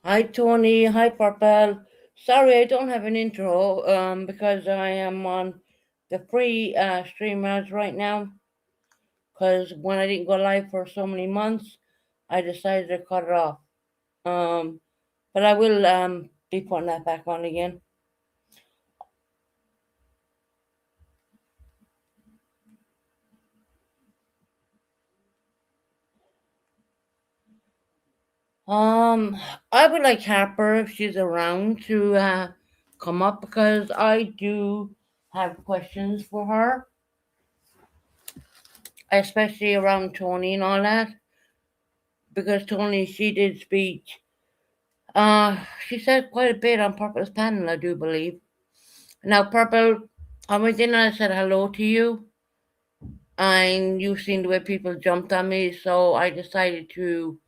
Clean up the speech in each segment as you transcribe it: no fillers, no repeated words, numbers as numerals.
Hi Tony, hi Purple. Sorry, I don't have an intro because I am on the free streamers right now. Because when I didn't go live for so many months, I decided to cut it off. Um, but I will be putting that back on again. Um, I would like Harper if she's around to come up because I do have questions for her, especially around Tony and all that. Because Tony, she did speak. She said quite a bit on Purple's panel, I do believe. Now, Purple, I went in and I said hello to you, and you've seen the way people jumped on me, so I decided to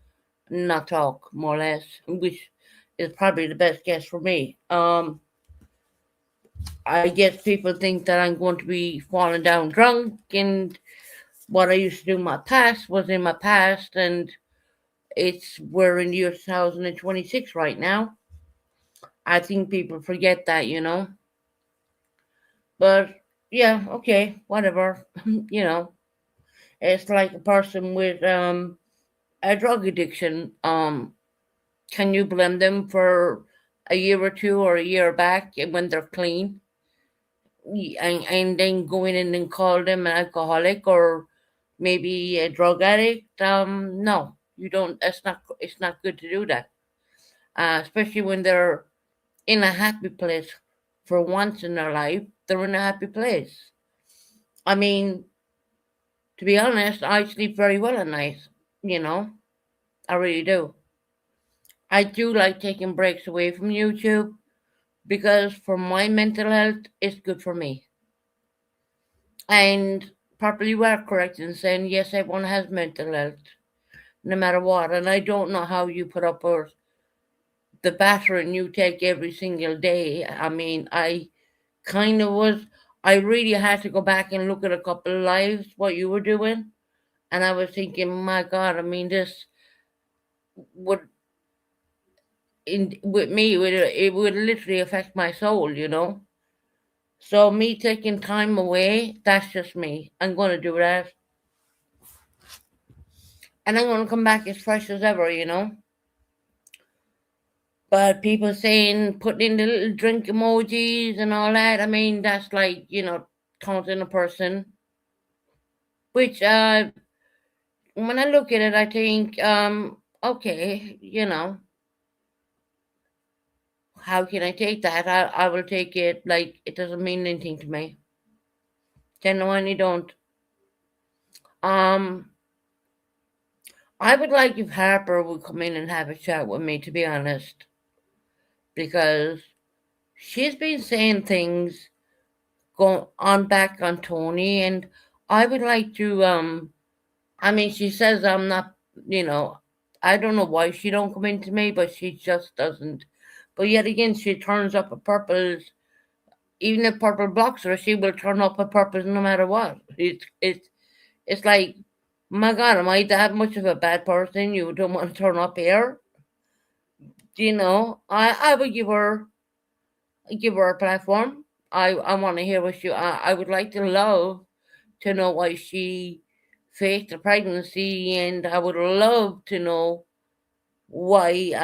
not talk, more or less, which is probably the best guess for me. I guess people think that I'm going to be falling down drunk, and what I used to do in my past was in my past, and we're in the year 2026 right now. I think people forget that, But yeah, okay, whatever. It's like a person with a drug addiction. Can you blame them for a year or two or a year back when they're clean? And then go in and then call them an alcoholic or maybe a drug addict? No, you don't. It's not good to do that. Especially when they're in a happy place for once in their life. They're in a happy place. I mean, to be honest, I sleep very well at night. You know, I really do. I do like taking breaks away from YouTube because for my mental health, it's good for me. And probably you are correct in saying yes, everyone has mental health, no matter what. And I don't know how you put up with the battering you take every single day. I mean, I kind of was. I really had to go back and look at a couple of lives what you were doing, and I was thinking, my God, I mean, this would with me it would literally affect my soul. So me taking time away, that's just me. I'm gonna do that, and I'm gonna come back as fresh as ever. But people saying putting in the little drink emojis and all that, I mean, that's like taunting a person. Which when I look at it, I think, okay, how can I take that? I will take it like it doesn't mean anything to me. Genuinely don't. Um, I would like if Harper would come in and have a chat with me, to be honest, because she's been saying things go on back on Tony, and I would like to. I mean, she says I'm not. You know, I don't know why she don't come into me, but she just doesn't. But yet again, she turns up a purples. Even if purple blocks her, she will turn up a purpose no matter what. It's like, my God, am I that much of a bad person? You don't want to turn up here? I would give her a platform. I want to hear what I would like to love to know why she faked the pregnancy, and I would love to know why.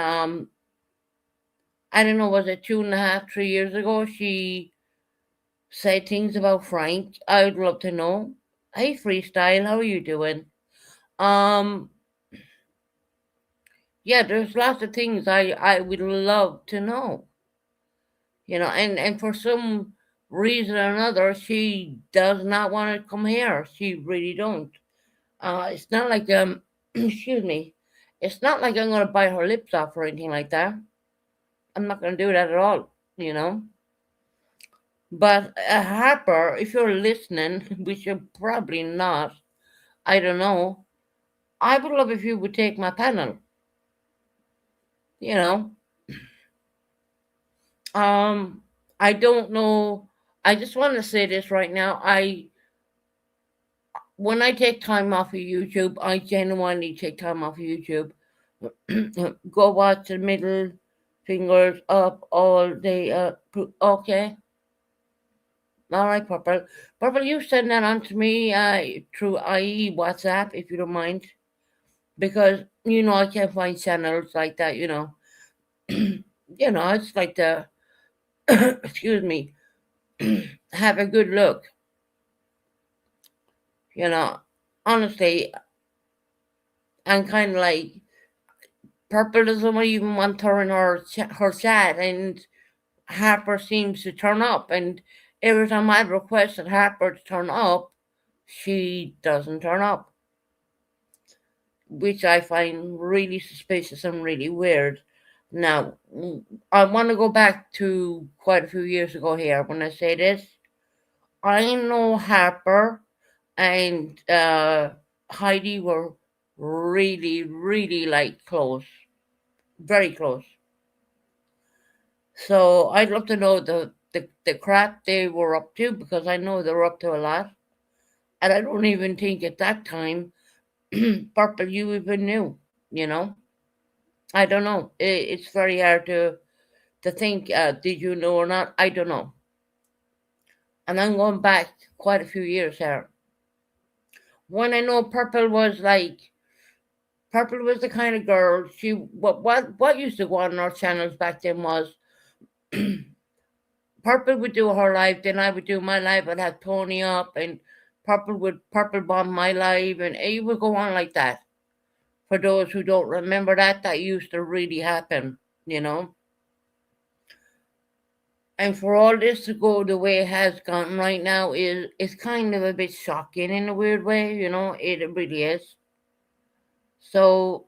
I don't know, was it 2.5, 3 years ago? She said things about Frank. I would love to know. Hey, freestyle, how are you doing? Um, yeah, there's lots of things I would love to know. And for some reason or another, she does not want to come here. She really don't. It's not like excuse me. It's not like I'm gonna bite her lips off or anything like that. I'm not gonna do that at all. You know. But Harper, if you're listening, which you're probably not, I don't know. I would love if you would take my panel. You know. Um, I don't know. I just want to say this right now. When I take time off of YouTube, I genuinely take time off of YouTube. Go watch the middle. Fingers up all day. Okay. All right, Purple. Purple, you send that on to me through IE WhatsApp if you don't mind, because I can't find channels like that. It's like the excuse me, have a good look. You know, honestly, I'm kind of like Purple doesn't even want her in her chat, and Harper seems to turn up, and every time I've requested Harper to turn up, she doesn't turn up, which I find really suspicious and really weird. Now, I want to go back to quite a few years ago here when I say this. I know Harper and Heidi were really, really like close, very close. So I'd love to know the crap they were up to, because I know they were up to a lot. And I don't even think at that time, Purple, you even knew, you know? I don't know. It's very hard to think, did you know or not? I don't know. And I'm going back quite a few years here. When I know Purple was the kind of girl, what used to go on our channels back then was Purple would do her live, then I would do my live. I'd have Tony up, and Purple bomb my live, and it would go on like that. For those who don't remember that, that used to really happen, you know. And for all this to go the way it has gone right now is kind of a bit shocking in a weird way, you know. It really is. So,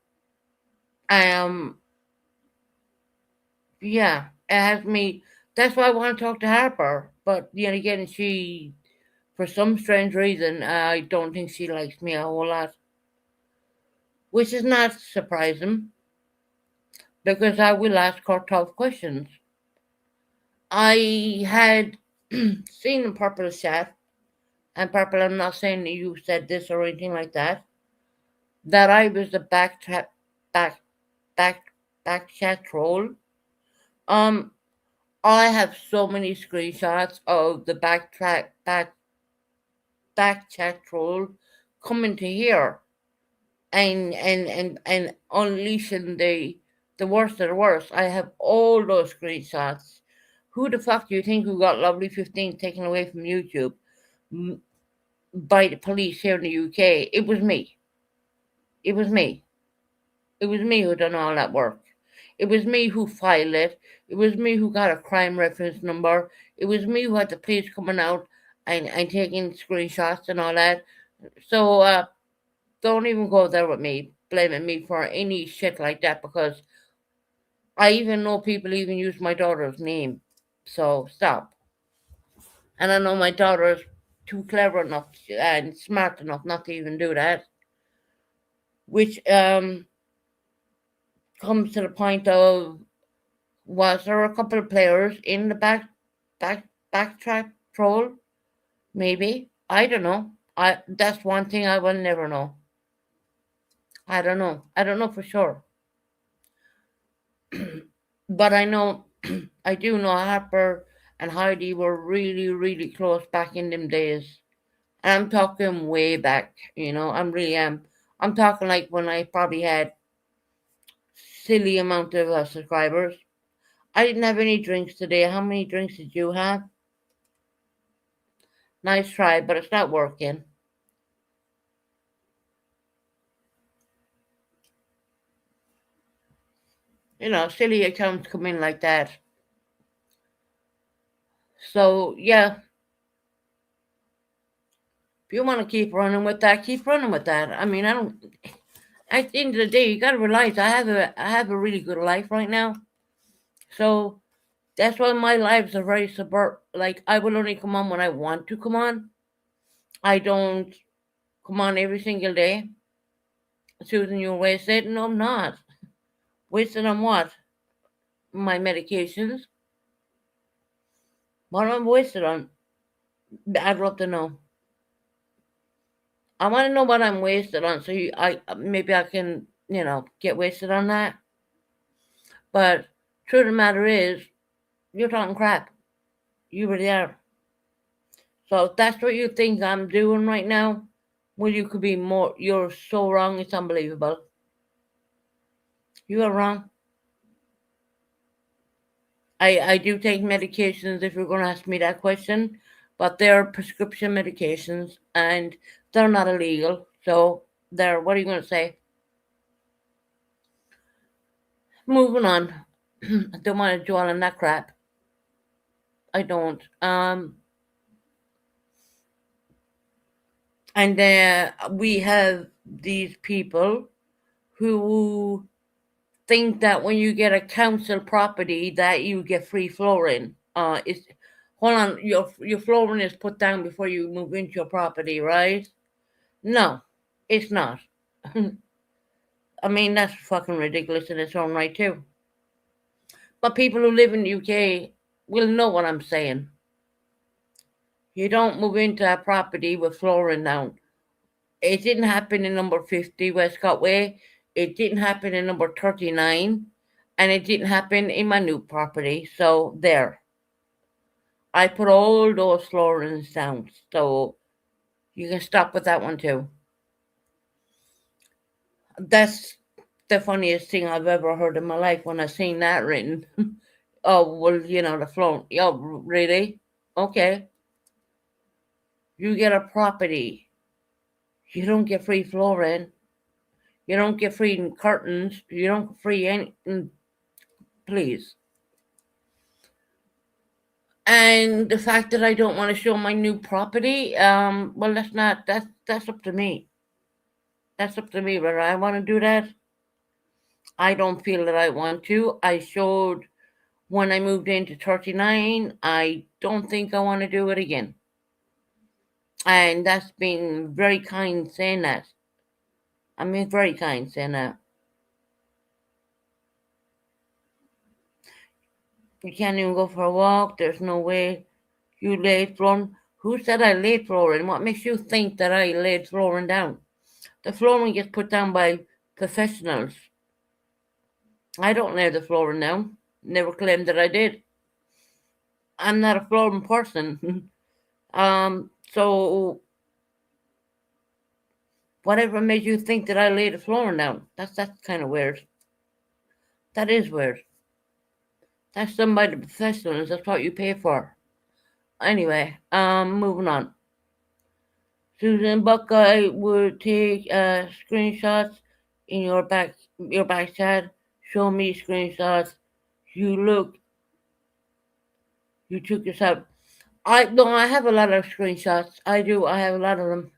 yeah, it has me. That's why I want to talk to Harper. But yet again, for some strange reason, I don't think she likes me a whole lot, which is not surprising because I will ask her tough questions. I had seen Purple's chat, and Purple, I'm not saying that you said this or anything like that, that I was the back, back, back chat troll. Um, I have so many screenshots of the back chat troll coming to here and unleashing the worst of the worst. I have all those screenshots. Who the fuck do you think who got Lovely 15 taken away from YouTube by the police here in the UK? It was me. It was me. It was me who done all that work. It was me who filed it. It was me who got a crime reference number. It was me who had the police coming out and taking screenshots and all that. So don't even go there with me, blaming me for any shit like that, because I even know people even use my daughter's name. So stop. And I know my daughter's too clever enough and smart enough not to even do that. Which comes to the point of, was there a couple of players in the back backtrack troll? Maybe. I don't know. That's one thing I will never know. I don't know. I don't know for sure. But I know I do know Harper and Heidi were really, really close back in them days. And I'm talking way back, I'm really am. I'm talking like when I probably had silly amount of subscribers. I didn't have any drinks today. How many drinks did you have? Nice try, but it's not working. Silly accounts come in like that. So yeah, if you want to keep running with that, keep running with that. I mean, I don't. At the end of the day, you gotta realize I have a really good life right now. So that's why my lives are very suburb. Like I will only come on when I want to come on. I don't come on every single day. Susan, you're wasted. No, I'm not. Wasted on what? My medications. What am I wasted on? I'd love to know. I want to know what I'm wasted on, so I maybe I can get wasted on that. But Truth of the matter is, you're talking crap. You really are. So if that's what you think I'm doing right now, well, you could be more. You're so wrong. It's unbelievable. You are wrong. I do take medications if you're going to ask me that question, but they're prescription medications and they're not illegal. So they're, what are you going to say? Moving on. I don't want to dwell on that crap. I don't. And we have these people who think that when you get a council property that you get free flooring. It's hold on, your flooring is put down before you move into your property, right? No, it's not. I mean, that's fucking ridiculous in its own right too. But people who live in the UK will know what I'm saying. You don't move into a property with flooring down. It didn't happen in number 50 Westcott Way. It didn't happen in number 39. And it didn't happen in my new property. So there. I put all those floorings down. So you can stop with that one too. That's the funniest thing I've ever heard in my life when I seen that written. Oh, well, the floor. Oh, really? Okay. You get a property. You don't get free flooring. You don't get free curtains. You don't get free anything. Please. And the fact that I don't want to show my new property, well, that's up to me. That's up to me whether I want to do that. I don't feel that I want to. I showed when I moved into 39. I don't think I want to do it again. And that's been very kind saying that. I mean, very kind saying that. You can't even go for a walk. There's no way you laid flooring. Who said I laid flooring? What makes you think that I laid flooring down? The flooring gets put down by professionals. I don't lay the flooring down. Never claimed that I did. I'm not a flooring person. So whatever made you think that I laid the flooring down? That's kind of weird. That is weird. That's done by the professionals. That's what you pay for. Anyway, moving on. Susan Buckeye would take screenshots in your back chat. Show me screenshots. You took yourself. I have a lot of screenshots. I do. I have a lot of them.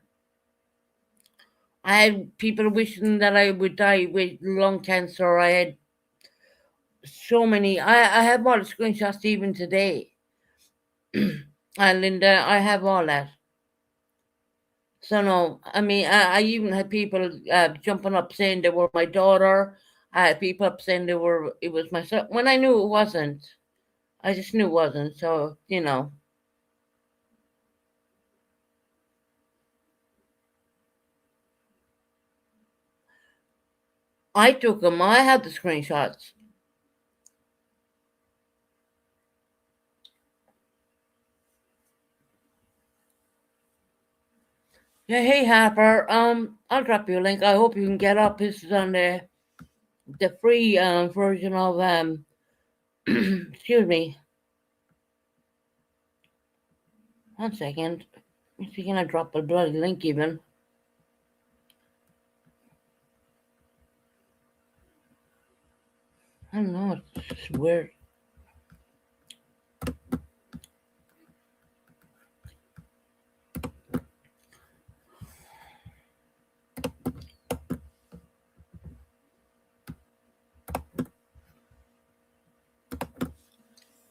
I had people wishing that I would die with lung cancer. I had so many. I have all the screenshots even today. Linda, I have all that. So no, I mean, I even had people jumping up saying they were my daughter. I had people up saying it was my son. When I knew it wasn't, I just knew it wasn't. So I took them. I had the screenshots. Yeah, hey Harper. I'll drop you a link. I hope you can get up. This is on the free version of excuse me. One second. If you gonna drop a bloody link even. I don't know. It's weird.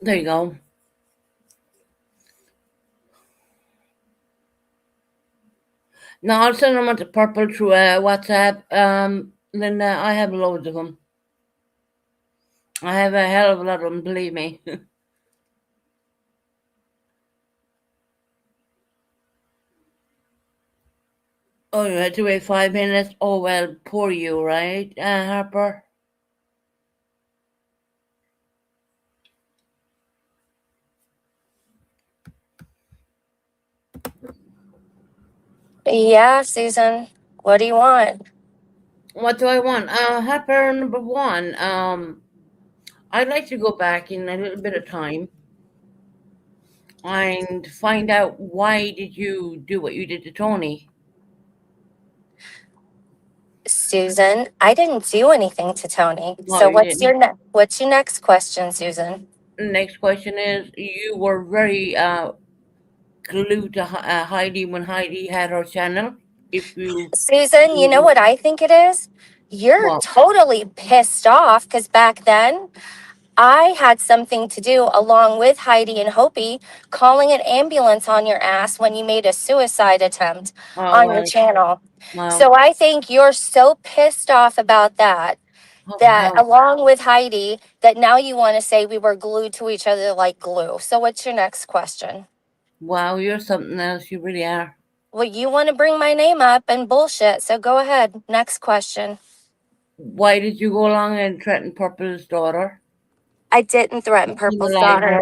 There you go. Now I'll send them on to Purple through WhatsApp. Linda, I have loads of them. I have a hell of a lot of them, believe me. Oh, you had to wait 5 minutes? Oh, well, poor you, right, Harper? Yeah, Susan. What do you want? What do I want? Harper number one. I'd like to go back in a little bit of time and find out why did you do what you did to Tony. Susan, I didn't do anything to Tony. No, So you didn't. what's your next question, Susan? Next question is: you were very glued to Heidi when Heidi had her channel. If you, Susan, you know what I think it is? You're well, totally pissed off because back then I had something to do along with Heidi and Hopi calling an ambulance on your ass when you made a suicide attempt oh on your well, channel. well, So I think you're so pissed off about that, that how? along with Heidi, that now you want to say we were glued to each other like glue. So what's your next question? Wow, you're something else. You really are. Well, you want to bring my name up and bullshit. So go ahead. Next question. Why did you go along and threaten Purple's daughter? I didn't threaten Purple's Penalize daughter. her?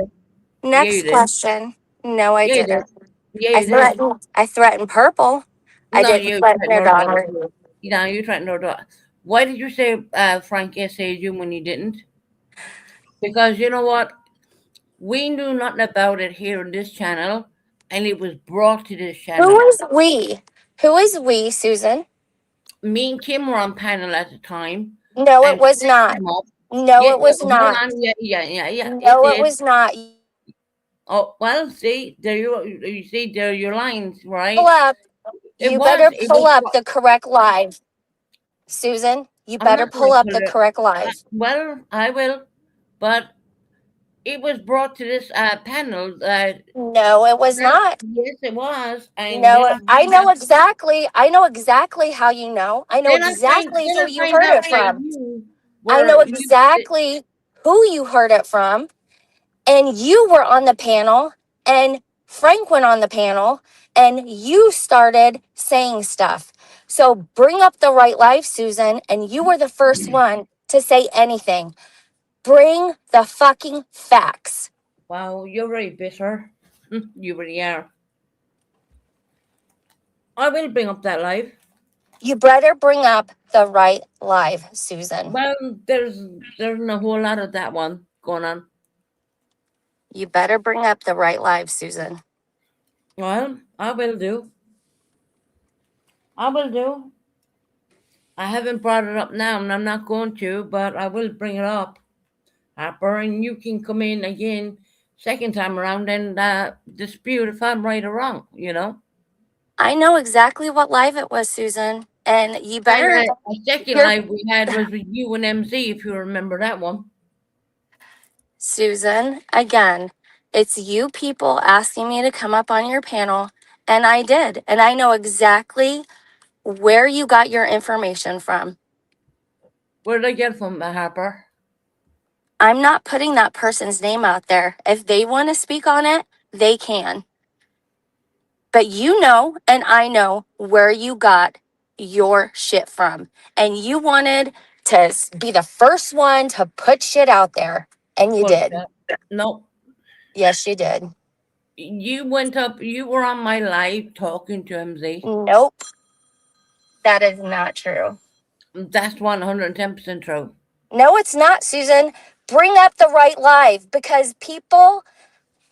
Yeah, you Next did. question. No, I Yeah, you did. didn't. Yeah, you did. I threatened Purple. I No, didn't you threaten threatened her her daughter daughter. too. No, you threatened her daughter. Why did you say Frank essayed you when you didn't? Because you know what? We knew nothing about it here on this channel, and it was brought to this Who channel. is we? Who is we, Susan? Me and Kim were on panel at the time, No, it and was not. came up. No, Yeah, it yeah, was hold not. on. Yeah. It No, it did. was not. Oh well, see there you see there are your lines, Pull right? up. It You was. better It pull was. up the correct live. Susan, you I'm better not going pull to up put the it. correct live. Well, I will, but it was brought to this panel that No, it was not. yes, it was, and No, then I I find know out. exactly. I know exactly how you know. I know exactly Then who I you find heard out it that from. you I were know you. exactly who you heard it from. And you were on the panel, and Frank went on the panel, and you started saying stuff. So bring up the right life, Susan, and you were the first one to say anything. Bring the fucking facts. Wow, you're very bitter. You really are. I will bring up that live. You better bring up the right live, Susan. Well, there's a whole lot of that one going on. You better bring up the right live, Susan. Well, I will do. I will do. I haven't brought it up now, and I'm not going to, but I will bring it up. Harper, and you can come in again second time around and dispute if I'm right or wrong. I know exactly what live it was, Susan. And you And better, a second you're, live we had was with you and MZ, if you remember that one. Susan, again, it's you people asking me to come up on your panel, and I did. And I know exactly where you got your information from. Where did I get it from, Harper? I'm not putting that person's name out there. If they want to speak on it, they can. But you know, and I know where you got your shit from. And you wanted to be the first one to put shit out there. And you did. Bullshit. No, Yes, you did. you went up. You were on my live talking to MZ. Nope. That is not true. That's 110% true. No, it's not, Susan. Bring up the right live because people,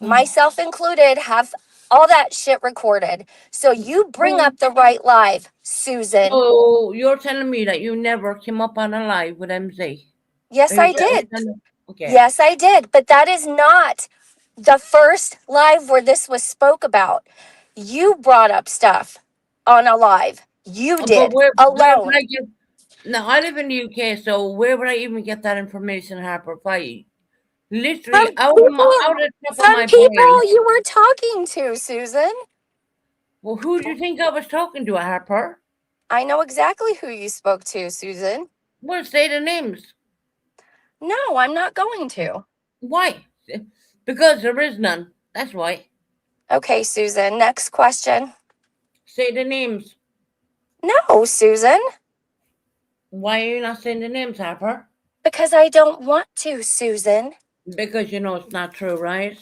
myself included, have all that shit recorded. So you bring up the right live, Susan. So you're telling me that you never came up on a live with MZ? Yes, I did. Okay. Yes, I did. But that is not the first live where this was spoke about. You brought up stuff on a live. You But did where would alone. I get? Now I live in the UK, so where would I even get that information, Harper? If I literally out of the top of From my brain. people you were talking to, Susan. Well, who do you think I was talking to, Harper? I know exactly who you spoke to, Susan. Well, say the names. No, I'm not going to. Why? Because there is none. That's why. Okay, Susan, next question. Say the names. No, Susan, Why are you not saying the names, Harper? because I don't want to, Susan. Because you know it's not true, right?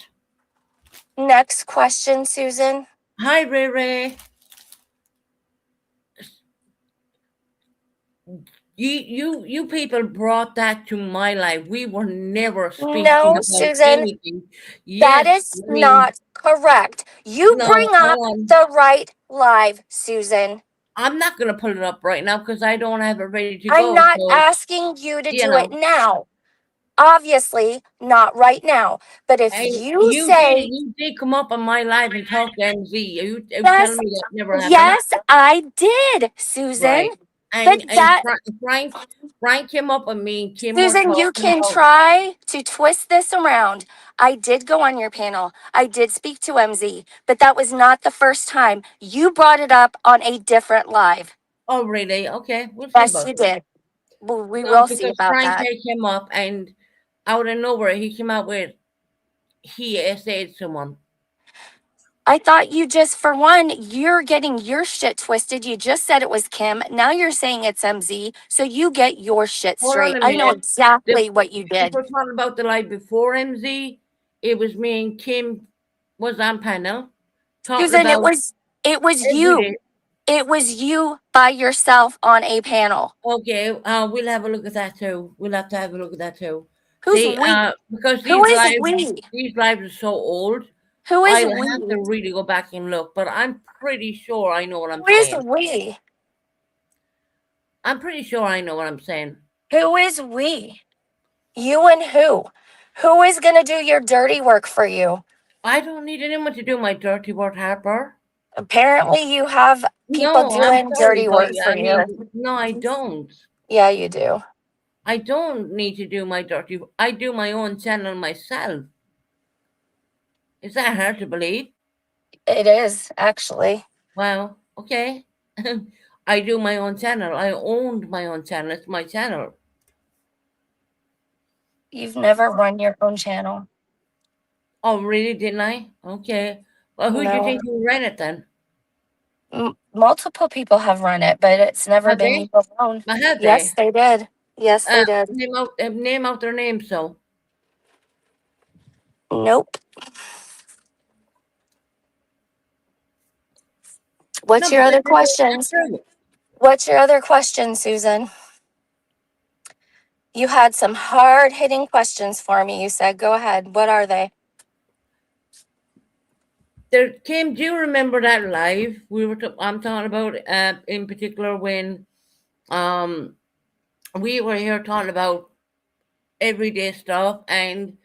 Next question, Susan. Hi, Ray Ray. You people brought that to my life. We were never speaking No, about Susan, anything. that Yes, is I mean, not correct. You no, bring hold up on. the right live, Susan. I'm not gonna pull it up right now because I don't have it ready to I'm go. not So, asking you to you do it know, now. Obviously, not right now. But if and you say, you did come up on my live and talk to MZ. Are you telling yes, me that never happened? yes, I did, Susan. Right. But And that, Frank came up on me. Kim were Susan, you talking can about. try to twist this around. I did go on your panel. I did speak to MZ, but that was not the first time. You brought it up on a different live. Oh, really? Okay, we'll see Yes, about you that. did. Well, we No, will see because about Frank that. had came up and out of nowhere he came out with he essayed someone. I thought you just, for one, you're getting your shit twisted. You just said it was Kim. Now you're saying it's MZ. So you get your shit Hold on straight. a I know minute. The, exactly what you if did. we're talking about the live before MZ, it was me and Kim was on panel talking Susan, about it was every you. day. It was you by yourself on a panel. Okay, we'll have a look at that too. We'll have to have a look at that too. Who's See, we? because Who is we? these lives are so old, Who is I'll have we? to really go back and look. But I'm pretty sure I know what I'm Who is saying. we? I'm pretty sure I know what I'm saying. Who is we? You and who? Who is going to do your dirty work for you? I don't need anyone to do my dirty work, Harper. Apparently, you have people No, I'm doing sorry, dirty but work for I you. mean, no, I don't. Yeah, you do. I don't need to do my dirty. I do my own channel myself. Is that hard to believe? It is, actually. Well, okay. I do my own channel. I owned my own channel. It's my channel. You've never run your own channel. Oh, really? Didn't I? Okay. Well, who do you No. think who ran it then? Multiple people have run it, but it's never Have been you they? alone. Have Yes, they? they did. Yes, they did. Name out their names. So Nope. no, What's but your other that's questions? true. What's your other question, Susan? You had some hard hitting questions for me. You said, go ahead. What are they? There came. Do you remember that live we were? I'm talking about in particular when um we were here talking about everyday stuff, and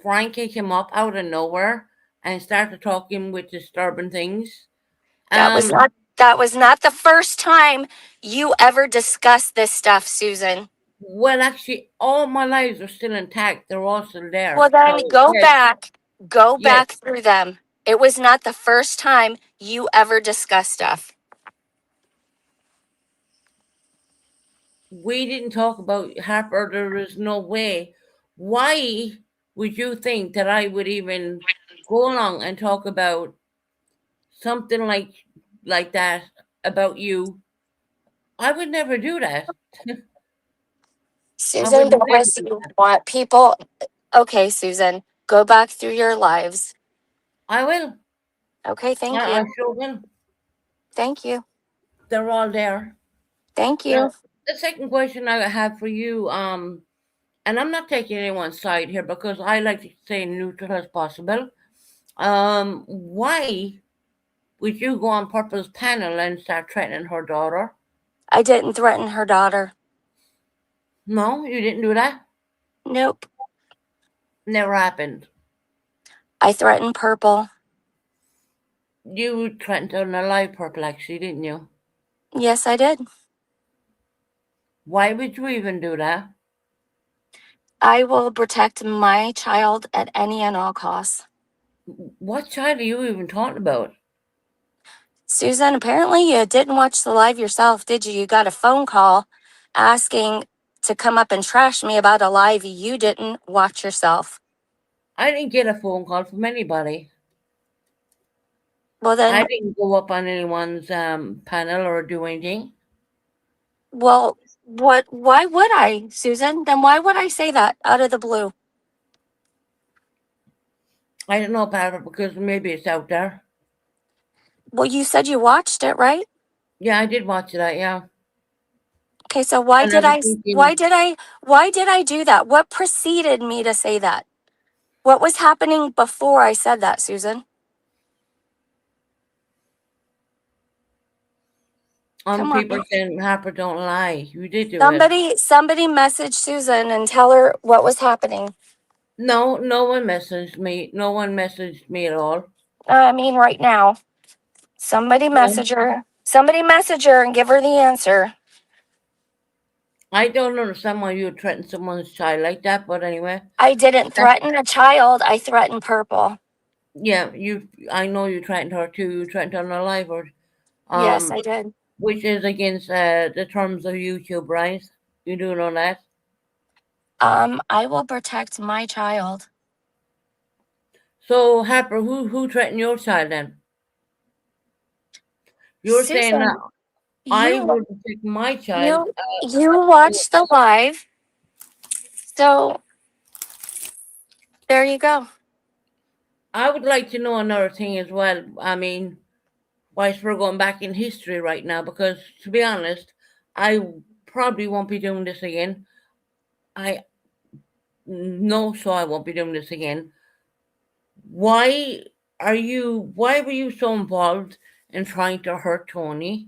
Frankie came up out of nowhere and started talking with disturbing things. That was Um, not that was not the first time you ever discussed this stuff, Susan. well, actually, all my lives are still intact. They're all still Well there. then So go yes, back through them. It was not the first time you ever discussed stuff. we didn't talk about Harper. There is no way. Why would you think that I would even go along and talk about something like that about you? I would never do that. I would Susan, never because do you that. want people. Okay, Susan, go back through your lives. I will. Okay, thank I you. sure will. Thank you. They're all there. Thank you. Now, the second question I have for you, and I'm not taking anyone's side here because I like to stay neutral as possible. Why would you go on Purple's panel and start threatening her daughter? I didn't threaten her daughter. No, you didn't do that. Nope. Never happened. I threatened Purple. You threatened her on a live Purple, actually, didn't you? Yes, I did. Why would you even do that? I will protect my child at any and all costs. What child are you even talking about? Susan, apparently you didn't watch the live yourself, did you? You got a phone call asking to come up and trash me about a live you didn't watch yourself. I didn't get a phone call from anybody. Well, I then, didn't go up on anyone's panel or do anything. well, why would I, Susan? Then why would I say that out of the blue? I don't know about it because maybe it's out there. Well, you said you watched it, right? Yeah, I did watch that. Yeah. Okay, so why And I did was I thinking, why did I do that? What preceded me to say that? What was happening before I said that, Susan? Come on. people saying Harper don't lie. You did do it. Somebody message Susan and tell her what was happening. No, no one messaged me. No one messaged me at all. I mean right now. Somebody No, message her. Somebody message her and give her the answer. I don't understand why you would threaten someone's child like that. But anyway, I didn't that's, threaten a child, I threatened Purple. yeah, you. I know you threatened her too. You threatened her on a live, or Yes, um, I did. which is against the terms of YouTube, right? You do know that. I will protect my child. So Harper, who threatened your child then? You're saying that Susan, I you would protect my child. you you watched the live, so there you go. I would like to know another thing as well. I mean, whilst we're going back in history right now, because to be honest, I probably won't be doing this again. I know, so I won't be doing this again. Why why were you so involved in trying to hurt Tony?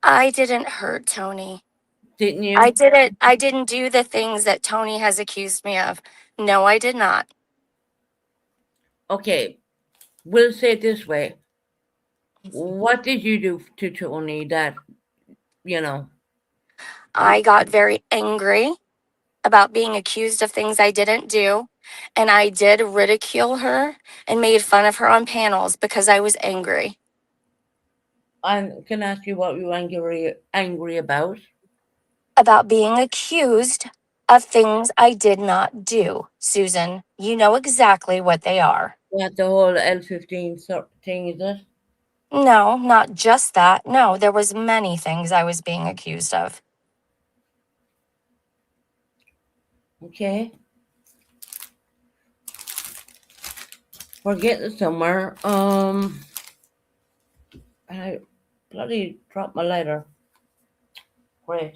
I didn't hurt Tony. Didn't you? I didn't do the things that Tony has accused me of. No, I did not. Okay, we'll say it this way. What did you do to Tony that, you know? I got very angry about being accused of things I didn't do, and I did ridicule her and made fun of her on panels because I was angry I can ask you what you were angry about. about being accused of things I did not do. Susan, you know exactly what they are. What the whole L15 sort thing is it? No, not just that. No, there was many things I was being accused of. Okay. We're getting somewhere. And I bloody dropped my lighter. Great.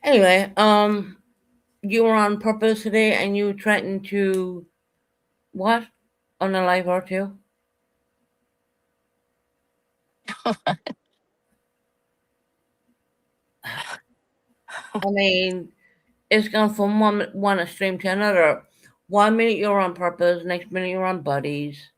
Anyway, you were on purpose today and you threatened to what? On a live or two? I mean, it's gone from one extreme to another. 1 minute you're on purpose, next minute you're on buddies.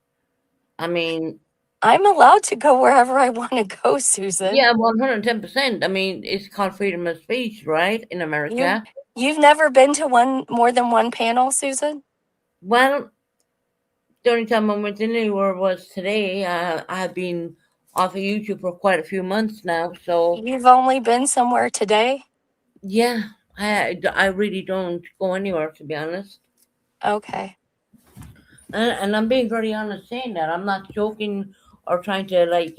I mean, I'm allowed to go wherever I want to go, Susan. yeah, 110%. I mean, it's called freedom of speech, right? In You've America. you've never been to one more than one panel, Susan? Well, the only time I went anywhere was today. I've been off of YouTube for quite a few months now. So, You've only been somewhere today? yeah, I really don't go anywhere, to be honest. Okay. And I'm being very honest saying that. I'm not joking or trying to, like,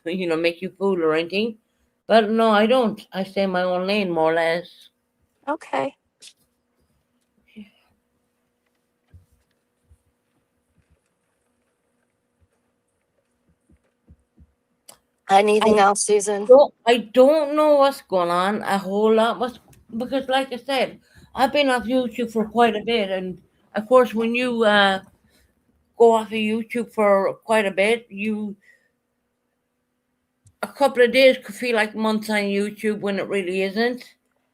make you fool or anything. But no, I don't. I stay in my own lane, more or less. Okay. Anything else, Susan? I don't know what's going on a whole lot. Because, like I said, I've been off YouTube for quite a bit, and of course, when you go off of YouTube for quite a bit, a couple of days could feel like months on YouTube when it really isn't.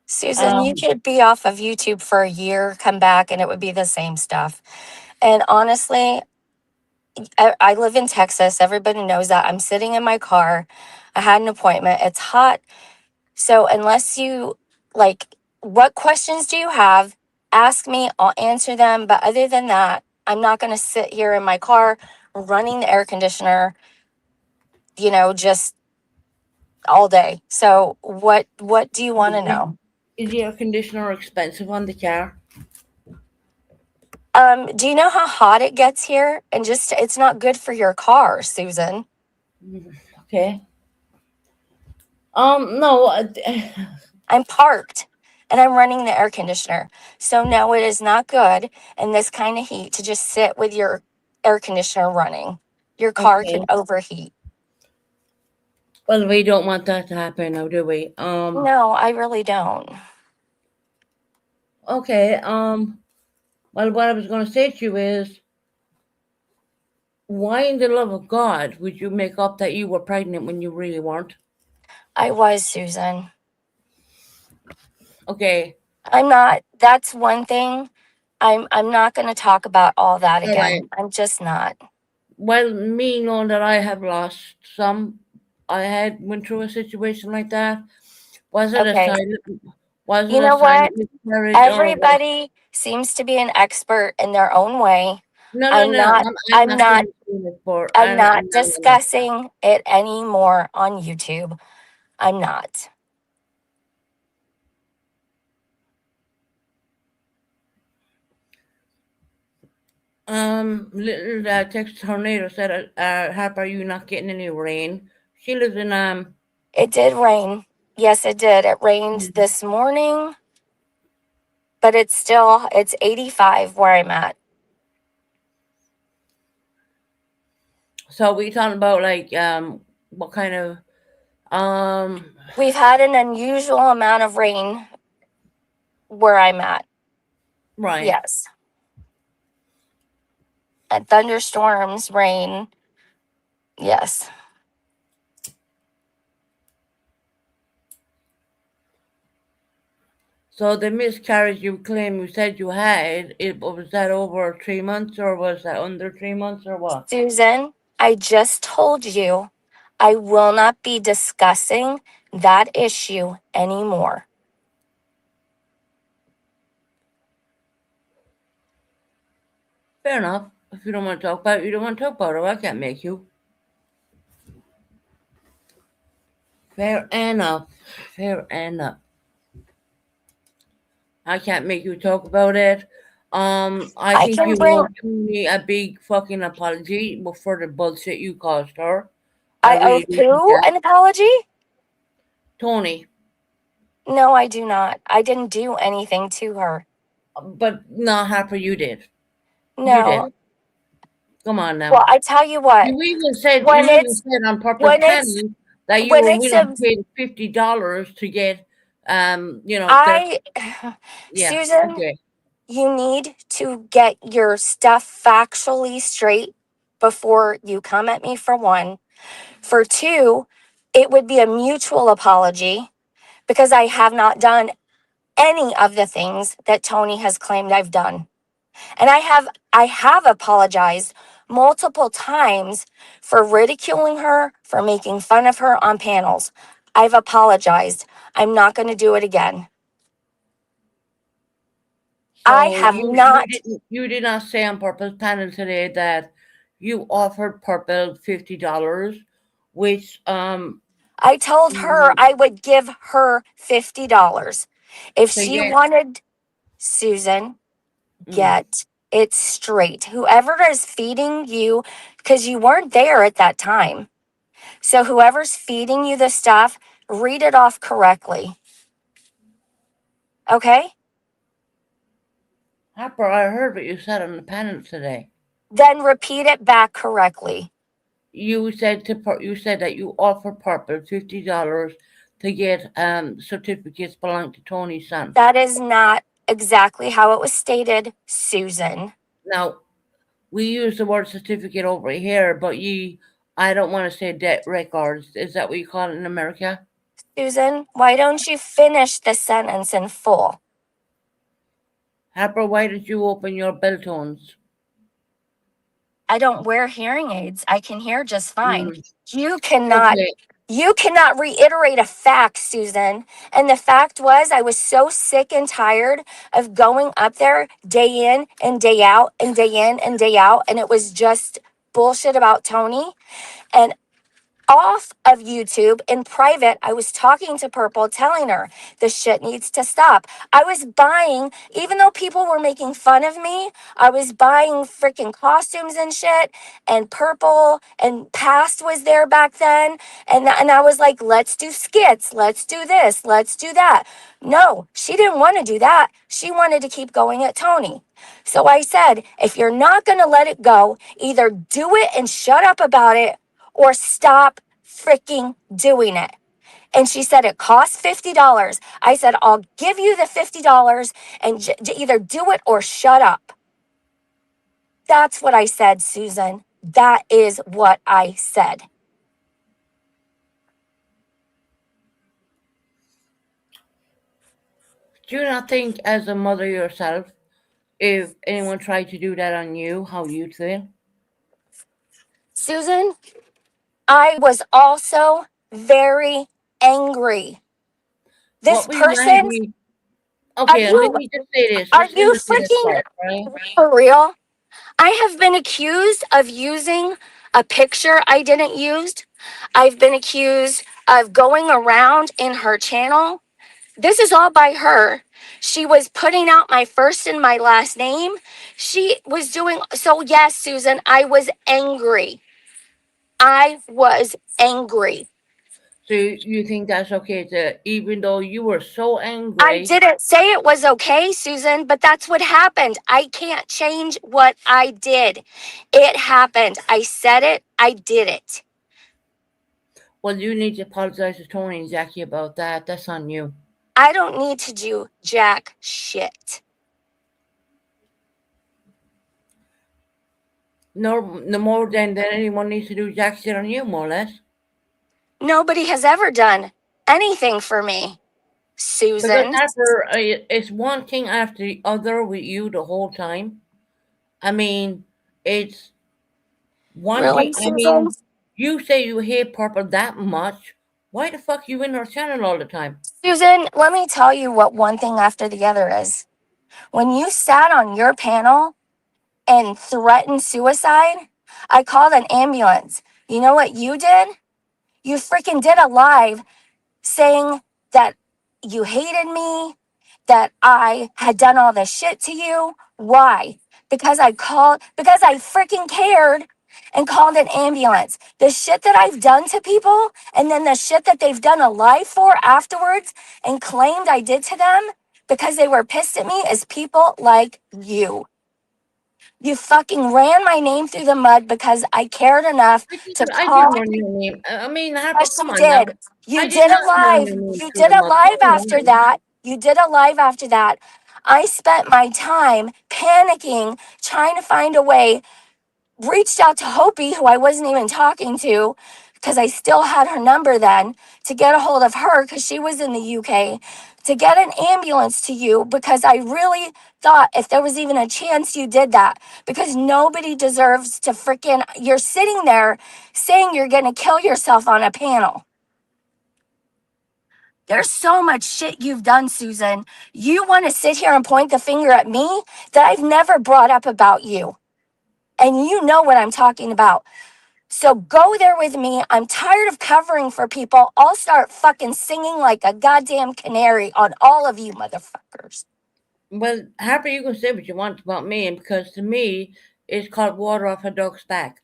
Susan, you Um, could be off of YouTube for a year, come back, and it would be the same stuff. And honestly, I live in Texas. Everybody knows that. I'm sitting in my car. I had an appointment. It's hot. So, unless you like, what questions do you have? Ask me, I'll answer them. But other than that, I'm not going to sit here in my car running the air conditioner, just all day. So, what do you want to know? is the air conditioner expensive on the car? Do you know how hot it gets here? And just it's not good for your car, Susan. Okay. No. I'm parked and I'm running the air conditioner. So no, it is not good in this kind of heat to just sit with your air conditioner running. Your car Okay. can overheat. Well, we don't want that to happen now, do we? No, I really don't. Okay. Well, what I was going to say to you is, why in the love of God would you make up that you were pregnant when you really weren't? I was, Susan. Okay. I'm not. That's one thing. I'm not going to talk about all that All right. again. I'm just not. Well, me knowing that I have lost some, I had went through a situation like that. Was it a Okay. silent? Was You it a know what? silent miscarriage or was? Everybody seems to be an expert in their own way. No, no, I'm no. not I'm I'm not going not to say it for. I'm not I'm not. discussing it anymore on YouTube. I'm not. Little Texas tornado said, "Harper, you not getting any rain?" She lives in It did rain. Yes, it did. It rained this morning, but it's 85 where I'm at. So we talking about like what kind of um We've had an unusual amount of rain where I'm at. right. Yes. And thunderstorms, rain. Yes. So the miscarriage you claim you said you had, it was that over 3 months or was that under 3 months or what? Susan, I just told you I will not be discussing that issue anymore. Fair enough. If you don't want to talk about it, you don't want to talk about it. I can't make you. Fair enough. Fair enough. I can't make you talk about it. I I think can you bring owe me a big fucking apology for the bullshit you caused her. I I owe really do think who that. an apology? Tony, No, I do not. I didn't do anything to her. but not Harper, you did. You No. did. Come on now. Well, I tell you what, You when even it's said on Purple when it's Penny that you when were it's willing to a pay the $50 to get their I yeah, Susan, okay. you need to get your stuff factually straight before you come at me for one. For two, it would be a mutual apology because I have not done any of the things that Tony has claimed I've done. And I have apologized multiple times for ridiculing her, for making fun of her on panels. I've apologized. I'm not going to do it again. I So have not. you did not say on Purple's panel today that you offered Purple $50, which I told her mm, I would give her $50. If to she get wanted, Susan, mm. get it straight. Whoever is feeding you, because you weren't there at that time. So whoever's feeding you the stuff, read it off correctly. Okay? Harper, I heard what you said on the panel today. Then repeat it back correctly. You said that you offered Purple $50 to get certificates belonging to Tony's son. That is not exactly how it was stated, Susan. Now we use the word certificate over here, but I don't want to say debt records. Is that what you call it in America? Susan, why don't you finish the sentence in full? Harper, why did you open your bell tones? I don't wear hearing aids. I can hear just fine. Mm, You cannot okay. you cannot reiterate a fact, Susan. And the fact was I was so sick and tired of going up there day in and day out and day in and day out and it was just bullshit about Tony. And off of YouTube in private, I was talking to Purple, telling her the shit needs to stop. I was buying, even though people were making fun of me, I was buying freaking costumes and shit. And Purple and Past was there back then. And I was like, let's do skits. Let's do this. Let's do that. No, she didn't want to do that. She wanted to keep going at Tony. So I said, if you're not going to let it go, either do it and shut up about it or stop freaking doing it. And she said it costs $50. I said, I'll give you the $50 and either do it or shut up. That's what I said, Susan. That is what I said. Do you not think, as a mother yourself, if anyone tried to do that on you, how you'd feel? Susan, I was also very angry. This What were you person, angry? are Okay, let you me just say this. are Let's you just say this freaking part, right? for real? I have been accused of using a picture I didn't use. I've been accused of going around in her channel. This is all by her. She was putting out my first and my last name. She was doing so. Yes, Susan, I was angry. I was angry. So you think that's okay to, even though you were so I angry, didn't say it was okay, Susan, but that's what happened. I can't change what I did. It happened. I said it. I did it. well, you need to apologize to Tony and Jackie about that. That's on you. I don't need to do jack shit. No more than anyone needs to do jack shit on you, more or less. Nobody has ever done anything for me, Because Susan. after it's one thing after the other with you the whole time. I mean, it's one thing. Really, I Susan? mean, you say you hate Purple that much. Why the fuck you in her channel all the time? Susan, let me tell you what one thing after the other is. When you sat on your panel and threatened suicide, I called an ambulance. You know what you did? You freaking did a live saying that you hated me, that I had done all this shit to you. Why? Because I freaking cared and called an ambulance. The shit that I've done to people and then the shit that they've done a live for afterwards and claimed I did to them because they were pissed at me is people like you. You fucking ran my name through the mud because I cared enough to I didn't call. run your name. I mean, Harper, Yes, come you on now. did. You I did did not a run live. your name You through did the a mud. live Come after on. that. You did a live after that. I spent my time panicking, trying to find a way. Reached out to Hopi, who I wasn't even talking to, because I still had her number then, to get a hold of her because she was in the UK, to get an ambulance to you because I really thought if there was even a chance you did that, because nobody deserves to freaking. You're sitting there saying you're going to kill yourself on a panel. There's so much shit you've done, Susan. You want to sit here and point the finger at me that I've never brought up about you. And you know what I'm talking about. So go there with me. I'm tired of covering for people. I'll start fucking singing like a goddamn canary on all of you motherfuckers. Well, Harper, you can say what you want about me, and because to me, it's called water off a duck's back.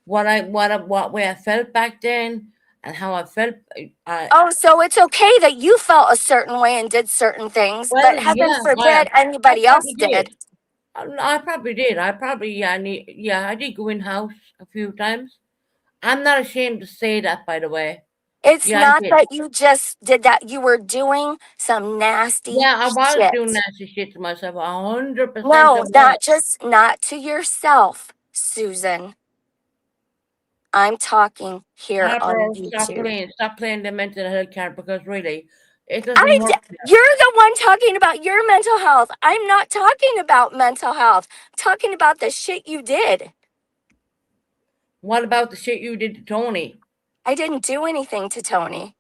What way I felt back then, and how I felt. Oh, so it's okay that you felt a certain way and did certain things, but Well, heaven yeah, I forbid I anybody else probably did. did. I probably did. I probably I did go in house a few times. I'm not ashamed to say that, by the way. It's Yeah, I not did. that you just did that. You were doing some nasty Yeah, I was shit. doing nasty shit to myself. 100% I No, was. not to yourself, Susan. I'm talking here on Harper, YouTube. stop playing the mental health card because really, it doesn't work. You're the one talking about your mental health. I'm not talking about mental health. I'm talking about the shit you did. What about the shit you did to Tony? I didn't do anything to Tony.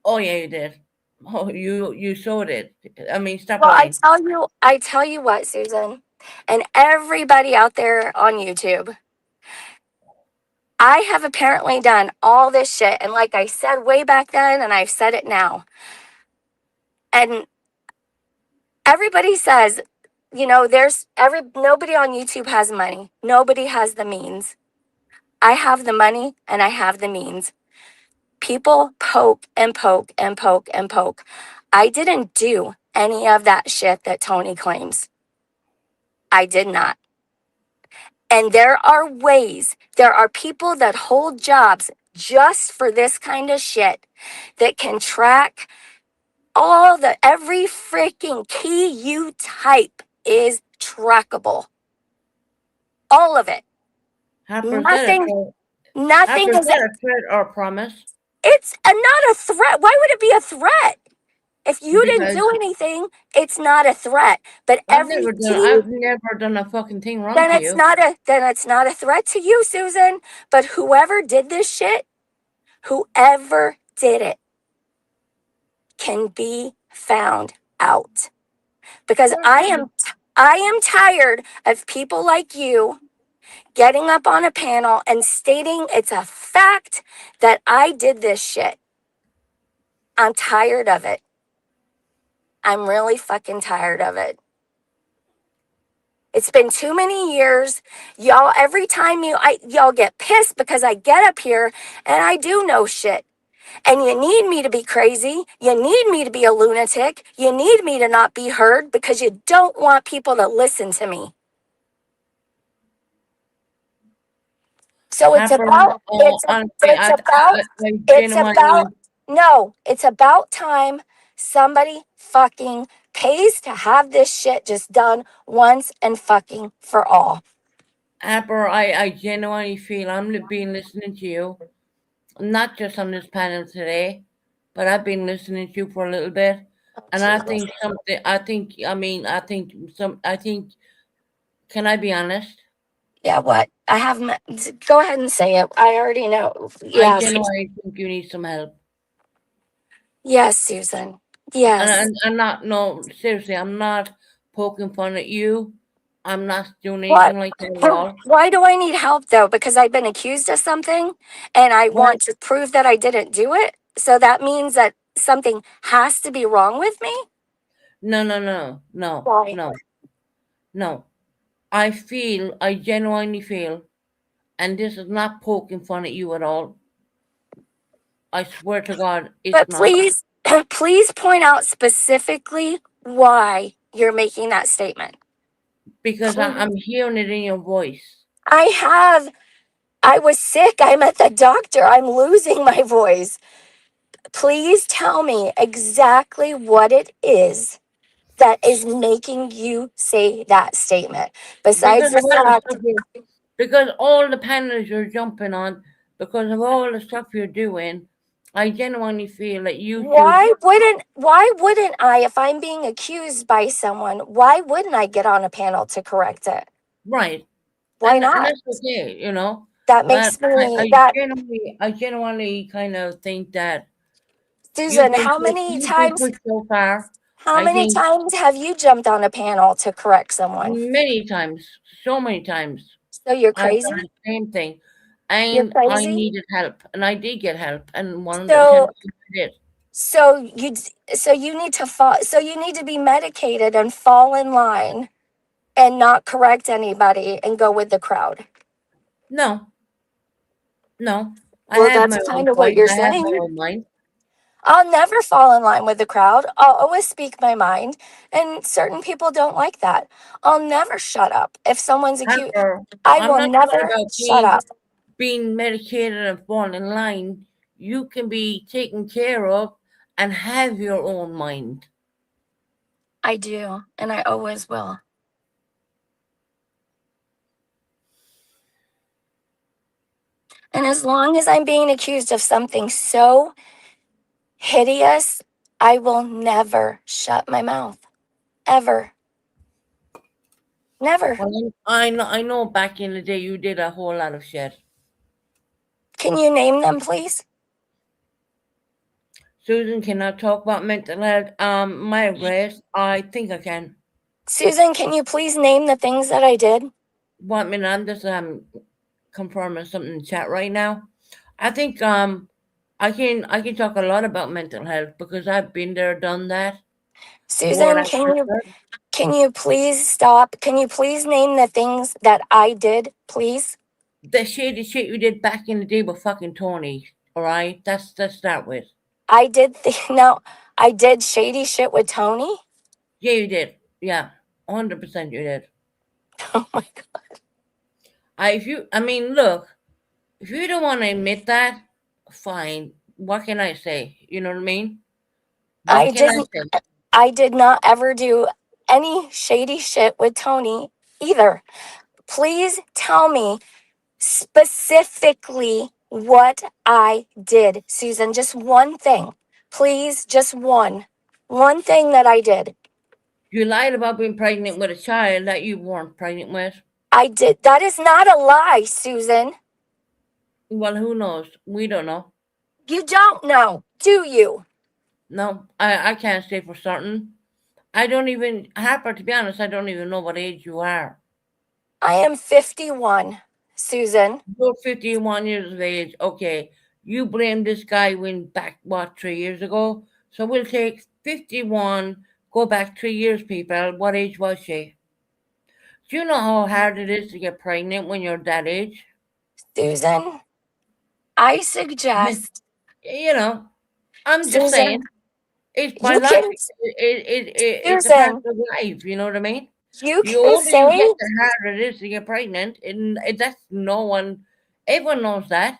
Oh yeah, you did. Oh, you showed it. I mean, stop Well, lying. I tell you what, Susan, and everybody out there on YouTube, I have apparently done all this shit. And like I said way back then, and I've said it now, and everybody says, nobody on YouTube has money. Nobody has the means. I have the money and I have the means. People poke and poke and poke and poke. I didn't do any of that shit that Tony claims. I did not. And there are ways, there are people that hold jobs just for this kind of shit that can track every freaking key you type is trackable. All of it. Harper, is that a Nothing, threat? nothing Harper, is is, that a threat or a promise? it's not a threat. Why would it be a threat? If you didn't Because do anything, it's not a threat. But I've every never done key, I've never done a fucking thing wrong to you. then it's not a threat to you, Susan. But whoever did this shit, whoever did it, can be found out. Because I am tired of people like you getting up on a panel and stating it's a fact that I did this shit. I'm tired of it. I'm really fucking tired of it. It's been too many years. Y'all, every time y'all get pissed because I get up here and I do know shit. And you need me to be crazy. You need me to be a lunatic. You need me to not be heard because you don't want people to listen to me. So it's Harper, about honestly, it's about no, it's about time somebody fucking pays to have this shit just done once and fucking for all. Harper, I genuinely feel I'm being listening to you, not just on this panel today, but I've been listening to you for a little bit, and I think something. I think some. I think. Can I be honest? Yeah, what? Go ahead and say it. I already know. I Yes. genuinely think you need some help. Yes, Susan. Yes. And I'm not, no, seriously, I'm not poking fun at you. I'm not doing anything like that at all. Why do I need help though? Because I've been accused of something and I Well, want to prove that I didn't do it. So that means that something has to be wrong with me? no, Why? no. I genuinely feel, and this is not poking fun at you at all. I swear to God, it's But not. please point out specifically why you're making that statement. Because I'm hearing it in your voice. I was sick. I'm at the doctor. I'm losing my voice. Please tell me exactly what it is that is making you say that statement. Besides Because the of all the fact, stuff because all the panels you're jumping on, because of all the stuff you're doing, I genuinely feel that you should. why wouldn't I, if I'm being accused by someone, why wouldn't I get on a panel to correct it? Right. Why And not? that's okay, you know. That But makes me that I genuinely kind of think that Susan, you've been pushed so far. how I many think times have you jumped on a panel to correct someone? many times, so many times, So you're I've done crazy? the same thing, You're and I crazy? needed help, and I did get help, and one of the So attempts I did. so you you need to you need to be medicated and fall in line and not correct anybody and go with the crowd. No, no, I Well, have that's my own kind of what choice. you're I have my saying. own mind. I'll never fall in line with the crowd. I'll always speak my mind. And certain people don't like that. I'll never shut up. If someone's accused, However, I I'm will not talking never about shut up. being medicated and falling in line. You can be taken care of and have your own mind. I do. And I always will. And as long as I'm being accused of something so hideous, I will never shut my mouth. Ever. Never. Well, I know back in the day you did a whole lot of shit. Can you name them, please? Susan, can I talk about mental health? My race, I think I can. Susan, can you please name the things that I did? Want me to just confirming something in the chat right now? I think I can talk a lot about mental health because I've been there, done that. Susan, can you please stop? Can you please name the things that I did, please? The shady shit you did back in the day with fucking Tony. All right, that's start with. I did no, I did shady shit with Tony. Yeah, you did. Yeah, 100% you did. Oh my god. I mean, look, if you don't want to admit that, fine. What can I say? You know what I mean? What I can I didn't say? I did not ever do any shady shit with Tony either. Please tell me specifically what I did, Susan. Just one thing. Please, just one. One thing that I did. You lied about being pregnant with a child that you weren't pregnant with. I did. That is not a lie, Susan. Well, who knows? We don't know. You don't know, do you? No, I can't say for certain. I don't even, Harper, to be honest, I don't even know what age you are. I am 51, Susan. You're 51 years of age. Okay. You blame this guy when back, what, 3 years ago? So we'll take 51, go back 3 years, people. What age was she? Do you know how hard it is to get pregnant when you're that age? Susan, I suggest, You know, I'm just Susan, saying, it's you can, biological. It's a part Susan, of life. You know what I mean? you The can older you get, say, the harder it is to get pregnant, and that's no one. Everyone knows that.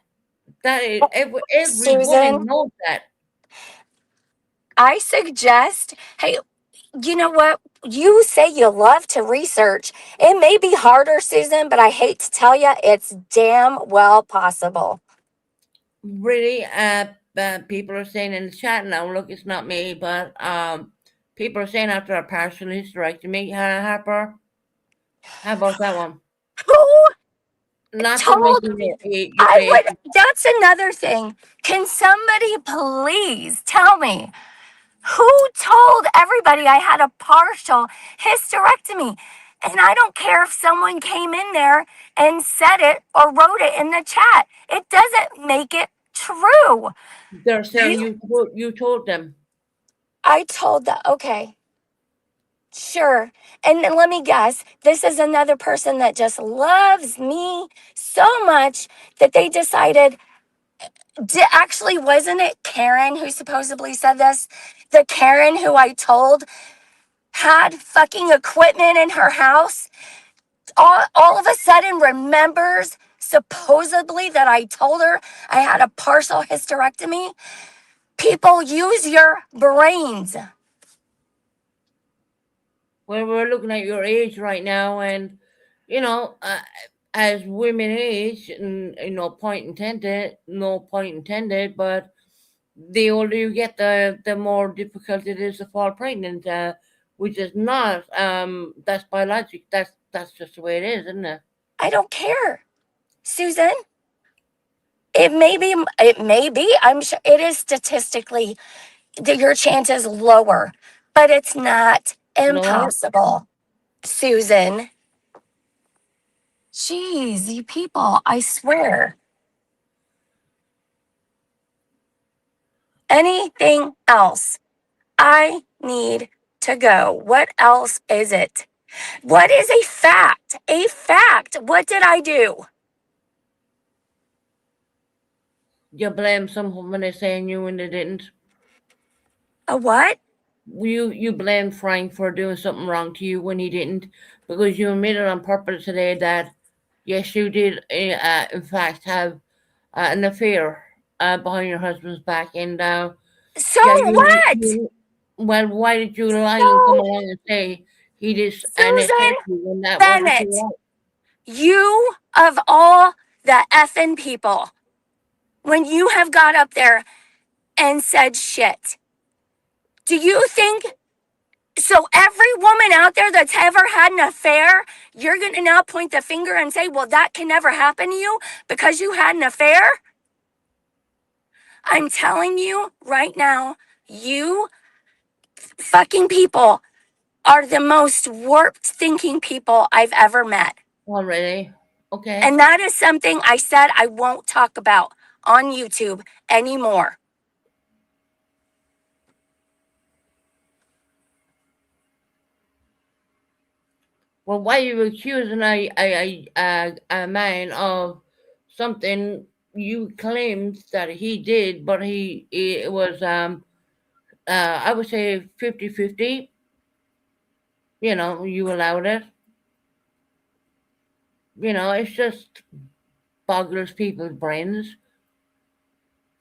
Every woman Susan, knows that. I suggest, hey, you know what? You say you love to research. It may be harder, Susan, but I hate to tell you, it's damn well possible. Really, people are saying in the chat now. Look, it's not me, but people are saying after a partial hysterectomy, Harper. How about that one? Who Not to told mention your I age. would, that's another thing. Can somebody please tell me who told everybody I had a partial hysterectomy? And I don't care if someone came in there and said it or wrote it in the chat. It doesn't make it true. They're saying You, you told them. I told that. Okay, sure. And let me guess, this is another person that just loves me so much that they decided. Actually, wasn't it Karen who supposedly said this? The Karen who I told had fucking equipment in her house, all of a sudden remembers supposedly that I told her I had a partial hysterectomy. People, use your brains. Well, we're looking at your age right now, and you know, as women age, and point intended, no point intended, but the older you get, the more difficult it is to fall pregnant, which is not that's biologic. That's just the way it is, isn't it? I don't care, Susan. It may be, I'm sure it is statistically that your chance is lower, but it's not You know what? impossible, Susan. Jeez, you people, I swear. Anything else? I need to go. What else is it? What is a fact? A fact. What did I do? You blame someone when they saying you when they didn't. A what? You blame Frank for doing something wrong to you when he didn't, because you admitted on purpose today that yes, you did, in fact, have an affair behind your husband's back, and So yeah, what? well, why did you lie and come So, along and say he did Susan NSF you when that wasn't Bennett, true? you of all the effing people, when you have got up there and said shit, do you think so? Every woman out there that's ever had an affair, you're going to now point the finger and say, well, that can never happen to you because you had an affair? I'm telling you right now, you fucking people are the most warped thinking people I've ever met. Already, okay. And that is something I said I won't talk about on YouTube anymore. Well, why are you accusing a man of something you claimed that he did, but it was I would say 50-50. You allowed it. It's just boggles people's brains.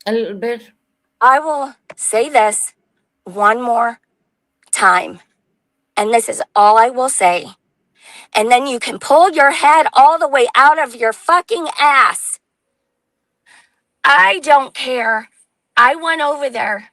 A little bit. I will say this one more time, and this is all I will say. And then you can pull your head all the way out of your fucking ass. I don't care. I went over there.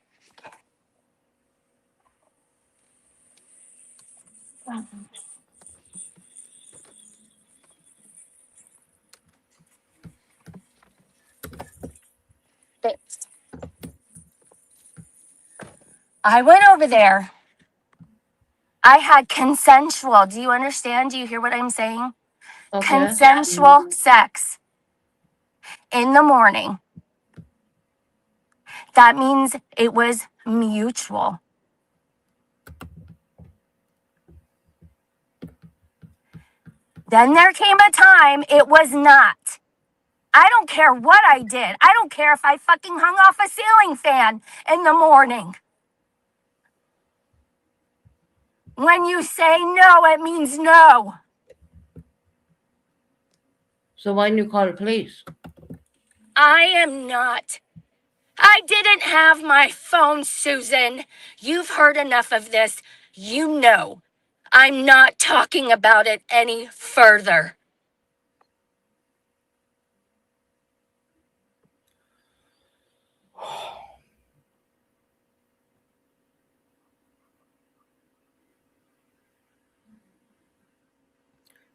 I went over there. I had consensual. Do you understand? Do you hear what I'm saying? Okay. Consensual sex in the morning. That means it was mutual. Then there came a time it was not. I don't care what I did. I don't care if I fucking hung off a ceiling fan in the morning. When you say no, it means no. So why didn't you call the police? I am not. I didn't have my phone, Susan. You've heard enough of this. You know. I'm not talking about it any further.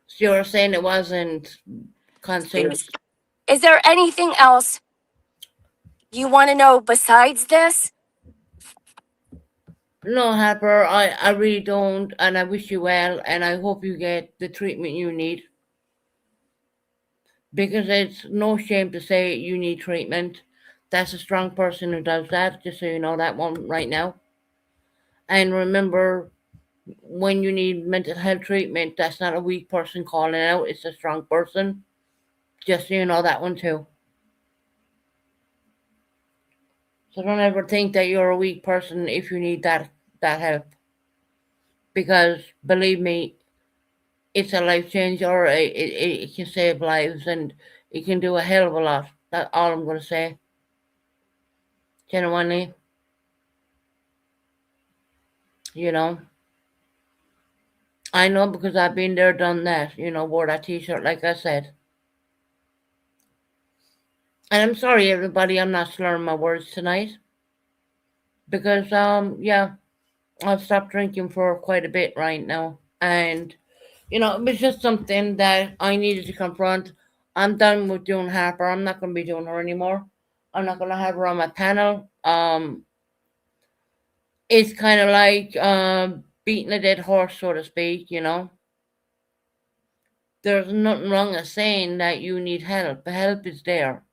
So you're saying it wasn't consent? Is there anything else you want to know besides this? No, Harper, I really don't, and I wish you well, and I hope you get the treatment you need. Because it's no shame to say you need treatment. That's a strong person who does that, just so you know that one right now. And remember, when you need mental health treatment, that's not a weak person calling out, it's a strong person. Just so you know that one too. So don't ever think that you're a weak person if you need that help. Because believe me, it's a life changer. It can save lives and it can do a hell of a lot. That's all I'm gonna say. Genuinely, you know. I know because I've been there, done that. Wore that T-shirt like I said. And I'm sorry, everybody. I'm not slurring my words tonight because yeah, I've stopped drinking for quite a bit right now, and it was just something that I needed to confront. I'm done with doing Harper. I'm not going to be doing her anymore. I'm not going to have her on my panel. It's kind of like beating a dead horse, so to speak. There's nothing wrong with saying that you need help. Help is there.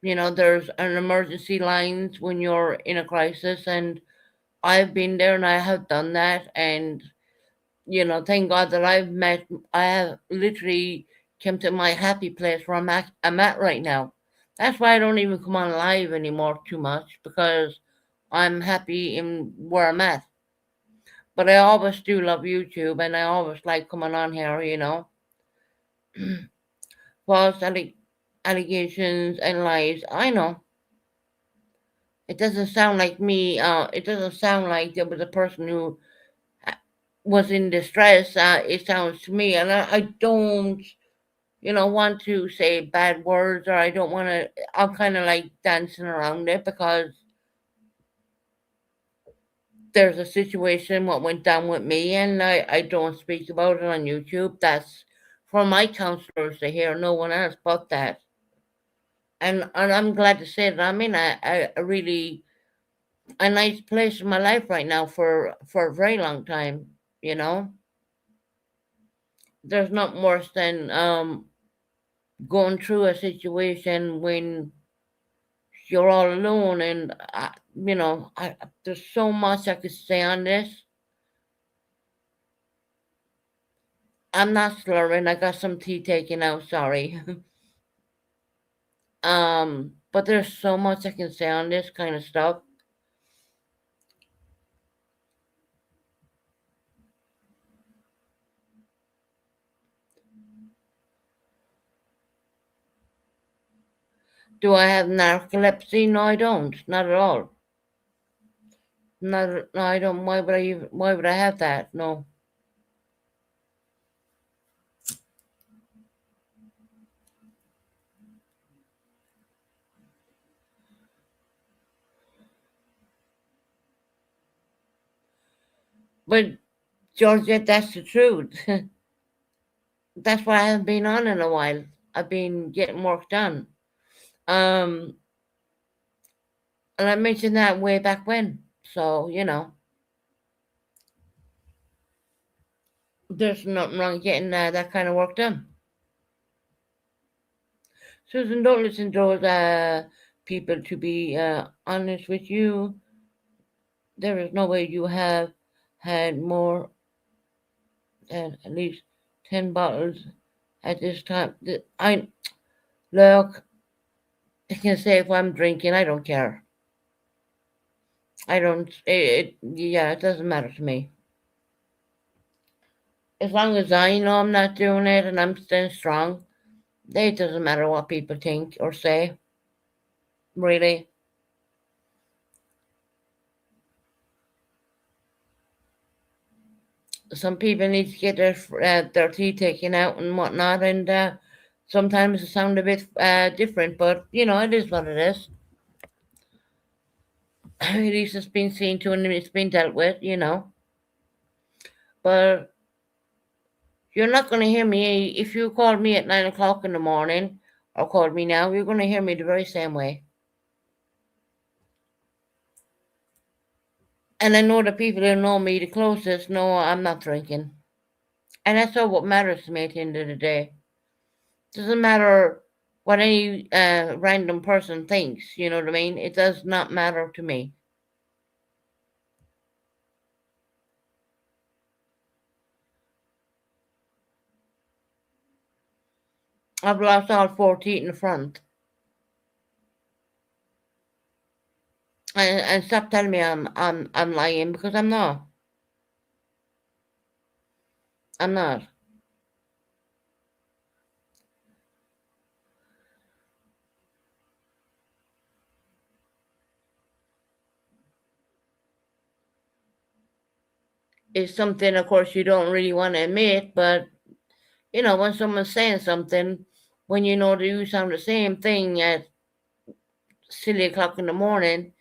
There's an emergency lines when you're in a crisis, and I've been there and I have done that. And thank God that I have literally come to my happy place where I'm at right now. That's why I don't even come on live anymore too much because I'm happy in where I'm at. But I always do love YouTube and I always like coming on here. False allegations and lies. I know. It doesn't sound like me. It doesn't sound like there was a person who was in distress. It sounds to me, and I don't, want to say bad words, or I don't want to. I'm kind of like dancing around it because there's a situation what went down with me, and I don't speak about it on YouTube. That's for my counselors to hear, no one else but that. And I'm glad to say that I'm in a really a nice place in my life right now for a very long time. You know, there's not worse than going through a situation when you're all alone, and there's so much I could say on this. I'm not slurring. I got some tea taken out. Sorry. But there's so much I can say on this kind of stuff. Do I have narcolepsy? No, I don't. Not at all. Not. No, I don't. Why would I have that? No. But Georgia, that's the truth. That's why I haven't been on in a while. I've been getting work done. Um, and I mentioned that way back when. So there's nothing wrong getting that kind of work done. Susan, don't listen to those people. To be honest with you, there is no way you have had more than at least 10 bottles at this time. I look. I can say if I'm drinking, I don't care. I don't. Yeah, it doesn't matter to me. As long as I know I'm not doing it and I'm staying strong, it doesn't matter what people think or say. Really. Some people need to get their teeth taken out and whatnot, and sometimes it sounds a bit different, but it is what it is. At least it's been seen to and it's been dealt with. But you're not going to hear me if you called me at 9 o'clock in the morning or called me now. You're going to hear me the very same way. And I know the people who know me the closest know I'm not drinking. And that's all what matters to me at the end of the day. Doesn't matter what any random person thinks, you know what I mean? It does not matter to me. I've lost all 4 teeth in the front. And stop telling me I'm lying because I'm not. I'm not. It's something, of course, you don't really want to admit, but when someone's saying something, when you know that you sound the same thing at silly o'clock in the morning,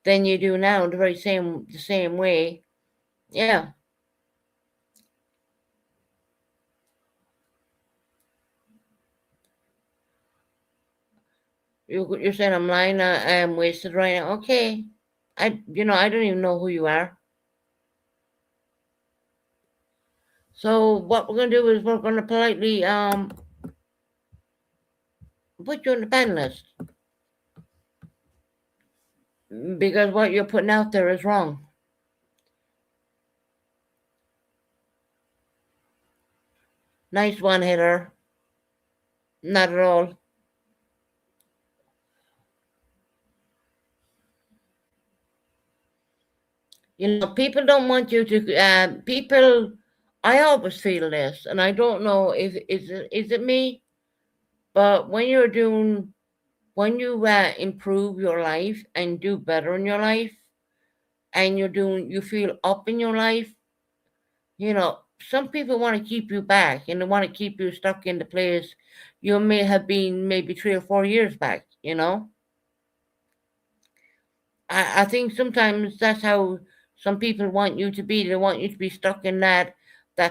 than you do now, the same way. Yeah, you're saying I'm lying. I'm wasted right now. Okay, I don't even know who you are. So what we're gonna do is we're gonna politely put you on the ban list because what you're putting out there is wrong. Nice one, hitter. Not at all. People don't want you to. People, I always feel this, and I don't know if is it me, but when you improve your life and do better in your life, and you feel up in your life, some people want to keep you back and they want to keep you stuck in the place you may have been maybe 3 or 4 years back. I think sometimes that's how some people want you to be. They want you to be stuck in that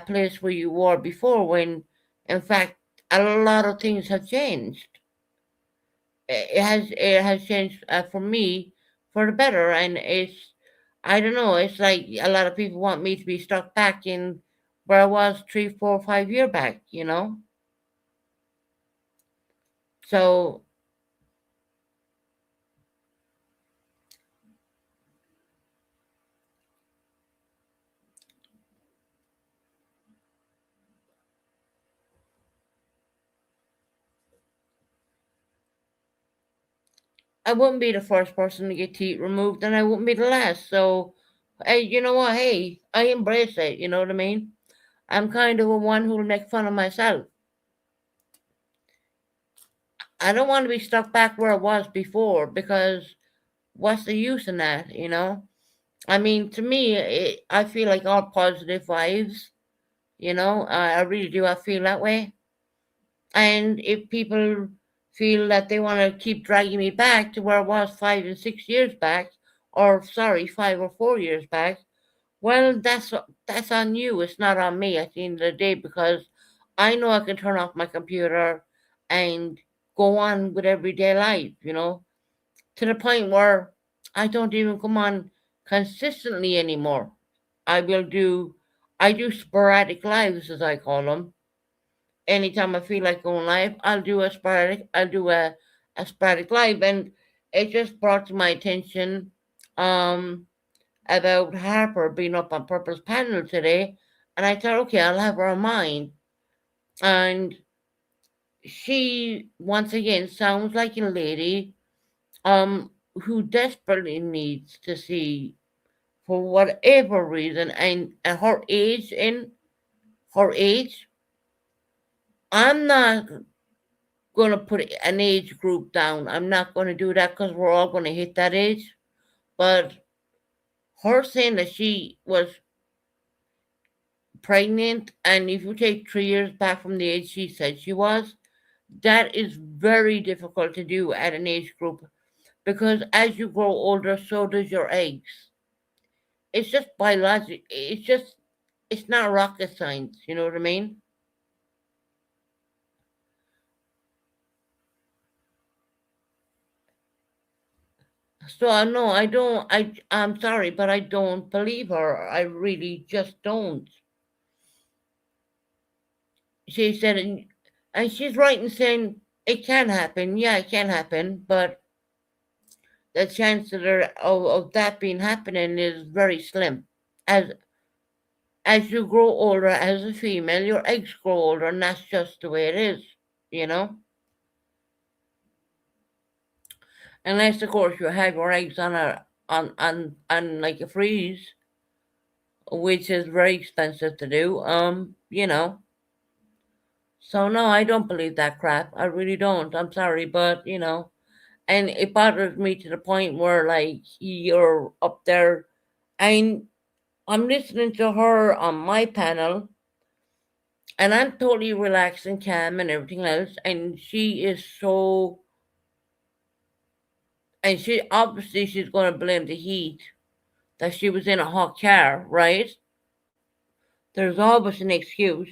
place where you were before, when in fact a lot of things have changed. It has changed for me for the better, and I don't know. It's like a lot of people want me to be stuck back in where I was 3, 4, 5 year back. So I wouldn't be the first person to get teeth removed, and I wouldn't be the last. So, hey, you know what? Hey, I embrace it. You know what I mean? I'm kind of a one who'll make fun of myself. I don't want to be stuck back where I was before because what's the use in that, you know? I mean, to me, I feel like all positive vibes, you know? I really do. I feel that way. And if people feel that they want to keep dragging me back to where I was 5 and 6 years back, or sorry, 5 or 4 years back, well, that's on you. It's not on me at the end of the day because I know I can turn off my computer and go on with everyday life, you know, to the point where I don't even come on consistently anymore. I will do, I do sporadic lives as I call them. Anytime I feel like going live, I'll do a sporadic live, and it just brought to my attention, um, about Harper being up on Purple's panel today, and I thought, okay, I'll have her on mine. And she once again sounds like a lady who desperately needs to see, for whatever reason, and at her age, I'm not gonna put an age group down. I'm not gonna do that because we're all gonna hit that age. But her saying that she was pregnant, and if you take 3 years back from the age she said she was, that is very difficult to do at an age group because as you grow older, so does your eggs. It's just biologic. It's not rocket science. You know what I mean? So I know I don't. I'm sorry, but I don't believe her. I really just don't. She said, and she's right in saying it can happen. Yeah, it can happen, but the chance of that being happening is very slim. As as you grow older as a female, your eggs grow older, and that's just the way it is. You know, unless of course you have your eggs on a on like a freeze, which is very expensive to do. You know. So no, I don't believe that crap. I really don't. I'm sorry, but you know, and it bothers me to the point where like you're up there, and I'm listening to her on my panel, and I'm totally relaxed and calm and everything else, and she is so, and she obviously she's going to blame the heat that she was in a hot car, right? There's always an excuse.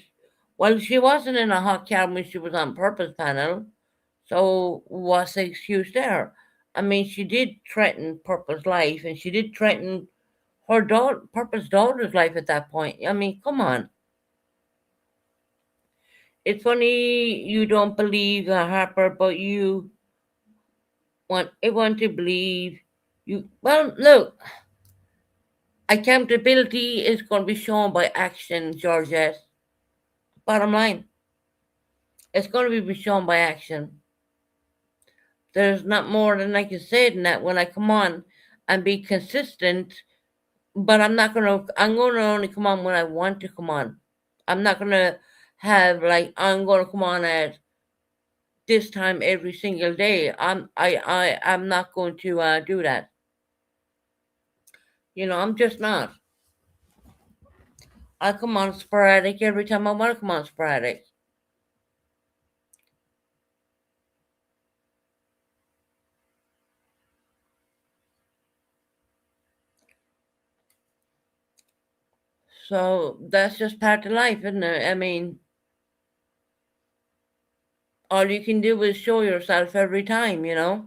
Well, she wasn't in a hot car when she was on Purpose panel, so what's the excuse there? I mean, she did threaten Purple's life, and she did threaten her daughter, Purple's daughter's life at that point. I mean, come on. It's funny you don't believe Harper, but you want to believe you. Well, look, accountability is going to be shown by action, Georgette. Bottom line, it's going to be shown by action. There's not more than I can say than that when I come on and be consistent. But I'm not gonna. I'm gonna only come on when I want to come on. I'm not gonna have like I'm gonna come on at this time every single day. I'm not going to do that. You know, I'm just not. I come on sporadic every time I want to come on sporadic. So that's just part of life, isn't it? I mean, all you can do is show yourself every time, you know.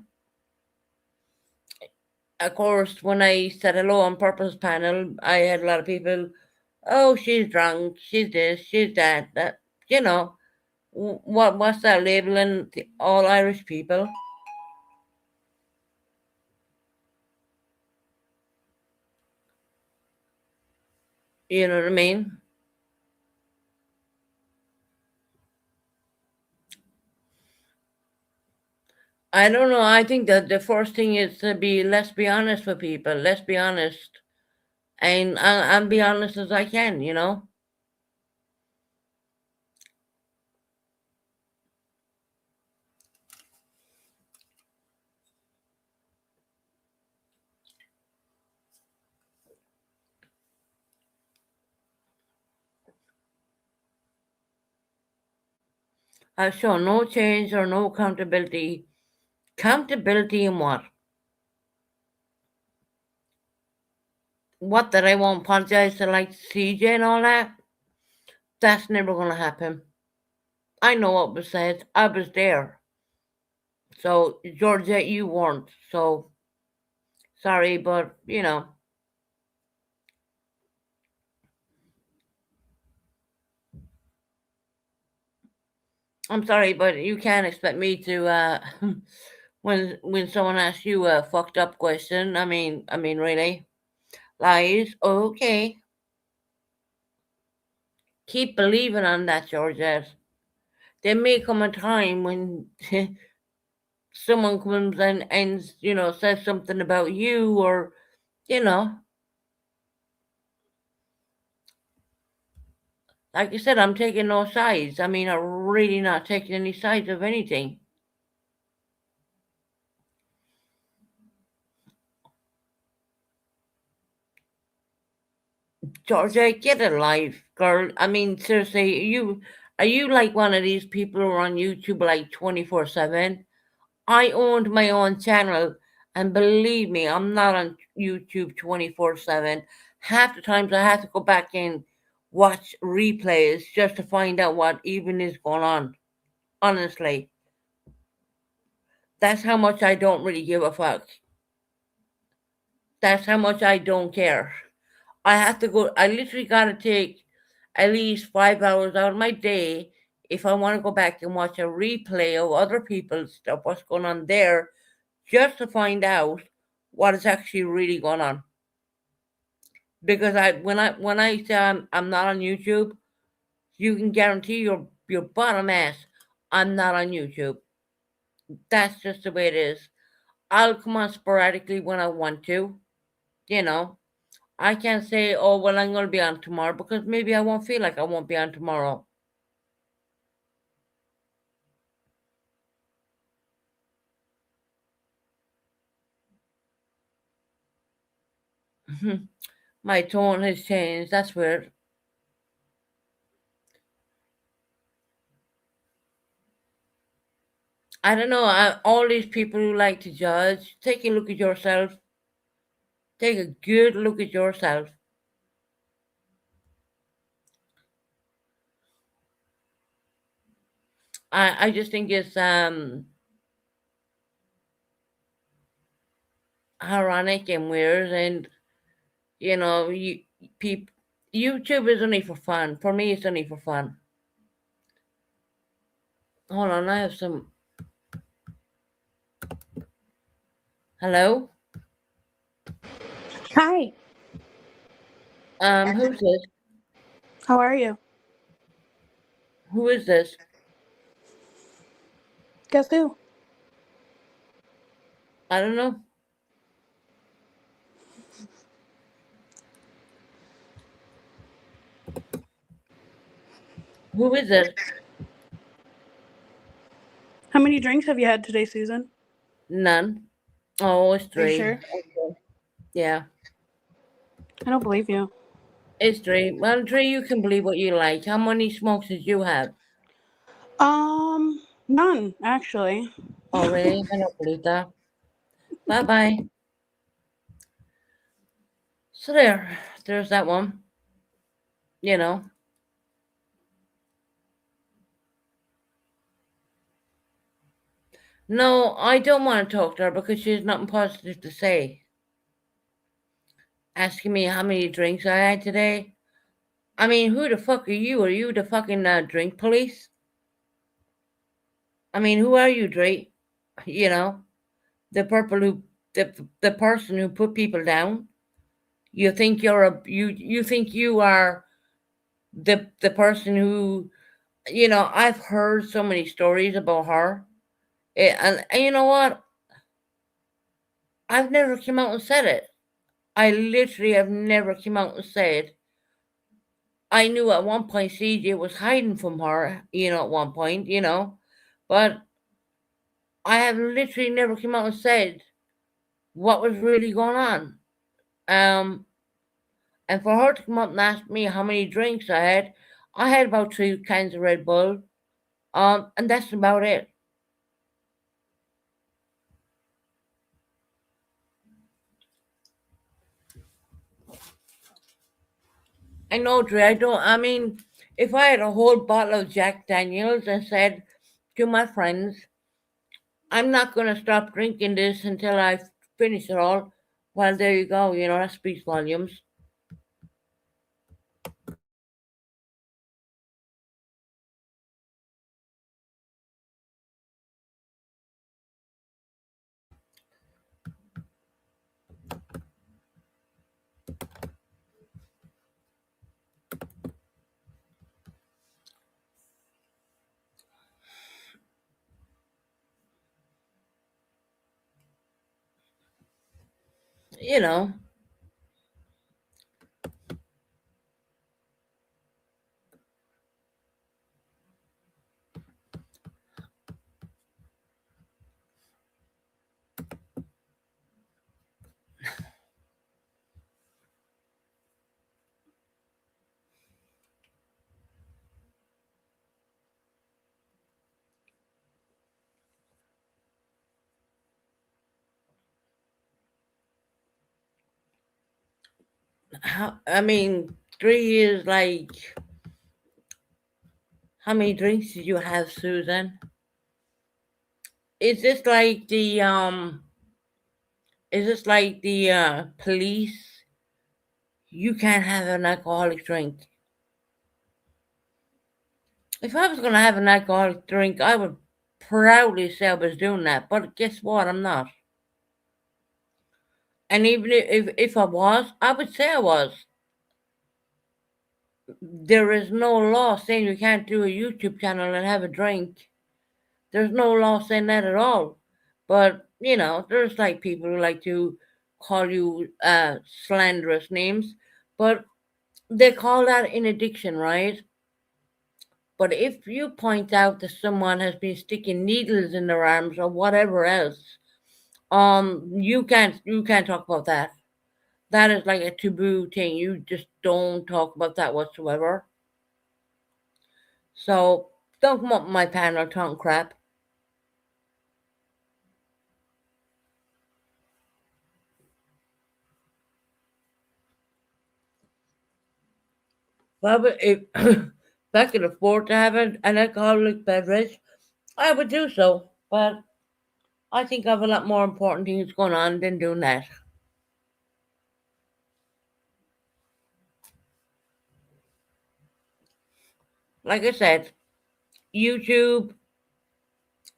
Of course, when I said hello on Purpose panel, I had a lot of people, oh, she's drunk, she's this, she's that, that, you know. What's that labeling all Irish people? You know what I mean? I don't know. I think that the first thing is to be, let's be honest with people. Let's be honest. And I'm be honest as I can, you know? I've shown no change or no accountability. Accountability in what? What, that I won't apologize to like CJ and all that? That's never gonna happen. I know what was said. I was there. So Georgia, you weren't. So sorry, but I'm sorry, but you can't expect me to when someone asks you a fucked up question. I mean really. Lies, okay. Keep believing on that, Georgia. There may come a time when someone comes and says something about you, or you know like I said, I'm taking no sides. I'm really not taking any sides of anything. Georgia, get a life, girl. Seriously, are you like one of these people who are on YouTube like 24/7? I owned my own channel, and believe me, I'm not on YouTube 24/7. Half the times I have to go back and watch replays just to find out what even is going on. Honestly, that's how much I don't really give a fuck. That's how much I don't care. I have to go. I literally got to take at least 5 hours out of my day if I want to go back and watch a replay of other people's stuff, what's going on there, just to find out what is actually really going on. Because when I say I'm not on YouTube, you can guarantee your bottom ass I'm not on YouTube. That's just the way it is. I'll come on sporadically when I want to. You know, I can't say, oh, well, I'm going to be on tomorrow because maybe I won't feel like I won't be on tomorrow. My tone has changed. That's weird. I don't know. All these people who like to judge, take a look at yourself. Take a good look at yourself. I just think it's ironic and weird, and you people. YouTube is only for fun. For me, it's only for fun. Hold on, I have some. Hello. Hi, Who's this? how are you? Who is this? Guess who? I don't know. Who is it? How many drinks have you had today, Susan? None. Oh, it's Are you three. sure? Okay. Yeah, I don't believe you. it's three. Well, three, you can believe what you like. How many smokes did you have? None, actually. Oh, really? I don't believe that. Bye bye. So there's that one. You know. No, I don't want to talk to her because she has nothing positive to say. Asking me how many drinks I had today. Who the fuck are you? Are you the fucking drink police? Who are you, Drake? You know, the purple who, the person who put people down. You think you are the person who, I've heard so many stories about her. And you know what? I've never come out and said it. I literally have never come out and said. I knew at one point CJ was hiding from her, at one point, but I have literally never come out and said what was really going on. Um, and for her to come up and ask me how many drinks I had about 2 cans of Red Bull. And that's about it. I know, Dre. I mean, if I had a whole bottle of Jack Daniels and said to my friends, I'm not going to stop drinking this until I finish it all, well, there you go. That speaks volumes. You know, I mean, 3 years, like, how many drinks did you have, Susan? Is this like the police? You can't have an alcoholic drink. If I was going to have an alcoholic drink, I would proudly say I was doing that. But guess what? I'm not. And even if I was, I would say I was. There is no law saying you can't do a YouTube channel and have a drink. There's no law saying that at all. But, there's like people who like to call you slanderous names. But they call that an addiction, right? But if you point out that someone has been sticking needles in their arms or whatever else, you can't talk about that. That is like a taboo thing. You just don't talk about that whatsoever. So don't come up with my panel talking crap. But if if I could afford to have an alcoholic beverage, I would do so. But I think I have a lot more important things going on than doing that. Like I said, YouTube.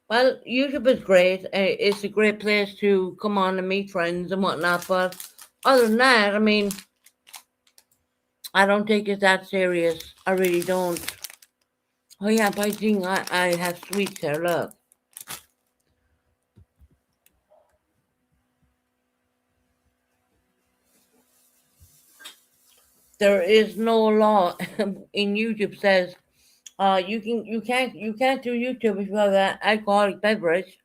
Well, YouTube is great. It's a great place to come on and meet friends and whatnot. But other than that, I mean, I don't take it that serious. I really don't. Oh yeah, but I think I have sweets there. Look, there is no law in YouTube says you can't do YouTube if you have an alcoholic beverage.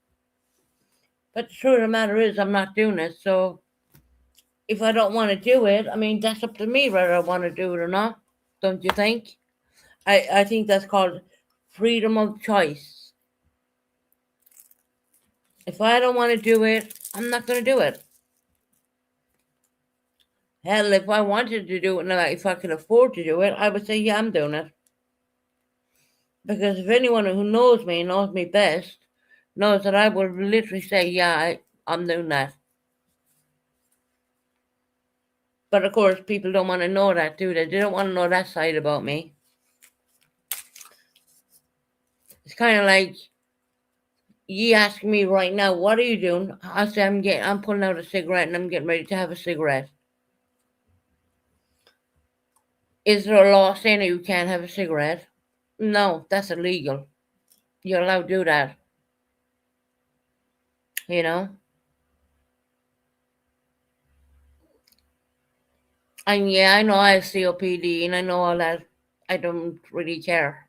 But the truth of the matter is, I'm not doing it. So if I don't want to do it, I mean, that's up to me whether I want to do it or not. Don't you think? I think that's called freedom of choice. If I don't want to do it, I'm not going to do it. Hell, if I wanted to do it, now if I could afford to do it, I would say, yeah, I'm doing it. Because if anyone who knows me best, knows that I would literally say, yeah, I'm doing that. But of course, people don't want to know that, do they? They don't want to know that side about me. It's kind of like you ask me right now, what are you doing? I say I'm pulling out a cigarette and I'm getting ready to have a cigarette. Is there a law saying that you can't have a cigarette? No, that's illegal. You're allowed to do that. You know? And yeah, I know I have COPD and I know all that. I don't really care.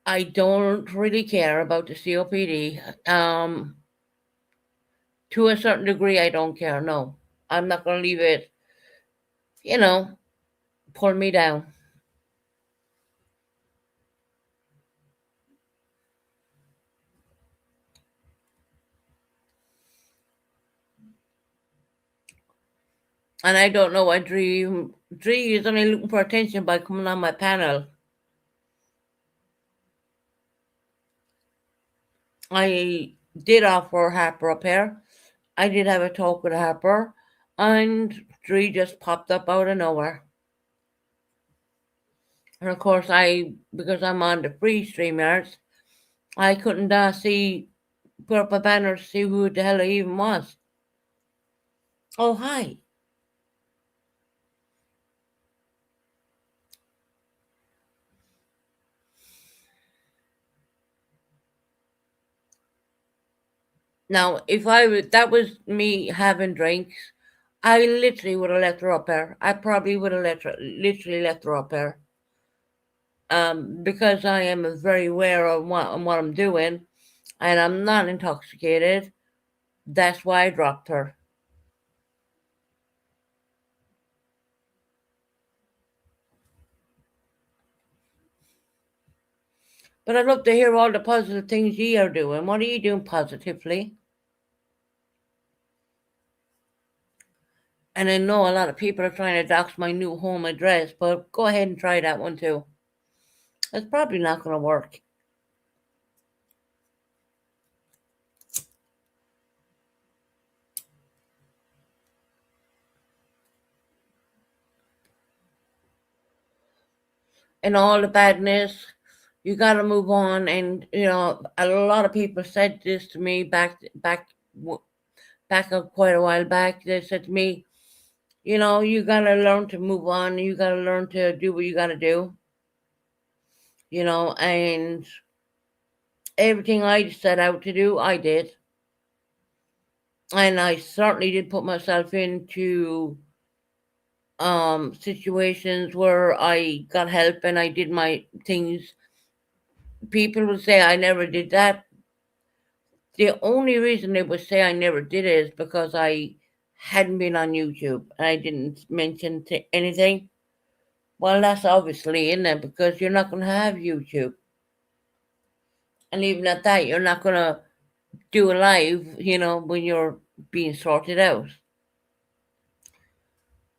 I don't really care about the COPD. To a certain degree, I don't care. No, I'm not going to leave it, you know, pull me down. And I don't know why Dree is only looking for attention by coming on my panel. I did offer Harper up here. I did have a talk with Harper, and Dree just popped up out of nowhere. And of course, because I'm on the free StreamYards, I couldn't put up a banner to see who the hell I even was. Oh, hi. Now, if that was me having drinks, I literally would have left her up there. I probably would have literally left her up there. Because I am very aware of what I'm doing, and I'm not intoxicated. That's why I dropped her. But I'd love to hear all the positive things ye are doing. What are you doing positively? And I know a lot of people are trying to dox my new home address, but go ahead and try that one too. It's probably not going to work. And all the badness, you got to move on. And a lot of people said this to me back quite a while back. They said to me, you got to learn to move on. You got to learn to do what you got to do. And everything I set out to do, I did. And I certainly did put myself into situations where I got help and I did my things. People would say I never did that. The only reason they would say I never did it is because I hadn't been on YouTube and I didn't mention anything. Well, that's obviously in there because you're not going to have YouTube. And even at that, you're not going to do a live, when you're being sorted out.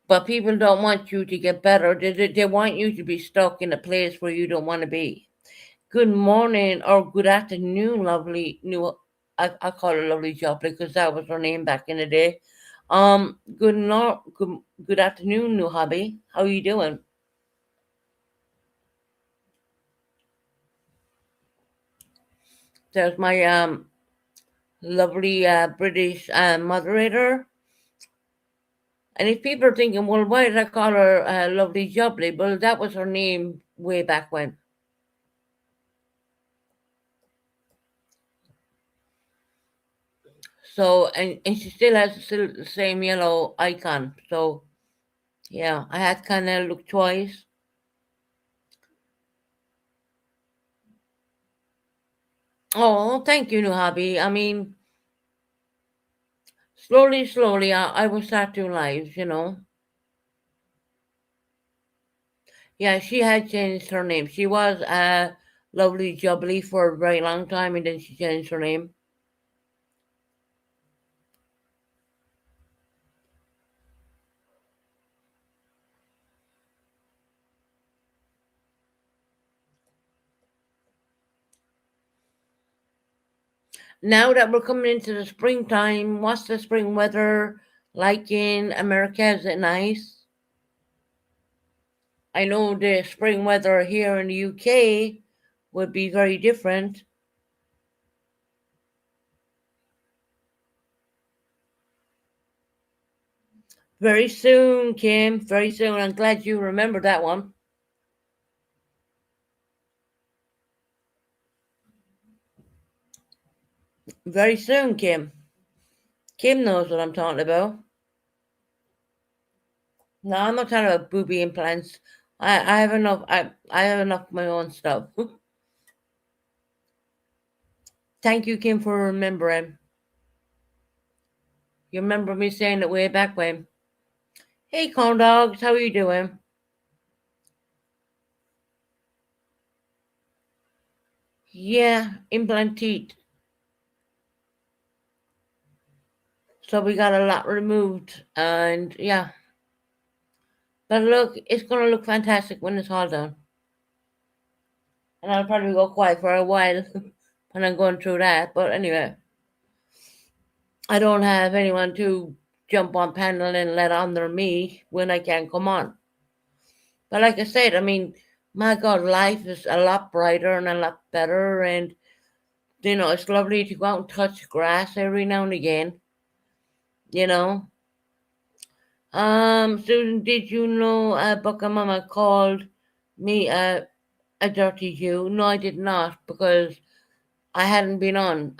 But people don't want you to get better. They want you to be stuck in a place where you don't want to be. Good morning or good afternoon, lovely new. I call her Lovely Joplin because that was her name back in the day. Good afternoon, new hobby. How are you doing? There's my lovely British moderator. And if people are thinking, well, why did I call her Lovely Jubbly? Well, that was her name way back when. So, and she still has the same yellow icon. So, yeah, I had kind of look twice. Oh, thank you, new hobby. I mean, slowly, I will start doing lives, Yeah, she had changed her name. She was Lovely Jubbly for a very long time, and then she changed her name. Now that we're coming into the springtime, what's the spring weather like in America? Is it nice? I know the spring weather here in the UK would be very different. Very soon, Kim. Very soon. I'm glad you remember that one. Very soon, Kim. Kim knows what I'm talking about. No, I'm not talking about booby implants. I have enough. I have enough of my own stuff. Thank you, Kim, for remembering. You remember me saying it way back when. Hey, corn dogs, how are you doing? Yeah, implant teeth. So we got a lot removed, and yeah, But look, it's going to look fantastic when it's all done. And I'll probably go quiet for a while when I'm going through that. But anyway, I don't have anyone to jump on panel and let under me when I can't come on. But like I said, I mean, my God, life is a lot brighter and a lot better. And, you know, it's lovely to go out and touch grass every now and again. You know. Susan, did you know Bucka Mama called me a dirty Jew? No, I did not, because I hadn't been on.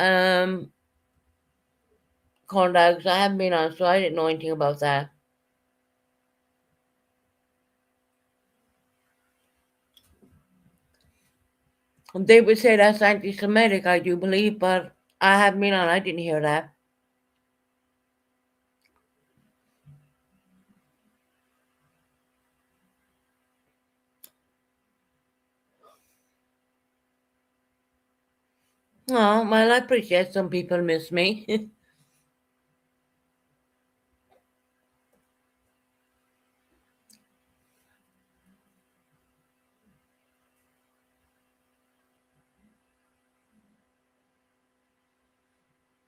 Corn dogs, I haven't been on, so I didn't know anything about that. They would say that's anti-Semitic, I do believe, but I haven't been on. I didn't hear that. Oh, well, I appreciate some people miss me.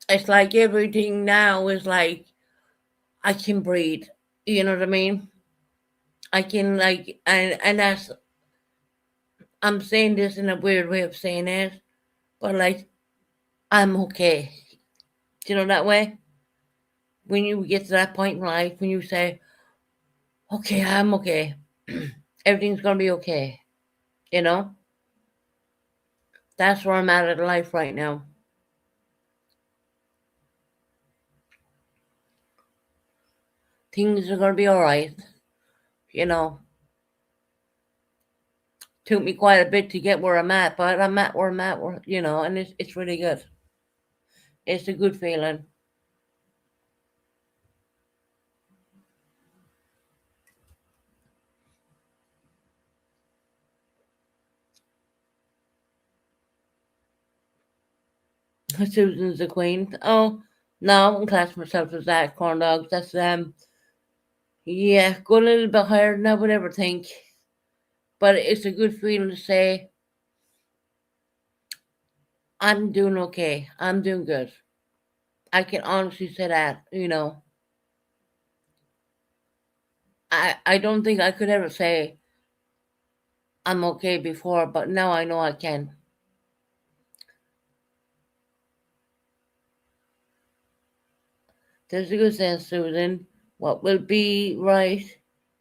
It's like everything now is like, I can breathe. You know what I mean? I can, like, and that's, I'm saying this in a weird way of saying it, but like, I'm okay. Do you know that way? When you get to that point in life, when you say, okay, I'm okay, everything's going to be okay, you know? That's where I'm at in life right now. Things are going to be all right, you know. Took me quite a bit to get where I'm at, but I'm at where I'm at, you know, and it's really good. It's a good feeling. Susan's the queen. Oh, no, I wouldn't class myself as that, corn dogs. That's, yeah, go a little bit higher than I would ever think. But it's a good feeling to say, I'm doing okay. I'm doing good. I can honestly say that, you know. I don't think I could ever say I'm okay before, but now I know I can. There's a good sense, Susan. What will be right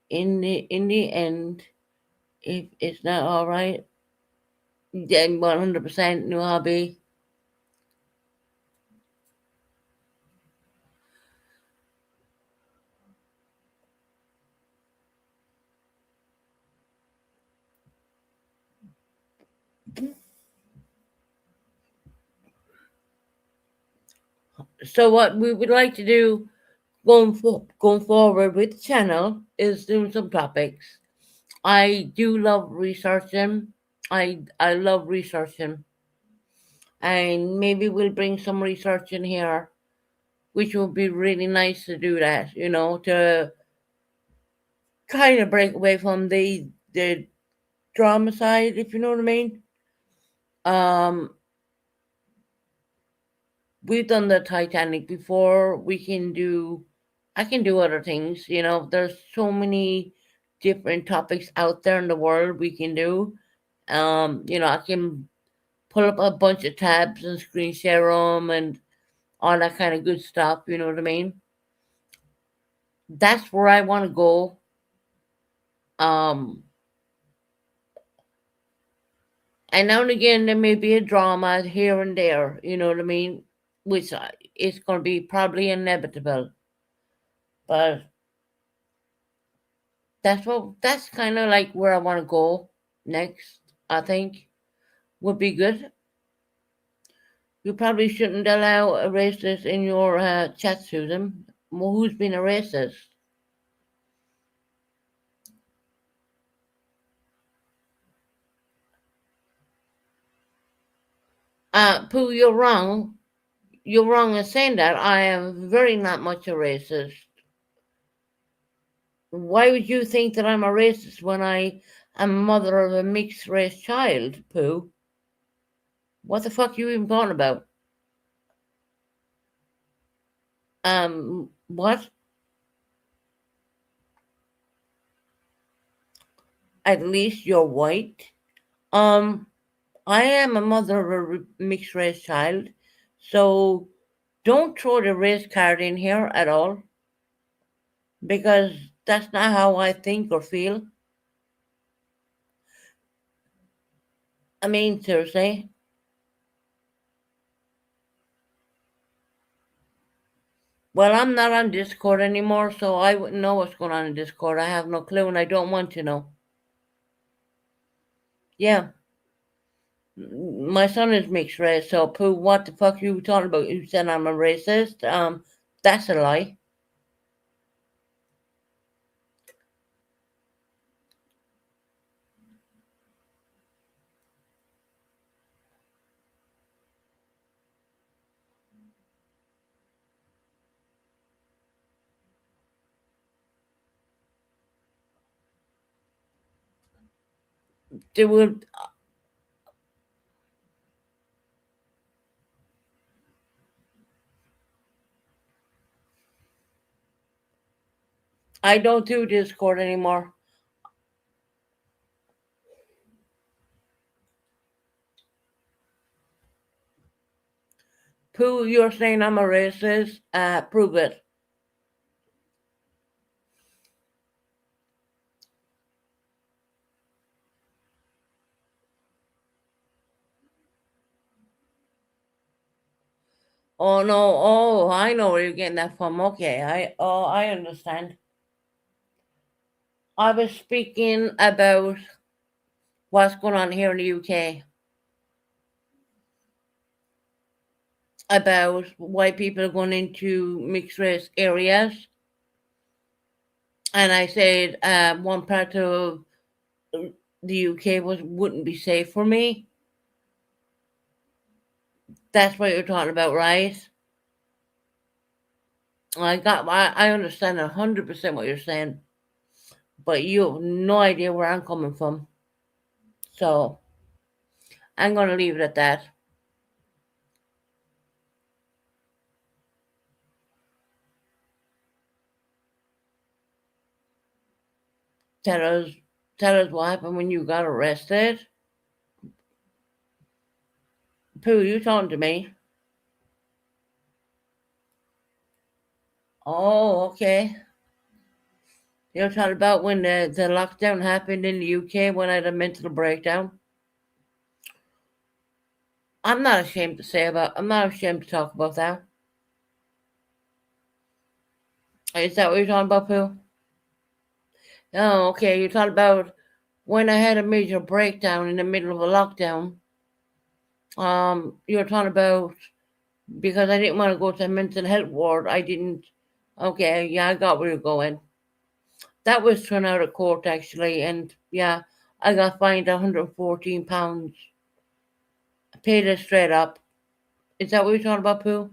in the end, if it's not all right, then 100% new hobby. So what we would like to do going forward with the channel is doing some topics. I do love researching. I love researching, and maybe we'll bring some research in here, which will be really nice to do that. You know, to kind of break away from the drama side, if you know what I mean. Um, we've done the Titanic before. I can do other things. You know, there's so many different topics out there in the world we can do. You know, I can pull up a bunch of tabs and screen share them and all that kind of good stuff. You know what I mean? That's where I want to go. Um, and now and again, there may be a drama here and there. You know what I mean? Which is going to be probably inevitable. But that's kind of like where I want to go next. I think would be good. You probably shouldn't allow a racist in your chat, Susan. Well, who's been a racist? Pooh, you're wrong. You're wrong in saying that. I am very not much a racist. Why would you think that I'm a racist when I am a mother of a mixed race child, Pooh? What the fuck are you even talking about? What? At least you're white. I am a mother of a mixed race child, so don't throw the race card in here at all, because that's not how I think or feel. I mean, seriously. Well, I'm not on Discord anymore, so I wouldn't know what's going on in Discord. I have no clue, and I don't want to know. Yeah. My son is mixed race, so Pooh, what the fuck are you talking about? You said I'm a racist? That's a lie. They would. I don't do Discord anymore. Pooh, you're saying I'm a racist? Prove it. Oh no! Oh, I know where you're getting that from. Okay, I understand. I was speaking about what's going on here in the UK, about why people are going into mixed race areas, and I said one part of the UK wouldn't be safe for me. That's what you're talking about, right? I understand 100% what you're saying, but you have no idea where I'm coming from. So I'm gonna leave it at that. Tell us, tell us what happened when you got arrested. Pooh, you talking to me? Oh, okay. You're talking about when the lockdown happened in the UK when I had a mental breakdown. I'm not ashamed to say about. I'm not ashamed to talk about that. Is that what you're talking about, Pooh? Oh, okay. You're talking about when I had a major breakdown in the middle of a lockdown. You're talking about because I didn't want to go to a mental health ward. I didn't. Okay, yeah, I got where you're going. That was thrown out of court actually, and yeah, I got fined £114. I paid it straight up. Is that what you're talking about, Pooh?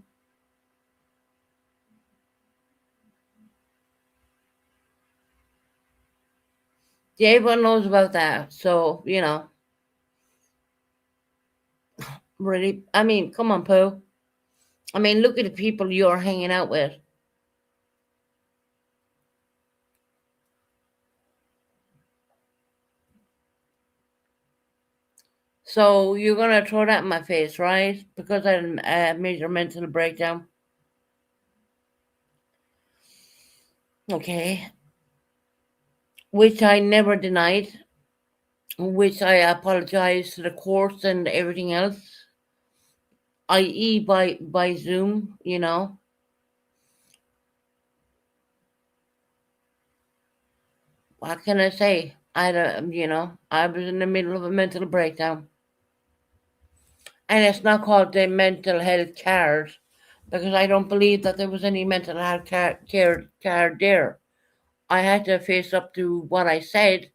Yeah, everyone knows about that. So, really, I mean, come on, Pooh. I mean, look at the people you're hanging out with. So you're gonna throw that in my face, right? Because I had a major mental breakdown. Okay. Which I never denied. Which I apologized to the courts and everything else. I.e. by Zoom. What can I say? I was in the middle of a mental breakdown. And it's not called the mental health card because I don't believe that there was any mental health card there. I had to face up to what I said,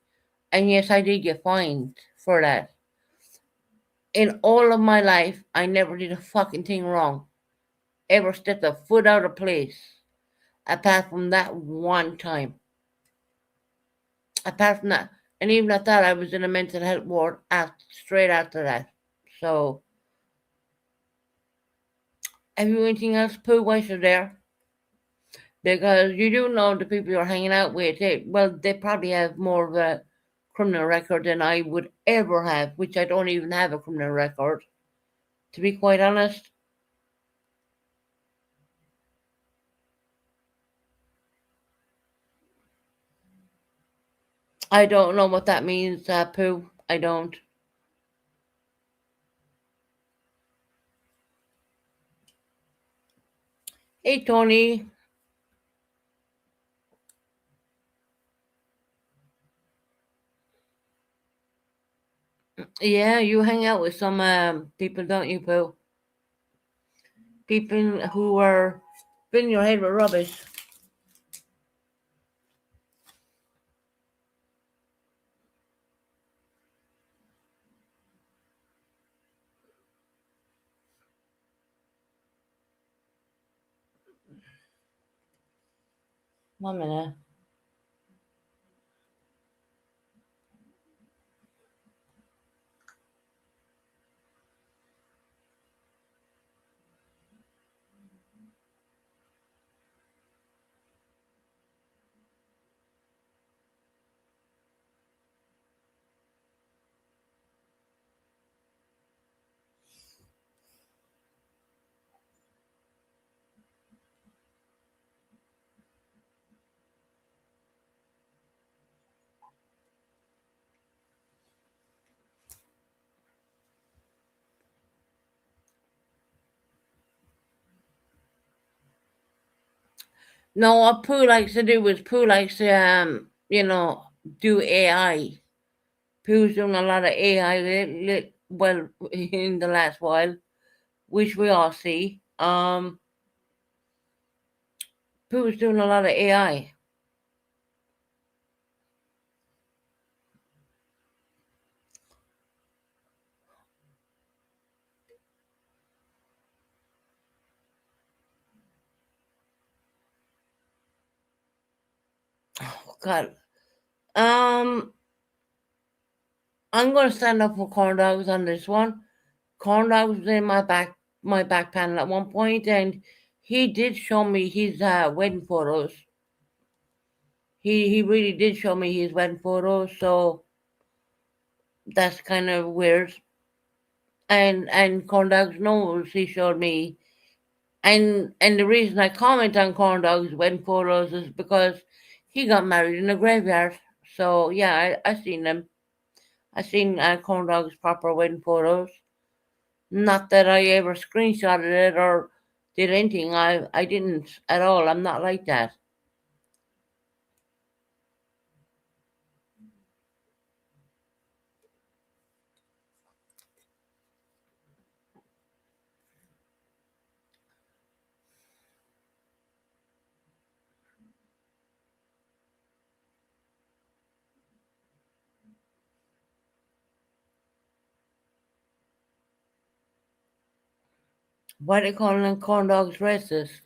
and yes, I did get fined for that. In all of my life, I never did a fucking thing wrong. Ever stepped a foot out of place, apart from that one time. Apart from that, and even at that, I was in a mental health ward straight after that. So, have you anything else, Pooh, while you're there? Because you do know the people you're hanging out with, they probably have more of a criminal record than I would ever have, which I don't even have a criminal record, to be quite honest. I don't know what that means, Pooh. I don't. Hey, Tony. Yeah, you hang out with some people, don't you, Pooh? People who are filling your head with rubbish. One minute. No, what Pooh likes to do is Pooh likes to, do AI. Pooh's doing a lot of AI, well, in the last while, which we all see. Pooh's doing a lot of AI. Oh, God. Um, I'm going to stand up for corn dogs on this one. Corn dogs was in my back panel at one point, and he did show me his wedding photos. He really did show me his wedding photos, so that's kind of weird. And corn dogs knows he showed me, and the reason I comment on corn dogs wedding photos is because he got married in a graveyard. So yeah, I seen them. I seen corn dogs proper wedding photos. Not that I ever screenshotted it or did anything. I didn't at all. I'm not like that. Why they calling them corn dogs racist?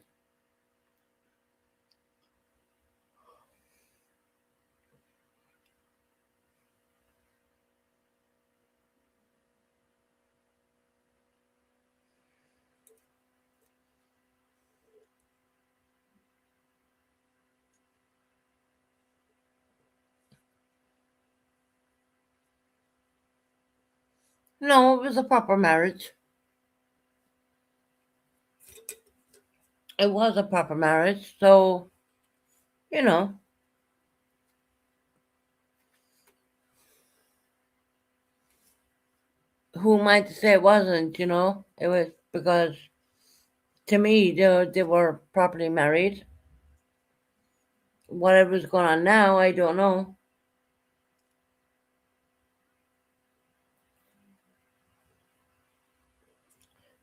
No, it was a proper marriage. It was a proper marriage. So, you know, who am I to say it wasn't, It was because to me, they were properly married. Whatever's going on now, I don't know.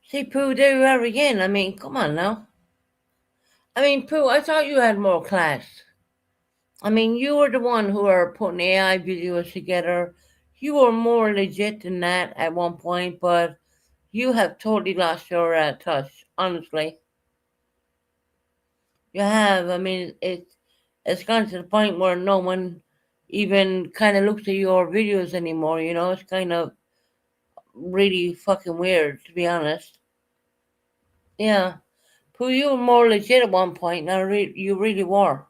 See, Pooh, there you are again. I mean, come on now. I mean, Pooh, I thought you had more class. I mean, you were the one who were putting AI videos together. You were more legit than that at one point, but you have totally lost your touch, honestly. You have. I mean, it's gone to the point where no one even kind of looks at your videos anymore. You know, it's kind of really fucking weird, to be honest. Yeah. Pooh, you were more legit at one point. Now, you really were.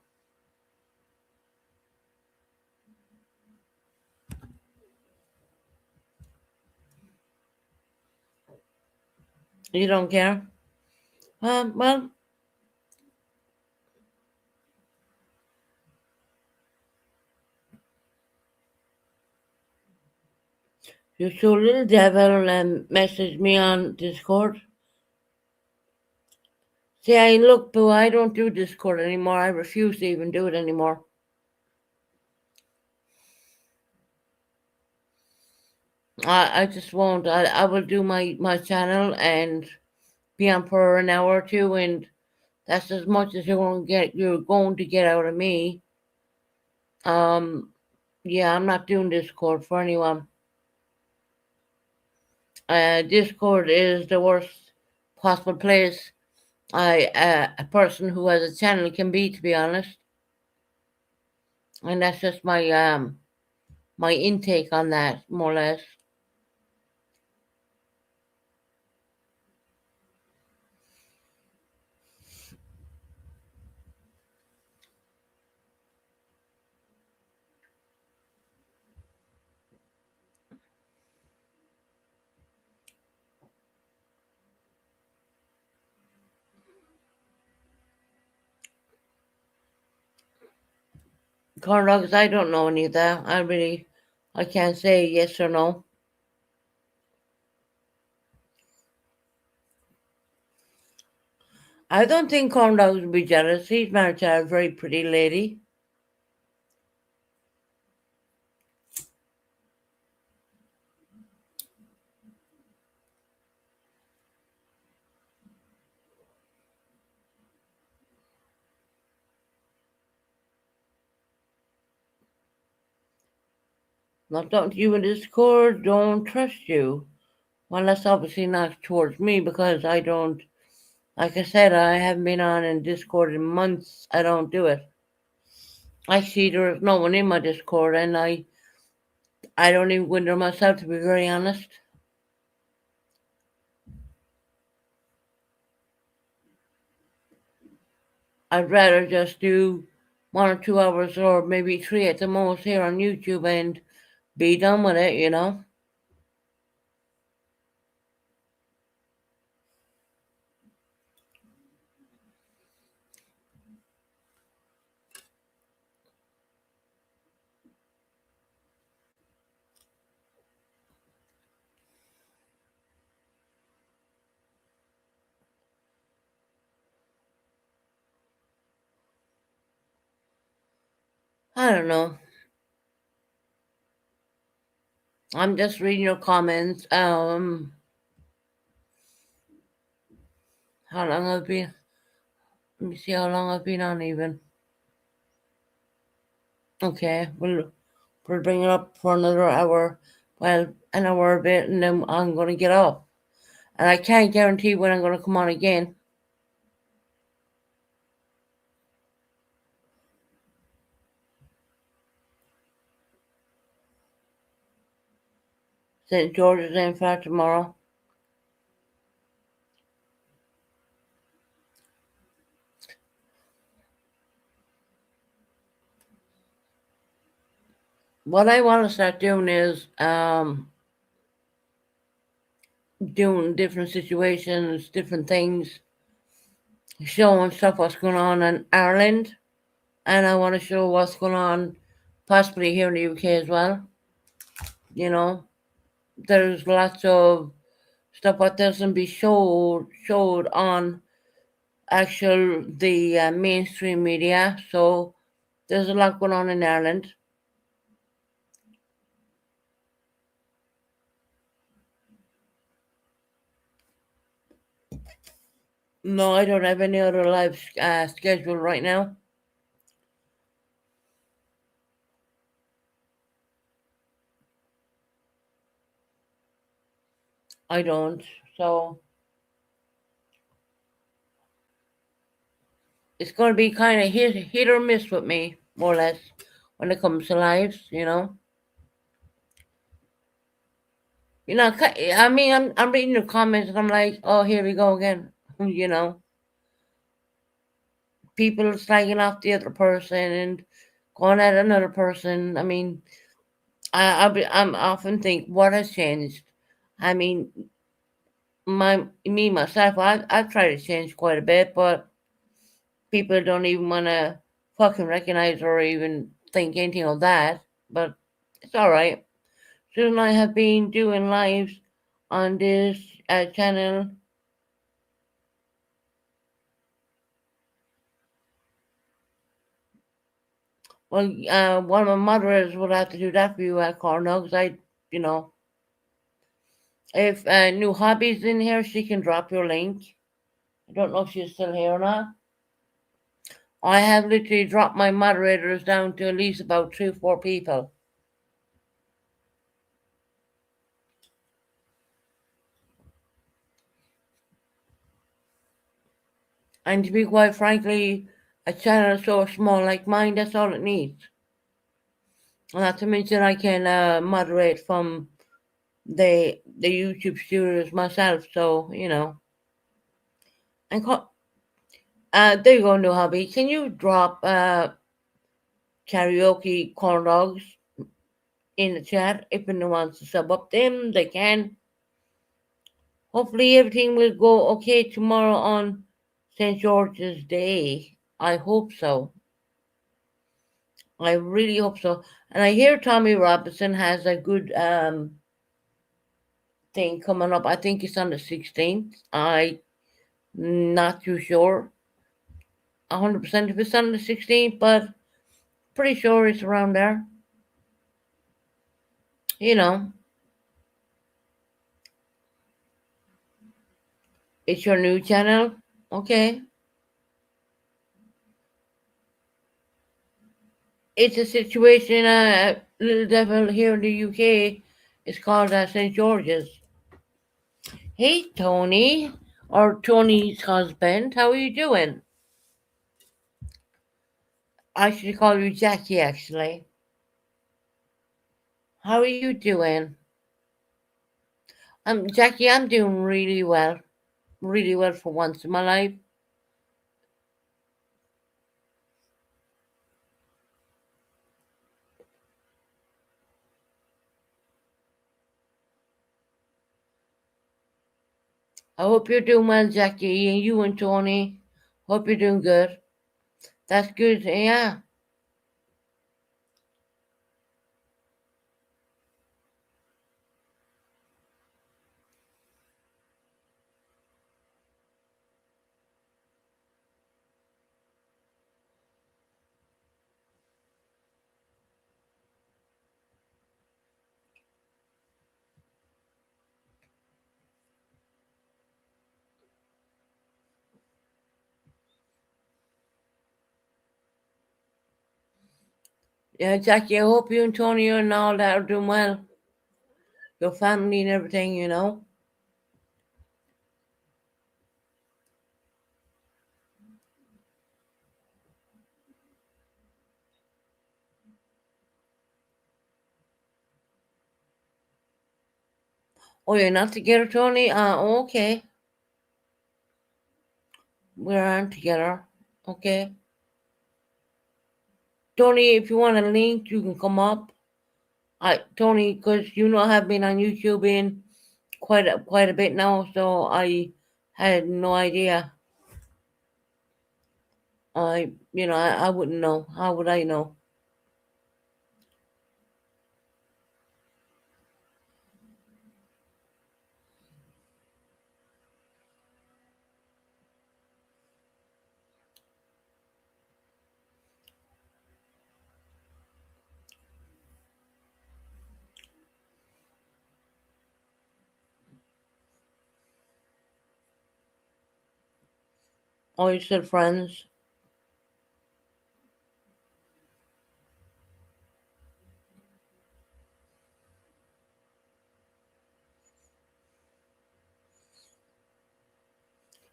You don't care? Well, you saw Little Devil message me on Discord. See, look, Boo, I don't do Discord anymore. I refuse to even do it anymore. I just won't. I will do my channel and be on for an hour or two, and that's as much as you're going to get out of me. Yeah, I'm not doing Discord for anyone. Discord is the worst possible place a person who has a channel can be, to be honest. And that's just my intake on that, more or less. Corn dogs, I don't know any of that. I can't say yes or no. I don't think corn dogs would be jealous. He's married to a very pretty lady. Not talking to you in Discord, don't trust you. Well, that's obviously not towards me because I don't, like I said, I haven't been on in Discord in months. I don't do it. I see there is no one in my Discord, and I don't even go in there myself, to be very honest. I'd rather just do 1 or 2 hours or maybe 3 at the most here on YouTube and be done with it, you know? I don't know. I'm just reading your comments. How long I've been? Let me see how long I've been on even. Okay, we'll bring it up for another hour. Well, an hour a bit, and then I'm going to get off. And I can't guarantee when I'm going to come on again. St. George's in for tomorrow. What I want to start doing is doing different situations, different things, showing stuff what's going on in Ireland, and I want to show what's going on possibly here in the UK as well. You know, there's lots of stuff that doesn't be showed on the mainstream media. So there's a lot going on in Ireland. No, I don't have any other live schedule right now. I don't. So it's going to be kind of hit or miss with me, more or less, when it comes to lives, you know. I mean, I'm reading the comments and I'm like, oh, here we go again. You know, people slagging off the other person and going at another person. I mean, I'm often think what has changed. I mean, myself, I've tried to change quite a bit, but people don't even want to fucking recognize or even think anything of that. But it's all right. Susan and I have been doing lives on this channel. Well, one of my moderators would have to do that for you at Cornell, because you know, if New Hobbies in here, she can drop your link. I don't know if she's still here or not. I have literally dropped my moderators down to at least about 3 or 4 people. And to be quite frankly, a channel so small like mine, that's all it needs. Not to mention I can moderate from the YouTube studios myself, so you know. And there you go, New Hobby. Can you drop karaoke corn dogs in the chat? If anyone wants to sub up them, they can. Hopefully everything will go okay tomorrow on St. George's Day. I hope so. I really hope so. And I hear Tommy Robinson has a good thing coming up. I think it's on the 16th. I'm not too sure 100% if it's on the 16th, but pretty sure it's around there. You know, it's your new channel. Okay. It's a situation, Little Devil here in the UK is called St. George's. Hey, Tony, or Tony's husband, how are you doing? I should call you Jackie, actually. How are you doing? Jackie, I'm doing really well for once in my life. I hope you're doing well, Jackie, and you and Tony. Hope you're doing good. That's good, yeah. Yeah, Jackie, I hope you and Tony and all that are doing well. Your family and everything, you know. Oh, you're not together, Tony? Okay. We aren't together. Okay. Tony, if you want a link, you can come up. Tony, because you know I have been on YouTube in quite a bit now, so I had no idea. I wouldn't know. How would I know? Oh, you're still friends?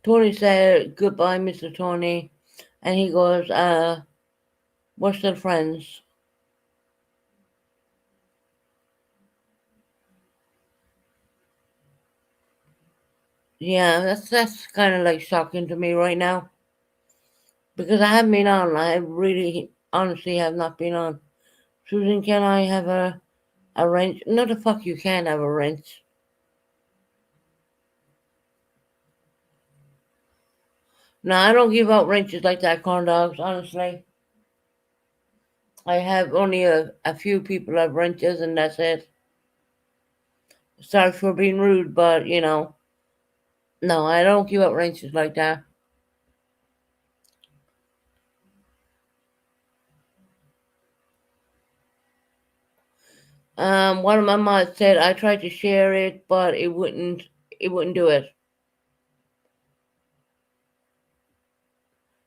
Tony said goodbye, Mr. Tony, and he goes, we're still friends. Yeah, that's kind of like shocking to me right now because I haven't been on. I really, honestly, have not been on. Susan, can I have a wrench? No, the fuck you can't have a wrench. No, I don't give out wrenches like that, corn dogs. Honestly, I have only a few people have wrenches, and that's it. Sorry for being rude, but no, I don't give out wrenches like that. One of my mods said I tried to share it, but it wouldn't do it.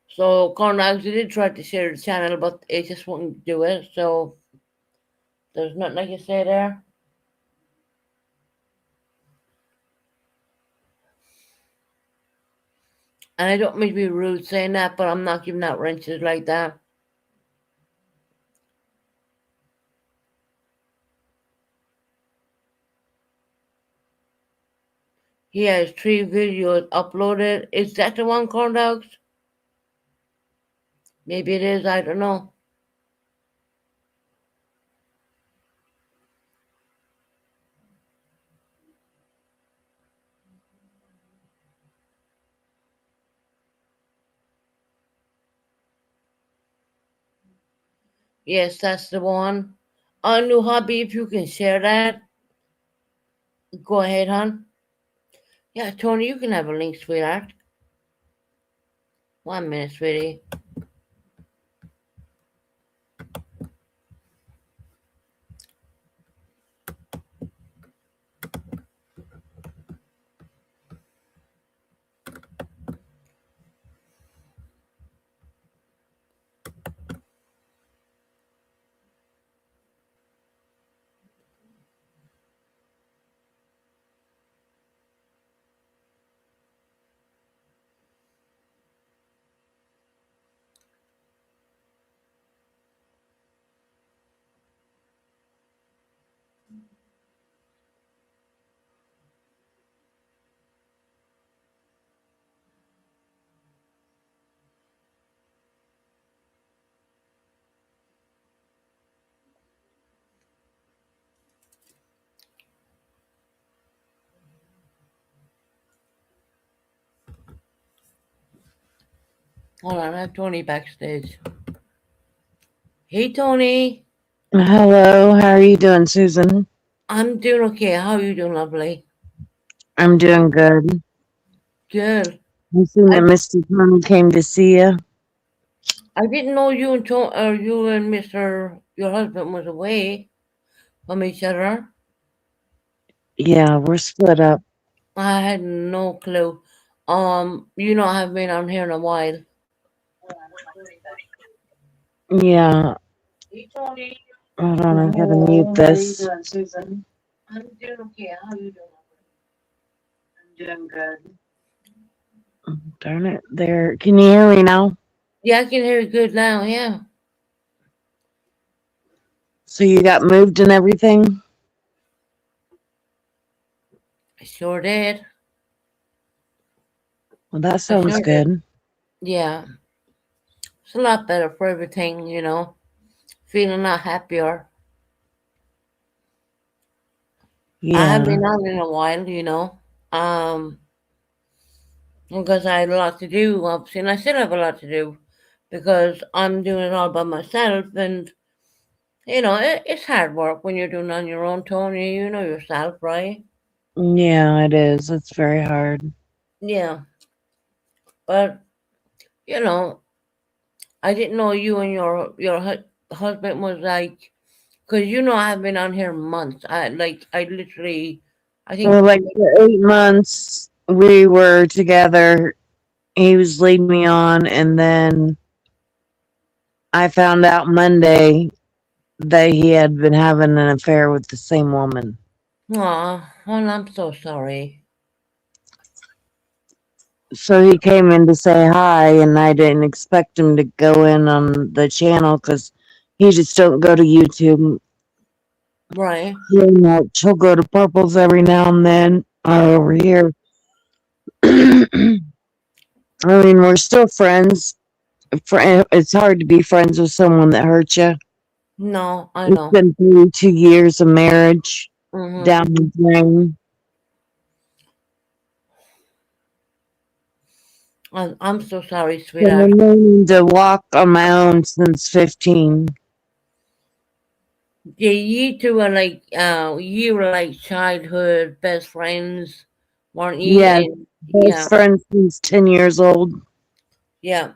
So corn dogs did try to share the channel, but it just wouldn't do it. So there's nothing I can say there. And I don't mean to be rude saying that, but I'm not giving out wrenches like that. He has 3 videos uploaded. Is that the one, corn dogs? Maybe it is. I don't know. Yes, that's the one. New hobby, if you can share that, go ahead, hon. Yeah, Tony, you can have a link, sweetheart. 1 minute, sweetie. Hold on, I have Tony backstage. Hey, Tony. Hello, how are you doing, Susan? I'm doing okay. How are you doing, lovely? I'm doing good. Good. I seen that Mr. Tony came to see you. I didn't know you and you and Mr. your husband was away from each other. Yeah, we're split up. I had no clue. I haven't been on here in a while. Yeah, Hey, Tony. hold on, I gotta mute this. Susan? I'm doing okay. How are you doing? I'm doing good. Darn it, there. Can you hear me now? Yeah, I can hear you good now. Yeah. So you got moved and everything? I sure did. Well, that sounds sure good. Yeah. It's a lot better for everything, Feeling a lot happier. I haven't Yeah, been on in a while, because I had a lot to do, obviously, and I still have a lot to do because I'm doing it all by myself, and it's hard work when you're doing it on your own, Tony. You know yourself, right? yeah, it is. It's very hard. Yeah, but you know, I didn't know you and your husband was like, because I've been on here months. I literally, I Well, think, like for 8 months, we were together. He was leading me on, and then I found out Monday that he had been having an affair with the same woman. well, I'm so sorry. So he came in to say hi, and I didn't expect him to go in on the channel because he just don't go to YouTube Right. very much. He'll go to Purples every now and then, or over here. I mean, we're still friends. It's hard to be friends with someone that hurt you. No, I It's know. been 32 years of marriage Hmm. down the drain. I'm so sorry, I've sweetheart. been learning to walk on my own since 15. Yeah, you two are like you were like childhood best friends, weren't you? Yes, And yeah, best friend since 10 years old. yeah.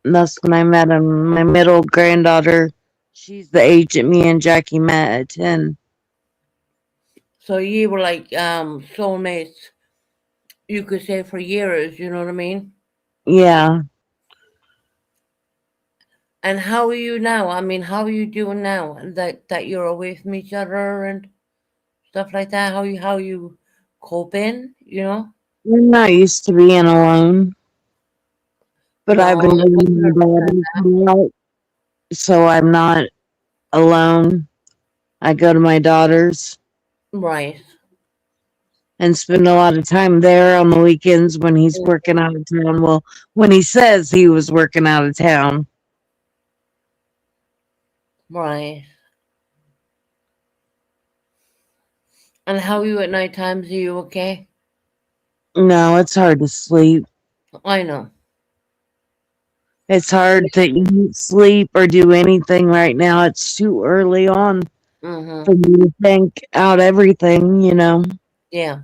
That's when I met him. My middle granddaughter, she's the age that me and Jackie met at 10. So you were like soulmates, you could say for years, you know what I mean? Yeah. And how are you now? I mean, how are you doing now that you're away from each other and stuff like that? How you coping, you know? I'm not used to being alone, but I've No, been I wouldn't doing my understand daughters a lot, so I'm not alone. I go to my daughter's that. Right. and spend a lot of time there on the weekends when he's Mm, working out of town. Well, when he says he was working out of town. right. And how are you at night times? Are you okay? No, it's hard to sleep. I know. It's hard to eat, sleep, or do anything right now. It's too early on Mm-hmm. for me to think out everything, you know. Yeah.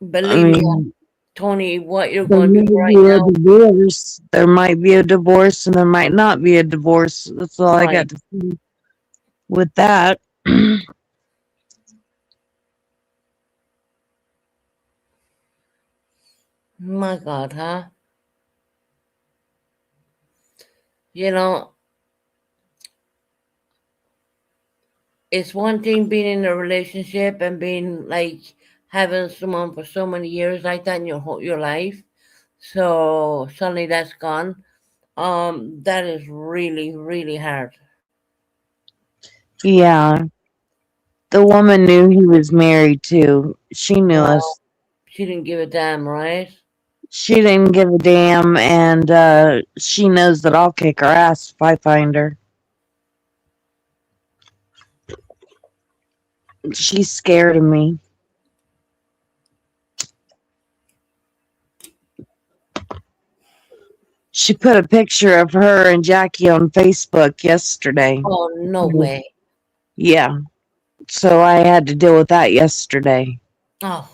I Believe me, mean, Tony, what you're there going might through right be a now. divorce. There might be a divorce, and there might not be a divorce. That's all I Right. got to say with that. My God, huh? You know, it's one thing being in a relationship and being like having someone for so many years like that in your life. So suddenly that's gone. That is really, really hard. Yeah, the woman knew he was married too. She knew Well, us. she didn't give a damn, right? She didn't give a damn, and she knows that I'll kick her ass if I find her. She's scared of me. She put a picture of her and Jackie on Facebook yesterday. Oh, no way. Yeah, so I had to deal with that yesterday. Oh,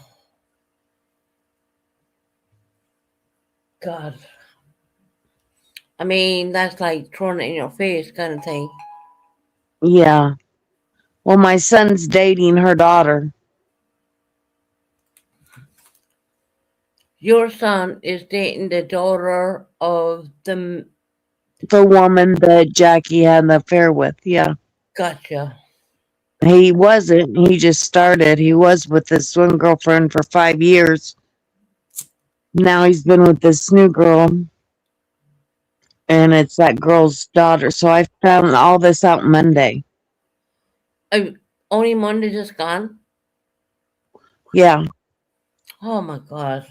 God. I mean, that's like throwing it in your face kind of thing. Yeah. Well, my son's dating her daughter. Your son is dating the daughter of the. The woman that Jackie had an affair with. Yeah. Gotcha. He wasn't. He just started. He was with this one girlfriend for 5 years. Now he's been with this new girl, and it's that girl's daughter. So I found all this out Monday. Only Monday just gone? Yeah. Oh, my God.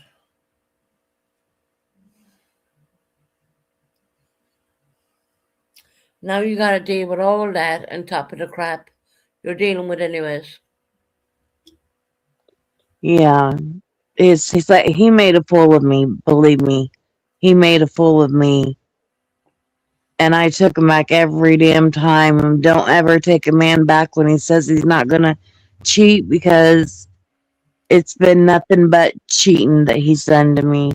Now you gotta deal with all that on top of the crap you're dealing with, anyways. Yeah. He's like, he made a fool of me. Believe me. He made a fool of me. And I took him back every damn time. Don't ever take a man back when he says he's not gonna cheat, because it's been nothing but cheating that he's done to me.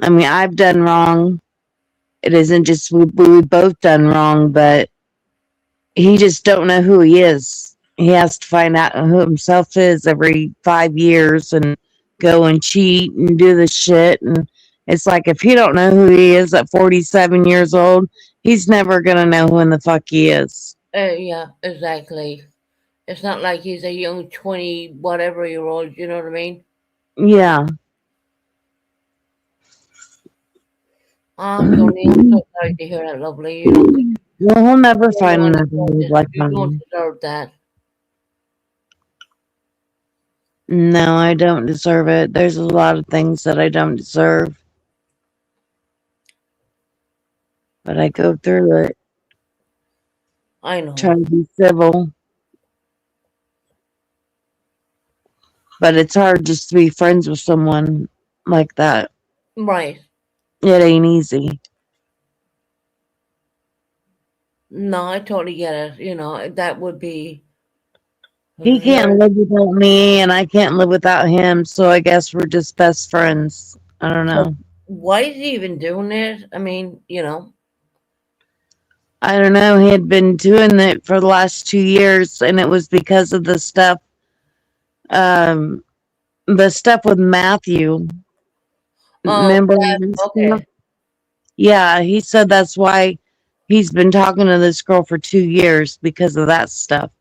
I mean, I've done wrong. It isn't just we both done wrong, but he just don't know who he is. He has to find out who himself is every 5 years and go and cheat and do the shit. And it's like, if he don't know who he is at 47 years old, he's never gonna know who in the fuck he is. Yeah, exactly. It's not like he's a young 20 whatever year old, you know what I mean? Yeah. Tony, I'm so sorry to hear that, lovely. You know, Well, he'll never find everyone another dude like you don't mine. deserve that. No, I don't deserve it. There's a lot of things that I don't deserve, but I go through it, I know. try to be civil. But it's hard just to be friends with someone like that. Right. It ain't easy. No, I totally get it. You know, that would be He can't very. live without me, and I can't live without him. So I guess we're just best friends. I don't So know. why is he even doing it? I mean, you know. I don't know. He had been doing it for the last 2 years, and it was because of um, the stuff with Matthew. Oh, Remember that this stuff? okay. Yeah, he said that's why he's been talking to this girl for 2 years because of that stuff.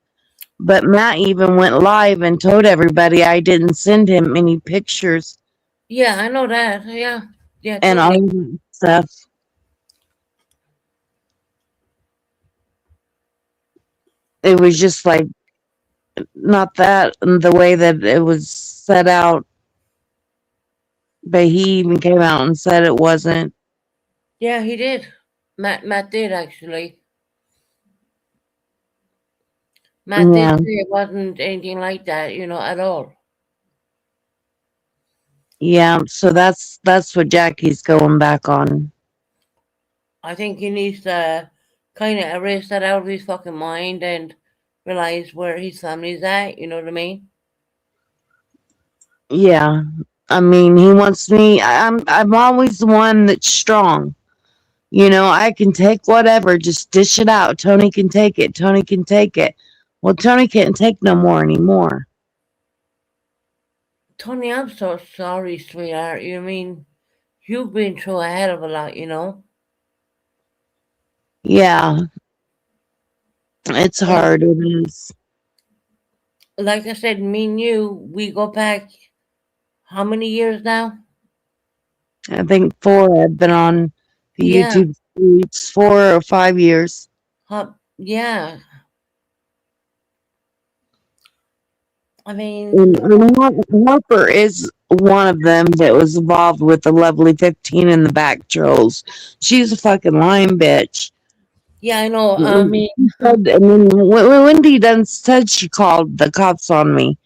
But Matt even went live and told everybody I didn't send him any pictures Yeah, I know that. Yeah. Yeah, and all totally. that stuff. It was just like not that the way that it was set out, but he even came out and said it wasn't. Yeah, he did. Matt did actually. Matt did Yeah, say it wasn't anything like that, you know, at all. yeah. So that's what Jackie's going back on. I think he needs to kind of erase that out of his fucking mind and realize where his family's at. You know what I mean? Yeah, I mean, he wants me. I'm always the one that's strong. You know, I can take whatever, just dish it out. Tony can take it. Tony can take it. Well, Tony can't take no more anymore. Tony, I'm so sorry, sweetheart. You mean you've been through a hell of a lot, you know? Yeah, it's And hard. It is. like I said, me and you, we go back how many years now? I think 4 I've been on the Yeah, YouTube streets, 4 or 5 years. yeah. I mean, And Harper is one of them that was involved with the lovely 15 in the back trolls. She's a fucking lying bitch. yeah, I know. I And mean, and then when Wendy done said she called the cops on me,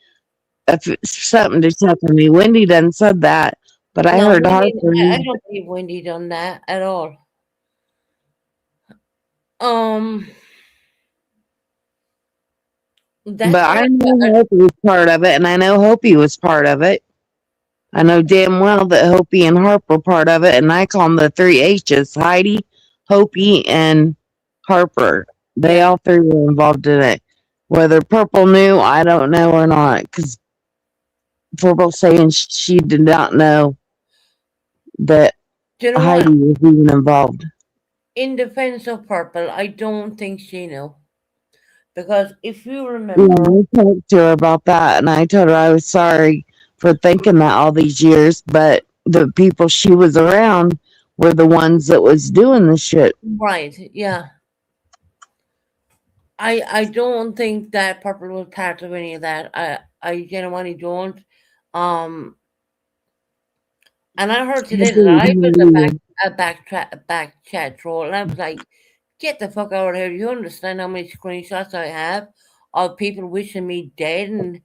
if it's something to check on me. Wendy done said that, but I no, heard Wendy, Harper. I don't believe Wendy done that at all. Um, But that's why. I know Hopi was part of it, and I know Hopi was part of it. I know damn well that Hopi and Harper were part of it, and I call them the three H's: Heidi, Hopi, and Harper. They Yeah, all three were involved in it. Whether Purple knew, I don't know or not, because Purple saying she did not know that do you know Heidi what? was even involved. In defense of Purple, I don't think she knew because if you Yeah, remember, I talked to her about that, and I told her I was sorry for thinking that all these years, but the people she was around were the ones that was doing the shit. right? Yeah, I don't think that Purple was part of any of that. I genuinely don't. Um, and I heard I today that didn't I was believe. a back chat troll, and I was like, get the fuck out of here! You understand how many screenshots I have of people wishing me dead and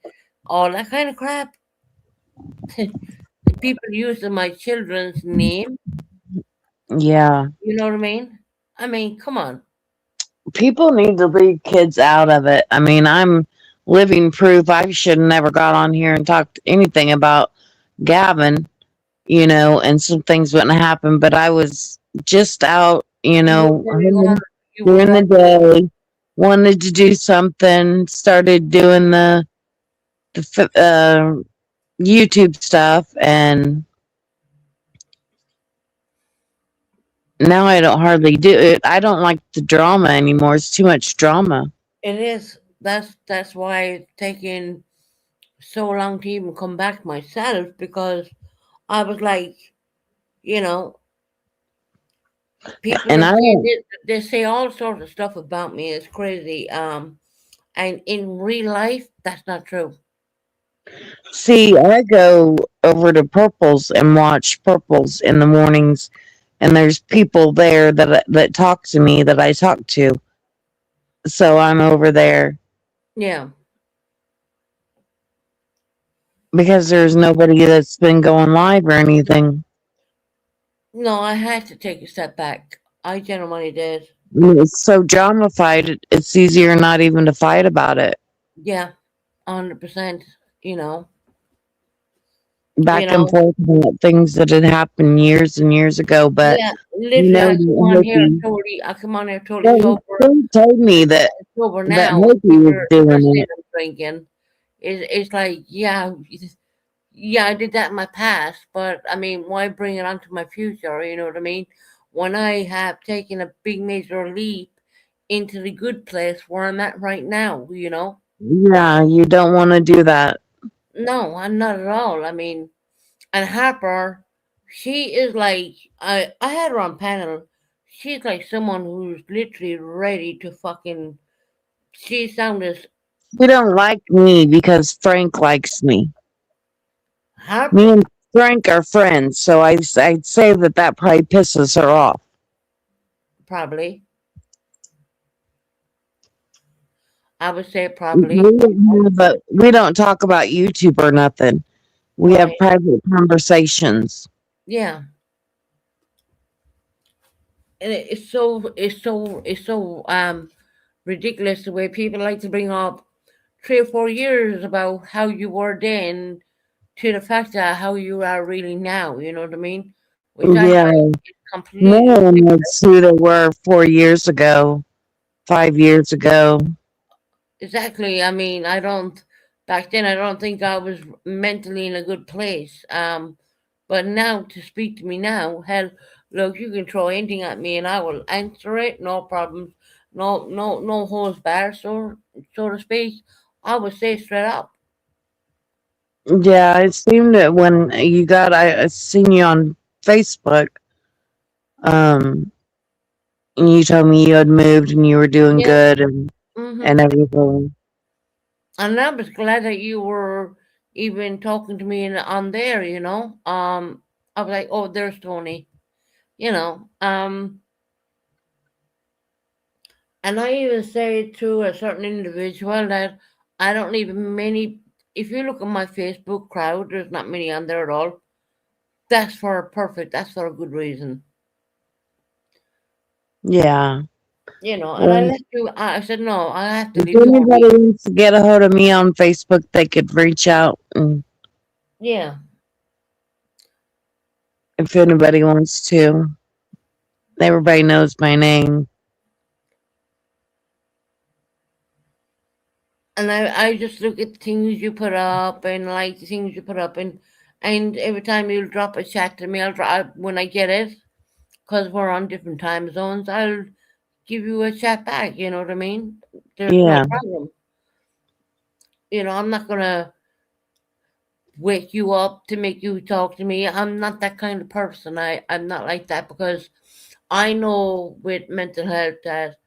all that kind of crap? People using my children's name. Yeah, You know what I mean? I mean, come on. people need to leave kids out of it. I mean, I'm living proof. I should have never got on here and talked anything about Gavin, and some things wouldn't happen. But I was just out, You were very vulnerable. You were during the vulnerable. day, wanted to do something, started doing the YouTube stuff, and now I don't hardly do it. I don't like the drama anymore. It's too much drama. It is. That's why it's taken so long to even come back myself because I was like, you know, people And are I saying don't, this, they say all sorts of stuff about me. It's crazy. And in real life, that's not true. See, I go over to Purple's and watch Purple's in the mornings, and there's people there that talk to me that I talk to. So I'm over there Yeah. because there's nobody that's been going live or anything. No, I had to take a step back. I genuinely did. It's so dramified, it's easier not even to fight about it. Yeah, 100%. You know, Back and forth about things that had happened years and years ago, but yeah, literally, I come on here totally sober. Don't tell me that Sober that now. Hopi was You're doing saying it. I'm drinking. It's like, yeah, yeah, I did that in my past, but I mean, why bring it onto my future? You know what I mean? When I have taken a big major leap into the good place where I'm at right now, you know? Yeah, you don't want to do that. No, I'm not at all. I mean, and Harper, she is like, I had her on panel. She's like someone who's literally ready to fucking. She sounded You don't like me because Frank likes me. Harper. Me and Frank are friends, so I'd say that probably pisses her off. Probably. I would say probably. But we don't talk about YouTube or nothing. We have Right. private conversations. Yeah. And it's so ridiculous the way people like to bring up 3 or 4 years about how you were then to the fact that how you are really now. You know what I mean? Which I Yeah, find is no completely one knows who they were 4 years ago, 5 years ago. exactly. I mean, I don't back then. I don't think I was mentally in a good place. But now to speak to me now, hell, look, you can throw anything at me and I will answer it, no problems, no holds barred, so to speak. I would say straight up. Yeah, it seemed that when you got, I seen you on Facebook, um, and you told me you had moved and you were doing Yeah. good and Mm-hmm. everything. And I was glad that you were even talking to me on there. You know, I was like, oh, there's Tony. You know, and I even say to a certain individual that I don't even many. If you look at my Facebook crowd, there's not many on there at all. That's for a perfect. That's for a good reason. Yeah. You know, and I Well, left you. I said no. I have to if leave you on anybody read. wants to get a hold of me on Facebook, they could reach out. And Yeah, if anybody wants to, everybody knows my name. and I just look at the things you put up and like the things you put up and every time you drop a chat to me, I'll drop when I get it because we're on different time zones. I'll give you a chat back. You know what I mean? There's no Yeah. problem. You know, I'm not gonna wake you up to make you talk to me. I'm not that kind of person. I'm not like that because I know with mental health that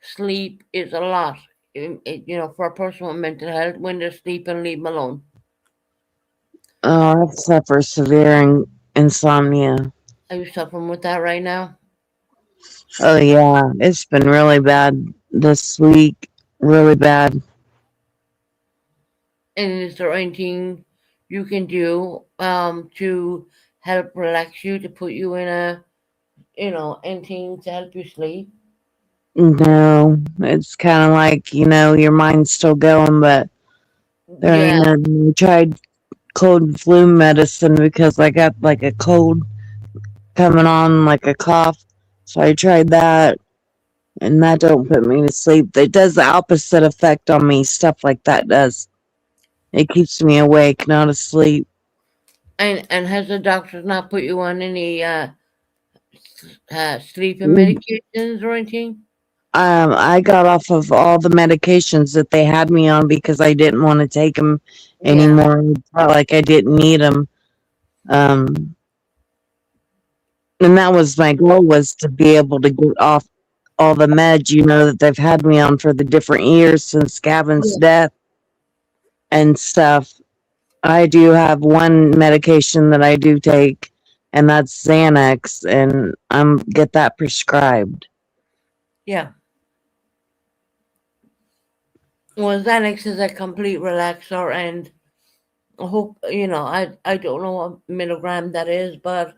sleep is a lot. You know, for a person with mental health, when they're sleeping, leave them alone. Oh, I suffer severe insomnia. Are you suffering with that right now? Oh, yeah. It's been really bad this week. Really bad. And is there anything you can do to help relax you, to put you in a, you know, anything to help you sleep? No, it's kind of like, your mind's still going, but there ain't Yeah, nothing. I tried cold and flu medicine because I got like a cold coming on, like a cough. So I tried that, and that don't put me to sleep. It does the opposite effect on me. Stuff like that does. It keeps me awake, not asleep. and has the doctors not put you on any sleeping medications or anything? I got off of all the medications that they had me on because I didn't want to take them Yeah, anymore. I felt like I didn't need them. Um, and that was my goal, was to be able to get off all the meds, that they've had me on for the different years since Gavin's yeah, death and stuff. I do have one medication that I do take, and that's Xanax, and I'm get that prescribed. Yeah. Well, Xanax is a complete relaxer, and I hope I don't know what milligram that is, but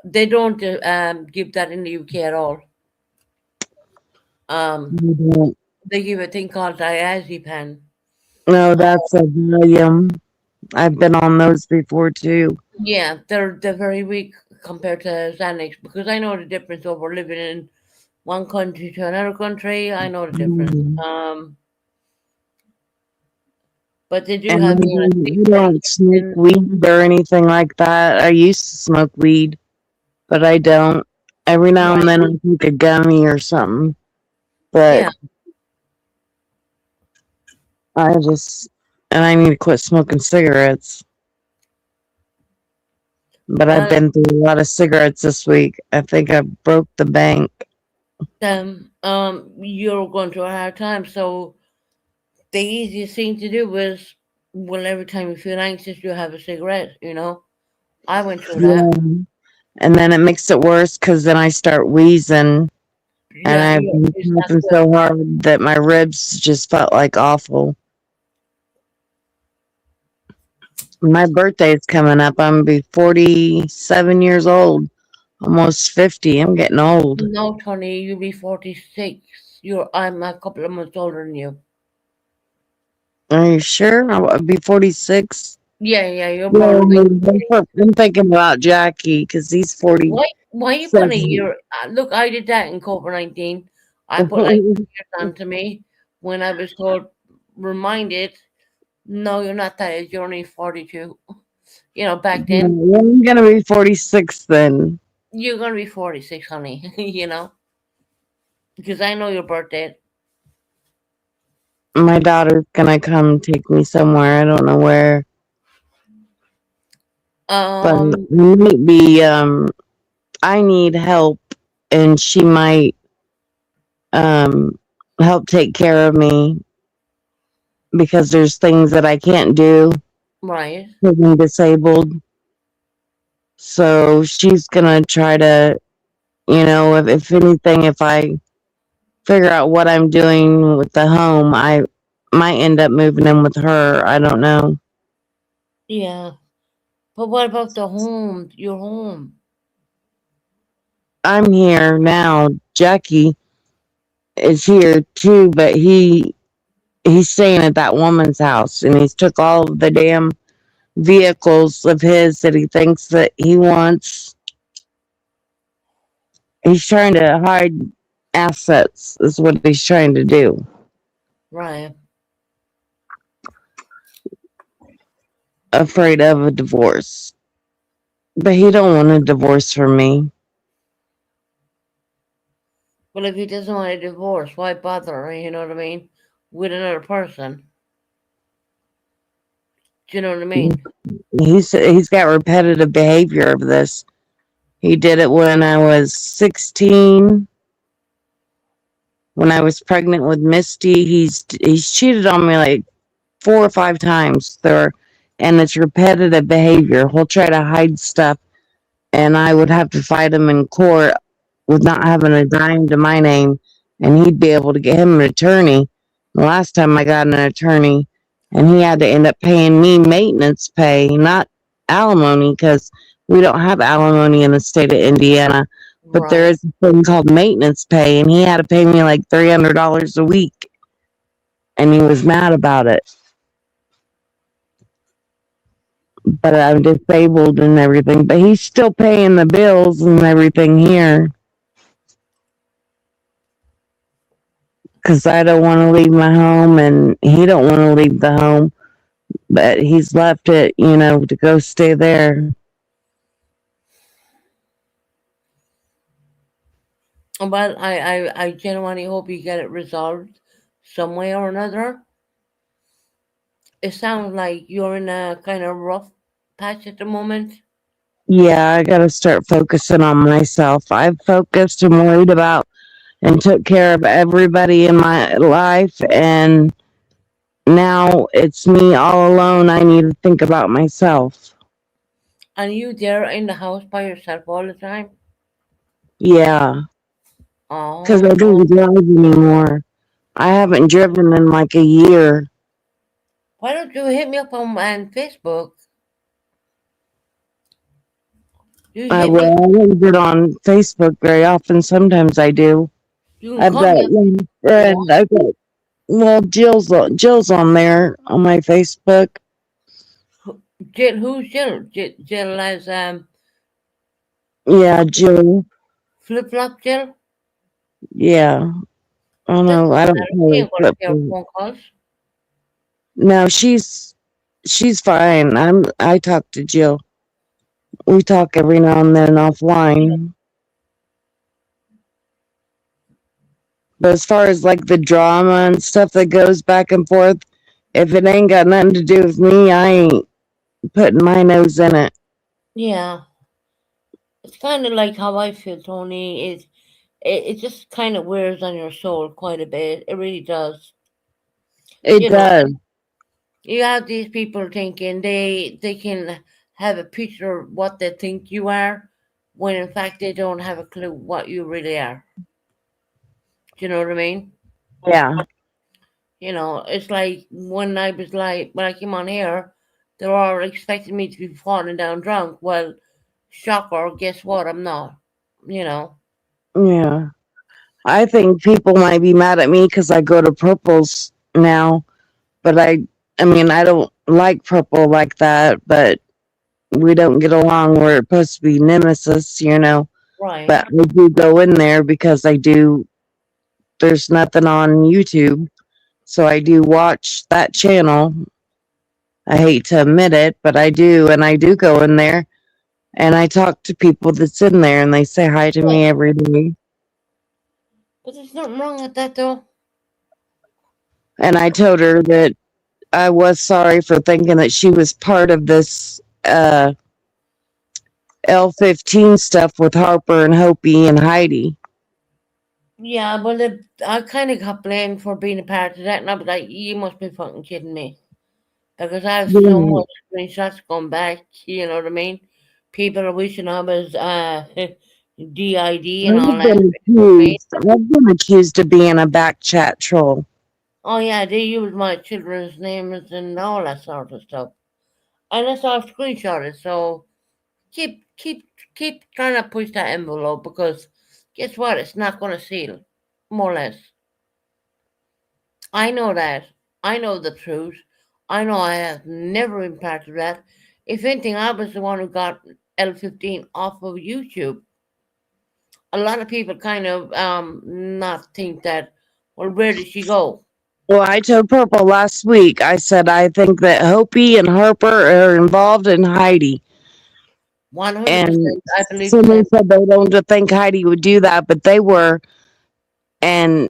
they don't give that in the UK at all. Mhm. They give a thing called diazepam. No, that's a Valium. I've been on those before too. Yeah, they're very weak compared to Xanax because I know the difference over living in one country to another country. I know the difference. Mhm. But they do And have you I don't smoke medication. weed or anything like that. I used to smoke weed, but I don't. Every now and Right. then I take a gummy or something, but Yeah. and I need to quit smoking cigarettes. But I've Well, been through a lot of cigarettes this week. I think I broke the bank. you're going through a hard time, so the easiest thing to do is, well, every time you feel anxious, you have a cigarette. I went through that. Yeah. And then it makes it worse because then I start wheezing, and Yeah, I've yeah, been it's not coughing good. so hard that my ribs just felt like awful. My birthday's coming up. I'm gonna be 47 years old, almost 50. I'm getting old. No, Tony, you'll be 46. I'm a couple of months older than you. Are you sure? I'll be 46. Yeah, you're Yeah, born like I'm thinking about Jackie because he's 47. why you put a year? Look, I did that in COVID-19. I put like 2 years onto me when I was told, reminded, no, you're not that age. You're only 42. Back then, I'm gonna be 46 then. you're gonna be 46, honey. Because I know your birthday. My daughter's gonna come take me somewhere. I don't know where, but Um, it might be. I need help, and she might um help take care of me because there's things that I can't do right. because I'm disabled. So she's gonna try to, if anything, if I figure out what I'm doing with the home, I might end up moving in with her. I don't know. Yeah. But what about the home? Your home? I'm here now. Jackie is here too, but he's staying at that woman's house, and he's took all of the damn vehicles of his that he thinks that he wants. He's trying to hide assets, is what he's trying to do. Right. Afraid of a divorce. But he don't want a divorce from me. Well, if he doesn't want a divorce, why bother? You know what I mean? With another person. Do you know what I mean? He's got repetitive behavior of this. He did it when I was 16. When I was pregnant with Misty, he's cheated on me like 4 or 5 times. And it's repetitive behavior. He'll try to hide stuff, and I would have to fight him in court with not having a dime to my name, and he'd be able to get him an attorney. The last time I got an attorney, and he had to end up paying me maintenance pay, not alimony, because we don't have alimony in the state of Indiana. But there Right. is a thing called maintenance pay, and he had to pay me like $300 a week, and he was mad about it. But I'm disabled and everything. But he's still paying the bills and everything here. Because I don't want to leave my home, and he don't want to leave the home. But he's left it, to go stay there. But I genuinely hope you get it resolved some way or another. It sounds like you're in a kind of rough patch at the moment. Yeah, I got to start focusing on myself. I've focused and worried about and took care of everybody in my life, and now it's me all alone. I need to think about myself. And you there in the house by yourself all the time? Yeah, because Oh, I don't drive anymore. I haven't driven in like a year. why don't you hit me up on Facebook? You I hit me. will. I don't get on Facebook very often. Sometimes I do. You can I've call got me up one if you want. friend. I've got well, Jill's on there on my Facebook. Jill, who's Jill? Jill as Yeah, Jill. flip flop Jill. Yeah. Oh Doesn't no, I don't matter. call She her ain't gonna flip take our flop. phone calls. No, she's fine. I talk to Jill. We talk every now and then offline. But as far as like the drama and stuff that goes back and forth, if it ain't got nothing to do with me, I ain't putting my nose in it. Yeah, it's kind of like how I feel, Tony. It just kind of wears on your soul quite a bit. It really does. It You know, does. you have these people thinking they can have a picture of what they think you are, when in fact they don't have a clue what you really are. Do you know what I mean? Yeah. You know, it's like when I was like when I came on here, they were all expecting me to be falling down drunk. Well, shocker, guess what? I'm not. You know. Yeah. I think people might be mad at me because I go to purples now, but I mean, I don't like purple like that, but we don't get along. We're supposed to be nemesis, you know. Right. But I do go in there because I do, there's nothing on YouTube. So I do watch that channel. I hate to admit it, but I do. And I do go in there and I talk to people that's in there and they say hi to Yeah. me every day. But there's nothing wrong with that though. And I told her that I was sorry for thinking that she was part of this L15 stuff with Harper and Hopi and Heidi. Yeah, well, I kind of got blamed for being a part of that, and I was like, you must be fucking kidding me. Because I have so Yeah. much screenshots going back, you know what I mean? People are wishing I was DID and all I've that. been You know what I mean? accused. I've been accused of being a back chat troll. Oh, yeah, they use my children's names and all that sort of stuff. And it's all screenshotted, so keep, keep, keep trying to push that envelope because guess what? It's not going to seal, more or less. I know that. I know the truth. I know I have never been part of that. If anything, I was the one who got L15 off of YouTube. A lot of people kind of not think that, well, where did she go? Well, I told Purple last week, I said, I think that Hopi and Harper are involved in Heidi. 100%, And I believe the someone same. said they don't think Heidi would do that, but they were. And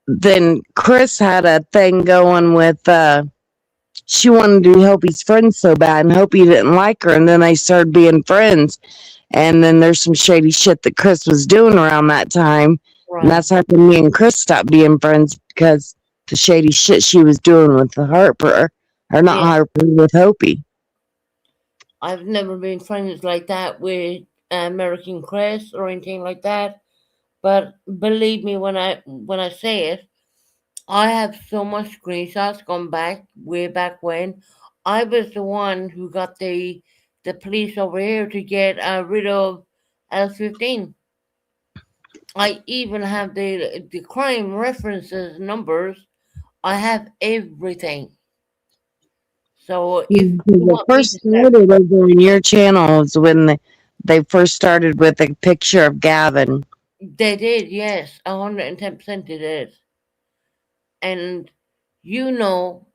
then Chris had a thing going with, she wanted to be Hopi's friend so bad, and Hopi didn't like her. And then they started being friends. And then there's some shady shit that Chris was doing around that time. And Right. that's how me and Chris stopped being friends because the shady shit she was doing with the Harper, or not Yeah. Harper, with Hopi. I've never been friends like that with American Crest or anything like that. But believe me when I say it, I have so much screenshots going back way back when. I was the one who got the police over here to get rid of L15. I even have the crime references numbers. I have everything. So if you The want me to first start, started over on your channel was when they first started with a picture of Gavin. they did, yes, 110% they did. And you know,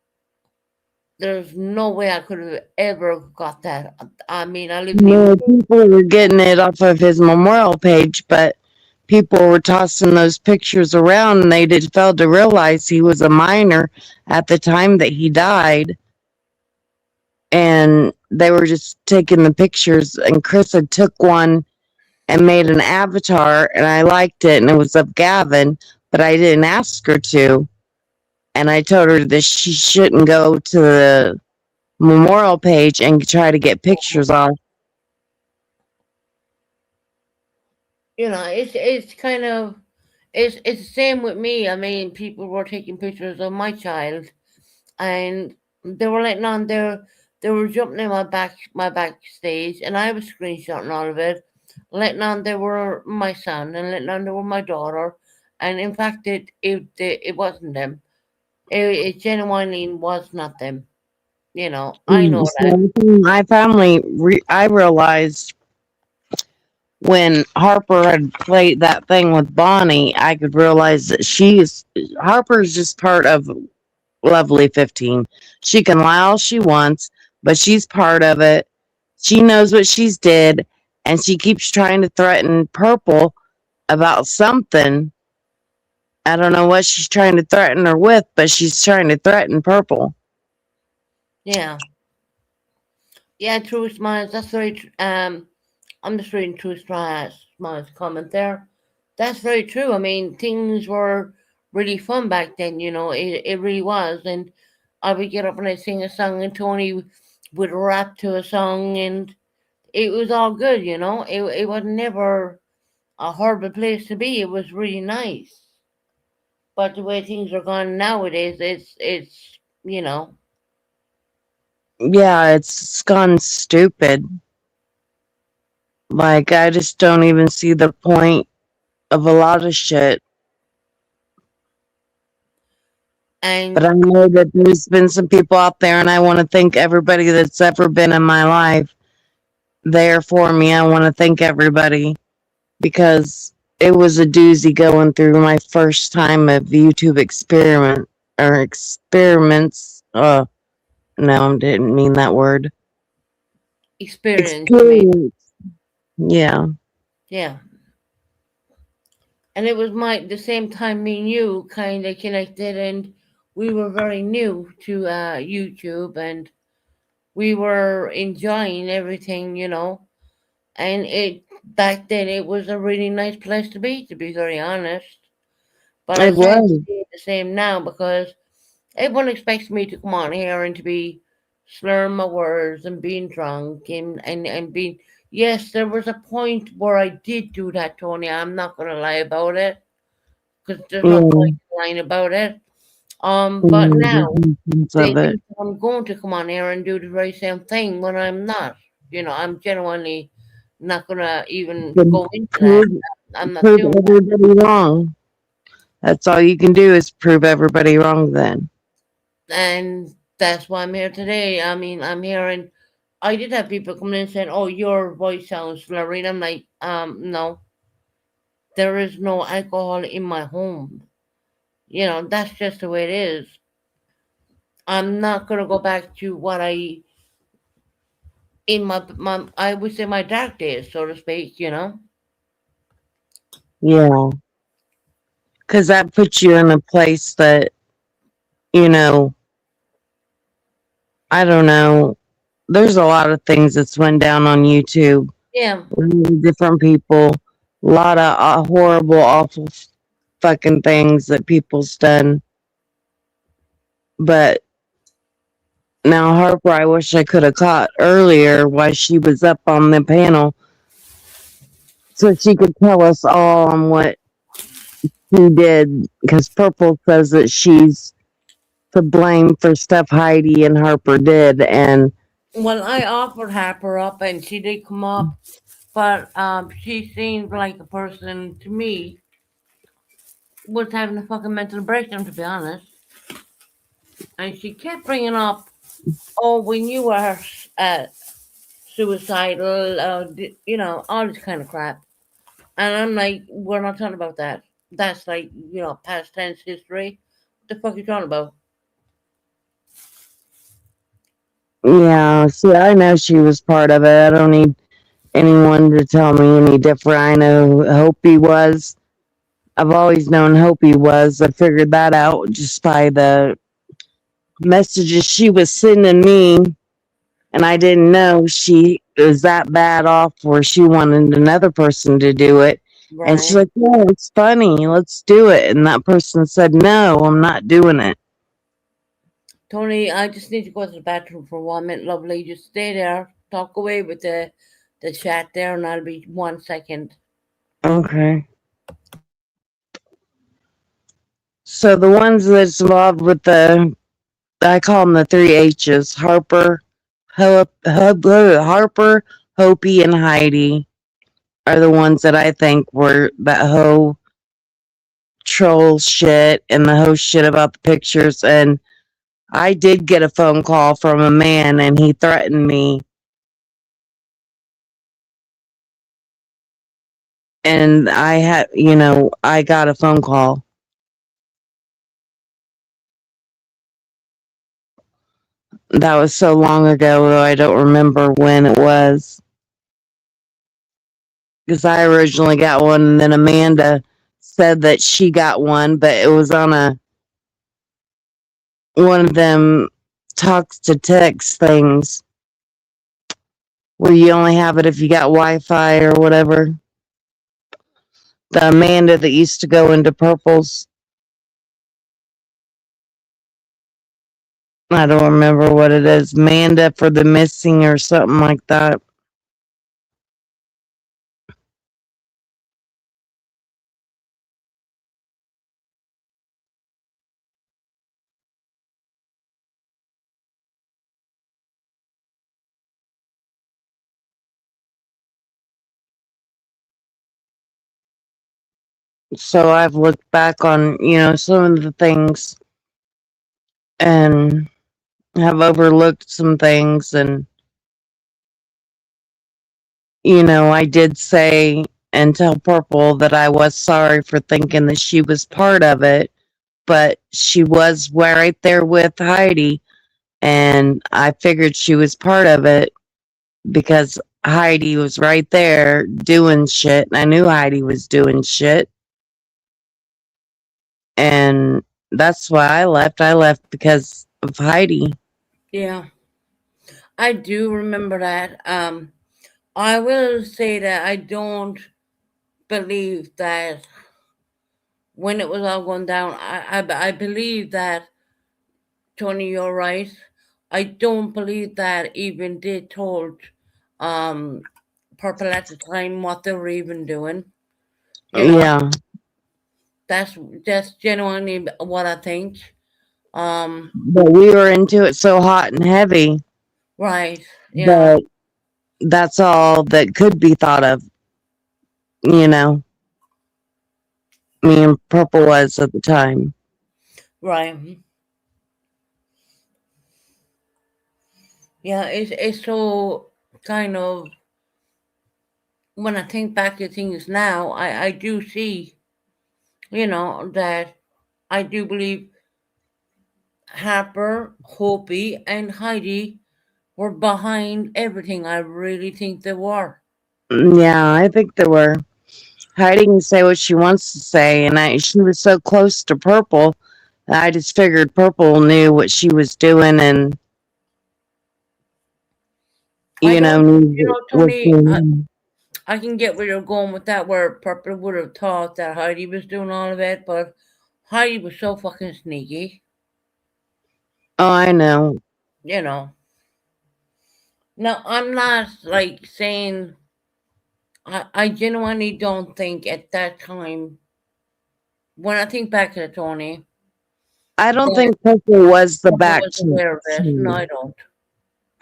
there's no way I could have ever got that. I mean, I live in No, England. people were getting it off of his memorial page, but people were tossing those pictures around and they did fail to realize he was a minor at the time that he died. And they were just taking the pictures, and Chris had took one and made an avatar, and I liked it, and it was of Gavin, but I didn't ask her to. And I told her that she shouldn't go to the memorial page and try to get pictures off. It's kind of it's the same with me. I mean, people were taking pictures of my child, and they were letting on they were jumping in my backstage, and I was screenshotting all of it, letting on they were my son, and letting on they were my daughter, and in fact, it wasn't them. It genuinely was not them. I know that. So I finally I realized when Harper had played that thing with Bonnie, I could realize that Harper's just part of Lovely 15. She can lie all she wants, but she's part of it. She knows what she's did, and she keeps trying to threaten Purple about something. I don't know what she's trying to threaten her with, but she's trying to threaten Purple. Yeah, yeah. True smiles. That's very. I'm just reading True Smiles comment there. That's very true. I mean, things were really fun back then. It really was, and I would get up and I'd sing a song, and Tony would rap to a song, and it was all good. It was never a horrible place to be. It was really nice. But the way things are gone nowadays, it's Yeah, it's gone stupid. Like, I just don't even see the point of a lot of shit. and But I know that there's been some people out there, and I want to thank everybody that's ever been in my life there for me. I want to thank everybody because it was a doozy going through my first time of YouTube experiments. No, I didn't mean that word. experience. I mean, Experience. Yeah. yeah. And it was the same time me and you kind of connected, and we were very new to YouTube, and we were enjoying everything, and it back then it was a really nice place to be very honest. But I It can't was. say the same now because everyone expects me to come on here and to be slurring my words and being drunk and being. Yes, there was a point where I did do that, Tony. I'm not going to lie about it because there's no Yeah. point in lying about it. But now they Of it. think I'm going to come on here and do the very same thing when I'm not. I'm genuinely not going to even go into that. Prove, I'm not prove doing that. everybody wrong. That's all you can do is prove everybody wrong then. And that's why I'm here today. I mean, I'm here, and I did have people come in and saying, "Oh, your voice sounds slurry." I'm like, no, there is no alcohol in my home. That's just the way it is. I'm not gonna go back to what in my I would say my dark days, so to speak. Yeah. Because that puts you in a place that, you know, I don't know. There's a lot of things that's went down on YouTube. Yeah, Different people. A lot of horrible, awful fucking things that people's done. But now Harper, I wish I could have caught earlier while she was up on the panel so she could tell us all on what she did. Because Purple says that she's to blame for stuff Heidi and Harper did. And well, I offered Harper up, and she did come up, but she seemed like a person to me was having a fucking mental breakdown, to be honest. And she kept bringing up, oh, when you were suicidal, all this kind of crap. And I'm like, we're not talking about that. That's like, past tense history. What the fuck are you talking about? yeah, see, I know she was part of it. I don't need anyone to tell me any different. I know who Hopi was. I've always known Hopi was. I figured that out just by the messages she was sending me. And I didn't know she was that bad off where she wanted another person to do it. And she's Right. like, yeah, it's funny. Let's do it. And that person said, no, I'm not doing it. Tony, I just need to go to the bathroom for 1 minute, lovely. Just stay there. Talk away with the chat there, and I'll be 1 second. Okay. So the ones that's involved with I call them the 3 H's: Harper, Harper, Hopi, and Heidi are the ones that I think were that whole troll shit and the whole shit about the pictures. And I did get a phone call from a man, and he threatened me. And I got a phone call. That was so long ago, though I don't remember when it was. Because I originally got one, and then Amanda said that she got one, but it was on one of them talks to text things where you only have it if you got Wi-Fi or whatever. The Amanda that used to go into Purple's. I don't remember what it is. Amanda for the missing or something like that. So I've looked back on, some of the things and have overlooked some things. And, I did say and tell Purple that I was sorry for thinking that she was part of it, but she was right there with Heidi. And I figured she was part of it because Heidi was right there doing shit. And I knew Heidi was doing shit. And that's why I left. I left because of Heidi. Yeah, I do remember that. I will say that I don't believe that when it was all going down, I believe that, Tony, you're right. I don't believe that even they told Purple at the time what they were even doing. Yeah. That's genuinely what I think. But we were into it so hot and heavy. Right. Yeah. But that's all that could be thought of. Me and Purple was at the time. Right. Yeah, it's so kind of, when I think back to things now, I do see, that I do believe Harper, Hopi, and Heidi were behind everything. I really think they were. Yeah, I think there were. Heidi can say what she wants to say, and she was so close to Purple, I just figured Purple knew what she was doing, and Tony, I can get where you're going with that, where Purple would have thought that Heidi was doing all of it, but Heidi was so fucking sneaky. Oh, I know. Now, I'm not saying, I genuinely don't think at that time, when I think back to it, Tony, I don't think Purple was the back was aware of it. No, I don't.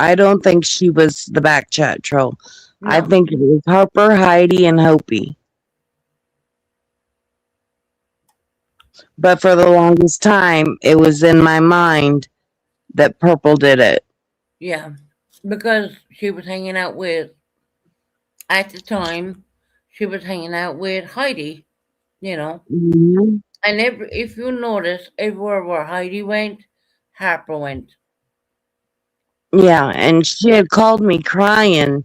I don't think she was the back chat troll. No. I think it was Harper, Heidi, and Hopi. But for the longest time, it was in my mind that Purple did it. Yeah, because she was hanging out with, at the time, she was hanging out with Heidi, Mm-hmm. And if you notice, everywhere where Heidi went, Harper went. Yeah, and she had called me crying,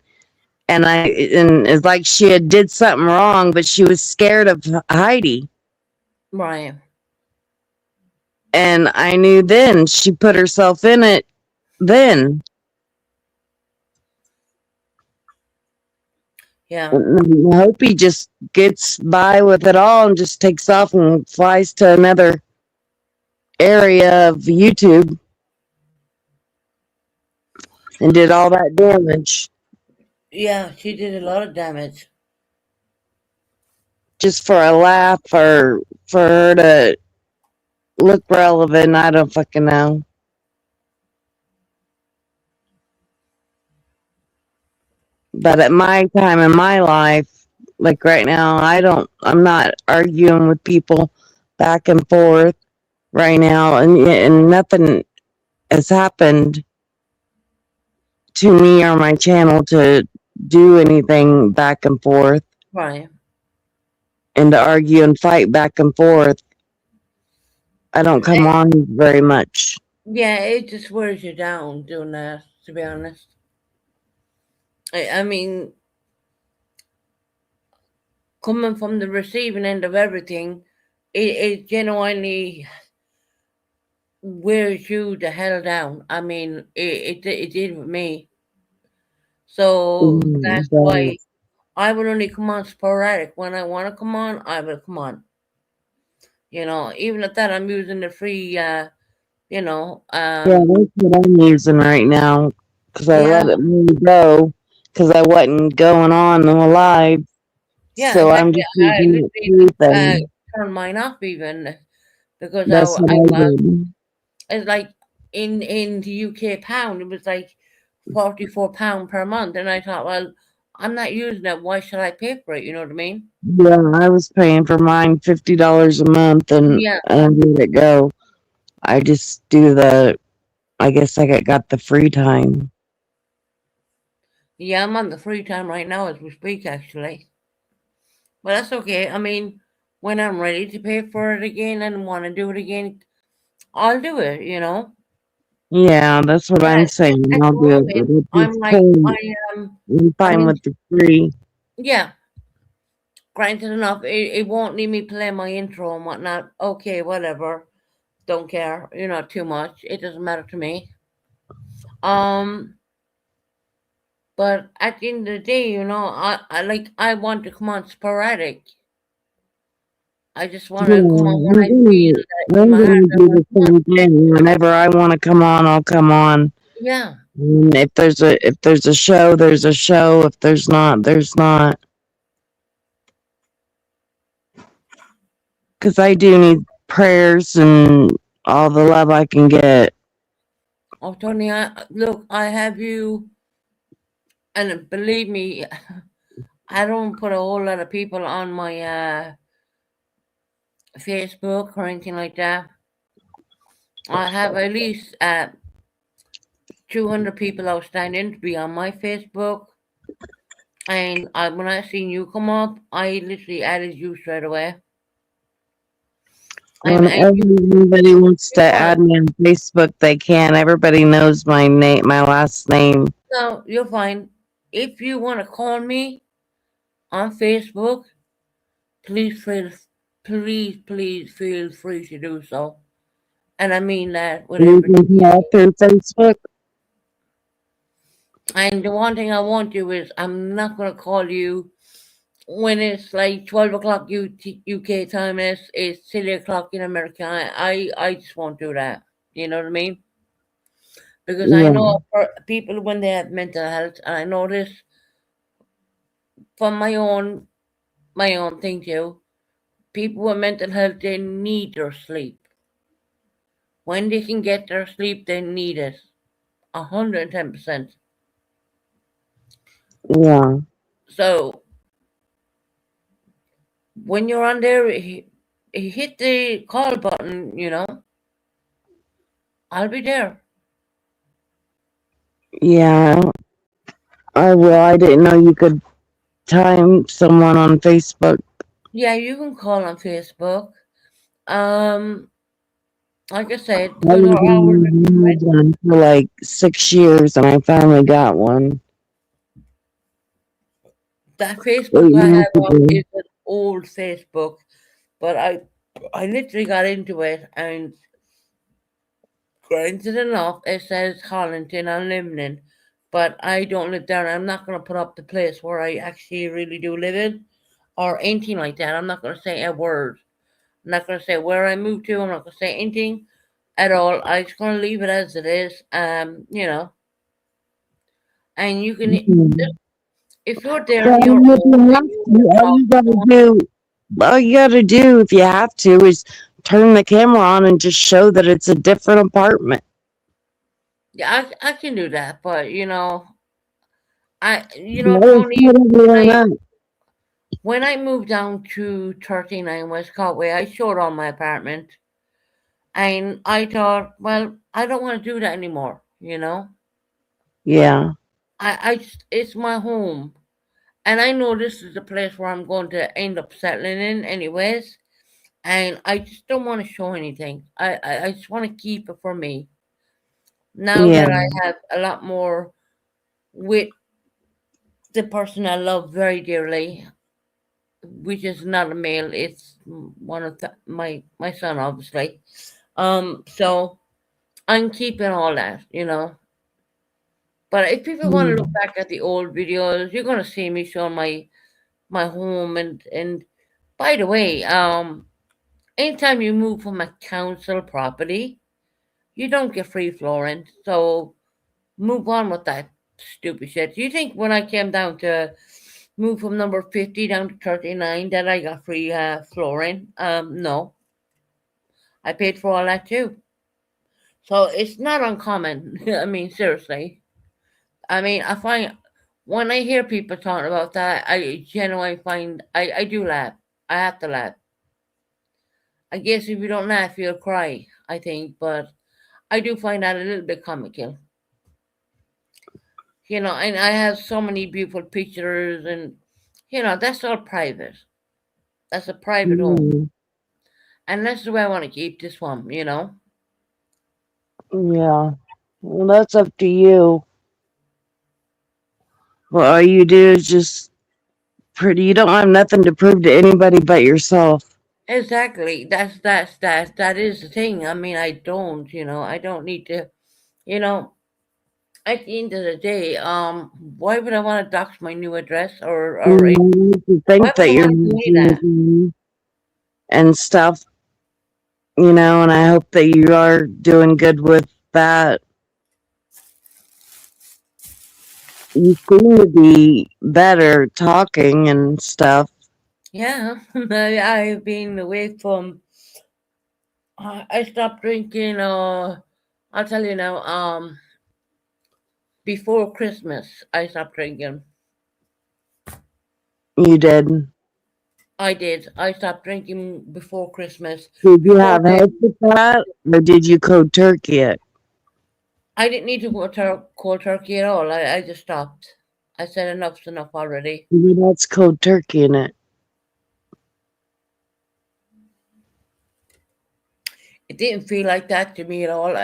and it's like she had did something wrong, but she was scared of Heidi. Right. And I knew then she put herself in it then. Yeah. I hope he just gets by with it all and just takes off and flies to another area of YouTube. and did all that damage Yeah, she did a lot of damage. just for a laugh or for her to look relevant. I don't fucking know. But at my time in my life, like right now, I'm not arguing with people back and forth right now, and nothing has happened to me or my channel to do anything back and forth Right. and to argue and fight back and forth. I don't come on very much. Yeah, it just wears you down doing that, to be honest. I mean, coming from the receiving end of everything, it genuinely wears you the hell down. I mean, it did with me. So that's why I will only come on sporadic. When I want to come on, I will come on. You know, even at that, I'm using the free, you know, Yeah, that's what I'm using right now because I yeah, let it really go because I wasn't going on live. yeah, So I'm exactly. just I using it literally free thing. turned mine off even because That's what I did. it's like in the UK pound, it was like £44 per month, and I thought, well, I'm not using it. Why should I pay for it? You know what I mean? Yeah, I was paying for mine $50 a month and Yeah, I let it go. I just do I guess I got the free time. yeah, I'm on the free time right now as we speak, actually. But that's okay. I mean, when I'm ready to pay for it again and want to do it again, I'll do it. You know. Yeah, that's what I'm But saying. at I'll the do it. moment, But at I'm this like, point, I'm I'm fine in. with the free. Yeah, granted enough, it won't let me play my intro and whatnot. Okay, whatever. Don't care. You know, too much. It doesn't matter to me. Um, but at the end of the day, you know, I want to come on sporadic. I just want Yeah, to come on when I feel that in I'm my heart gonna I do want the to come on. same thing. Whenever I want to come on, I'll come on. Yeah, And if there's a show, there's a show. If there's not, there's not. Because I do need prayers and all the love I can get. oh Tony, look, I have you, and believe me, I don't put a whole lot of people on my Facebook or anything like that. I have at least 200 people outstanding to be on my Facebook. And when I seen you come up, I literally added you straight away. And Whenever anybody wants to add me on Facebook, they can. Everybody knows my name, my last name. so you're fine. If you want to call me on Facebook, please feel, please feel free to do so. And I mean that with You everything. can call through Facebook. And the one thing I won't do is I'm not going to call you when it's like 12 o'clock UK time. It's 3 o'clock in America. I just won't do that. You know what I mean? Because I Yeah. know for people when they have mental health, and I know this from my own thing too. People with mental health, they need their sleep. When they can get their sleep, they need it 110%. Yeah. So when you're on there, hit the call button. You know, I'll be there. Yeah. I will. I didn't know you could time someone on Facebook. Yeah, you can call on Facebook. Um, like I said, I because was our hours are different. on one for like 6 years and I finally got one. That 8 Facebook I months have up ago. is an old Facebook, but I literally got into it, and granted enough, it says Hollington and Limnan, but I don't live there. I'm not going to put up the place where I actually really do live in or anything like that. I'm not going to say a word. I'm not going to say where I moved to. I'm not going to say anything at all. I'm just going to leave it as it is. You know, and you can Mhm. if you're there Well, on your if own you and have you to, want to talk to someone, all you gotta do if you have to is turn the camera on and just show that it's a different apartment. yeah, I can do that. But That is Tony, totally when I enough. when I moved down to 39 West Causeway, I showed all my apartment, and I thought, well, I don't want to do that anymore. Yeah. It's my home, and I know this is the place where I'm going to end up settling in, anyways. And I just don't want to show anything. I just want to keep it for me. Now Yeah. that I have a lot more with the person I love very dearly, which is not a male, it's one of my son, obviously. So I'm keeping all that. But if people want to look Mm. back at the old videos, you're gonna see me showing my home and by the way, anytime you move from a council property, you don't get free flooring. So move on with that stupid shit. Do you think when I came down to move from number 50 down to 39 that I got free flooring? No. I paid for all that too. So it's not uncommon. I mean, seriously. I mean, I find when I hear people talking about that, I genuinely find I do laugh. I have to laugh. I guess if you don't laugh, you'll cry, I think, but I do find that a little bit comical. And I have so many beautiful pictures, and that's all private. That's a private home, Mm. and that's the way I want to keep this one. Yeah. Well, that's up to you. Well, all you do is just pretty. You don't have nothing to prove to anybody but yourself. Exactly. That is the thing. I mean, I don't need to. You know, at the end of the day, why would I want to dox my new address You why think would that I you're want to do any of that? and stuff, and I hope that you are doing good with that. You seem to be better talking and stuff. Yeah, I've been away from. I stopped drinking. I'll tell you now. Before Christmas, I stopped drinking. You did. I did. I stopped drinking before Christmas. Did you Before have then, help with that, or did you cold turkey it? I didn't need to go cold turkey at all. I just stopped. I said enough's enough already. Well, that's cold turkey in it. It didn't feel like that to me at all.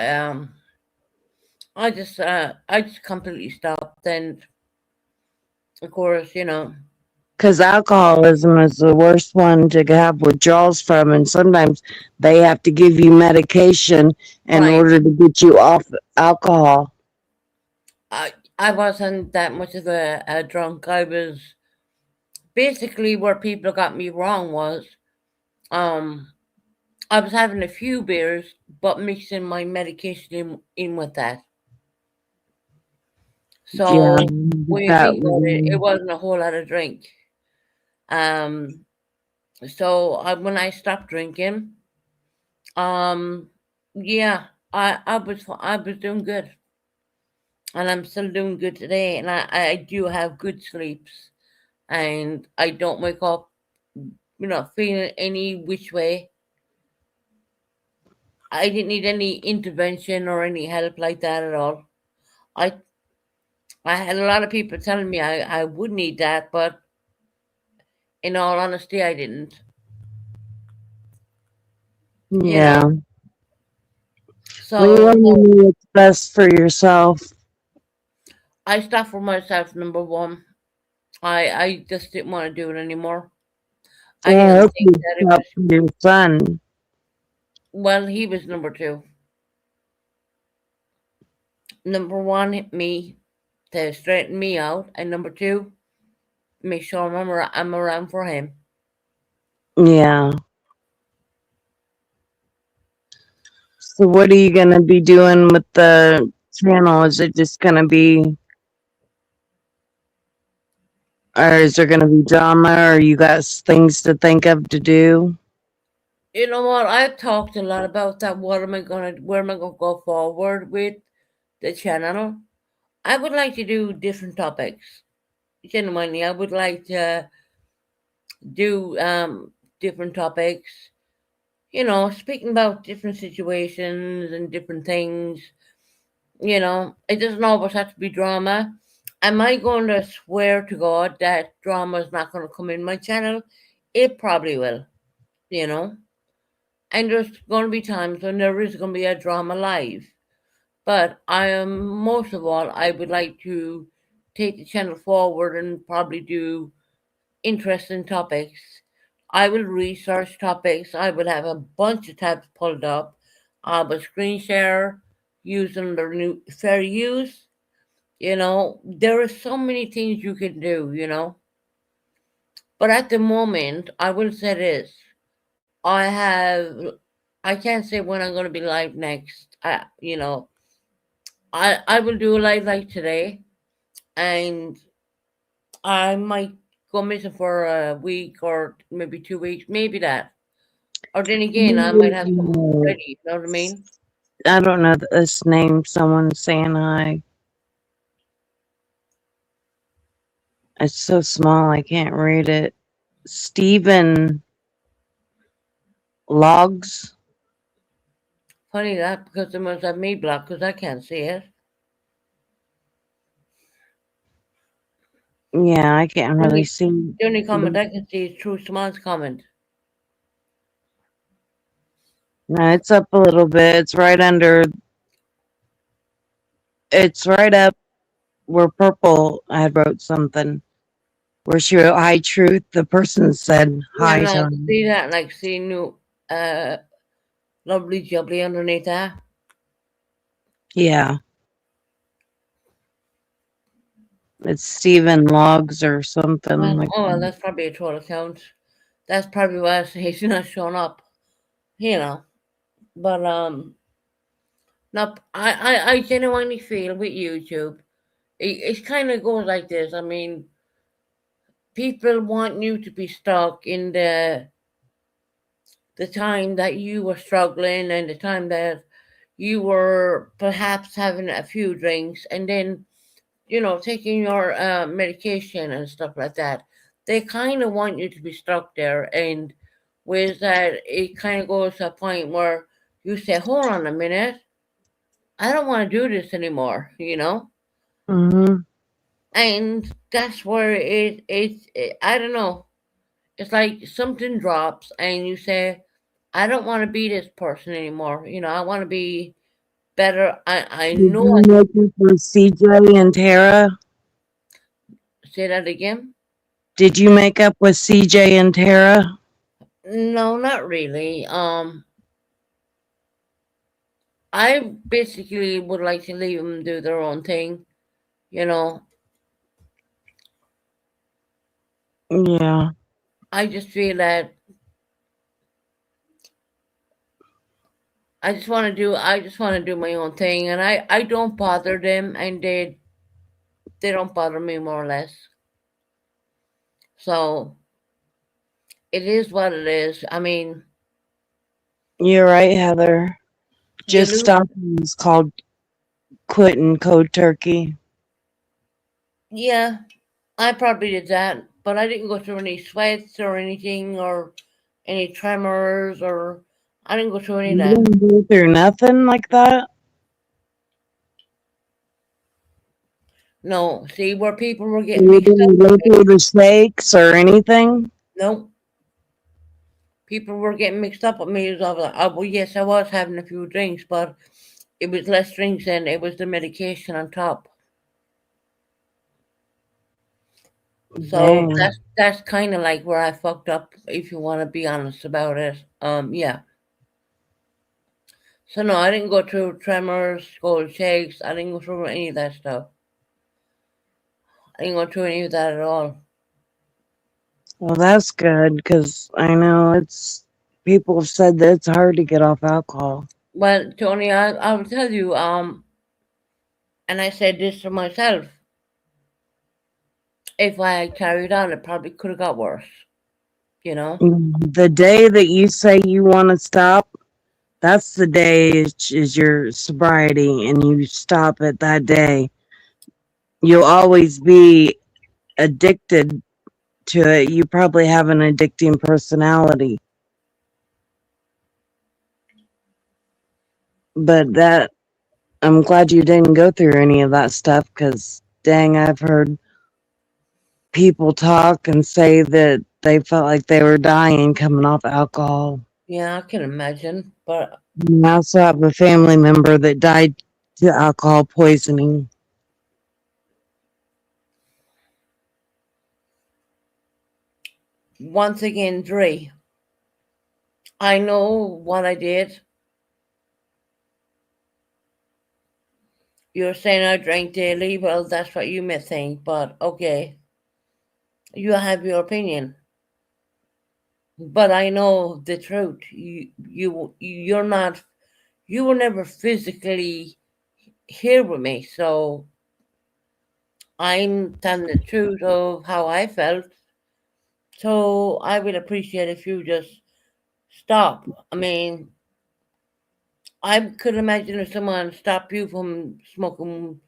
I just completely stopped, and of course, Because alcoholism is the worst one to have withdrawals from, and sometimes they have to give you medication in right. order to get you off alcohol. I wasn't that much of a drunk. I was basically where people got me wrong was um I was having a few beers, but mixing my medication in with that. Yeah, So when you that think about it, it wasn't a whole lot of drink. Um, when I stopped drinking, um, yeah, I was doing good, and I'm still doing good today, and I do have good sleeps, and I don't wake up, feeling any which way. I didn't need any intervention or any help like that at all. I I had a lot of people telling me I would need that, but in all honesty, I didn't. You know, yeah. Well, you so want to know what's best for yourself. I stopped for myself. Number one, I just didn't want to do it anymore. I Well, I didn't hope think you that it stop was. for your son. Well, he was number two. Number one, me to straighten me out, and number two, make sure I'm around for him. Yeah. So, what are you going to be doing with the channel? Is it just going to be Or is there going to be drama, or you got things to think of to do? You know what? I've talked a lot about that. Where am I gonna go forward with the channel? I would like to do different topics. Genuinely, I would like to do different topics. Speaking about different situations and different things. It doesn't always have to be drama. Am I going to swear to God that drama is not going to come in my channel? It probably will, you know. And there's going to be times when there is going to be a drama live. But most of all, I would like to take the channel forward and probably do interesting topics. I will research topics. I will have a bunch of tabs pulled up. I will screen share using the new fair use. There are so many things you can do. But at the moment, I will say this. I can't say when I'm going to be live next. I will do a live like today, and I might go missing for a week or maybe 2 weeks, maybe that. Or then again, I might have something ready. You know what I mean? I don't know this name. Someone's saying hi. It's so small I can't read it. Stephen Logs. Funny that because they must have me blocked because I can't see it. Yeah, I can't really Only- see. The only comment I can see is True Smart's comment. No, it's up a little bit. It's right under. It's right up where Purple had wrote something. Where she wrote "Hi Truth," the person said hi. Yeah, no, I Tony. can see that, like see new, lovely jubbly underneath that. Yeah, it's Stephen Logs or something Well, like well, that. that's probably a troll account. That's probably why he's not showing up. But no, I genuinely feel with YouTube, it kind of goes like this. I mean, people want you to be stuck in the time that you were struggling and the time that you were perhaps having a few drinks and then taking your medication and stuff like that. They kind of want you to be stuck there, and with that, it kind of goes to a point where you say, "Hold on a minute, I don't want to do this anymore." Mm-hmm. And that's where I don't know. It's like something drops, and you say, "I don't want to be this person anymore." I want to be better. I Did know. you make it for CJ and Tara? Say that again. Did you make up with CJ and Tara? No, not really. I basically would like to leave them do their own thing. Yeah. I just feel that I just want to do my own thing, and I don't bother them, and they don't bother me more or less. So it is what it is. I mean, You're right, Heather. Just lose- stopping is called quitting cold turkey. yeah, I probably did that, but I didn't go through any sweats or anything or any tremors or I didn't go through any You of that. didn't go through nothing like that? No, see where people were getting You mixed up. didn't go through the shakes or anything? No, people were getting mixed up with me. It was all like, oh, well, yes, I was having a few drinks, but it was less drinks and it was the medication on top. So Dang. that's kind of like where I fucked up, if you want to be honest about it. Yeah. So no, I didn't go through tremors, cold shakes. I didn't go through any of that stuff. I didn't go through any of that at all. Well, that's good because I know people have said that it's hard to get off alcohol. Well, Tony, I will tell you, and I said this to myself. if I had carried on, it probably could have got worse. You know? The day that you say you want to stop, that's the day is your sobriety, and you stop at that day. You'll always be addicted to it. You probably have an addicting personality. But that, I'm glad you didn't go through any of that stuff, because dang, I've heard people talk and say that they felt like they were dying coming off alcohol. Yeah, I can imagine. But I also have a family member that died to alcohol poisoning. once again, Dre, I know what I did. You're saying I drank daily. Well, that's what you may think, but okay. You have your opinion. But I know the truth. You're not. You were never physically here with me, so I'm telling the truth of how I felt. So I would appreciate if you just stop. I mean, I could imagine if someone stopped you from smoking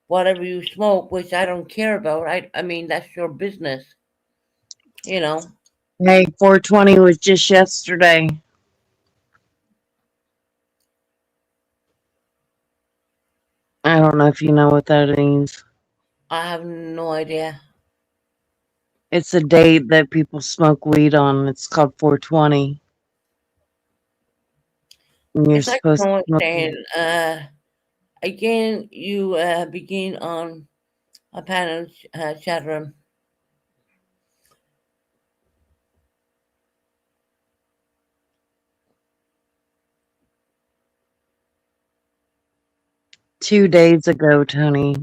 whatever you smoke, which I don't care about. I mean, that's your business, you know. Hey, 420 was just yesterday. I don't know if you know what that means. I have no idea. It's a date that people smoke weed on. It's called 420. And you're It's like supposed to someone smoke saying, again, you begin on a panel chat room. 2 days ago, Tony.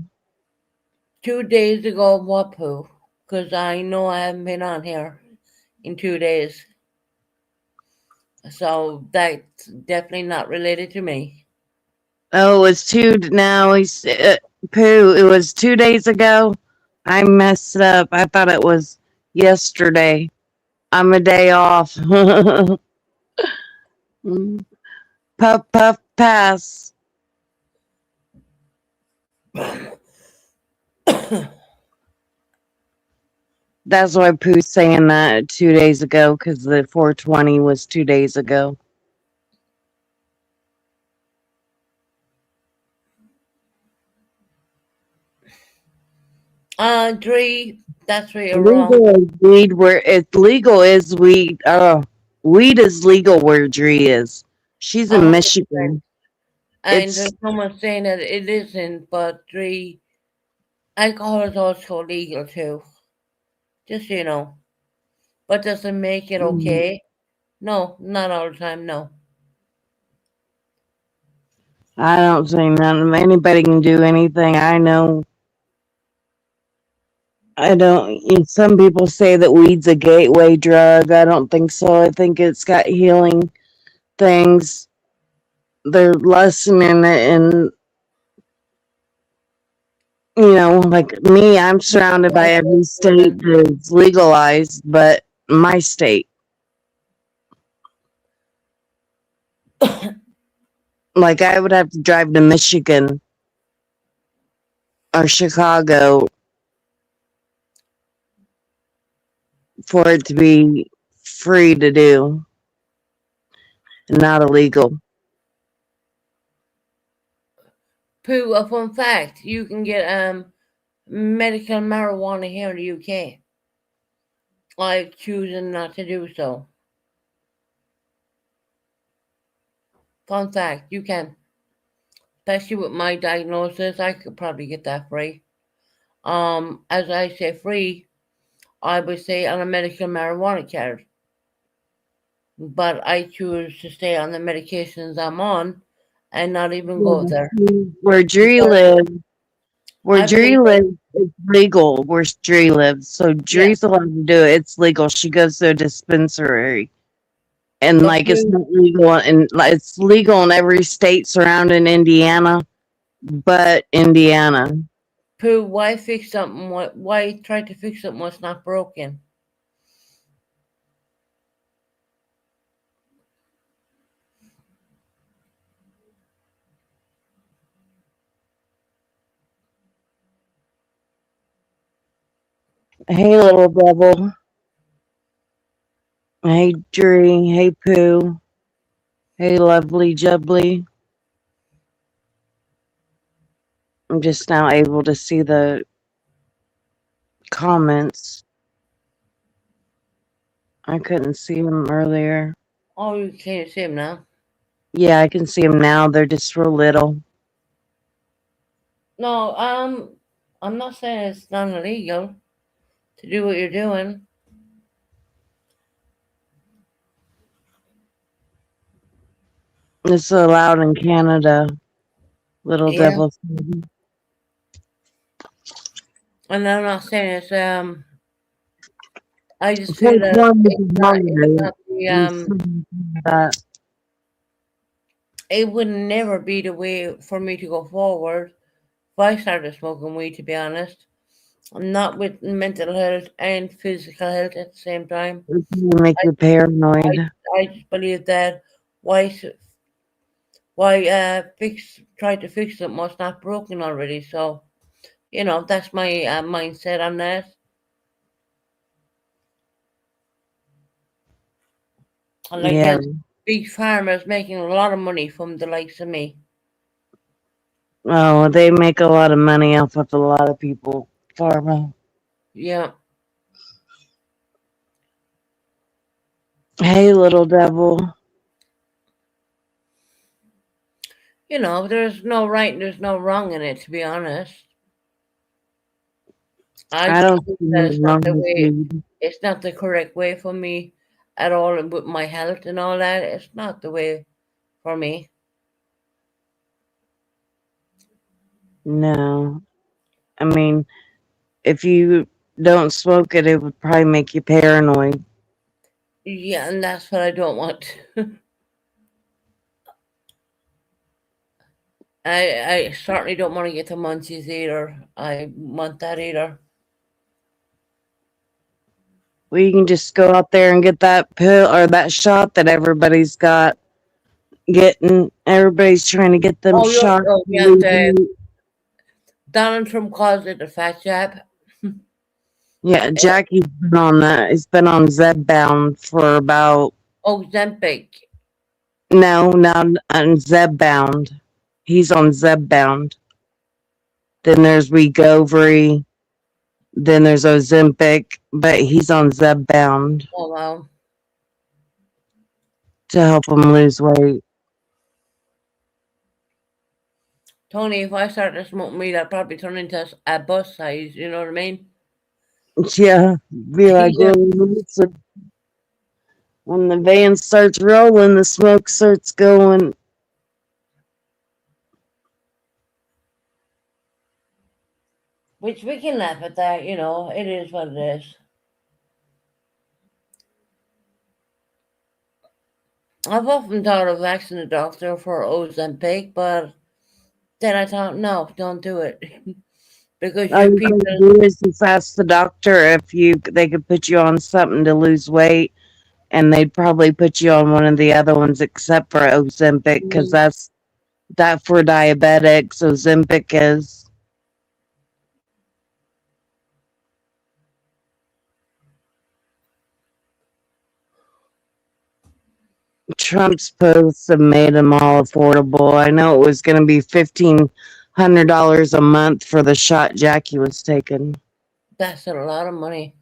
2 days ago, what poo? Because I know I haven't been on here in 2 days. So that's definitely not related to me. Oh, it was Pooh, it was 2 days ago. I messed it up. I thought it was yesterday. I'm a day off. Puff, puff, pass. That's why Pooh's saying that 2 days ago, because the 420 was 2 days ago. Dre, that's where you're wrong. Legal is weed where it's legal is weed. Weed is legal where Dree is. She's in 100%. Michigan. And It's there's someone saying that it isn't, but Dre, alcohol is also legal too. Just so you know. But does it make it okay? No, not all the time, no. I don't think none anybody can do anything. I know. I don't. Some people say that weed's a gateway drug. I don't think so. I think it's got healing things. They're lessening it, and like me, I'm surrounded by every state that's legalized, but my state, like I would have to drive to Michigan or Chicago for it to be free to do, and not illegal. Pooh, a fun fact, you can get medical marijuana here in the UK. I'm choosing not to do so. Fun fact, you can. Especially with my diagnosis, I could probably get that free. As I say free, I would say on a medical marijuana card. But I choose to stay on the medications I'm on and not even go there. Where Dree Because lives, I believe it's legal. Where Dree lives, so Dree's allowed to do it. It's legal. She goes to a dispensary, and but like it's Pooh, not legal, and like, it's legal in every state surrounding Indiana, but Indiana. Pooh, why fix something? Why try to fix something what's not broken? Hey, little devil. Hey, Dree. Hey, Pooh. Hey, lovely jubbly. I'm just now able to see the comments. I couldn't see them earlier. Oh, you can't see him now. Yeah, I can see them now. They're just real little. No, I'm not saying it's not illegal to do what you're doing. It's allowed in Canada. Little Yeah. devil. And I'm not saying it's I just Take feel that one with it's the not longer. the it would never be the way for me to go forward if I started smoking weed, to be honest. I'm not with mental health and physical health at the same time. It can make you paranoid. I just believe that why try to fix something what's not broken already. So that's my mindset on that. And Yeah. again, big farmers making a lot of money from the likes of me. Oh, they make a lot of money off of a lot of people. Pharma. Yeah. Hey, little devil. There's no right and there's no wrong in it, to be honest. I I just don't think see that anything wrong with weed. it's not the correct way for me at all, and with my health and all that, it's not the way for me. No. I mean, if you don't smoke it, it would probably make you paranoid. Yeah, and that's what I don't want. I certainly don't want to get the munchies either. I want that either. Well, you can just go out there and get that pill or that shot that everybody's got getting. Everybody's trying to get them shots. Yeah, Donald Trump calls it a fat jab. Yeah, Jackie's been on that. He's been on Zebbound for about Ozempic. no, on Zebbound. He's on Zebbound. Then there's Wegovy. Then there's Ozempic, but he's on Zebbound Oh wow. to help him lose weight. Tony, if I started smoking weed, I'd probably turn into a bus size. You know what I mean? Yeah, be like Yeah. when the van starts rolling, the smoke starts going. Which we can laugh at that. It is what it is. I've often thought of asking a doctor for Ozempic, but then I thought, no, don't do it. Because All you you people, gotta do is just ask the doctor if they could put you on something to lose weight, and they'd probably put you on one of the other ones except for Ozempic, because that's that for diabetics. Ozempic is. Trump's posts have made them all affordable. I know it was going to be $1,500 a month for the shot Jackie was taking. that's a lot of money.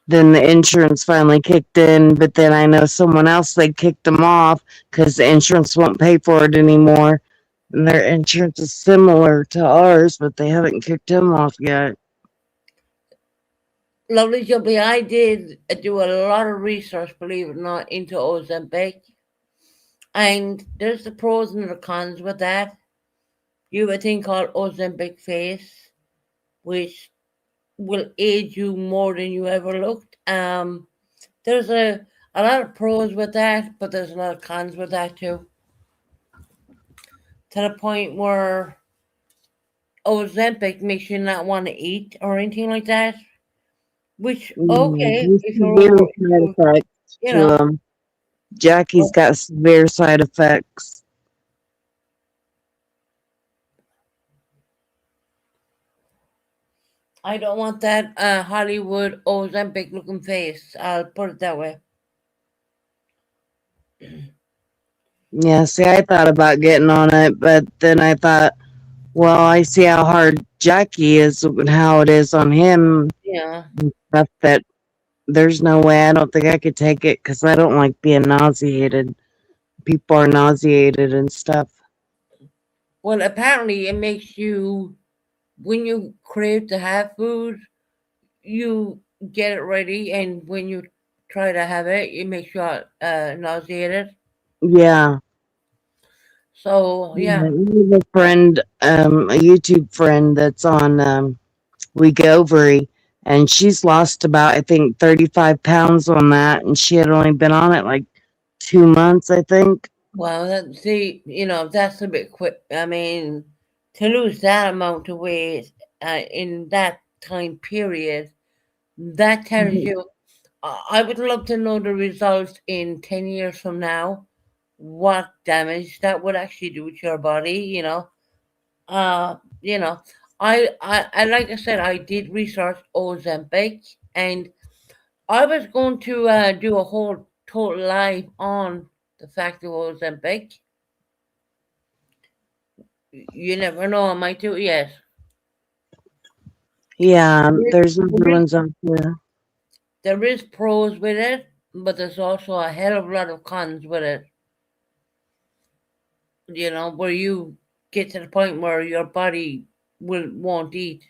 Then the insurance finally kicked in, but then I know someone else, they kicked them off because the insurance won't pay for it anymore. And their insurance is similar to ours, but they haven't kicked him off yet. Lovely Jubbly, I did do a lot of research, believe it or not, into Ozempic. And there's the pros and the cons with that. You have a thing called Ozempic Face, which will aid you more than you ever looked. There's a lot of pros with that, but there's a lot of cons with that too. To the point where Ozempic makes you not want to eat or anything like that. Which okay, There's if severe you're side effects you to know, them. Jackie's got severe side effects. I don't want that Hollywood Ozempic looking face. I'll put it that way. Yeah, see, I thought about getting on it, but then I thought, well, I see how hard Jackie is and how it is on him Yeah. and stuff that there's no way I don't think I could take it because I don't like being nauseated. People are nauseated and stuff. Well, apparently it makes you when you crave to have food, you get it ready, and when you try to have it, it makes you nauseated. Yeah. So Yeah, yeah, we have a friend, a YouTube friend that's on Wegovary, and she's lost about, I think, 35 pounds on that, and she had only been on it like 2 months, I think. well, see, that's a bit quick. I mean, to lose that amount of weight in that time period, that tells Mhm. you. I would love to know the results in 10 years from now. What damage that would actually do to your body, uh you know I like I said, I did research Ozempic, and I was going to do a whole total live on the fact of Ozempic. You never know, I might do it. Yes, Yeah, there there's other there is, ones out there. there is pros with it, but there's also a hell of a lot of cons with it, where you get to the point where your body won't eat.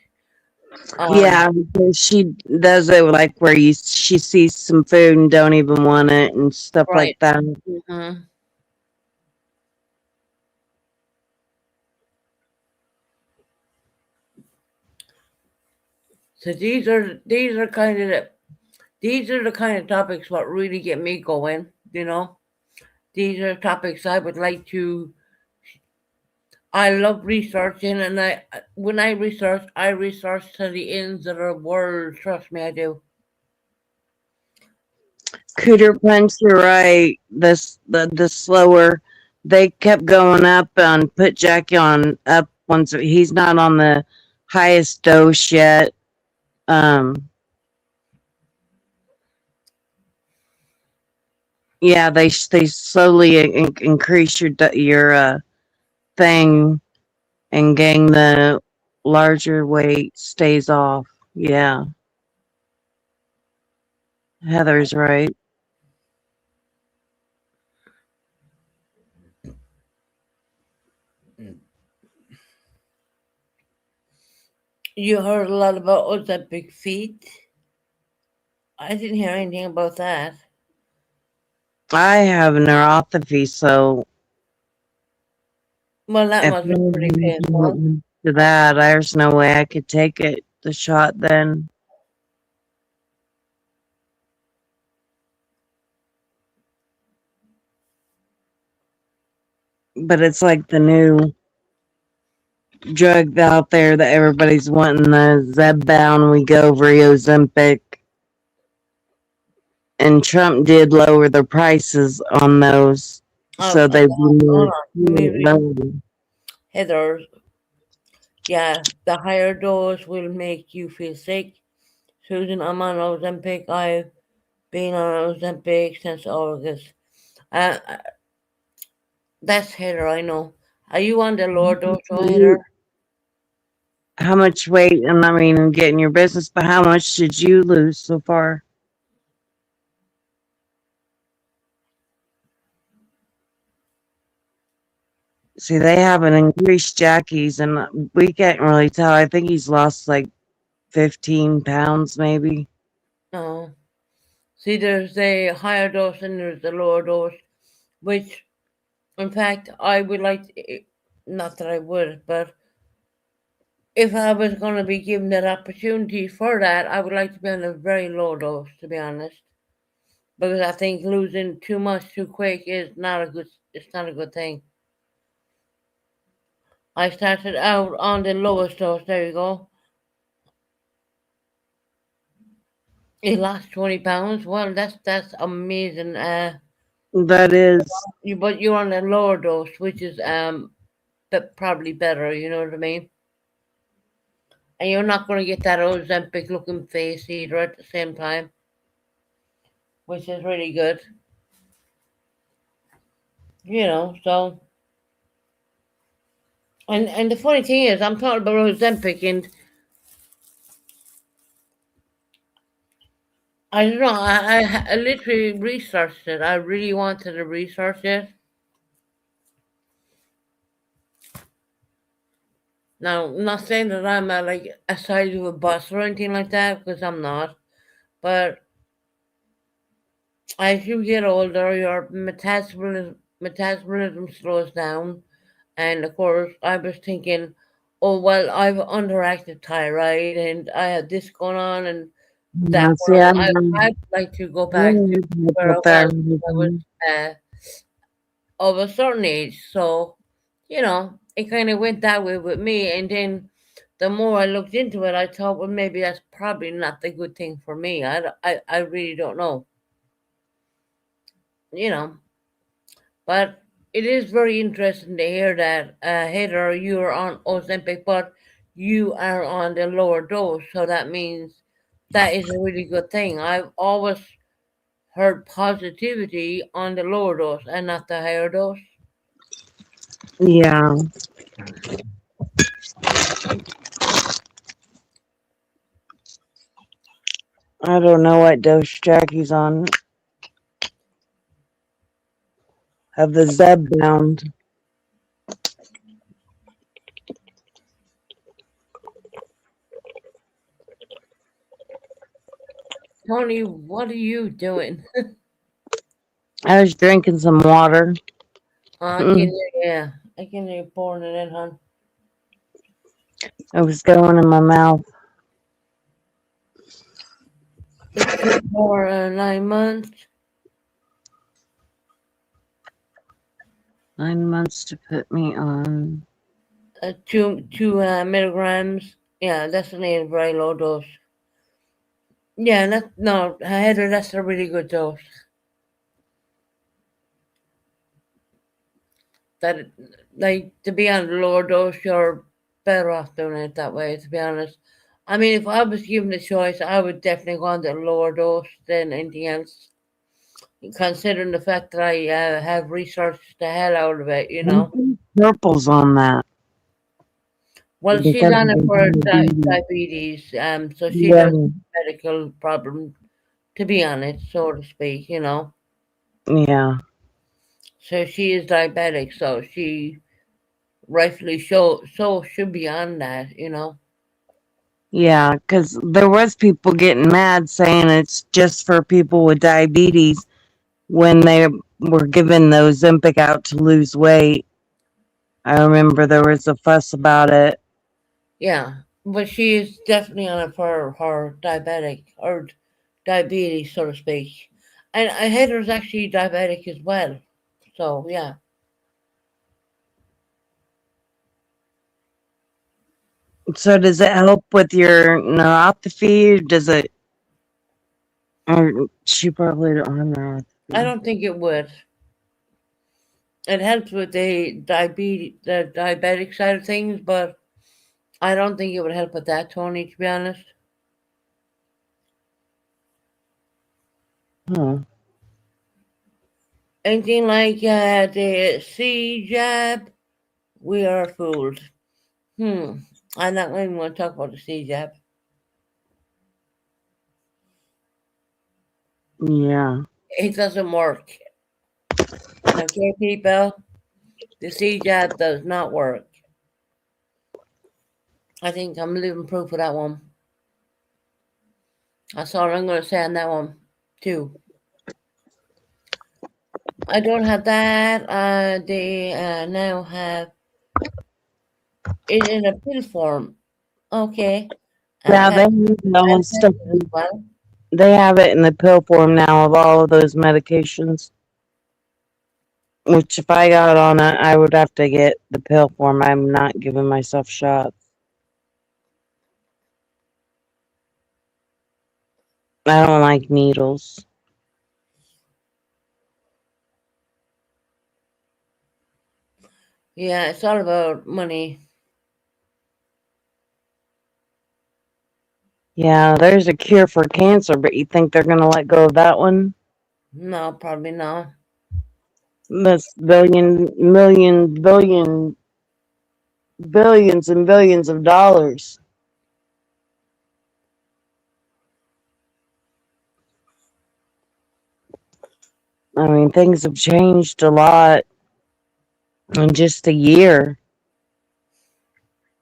um Yeah, because she does it like where she sees some food and don't even want it and stuff like right. that. Mhm. So these are the kind of topics what really get me going. These are topics I would like to. I love researching, and when I research to the ends of the world. Trust me, I do. Cooter Punch, you're right. The slower they kept going up and put Jackie on up once he's not on the highest dose yet. Um, yeah, they slowly increase your thing and getting the larger weight stays off. Yeah, Heather's right. You heard a lot about Ozempic feet. I didn't hear anything about that. I have neuropathy, so Well, that if must be pretty painful. to that, there's no way I could take it the shot then. But it's like the new drug out there that everybody's wanting, the Zepbound, Wegovy, Ozempic, and Trump did lower the prices on those, so Hold they on. more Let me read lower. Heather. Yeah, the higher dose will make you feel sick. Susan, I'm on Ozempic. I've been on Ozempic since August. Uh, that's Heather, I know. Are you on the lower dose, Heather? How much weight, and I mean, getting your business, but how much did you lose so far? See, they haven't increased Jackie's, and we can't really tell. I think he's lost like 15 pounds, maybe. No. See, there's the higher dose and there's the lower dose, which, in fact, I would like to, not that I would, but if I was going to be given that opportunity for that, I would like to be on a very low dose, to be honest, because I think losing too much too quick is not a good. It's not a good thing. I started out on the lowest dose. There you go. You lost 20 pounds. Well, that's amazing. That is, But you're on a lower dose, which is probably better. You know what I mean? And you're not going to get that Ozempic looking face either at the same time, which is really good. So and the funny thing is, I'm talking about Ozempic, and I don't know. I literally researched it. I really wanted to research it. Now, not saying that I'm a side of a boss or anything like that, because I'm not. But as you get older, your metabolism slows down, and of course, I was thinking, oh well, I've underactive thyroid, and I have this going on, and that yeah, see, one. I'd like to go back to where I was when I was of a certain age. So, it kind of went that way with me. And then the more I looked into it, I thought, well, maybe that's probably not the good thing for me. I really don't know, you know. But it is very interesting to hear that, Heather, you are on Ozempic, but you are on the lower dose. So that means that is a really good thing. I've always heard positivity on the lower dose and not the higher dose. yeah. I don't know what dose Jackie's on. Have the Zeb bound. Tony, what are you doing? I was drinking some water. I can hear, yeah, I can hear you pouring it in, hon. It was going in my mouth. It took for 9 months. 9 months to put me on. 2 milligrams. Yeah, that's a very low dose. Yeah, Heather, that's a really good dose. That, like, to be on the lower dose, you're better off doing it that way, to be honest. I mean, if I was given the choice, I would definitely go on the lower dose than anything else, considering the fact that I have researched the hell out of it, Purple's on that. Well, she's Because on it of for the diabetes, so she yeah, has a medical problem, to be honest, so to speak, yeah, So she is diabetic, so she rightfully so should be on that, yeah. Because there was people getting mad saying it's just for people with diabetes when they were giving the Ozempic out to lose weight. I remember there was a fuss about it. Yeah, but she is definitely on it for her diabetic or diabetes, so to speak. And Heather's actually diabetic as well, so yeah. So does it help with your neuropathy? Does it? Or she probably don't have neuropathy. I don't think it would. It helps with the diabetic side of things, but I don't think it would help with that, Tony, to be honest. Huh. Anything like the C jab, we are fooled. I'm not even going to talk about the C jab. Yeah. It doesn't work. Okay, people? The C jab does not work. I think I'm living proof of that one. That's all I'm going to say on that one, too. I don't have that. They now have it in a pill form. Okay. Yeah, they have all stuff. Well. They have it in the pill form now of all of those medications. Which, if I got on it, I would have to get the pill form. I'm not giving myself shots. I don't like needles. Yeah, it's all about money. Yeah, there's a cure for cancer, but you think they're gonna let go of that one? No, probably not. That's billions and billions of dollars. I mean, things have changed a lot in just a year.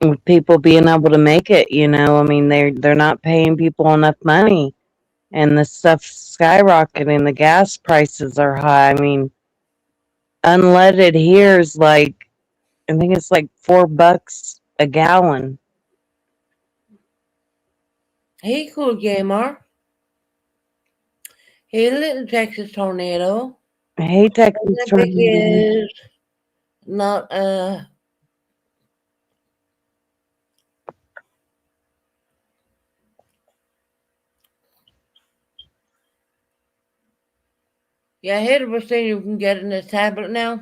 With people being able to make it, I mean, they're not paying people enough money, and the stuff's skyrocketing. The gas prices are high. I mean, unleaded here is like, I think it's like $4 a gallon. Hey, cool gamer. Hey, little Texas tornado. Hey, Texas Olympic tornado. is not Yeah, I heard was saying you can get it in a tablet now.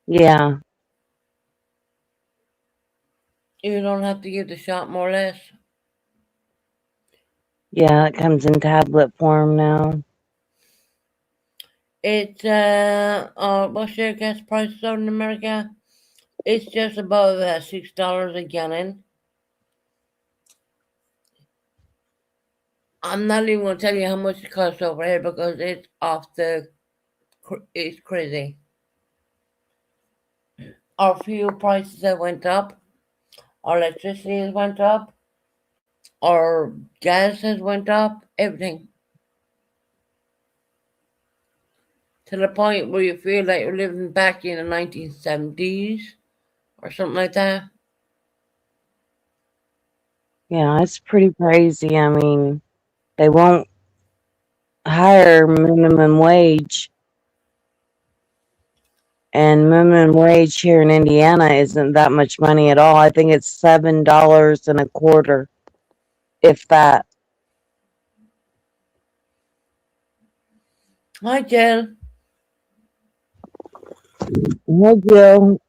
Yeah, You don't have to give the shot, more or less. yeah, it comes in tablet form now. It's what's your gas prices out in America? It's just above $6 a gallon. I'm not even gonna tell you how much it costs over here because it's it's crazy. Our fuel prices have went up. Our electricity has went up. Our gas has went up. Everything. To the point where you feel like you're living back in the 1970s or something like that. Yeah, it's pretty crazy. I mean, they won't hire minimum wage, and minimum wage here in Indiana isn't that much money at all. I think it's $7.25, if that. Hi, Jill. Hey, Jill.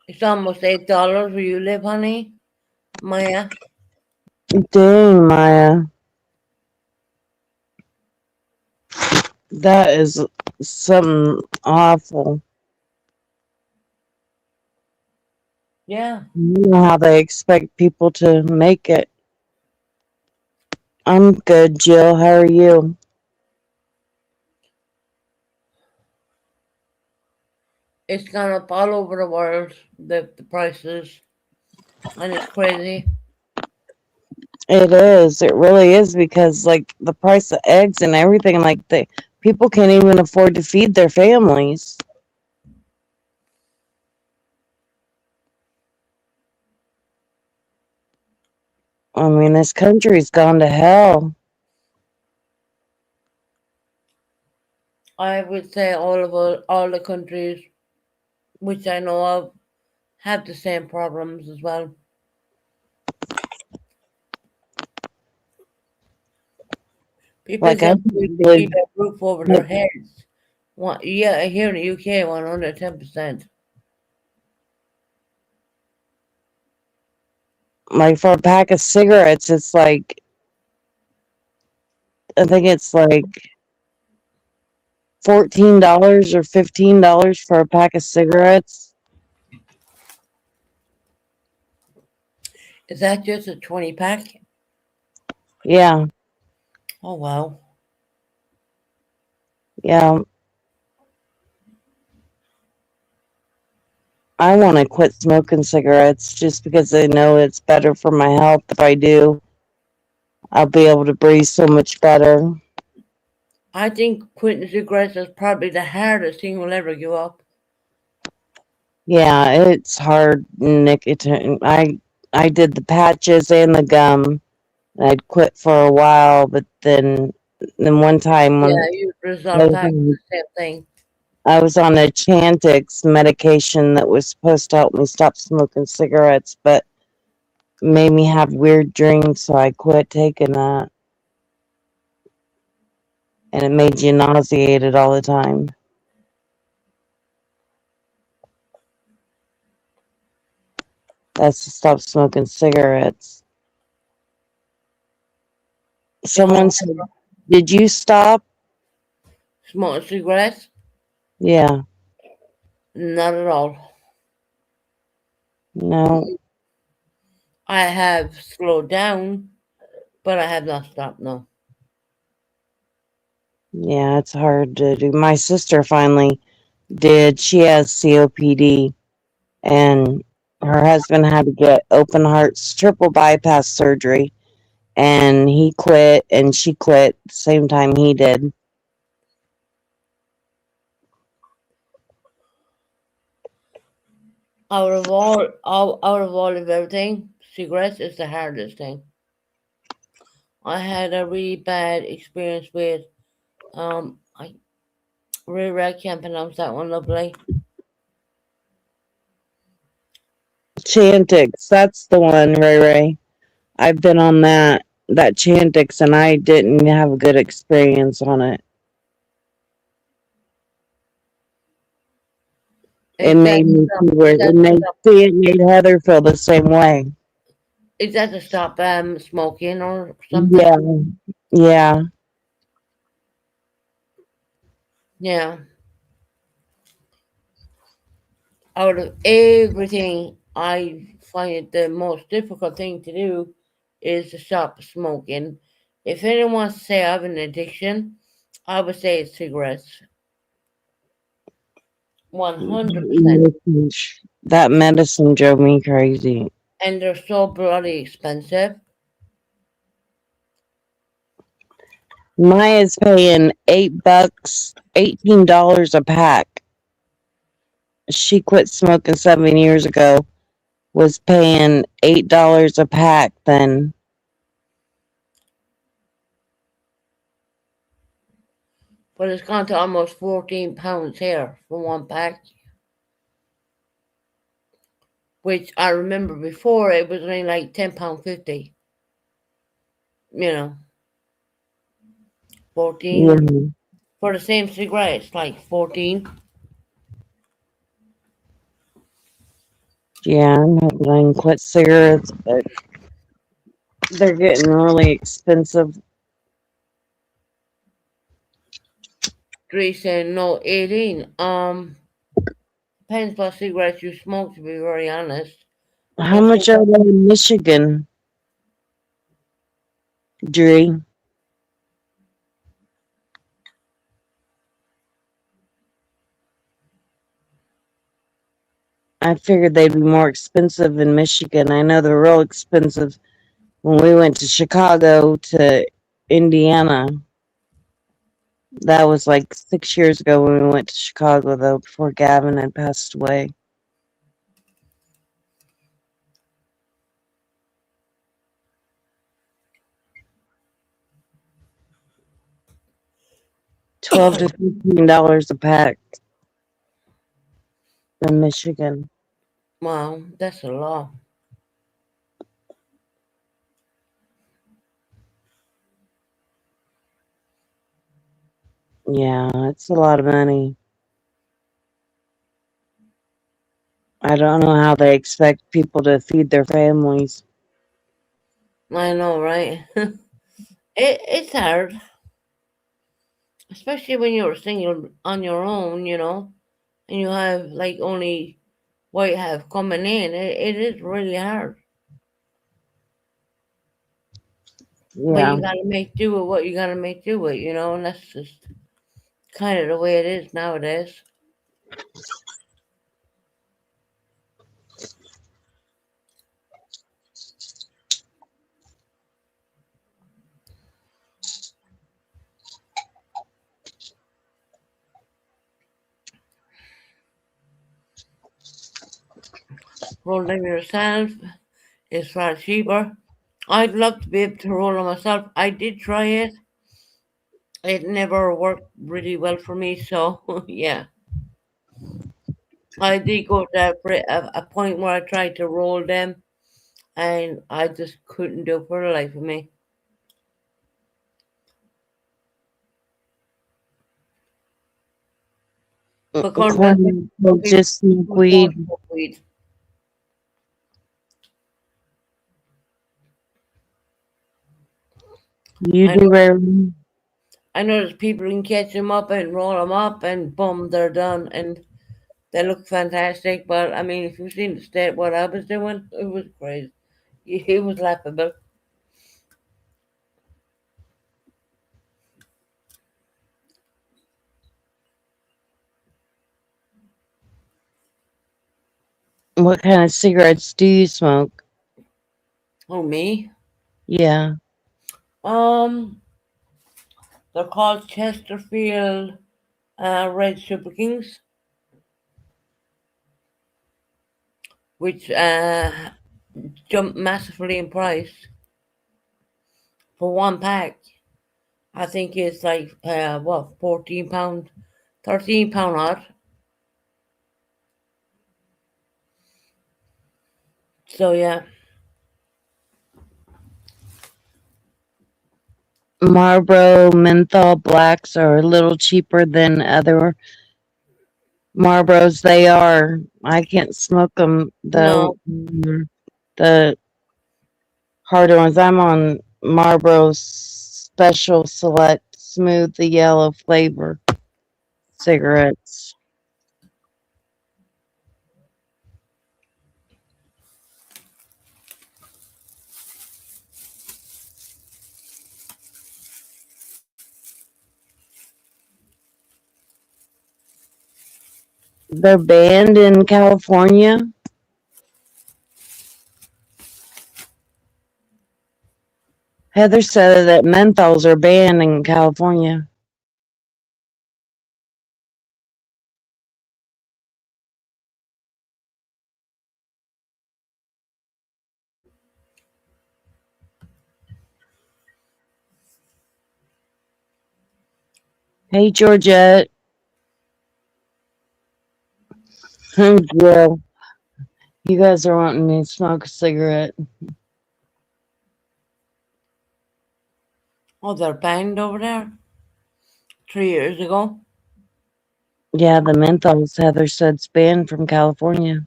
It's almost $8 where you live, honey. Maya. Dang, Maya. That is something awful. Yeah. You know how they expect people to make it. I'm good, Jill. How are you? It's gone up all over the world, the prices. And it's crazy. It is. It really is, because like the price of eggs and everything, like people can't even afford to feed their families. I mean, this country's gone to hell. I would say all the countries which I know of have the same problems as well. People Like I just need to live, keep a roof over their heads. Yeah, here in the UK, 110%. like for a pack of cigarettes, it's like, I think it's like $14 or $15 for a pack of cigarettes. Is that just a 20 pack? Yeah, Oh, wow. yeah. I want to quit smoking cigarettes just because I know it's better for my health. If I do, I'll be able to breathe so much better. I think quitting cigarettes is probably the hardest thing we'll ever give up. Yeah, it's hard nicotine. I did the patches and the gum. I'd quit for a while, but then And one time when Yeah, you I result was back to on, the same thing. I was on a Chantix medication that was supposed to help me stop smoking cigarettes, but made me have weird dreams, so I quit taking that. And it made you nauseated all the time. That's to stop smoking cigarettes. Someone said, "Did you stop?" Smoking cigarettes? Yeah. Not at all. No. I have slowed down, but I have not stopped, no. Yeah, it's hard to do. My sister finally did. She has COPD, and her husband had to get open hearts triple bypass surgery, and he quit and she quit the same time he did. Out of all of everything, cigarettes is the hardest thing. I had a really bad experience with I really I can't pronounce that one lovely. Chantix, that's the one, Ray Ray. I've been on that Chantix, and I didn't have a good experience on it. It Is that made me stop feel weird. that It made Heather feel the same way. is that to stop smoking or something? Yeah, yeah. Yeah. Out of everything, I find it the most difficult thing to do is to stop smoking. If anyone wants to say I have an addiction, I would say it's cigarettes. 100%. That medicine drove me crazy. And they're so bloody expensive. Maya's paying $8, $18 a pack. She quit smoking 7 years ago. Was paying $8 a pack then. But it's gone to almost £14 here for one pack. Which I remember before it was only like £10.50. You know, 14 Yeah, for the same cigarettes, like 14. yeah, I'm hoping I can quit cigarettes, but they're getting really expensive. 3 saying no, 18. Depends what cigarettes you smoke, to be very honest. How much are they in Michigan, Dree? I figured they'd be more expensive in Michigan. I know they're real expensive when we went to Chicago to Indiana. That was like 6 years ago when we went to Chicago, though, before Gavin had passed away. $12 to $15 a pack in Michigan. Wow, that's a lot. Yeah, it's a lot of money. I don't know how they expect people to feed their families. I know, right? It's hard, especially when you're single on your own, and you have like only what you have coming in. It is really hard. But Yeah. you gotta make do with what you gotta make do with, and that's just kind of the way it is nowadays. Roll them yourself is far cheaper. I'd love to be able to roll them myself. I did try it. it never worked really well for me. So yeah, I did go to a point where I tried to roll them, and I just couldn't do it for the life of me. Because that's Corn, what people just smoke who don't weed. smoke weed. You I do know, rarely. I know there's people who can catch them up and roll them up, and boom, they're done, and they look fantastic. But I mean, if you've seen the state what I was doing, it was crazy. It was laughable. What kind of cigarettes do you smoke? Oh me? Yeah. Um, they're called Chesterfield Red Super Kings, which jumped massively in price for one pack. I think it's like what, £14, £13 odd. So yeah, Marlboro menthol blacks are a little cheaper than other Marlboros. They are. I can't smoke them though. no, The harder ones. I'm on Marlboro Special Select Smooth the Yellow flavor cigarettes. They're banned in California. Heather said that menthols are banned in California. Hey, Georgette. Jill, you guys are wanting me to smoke a cigarette. oh, they're banned over there 3 years ago. Yeah, the menthols, Heather said's banned from California.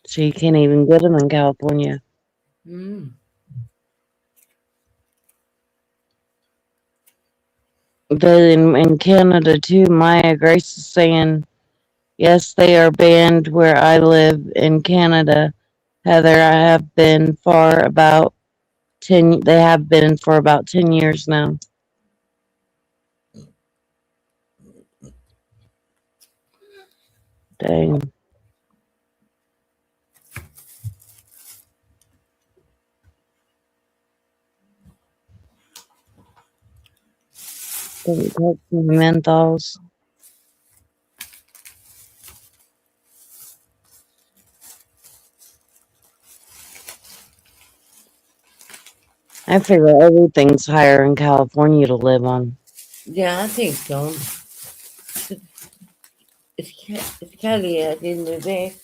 So you can't even get them in California. Mm. But in Canada too, Maya Grace is saying, yes, they are banned where I live in Canada. Heather, I have been for about 10, they have been for about 10 years now. Dang. Don't touch my menthols. I figure everything's higher in California to live on. Yeah, I think so. It's Cali at the end of the day.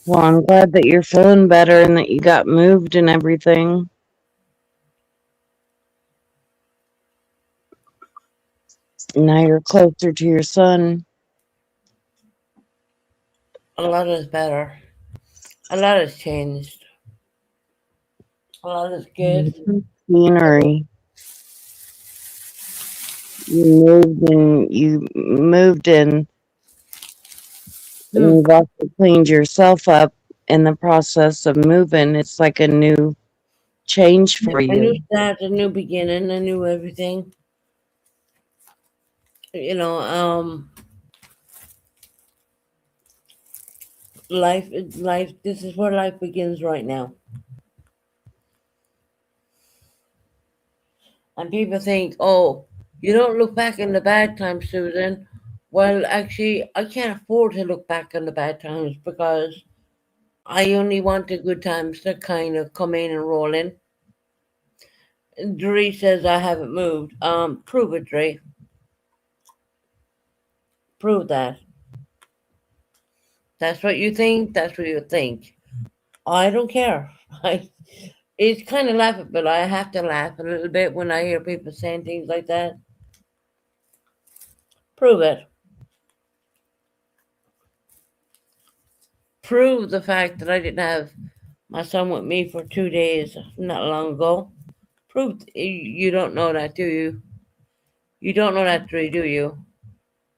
Well, I'm glad that you're feeling better and that you got moved and everything. Now you're closer to your son. A lot is better. A lot has changed. A lot is good. Scenery. You moved and Hmm. you've also cleaned yourself up in the process of moving. It's like a new change for A new you. start, a new beginning, a new everything. You know, life. This is where life begins right now. And people think, oh, You don't look back in the bad times, Susan. Well, actually, I can't afford to look back on the bad times because I only want the good times to kind of come in and roll in. Dre says I haven't moved. Prove it, Dre. Prove that. That's what you think. That's what you think. I don't care. It's kind of laughable. I have to laugh a little bit when I hear people saying things like that. Prove it. Prove the fact that I didn't have my son with me for 2 days not long ago. Prove you don't know that, do you? You don't know that, Dre, do you?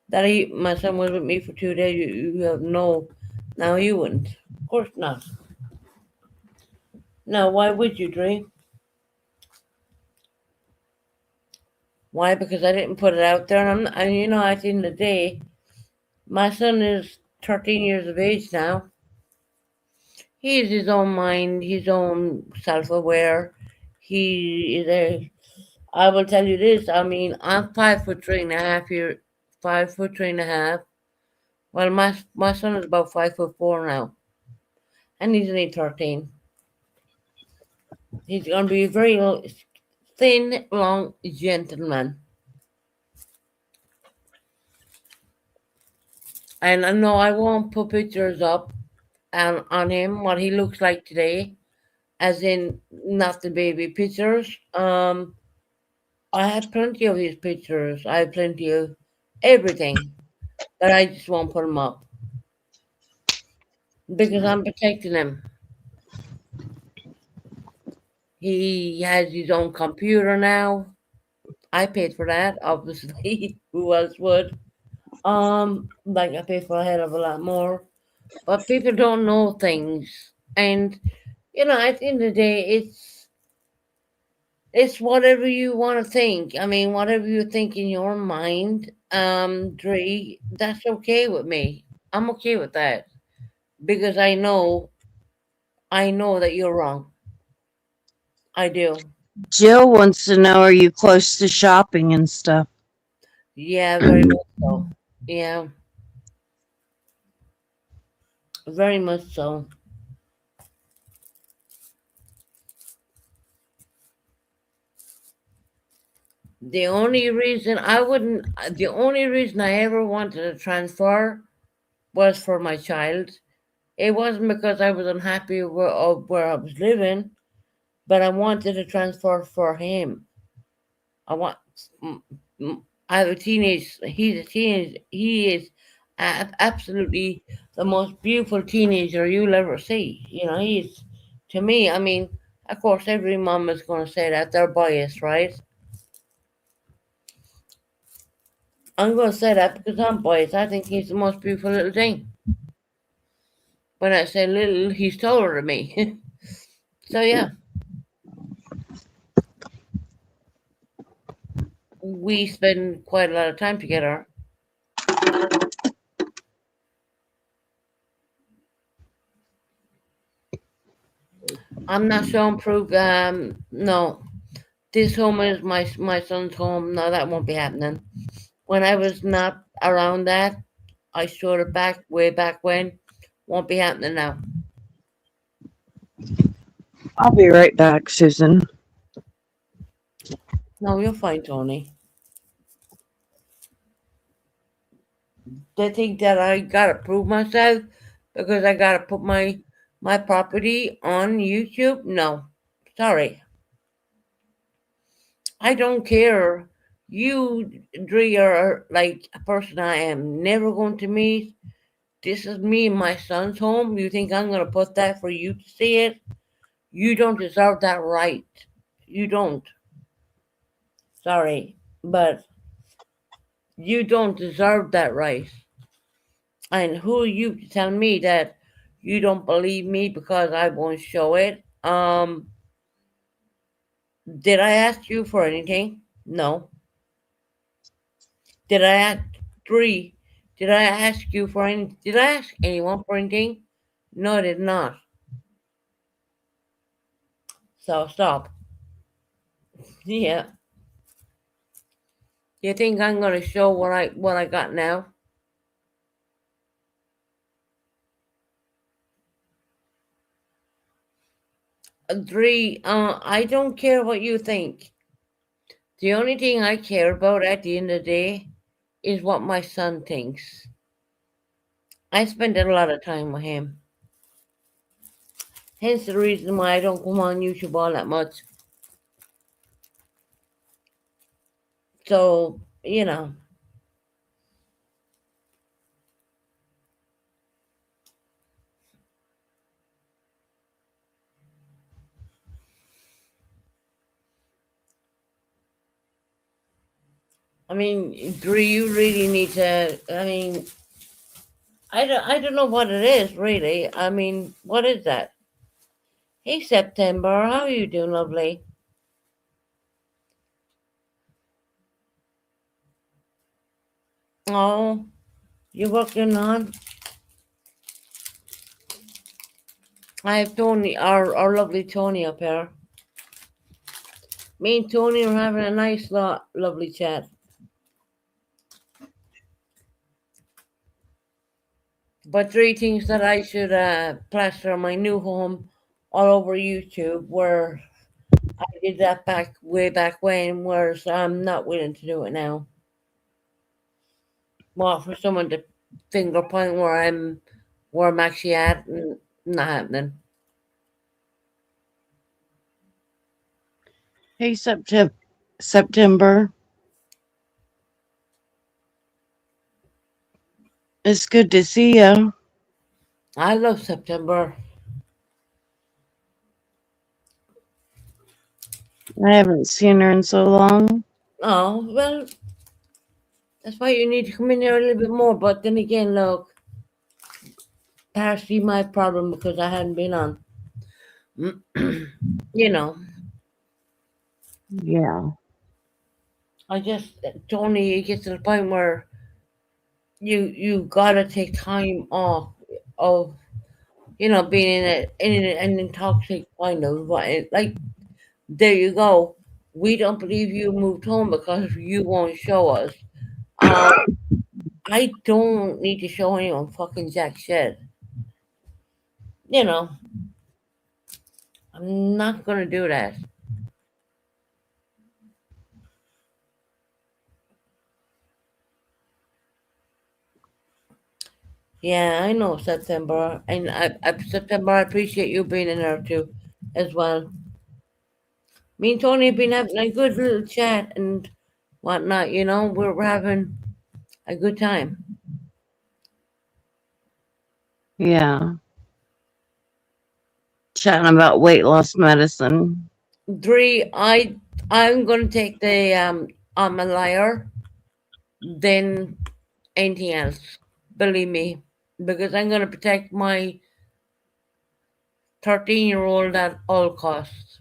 That my son was with me for 2 days. You have no. Now you wouldn't. Of course not. Now, why would you, Dre? Why? Because I didn't put it out there, and you know, at the end of the day, my son is 13 years of age now. He has his own mind, his own self-aware. He is a. I will tell you this. I mean, I'm 5'3.5" here, 5'3.5". Well, my son is about 5'4" now, and he's only 13. He's going to be a very thin, long gentleman. And I know I won't put pictures up on him, what he looks like today, as in not the baby pictures. I have plenty of his pictures. I have plenty of everything, but I just won't put them up because I'm protecting him. He has his own computer now. I paid for that, obviously. Who else would? Like I paid for a hell of a lot more. But people don't know things. And you know, at the end of the day, it's whatever you want to think. I mean, whatever you think in your mind, Dre, that's okay with me. I'm okay with that. Because I know that you're wrong. I do. Jill wants to know, are you close to shopping and stuff? Yeah, very much so. Yeah, very much so. The only reason I ever wanted to transfer was for my child. It wasn't because I was unhappy where I was living, but I wanted to transfer for him. I want. mm, I have a teenage. He's a teenage. He is absolutely the most beautiful teenager you'll ever see. You know, he's to me. I mean, of course, every mom is going to say that they're biased, right? I'm going to say that because I'm biased. I think he's the most beautiful little thing. When I say little, he's taller than me. So yeah, we spend quite a lot of time together. I'm not showing proof. No, this home is my son's home. No, that won't be happening. When I was not around that, I showed it back way back when. Won't be happening now. I'll be right back, Susan. No, you're fine, Tony. They think that I gotta prove myself because I gotta put my property on YouTube. No, sorry, I don't care. You, Dre, are like a person I am never going to meet. This is me and my son's home. You think I'm gonna put that for you to see it? You don't deserve that right. You don't. Sorry, but you don't deserve that right. And who are you to tell me that you don't believe me because I won't show it? Did I ask you for anything? No. Did I ask three? Did I ask you for any? Did I ask anyone for anything? No, I did not. So stop. Yeah. You think I'm gonna show what I got now? Three, I don't care what you think. The only thing I care about at the end of the day is what my son thinks. I spend a lot of time with him. Hence the reason why I don't come on YouTube all that much. So, you know. I mean, do you really need to? I mean, I don't know what it is really. I mean, what is that? Hey, September, how are you doing, lovely? Oh, you working on? I have Tony, our lovely Tony up here. Me and Tony are having a nice, lovely chat. But three things that I should plaster my new home all over YouTube where I did that way back when, whereas I'm not willing to do it now. Well, for someone to finger point where I'm actually at, not happening. Hey, September. It's good to see you. I love September. I haven't seen her in so long. Oh, well, that's why you need to come in here a little bit more. But then again, look, partially my problem because I hadn't been on. You know, Yeah. I just, Tony, it gets to the point where you gotta take time off of, being in an toxic kind of, like, there you go. We don't believe you moved home because you won't show us. I don't need to show anyone fucking jack shit. I'm not gonna do that. Yeah, I know September, and September. I appreciate you being in there too, as well. Me and Tony have been having a good little chat and whatnot. We're having a good time. Yeah. Chatting about weight loss medicine. Three, I'm gonna take the I'm a liar, then anything else. Believe me, because I'm gonna protect my 13-year-old at all costs.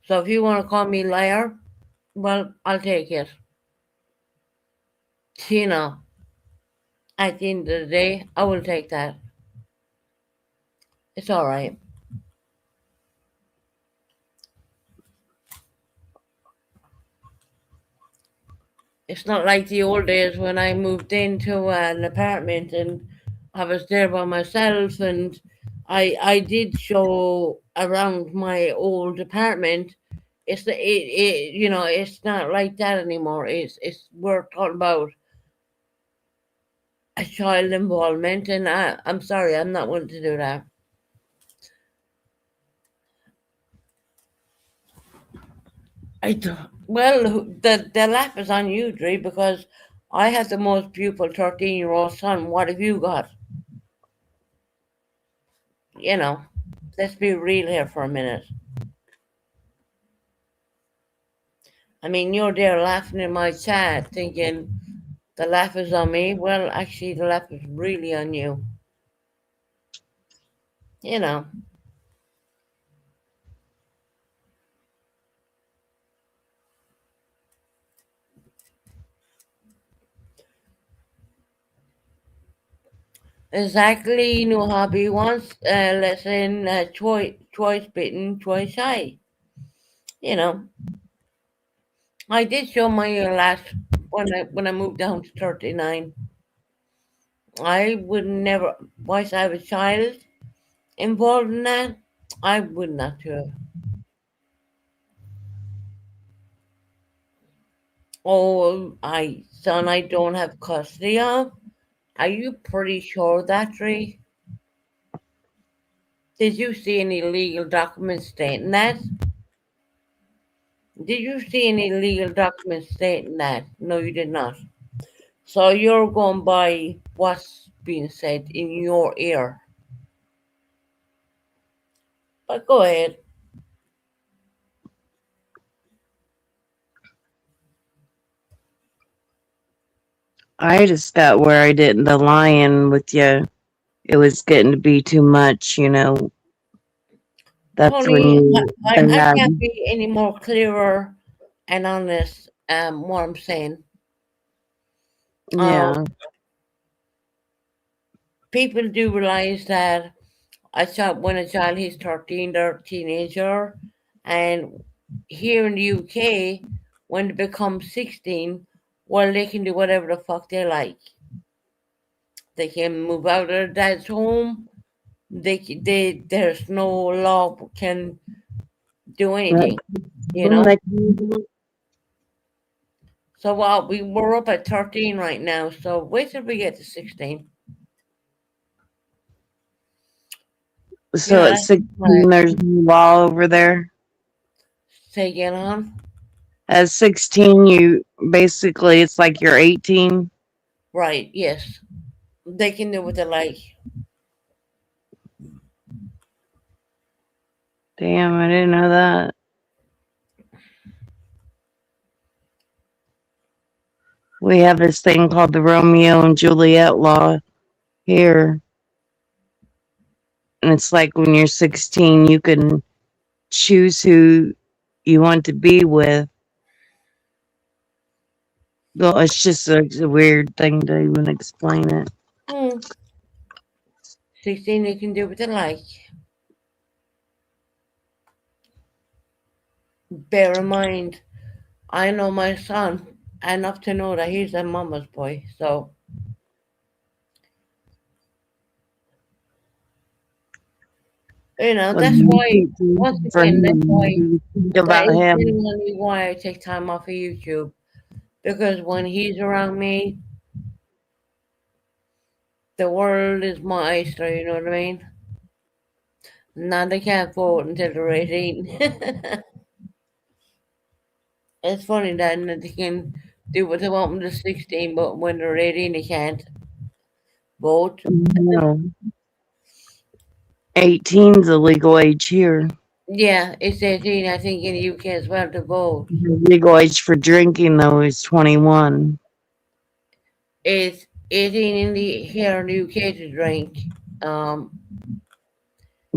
So if you want to call me liar, well, I'll take it. At the end of the day, I will take that. It's all right. It's not like the old days when I moved into an apartment and I was there by myself, and I did show around my old apartment. It's not like that anymore. We're talking about a child involvement, and I'm sorry, I'm not willing to do that. Well, the laugh is on you, Dre, because I have the most beautiful 13-year-old son. What have you got? Let's be real here for a minute. I mean, you're there laughing in my chat thinking the laugh is on me. Well, actually, the laugh is really on you. You know. Exactly, new hobby wants lesson, choice bitten, choice shy. I did show my last when I moved down to 39. I would never, once I have a child involved in that, I would not do it. Oh, son, I don't have custody of. Are you pretty sure that's right? Did you see any legal documents stating that? Did you see any legal documents stating that? No, you did not. So you're going by what's being said in your ear. But go ahead. I just got where I didn't the lion with you. It was getting to be too much, you know. That's when Tony, you I have, can't be any more clearer and honest what I'm saying. yeah. People do realize that when a child is 13, they're a teenager, and here in the UK, when they become 16, well, they can do whatever the fuck they like. They can move out of their dad's home. There's no law can do anything, you know. Like, So we're up at 13 right now. So wait till we get to 16. so at That's 16, right. there's no law over there. Say again on. At 16, you basically, it's like you're 18. Right, yes. They can do what they like. Damn, I didn't know that. We have this thing called the Romeo and Juliet law here. And it's like when you're 16, you can choose who you want to be with. Well, it's just a weird thing to even explain it. 16, they can do what they like. Bear in mind, I know my son enough to know that he's a mama's boy. So, that's why, once For again, that's him, why, you think that about is him. genuinely why I take time off of YouTube. Because when he's around me, the world is my oyster, you know what I mean? Now they can't vote until they're 18. It's funny that they can do what they want when they're 16, but when they're 18, they can't vote. No. 18's the legal age here. Yeah, it's 18, I think, in the UK as well to vote. The legal age for drinking, though, is 21. It's 18 here in the UK to drink. Dang,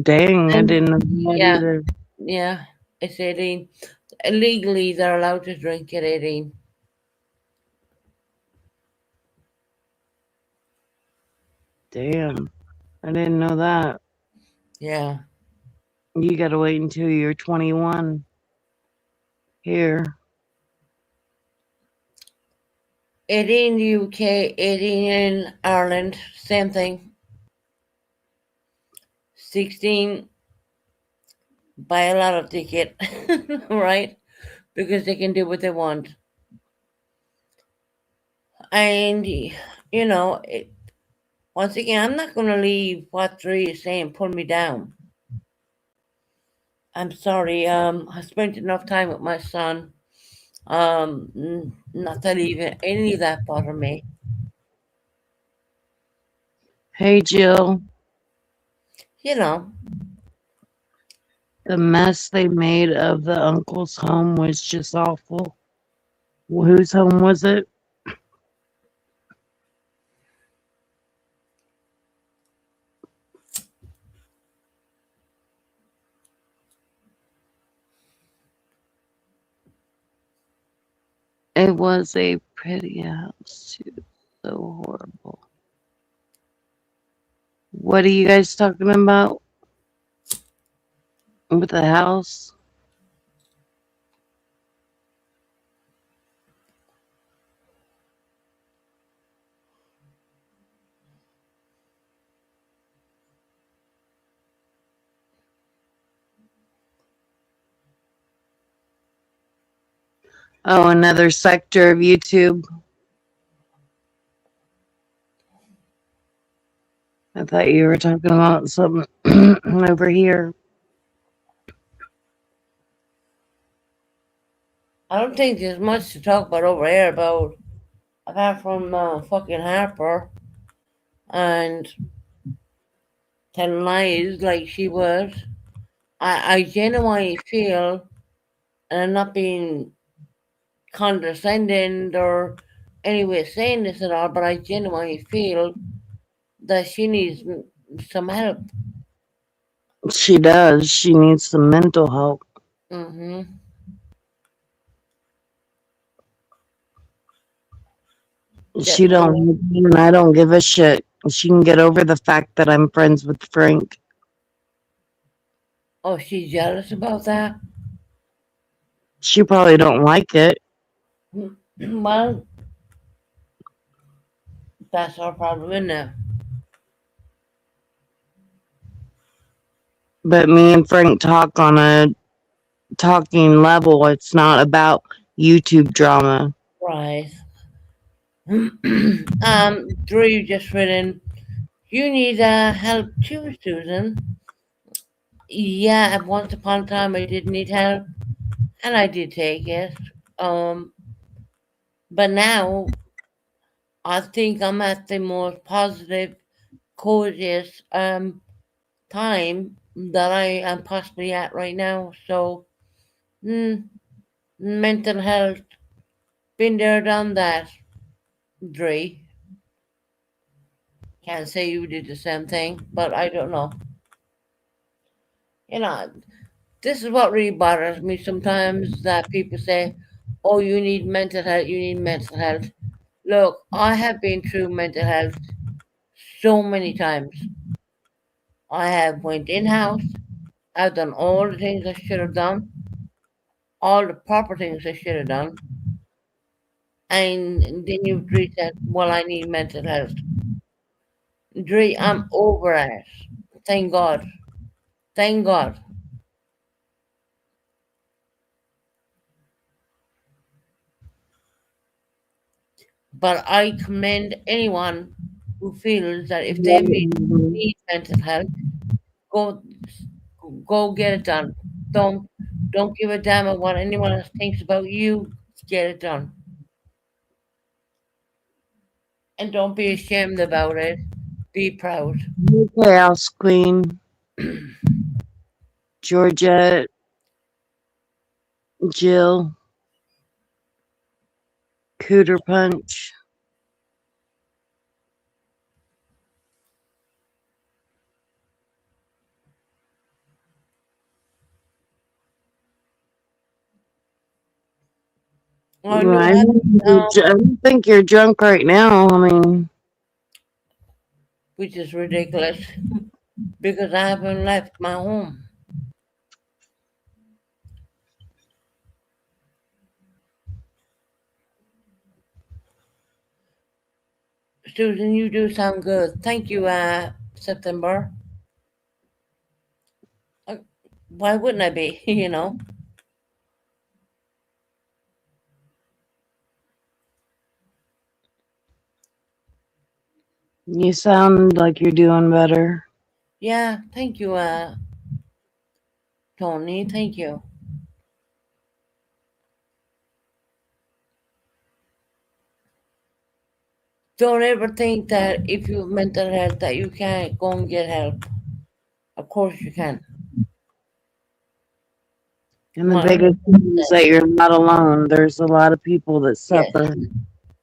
I And didn't know that yeah, either. yeah, it's 18. Legally, they're allowed to drink at 18. Damn, I didn't know that. Yeah. You gotta wait until you're 21 here. 18 in the UK, 18 in Ireland, same thing. 16 buy a lot of ticket, right? Because they can do what they want. And, once again, I'm not going to leave what Three is saying pull me down. I'm sorry. I spent enough time with my son. Not to leave any of that bother me. Hey, Jill. The mess they made of the uncle's home was just awful. Whose home was it? It was a pretty house, too. So horrible. What are you guys talking about? With the house? Oh, another sector of YouTube. I thought you were talking about something over here. I don't think there's much to talk about over here about apart from fucking Harper and telling lies like she was. I genuinely feel, and I'm not being condescending or any way of saying this at all, but I genuinely feel that she needs some help. She does. She needs some mental help. Mm-hmm. She don't, and I don't give a shit. She can get over the fact that I'm friends with Frank. Oh, she's jealous about that? She probably don't like it. Well, that's our problem, isn't it? But me and Frank talk on a talking level. It's not about YouTube drama. Right. Drew just written, you need help too, Susan. Yeah, at once upon a time I did need help, and I did take it. But now I think I'm at the most positive, coziest time that I am possibly at right now. So, mental health, been there, done that, Dre. Can't say you did the same thing, but I don't know. You know, this is what really bothers me sometimes that people say, oh, you need mental health, you need mental health. Look, I have been through mental health so many times. I have went in-house, I've done all the things I should have done, all the proper things I should have done, and then you said, well, I need mental health. Dre, I'm over it. Thank God. Thank God. But I commend anyone who feels that if they need mental health, go get it done. Don't give a damn of what anyone else thinks about you. Get it done. And don't be ashamed about it. Be proud. Chaos Queen. Georgette. Jill. Cooter Punch. Oh, no, I don't think you're drunk right now. I mean, which is ridiculous because I haven't left my home. Susan, you do sound good. Thank you, September. Why wouldn't I be? You know. you sound like you're doing better. Yeah, thank you, Tony. Thank you. Don't ever think that if you have mental health that you can't go and get help. Of course you can. And the biggest thing is that you're not alone. There's a lot of people that suffer.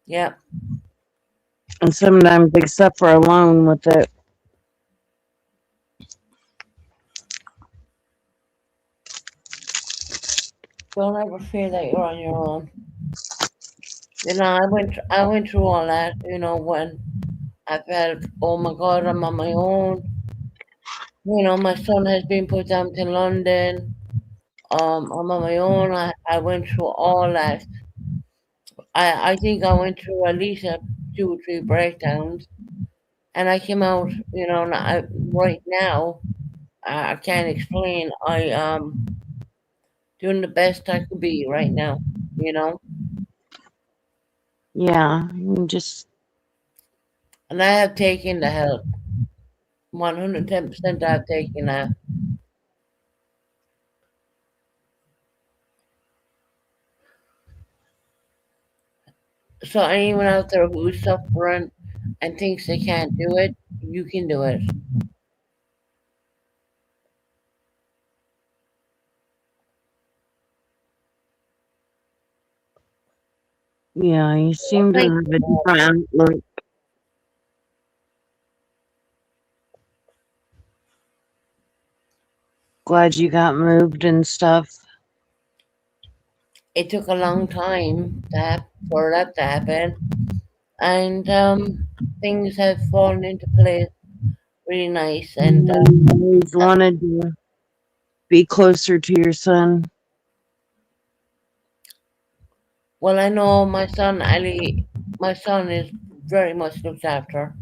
Yeah. And sometimes they suffer alone with it. Don't ever feel that you're on your own. You know, I went through all that, you know, when I felt, oh my God, I'm on my own. You know, my son has been put down to London. I'm on my own. I went through all that. I think I went through at least 2 or 3 breakdowns, and I came out. You know, and right now I can't explain. I doing the best I could be right now. You know. Yeah, you just And I have taken the help. 110% I've taken that. So anyone out there who's suffering and thinks they can't do it, you can do it. yeah, you seem to Thank have you, a different outlook. Glad you got moved and stuff. it took a long time for that to happen, and things have fallen into place really nice. And I always wanted to be closer to your son. well, I know my son Ali. My son is very much looked after,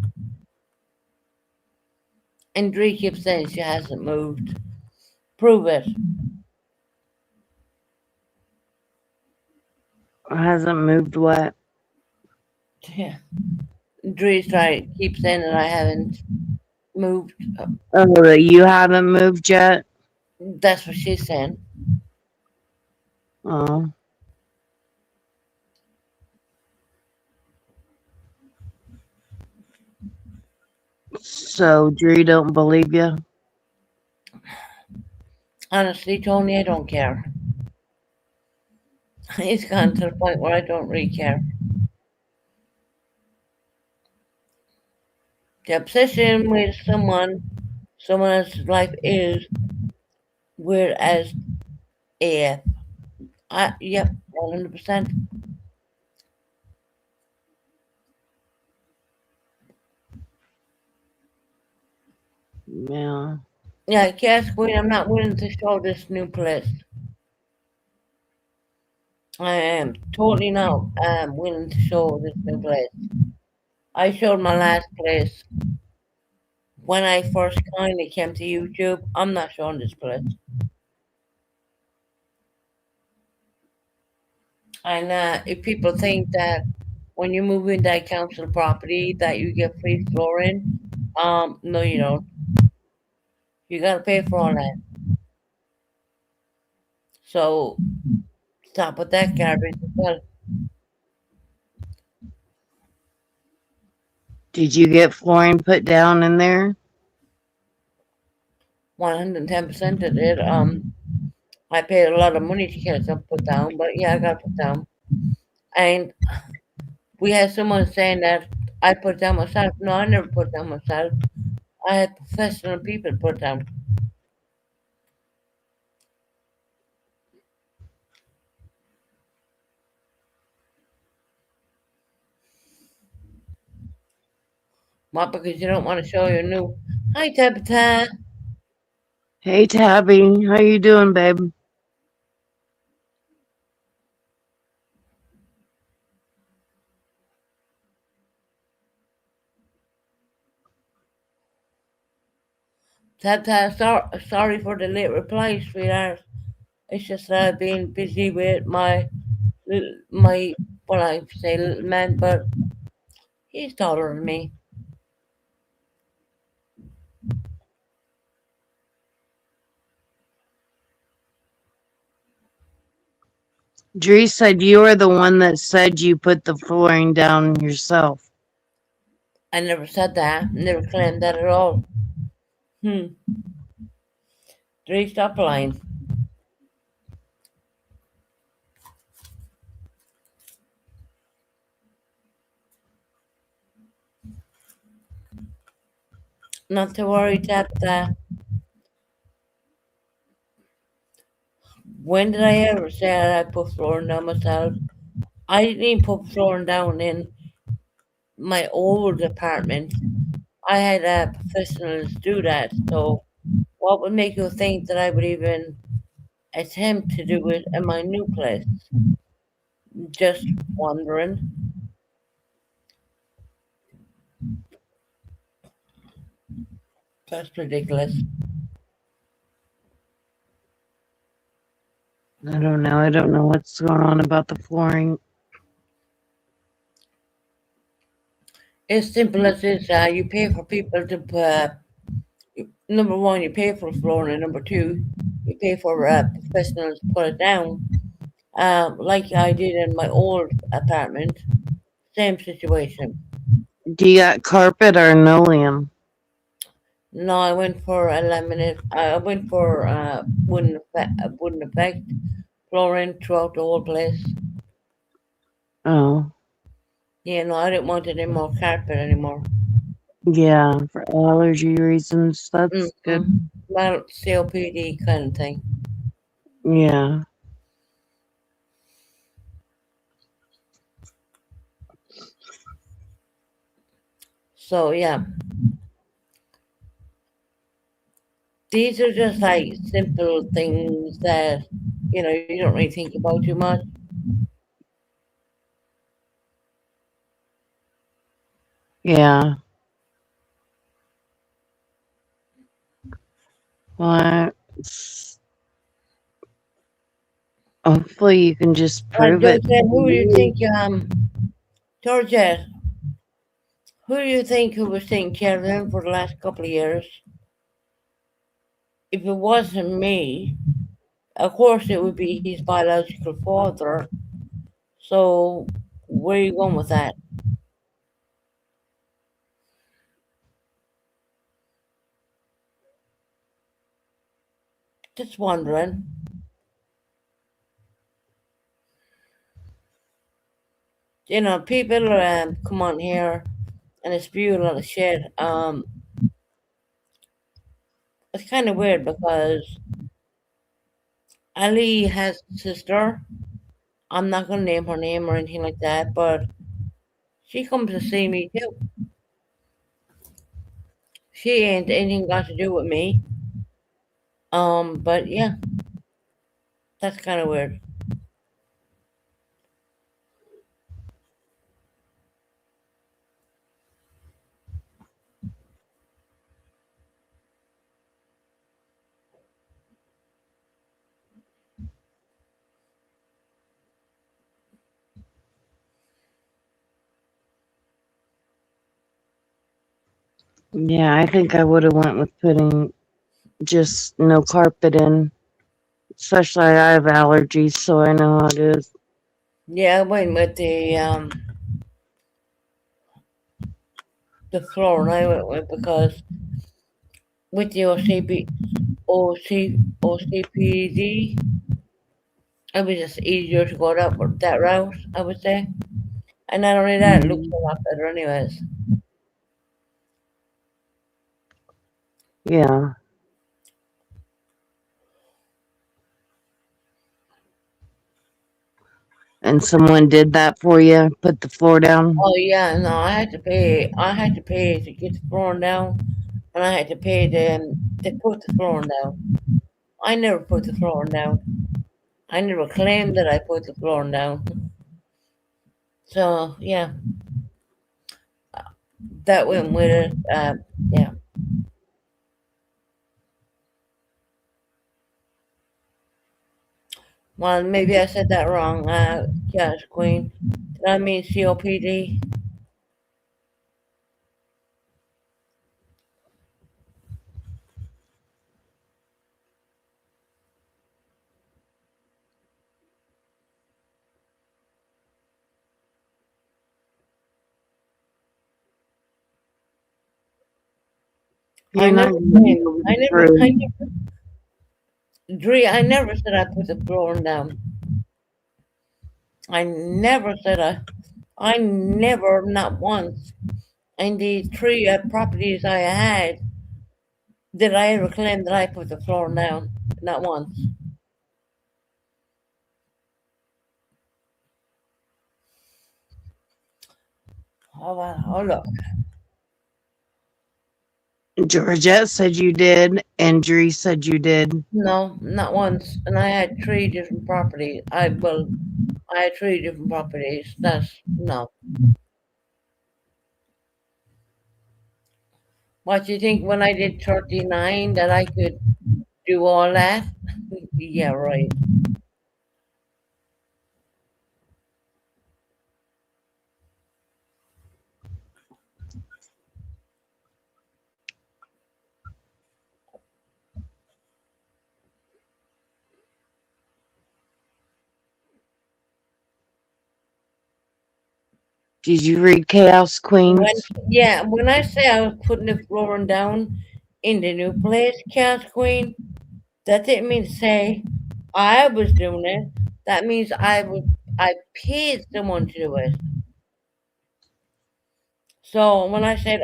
and Dree keeps saying she hasn't moved. Prove it. Hasn't moved what? Yeah. Dree's right. Keeps saying that I haven't moved. Oh, that you haven't moved yet? That's what she's saying. Oh. So Dree don't believe you? Honestly, Tony, I don't care. It's gone to the point where I don't really care. The obsession with someone else's life is weird as AF. Yep, 100%. Yeah. Yeah, Cass Queen, I'm not willing to show this new place. I am totally not willing to show this new place. I showed my last place when I first kindly came to YouTube. I'm not showing this place. And if people think that when you move into a council property that you get free flooring, no, you don't. You gotta pay for all that. So stop with that garbage as well. Did you get flooring put down in there? 110% of it. I paid a lot of money to get some put down, but yeah, I got put down. And we had someone saying that I put down myself. No, I never put down myself. I had professional people put down. Not because you don't want to show your new. Hi, Tabitha. Hey Tabby, how you doing, babe? Sorry for the late reply, sweetheart. It's just that I've been busy with my well, I say little man, but he's taller than me. Dree said you were the one that said you put the flooring down yourself. I never said that. Never claimed that at all. Dree, stop lying. Not to worry, Tabitha. When did I ever say that I put flooring down myself? I didn't even put flooring down in my old apartment. I had professionals do that. So, what would make you think that I would even attempt to do it in my new place? Just wondering. That's ridiculous. I don't know. I don't know what's going on about the flooring. As simple as this, you pay for people to number one, you pay for flooring, and number two, you pay for professionals to put it down. Like I did in my old apartment, same situation. Do you got carpet or linoleum? No, I went for a laminate. I went for wooden effect flooring throughout the whole place. Oh, Yeah, no, I didn't want any more carpet anymore. yeah, for allergy reasons. That's good. Well, COPD kind of thing. Yeah. So yeah, these are just like simple things that you don't really think about too much. Yeah. Well, hopefully you can just prove it. Georgette, who do you think? Georgette, who do you think who was taking care of him for the last couple of years? If it wasn't me, of course it would be his biological father. So where are you going with that? Just wondering. People come on here and they spew a lot of shit. It's kind of weird because Ali has a sister. I'm not gonna name her name or anything like that, but she comes to see me too. She ain't anything got to do with me. But yeah, that's kind of weird. Yeah, I think I would have went with putting just no carpet in. Especially I have allergies, so I know how it is. Yeah, I went with the floor, and I went with because with the OCPD, it was just easier to go that route, I would say. And not only that, it looks a lot better, anyways. Yeah. And someone did that for you, put the floor down. Oh yeah, no, I had to pay. I had to pay to get the flooring down, and I had to pay them to put the flooring down. I never put the flooring down. I never claimed that I put the flooring down. So yeah, that went with it. Yeah. Well, maybe I said that wrong. Yes, Queen. Did I mean COPD? You're not gonna be able to prove. Dree, I never said I put the flooring down. I never said I never, not once, in the three properties I had, did I ever claim that I put the flooring down? Not once. Oh look. Georgette said you did, and Dree said you did. No, not once. And I had three different properties. I had three different properties. That's no. What you think when I did 39 that I could do all that? Yeah, right. Did you read Chaos Queens? When I say I was putting the flooring down in the new place, Chaos Queen, that didn't mean to say I was doing it. That means I paid someone to do it. So when I said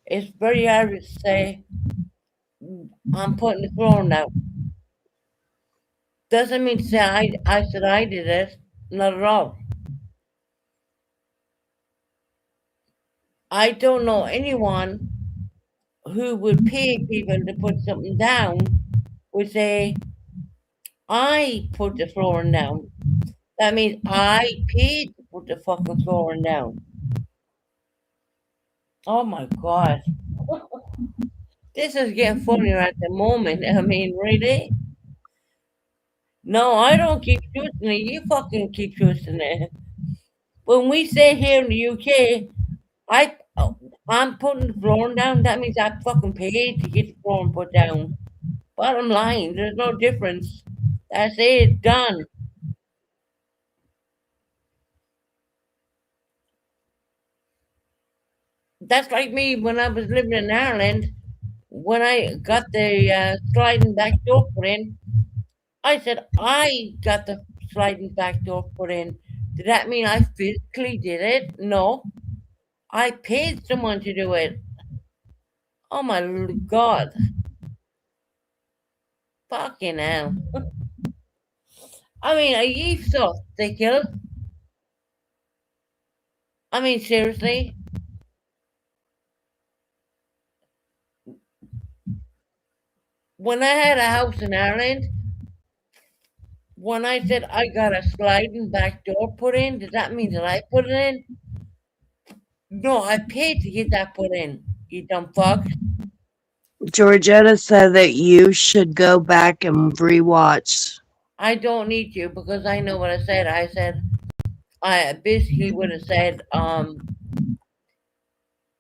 it's very hard to say I'm putting the flooring down, doesn't mean to say I said I did it. Not at all. I don't know anyone who would pay people to put something down would say, I put the flooring down. That means I paid to put the fucking flooring down. Oh my god. This is getting funnier at the moment. I mean, really? No, I don't keep choosing it. You fucking keep choosing it. When we say here in the UK, I'm putting the flooring down. That means I fucking paid to get the flooring put down. Bottom line, there's no difference. That's it, done. That's like me when I was living in Ireland. When I got the sliding back door put in, I said I got the sliding back door put in. Did that mean I physically did it? No. I paid someone to do it. Oh my god. Fucking hell. I mean, are you so ridiculous? I mean, seriously? When I had a house in Ireland, when I said I got a sliding back door put in, does that mean that I put it in? No, I paid to get that put in, you dumb fuck. Georgetta said that you should go back and rewatch. I don't need to because I know what I said. I basically would have said,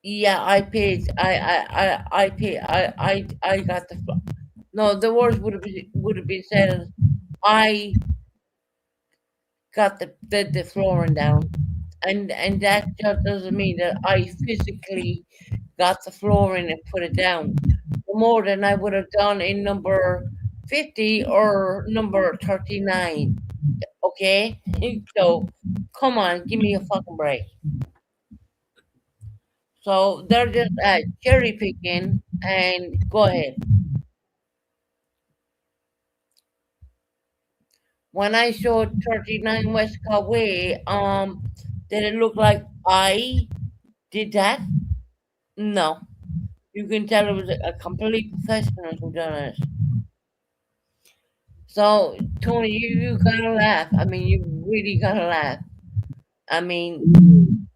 yeah, I paid, I paid, I got the, no, the words would have been said, I got the flooring down. And that just doesn't mean that I physically got the flooring and put it down. More than I would have done in number 50 or number 39. Okay? So, come on, give me a fucking break. So, they're just cherry picking, and go ahead. When I showed 39 Westcott Way, did it look like I did that? No. You can tell it was a complete professional who done it. So, Tony, you gotta laugh. I mean, you really gotta laugh. I mean,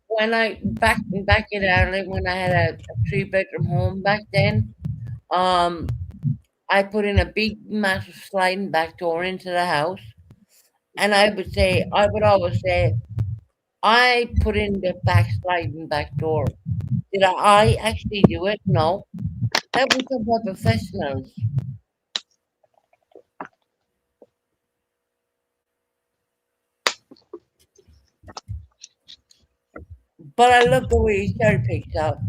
when I back in Ireland, when I had a 3-bedroom home back then, I put in a big, massive sliding back door into the house, and I would always say, I put in the sliding back door. Did I actually do it? No, that was done by professionals. But I love the way he cherry picks up.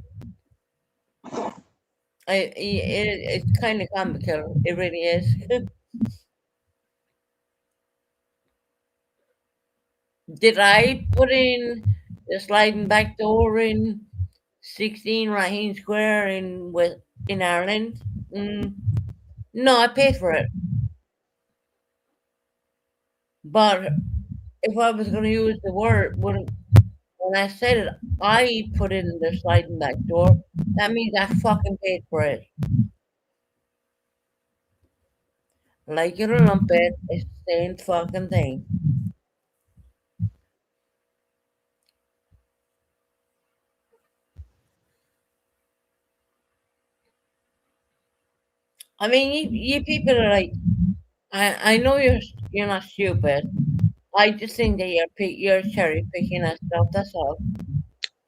It's kind of comical. It really is. Did I put in the sliding back door in 16 Raheen Square in Ireland? No, I paid for it. But if I was going to use the word, when I said it, I put in the sliding back door. That means I fucking paid for it. Like it or lump it, it's the same fucking thing. I mean, you people are like, I know you're not stupid. I just think that you're cherry picking and stuff. That's all.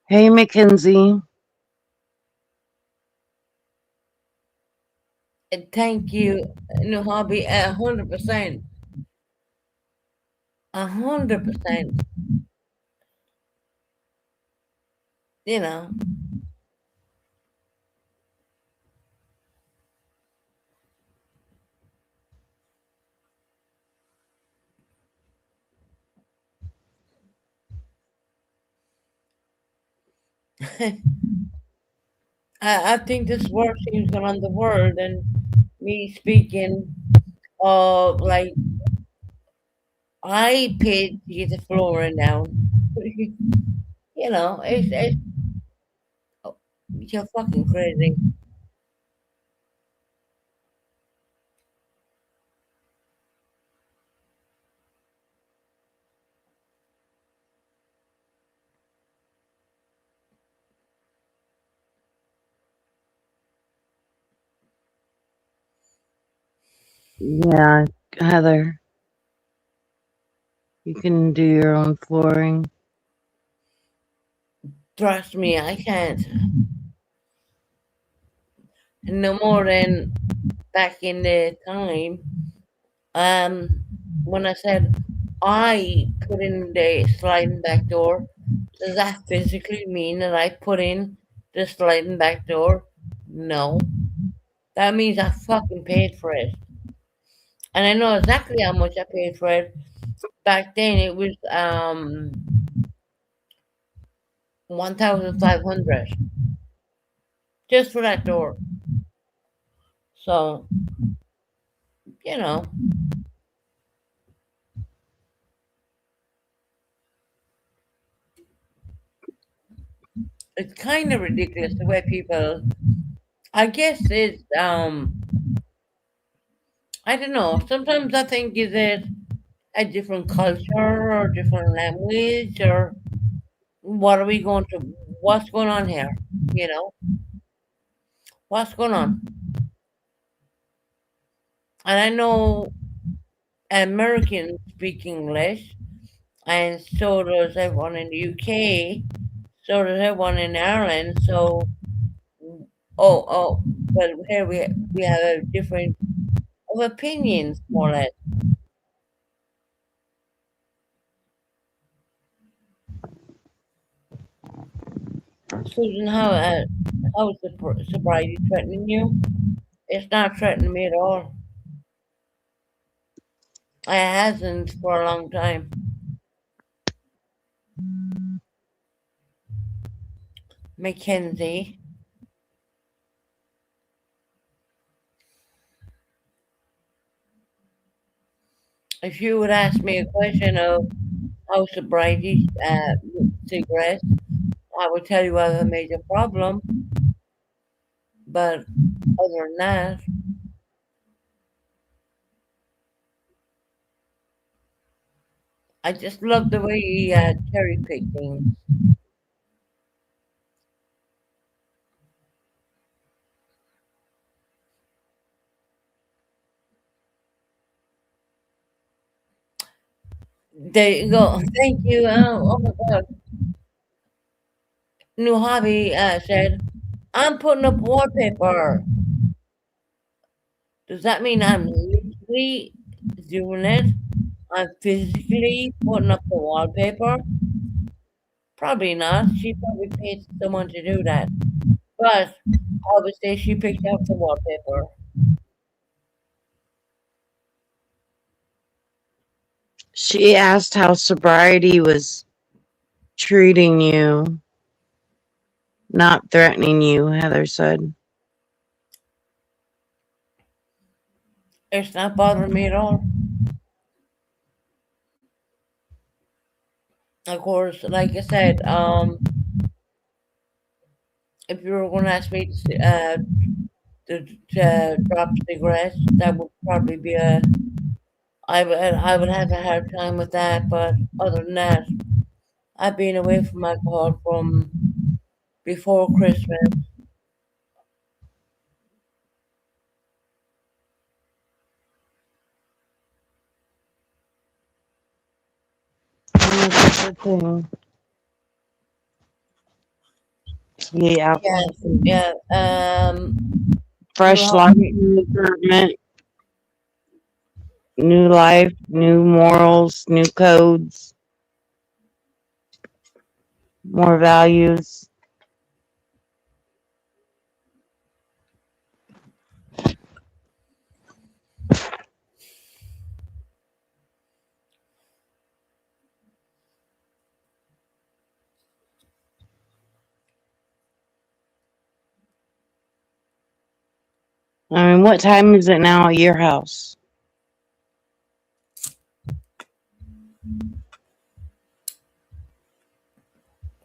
Hey, Mackenzie. And thank you, new hobby. 100%. 100%. you know. I think this work seems around the world, and me speaking of like I paid to get the flooring down. You know, it's oh, you're fucking crazy. Yeah, Heather, you can do your own flooring. Trust me, I can't. No more than back in the time. When I said I put in the sliding back door, does that physically mean that I put in the sliding back door? No. That means I fucking paid for it. And I know exactly how much I paid for it. Back then it was 1,500 just for that door. So, you know, it's kind of ridiculous the way people I guess it's I don't know. Sometimes I think is it a different culture or different language or what are we going to what's going on here? You know? What's going on? And I know Americans speak English and so does everyone in the UK, so does everyone in Ireland, so but here we have a different of opinions more or less. Susan, how is the sobriety threatening you? It's not threatening me at all. It hasn't for a long time. Mackenzie, if you would ask me a question of how sobriety cigarettes, I would tell you I have a major problem. But other than that, I just love the way he cherry picking. There you go. Thank you. Oh my God. New hobby said, I'm putting up wallpaper. Does that mean I'm literally doing it? I'm physically putting up the wallpaper? Probably not. She probably paid someone to do that. But I would say she picked out the wallpaper. She asked how sobriety was treating you, not threatening you, Heather said. It's not bothering me at all. Of course, like I said, if you were going to ask me to drop cigarettes, that would probably be I would have a hard time with that. But other than that, I've been away from alcohol from before Christmas. That's a good thing. Yeah, Yeah, yeah. fresh life, new improvement, new life, new morals, new codes, more values. I mean, what time is it now at your house?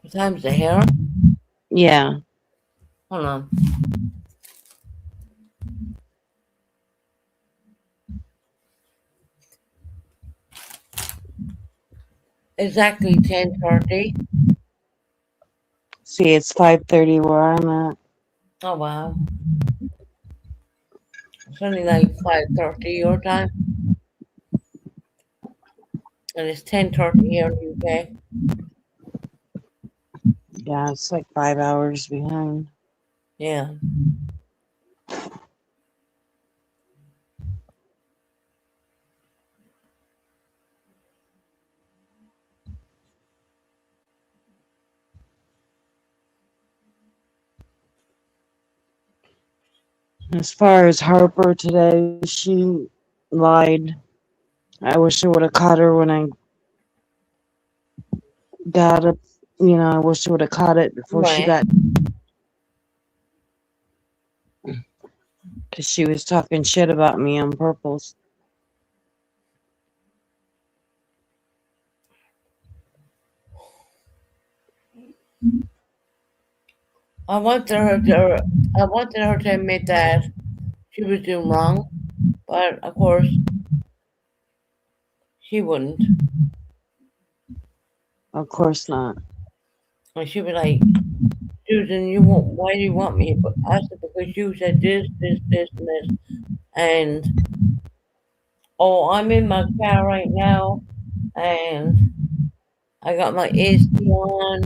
What time's it here? Yeah. Hold on. Exactly 10:30. See, it's 5:30 where I'm at. Oh wow. It's only like 5:30 your time. And it's 10:30 here in the UK. Yeah, it's like 5 hours behind. Yeah. As far as Harper today, she lied. I wish I would have caught her when I got it. I wish I would have caught it before she Right. got. Because she was talking shit about me on purpose. I wanted her to admit that she was doing wrong, but of course she wouldn't. Of course not. And she'd be like, Susan, why do you want me? But I said, because you said this, this, this, and this. And, oh, I'm in my car right now, and I got my AC on,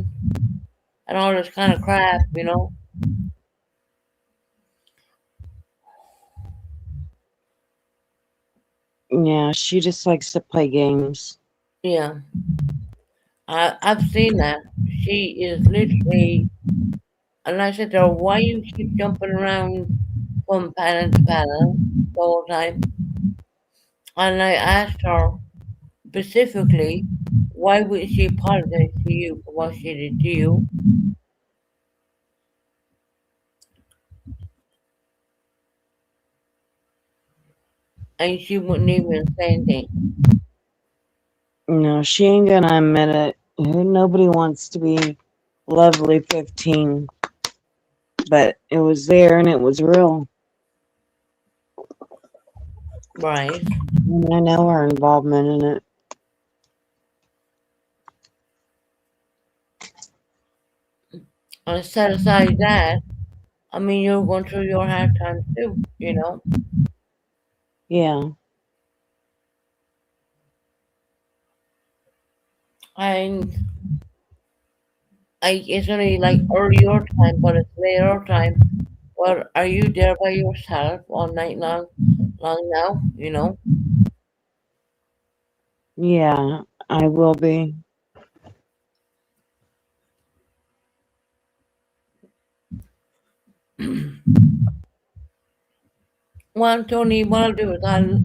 and all this kind of crap, you know? Yeah, she just likes to play games. Yeah. I've seen that. She is literally, and I said to her, why you keep jumping around from panel to panel the whole time? And I asked her specifically, why would she apologize to you for what she did to you? And she wouldn't even say anything. No, she ain't gonna admit it. Nobody wants to be lovely 15. But it was there and it was real. Right. And I know her involvement in it. And set aside that, I mean, you're going through your hard times too, you know? Yeah. And it's only like early your time, but it's late our time. Well, are you there by yourself all night long now, you know? Yeah, I will be. Well, Tony, what I'll do is I'll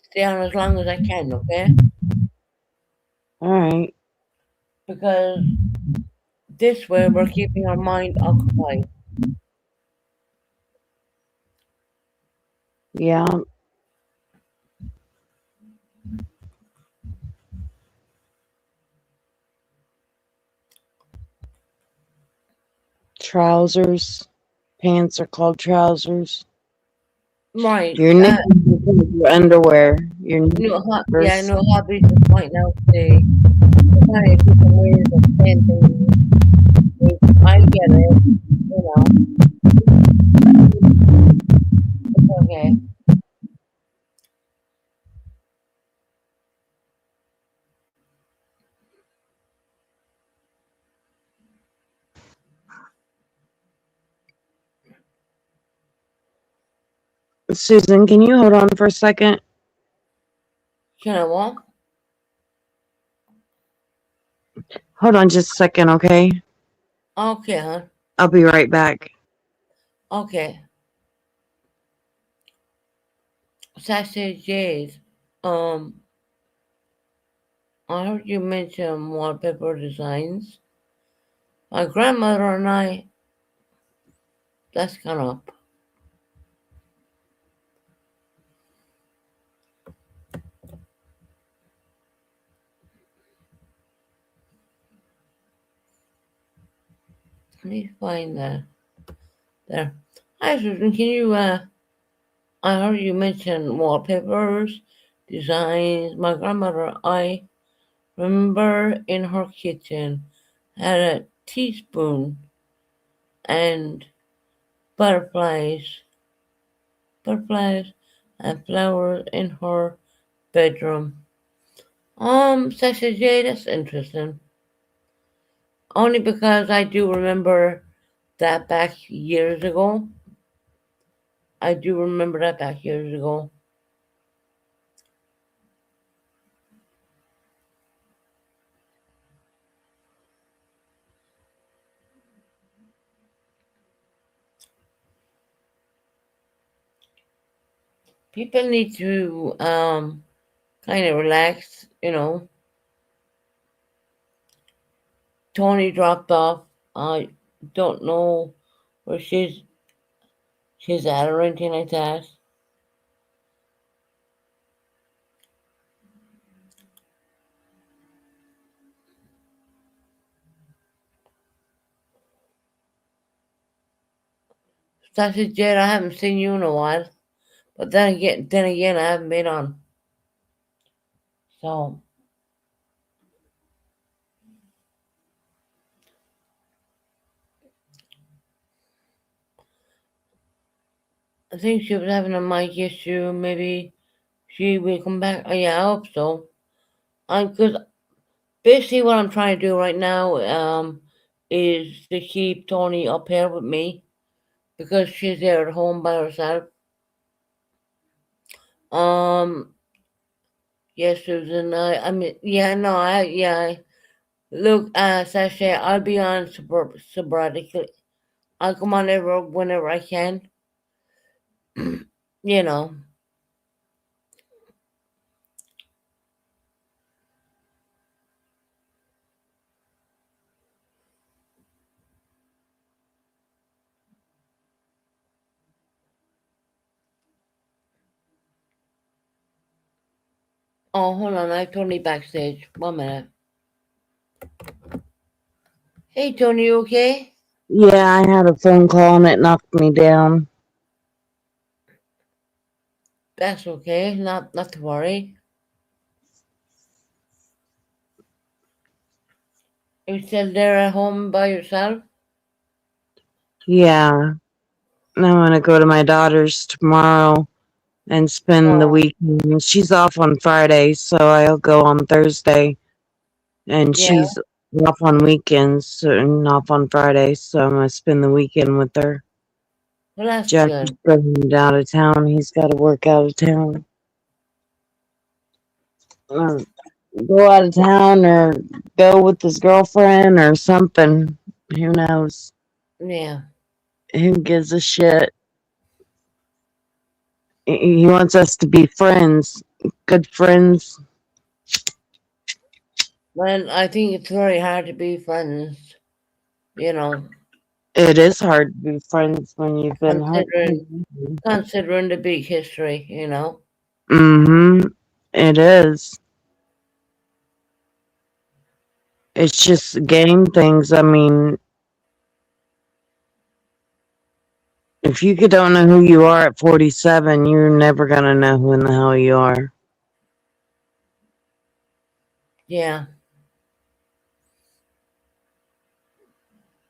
stay on as long as I can, okay? All right. Because this way we're keeping our mind occupied. Yeah. Trousers. Pants are called trousers. Right. Your nipples are called your underwear. Your New nippers. new hobbies is pointing out the kind of different ways of saying things. I get it, you know. It's okay. Susan, can you hold on for a second? Can I walk? Hold on just a second, okay? Okay, huh? I'll be right back. Okay. Sassy J's. Um, I heard you mention wallpaper designs. My grandmother and I, that's kind of Let me find that. There. Hi, Susan. Can you, I heard you mention wallpapers, designs. My grandmother, I remember in her kitchen, had a teaspoon and butterflies, butterflies and flowers in her bedroom. Sasha J, that's interesting. Only because I do remember that back years ago. I do remember that back years ago. People need to kind of relax, you know. Tony dropped off. I don't know where she's at or anything like that. Sasha Jed, I haven't seen you in a while. But then again, I haven't been on. So I think she was having a mic issue. Maybe she will come back. Oh, yeah, I hope so. Because basically what I'm trying to do right now is to keep Tony up here with me because she's there at home by herself. Um, yes, Susan. I mean, yeah, no, yeah. Look, Sasha, I'll be on sporadically. I'll come on whenever I can. You know. Oh, hold on. I have Tony backstage. 1 minute. Hey, Tony, you okay? Yeah, I had a phone call and it knocked me down. That's okay. Not to worry. You still there at home by yourself? Yeah. I'm gonna go to my daughter's tomorrow and spend the Oh, weekend. She's off on Friday, so I'll go on Thursday. And yeah. she's off on weekends and off on Friday, so I'm gonna spend the weekend with her. Well, that's Jack is good. going out of town. He's got to work out of town. Or go out of town or go with his girlfriend or something. Who knows? Yeah. Who gives a shit? He wants us to be friends, good friends. Well, I think it's very hard to be friends, you know, It is hard to be friends when you've been hurt. considering the big history, you know. Mm-hmm. It is. It's just game things. I mean, if you don't know who you are at 47, you're never gonna know who in the hell you are. Yeah.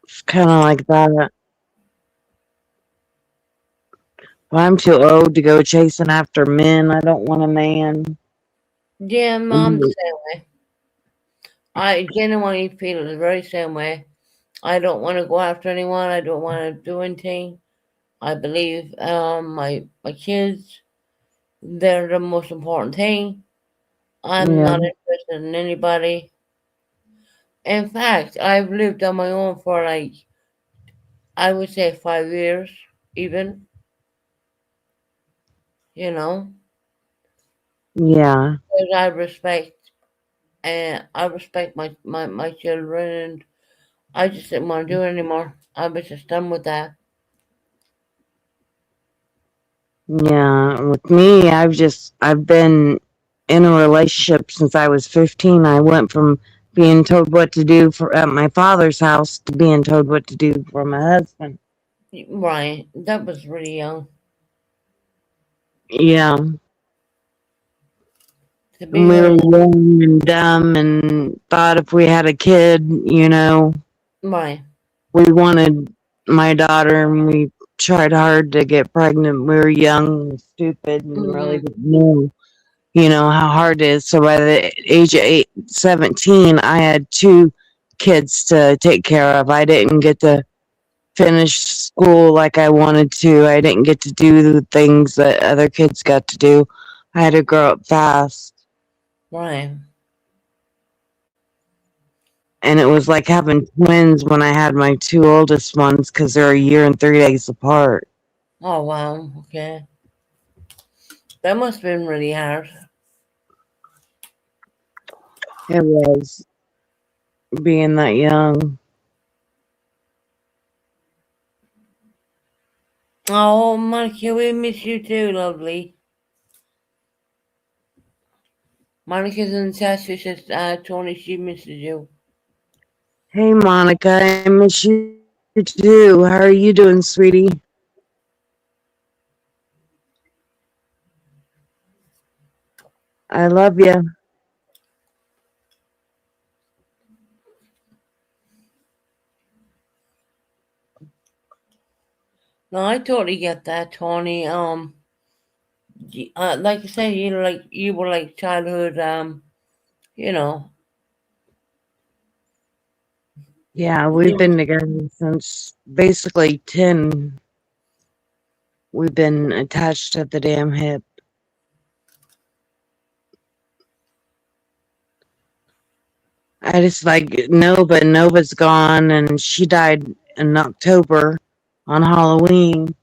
It's kind of like that. Well, I'm too old to go chasing after men. I don't want a man. Yeah, Mom, the same way. I genuinely feel the very same way. I don't want to go after anyone. I don't want to do anything. I believe my kids, they're the most important thing. I'm Yeah, not interested in anybody. In fact, I've lived on my own for like, I would say 5 years, even, you know, yeah, because I respect my children, and I just didn't want to do it anymore. I was just done with that. yeah. With me, I've been in a relationship since I was 15. I went from being told what to do for at my father's house to being told what to do for my husband. Right. That was really young Yeah, to and be we were really young and dumb and thought if we had a kid, right. we wanted my daughter and we tried hard to get pregnant. We were young and stupid and really Hmm. didn't know, how hard it is. So by the age of 17, I had two kids to take care of. I didn't get to finish school like I wanted to. I didn't get to do the things that other kids got to do. I had to grow up fast. Right. And it was like having twins when I had my two oldest ones because they're a year and 3 days apart. Oh wow. Okay. That must have been really hard. It was being that young. Oh, Monica, we miss you too, lovely. Monica's in Sassy says, Tony, she misses you. Hey, Monica, I miss you too. How are you doing, sweetie? I love you. No, I totally get that, Tony. Like I said, you were like childhood. You know, Yeah, we've been together since basically 10. We've been attached at the damn hip. I just like Nova. Nova's gone, and she died in October on Halloween.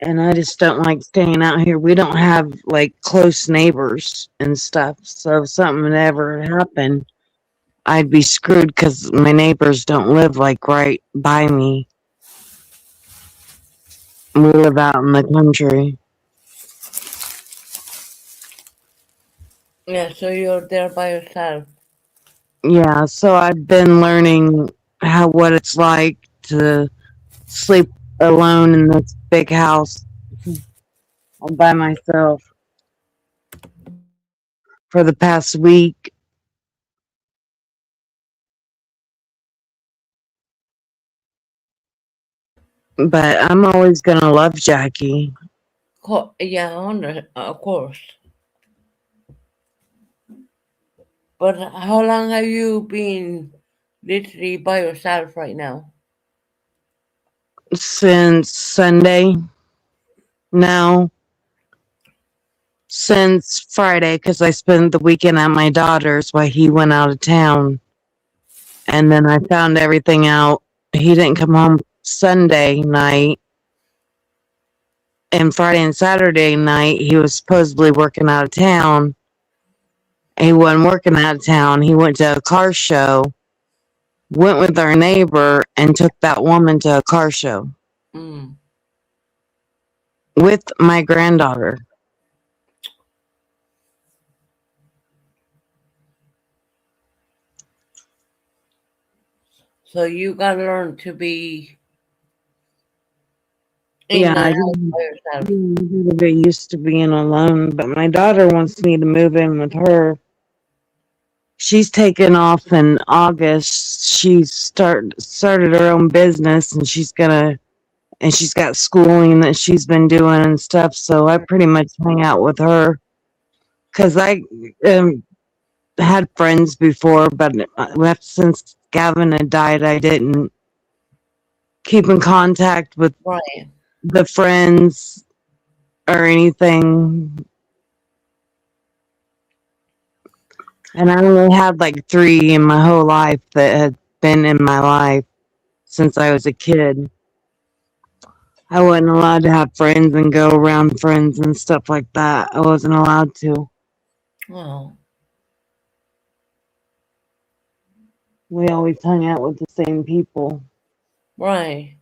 And I just don't like staying out here. We don't have like close neighbors and stuff. So if something ever happened, I'd be screwed because my neighbors don't live like right by me. We live out in the country. yeah. So you're there by yourself. Yeah, so I've been learning what it's like to sleep alone in this big house all by myself for the past week. But I'm always gonna love Jackie. Yeah, of course. But how long have you been literally by yourself right now? Since Sunday. No, since Friday, because I spent the weekend at my daughter's while he went out of town. And then I found everything out. He didn't come home Sunday night. And Friday and Saturday night, he was supposedly working out of town. He wasn't working out of town. He went to a car show, went with our neighbor, and took that woman to a car show Mm. with my granddaughter. So you gotta learn to be in Yeah, the I house didn't by yourself. get used to being alone, but my daughter wants me to move in with her. She's taken off in August. Started her own business, and she's got schooling that she's been doing and stuff. So I pretty much hang out with her because I had friends before, but left since Gavin had died. I didn't keep in contact with Right. the friends or anything. And I only had like three in my whole life that had been in my life since I was a kid. I wasn't allowed to have friends and go around friends and stuff like that. I wasn't allowed to. Oh, We always hung out with the same people. right.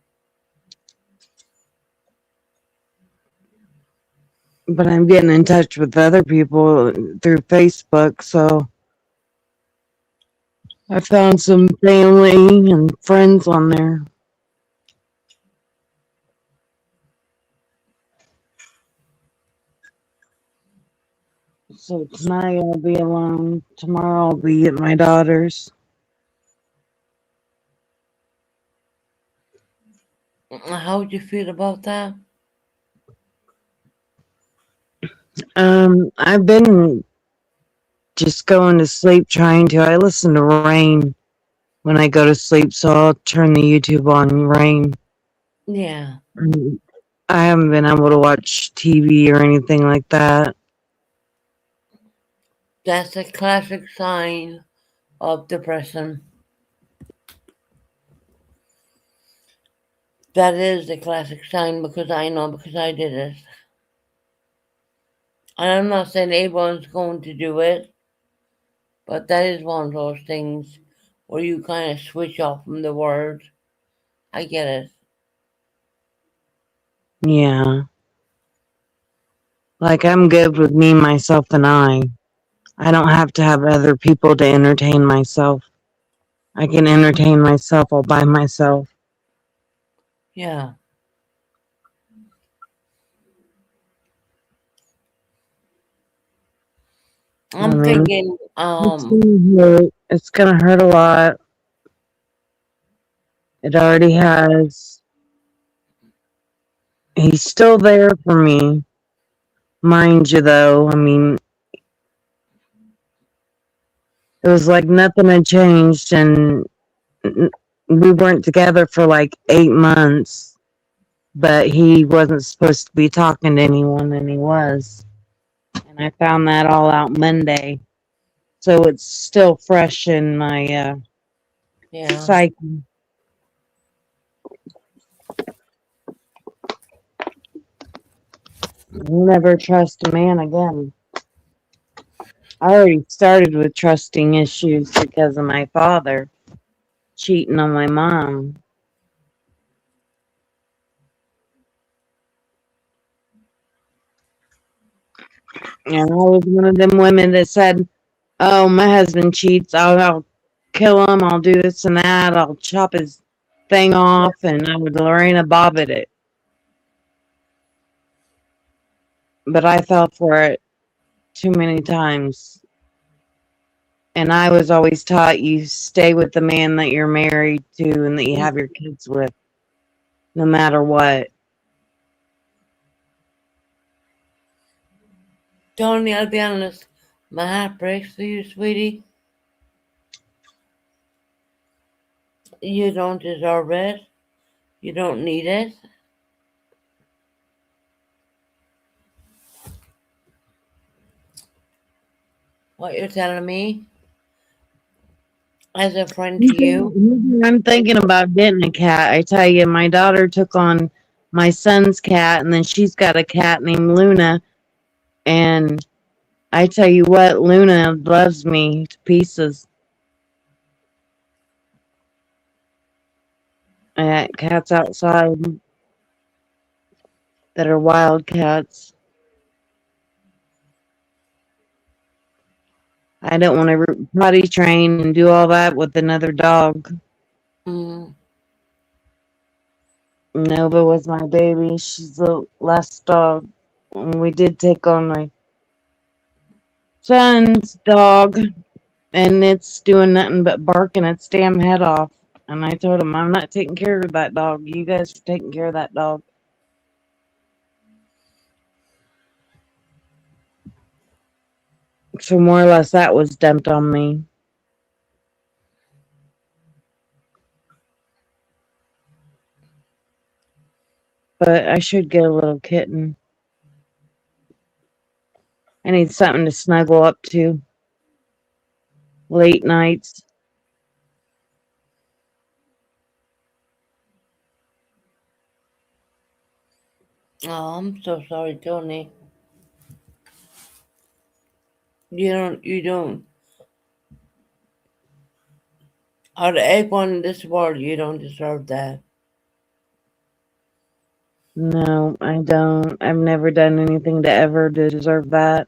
But I'm getting in touch with other people through Facebook, so I found some family and friends on there. So tonight I'll be alone. Tomorrow I'll be at my daughter's. How would you feel about that? I've been just going to sleep trying to. I listen to rain when I go to sleep, so I'll turn the YouTube on rain. Yeah. I haven't been able to watch TV or anything like that. That's a classic sign of depression. That is a classic sign because I know because I did it. And I'm not saying everyone's going to do it, but that is one of those things where you kind of switch off from the world. I get it. Yeah. Like I'm good with me, myself, and I. I don't have to have other people to entertain myself. I can entertain myself all by myself. Yeah. I I'm mean, thinking, it's gonna hurt a lot. It already has. He's still there for me. Mind you, though, I mean, it was like nothing had changed, and we weren't together for like 8 months, but he wasn't supposed to be talking to anyone, and he was. And I found that all out Monday. So it's still fresh in my yeah. psyche. I'll never trust a man again. I already started with trusting issues because of my father cheating on my mom. And I was one of them women that said, "Oh, my husband cheats. I'll kill him. I'll do this and that. I'll chop his thing off." And I would Lorena Bobbitt it. But I fell for it too many times. And I was always taught you stay with the man that you're married to and that you have your kids with, no matter what. Tony, I'll be honest. My heart breaks for you, sweetie. You don't deserve it. You don't need it. What you're telling me as a friend to you. I'm thinking about getting a cat. I tell you, my daughter took on my son's cat, and then she's got a cat named Luna. And I tell you what, Luna loves me to pieces. I got cats outside that are wild cats. I don't want to potty train and do all that with another dog. Mm. Nova was my baby. She's the last dog. And we did take on my son's dog, and it's doing nothing but barking its damn head off. And I told him, I'm not taking care of that dog. You guys are taking care of that dog. So more or less that was dumped on me. But I should get a little kitten. I need something to snuggle up to late nights. Oh, I'm so sorry, Tony. You don't. Out of everyone in this world, you don't deserve that. No, I don't. I've never done anything to ever deserve that.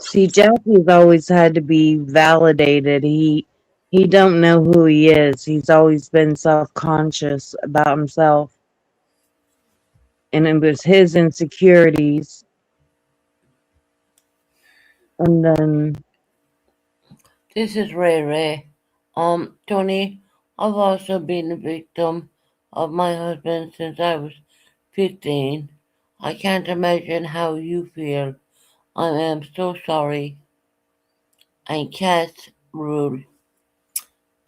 See, Jackie's always had to be validated. He don't know who he is. He's always been self-conscious about himself. And it was his insecurities. And then This is Ray Ray. Tony, I've also been a victim of my husband since I was 15. I can't imagine how you feel. I am so sorry. And Cat Rude.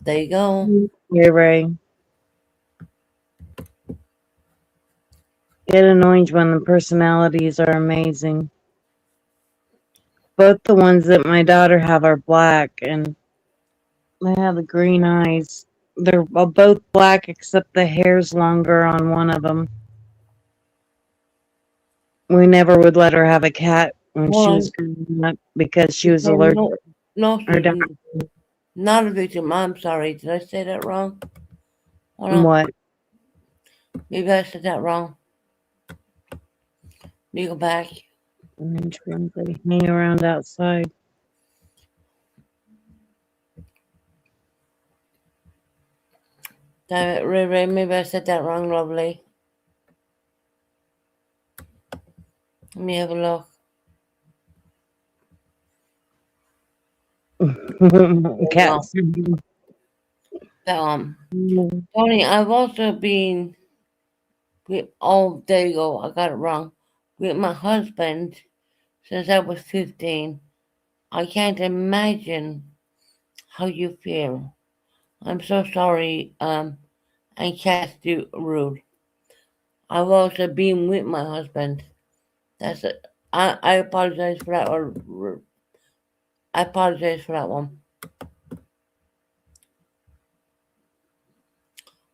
There you go. Ray Ray. Get an orange one. The personalities are amazing. Both the ones that my daughter have are black, and they have the green eyes. They're both black except the hair's longer on one of them. We never would let her have a cat when she Well, was growing up because she was no, allergic. no, Or Susan, not a victim. I'm sorry. Did I say that wrong? Hold on. what? Maybe I said that wrong. Let me go back. Orange ones, they hang around outside. Damn it, Ray Ray. Maybe I said that wrong, lovely. Let me have a look. Cats. Tony, I've also been with, oh, there you go, I got it wrong. With my husband since I was 15. I can't imagine how you feel. I'm so sorry, and Cat's rude. I've also been with my husband. That's it. I apologize for that, or I apologize for that one.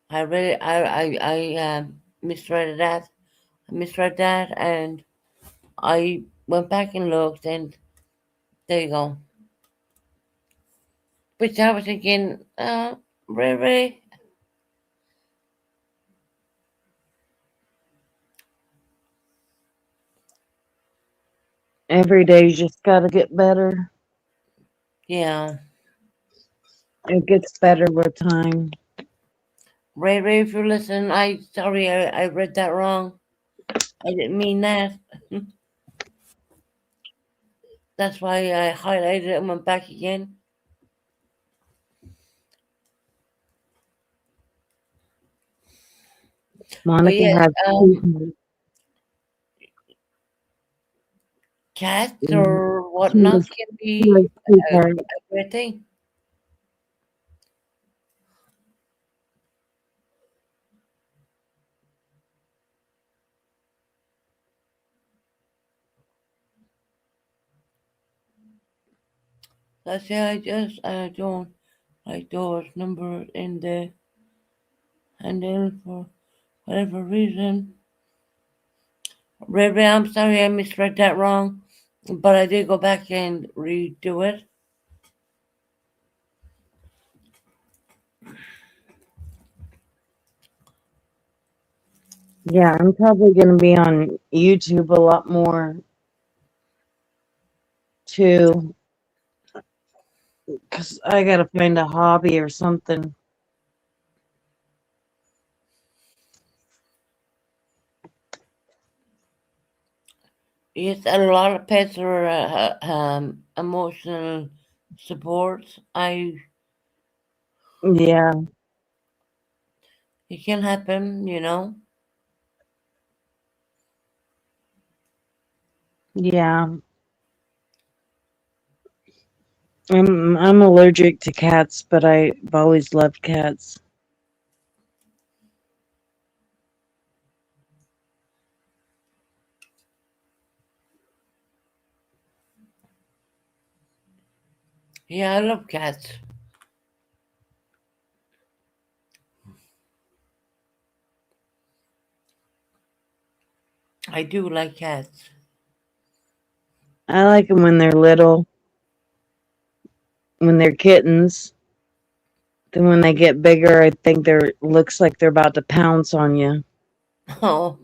I really, I misread that. I misread that, and I went back and looked, and there you go. Which I was thinking, Ray. Every day you just gotta get better. Yeah. It gets better with time. Ray, if you're listening, sorry, I read that wrong. I didn't mean that. That's why I highlighted it and went back again. Monica yes, has cats or whatnot can be a great thing. That's why I don't like those numbers in the handle for whatever reason. Ray, I'm sorry I misread that wrong, but I did go back and redo it. Yeah, I'm probably going to be on YouTube a lot more too. Because I got to find a hobby or something. Yes, a lot of pets are emotional support. Yeah. It can happen, you know. Yeah. I'm allergic to cats, but I've always loved cats. Yeah, I love cats. I do like cats. I like them when they're little, when they're kittens. Then when they get bigger, I think they're looks like they're about to pounce on you. Oh,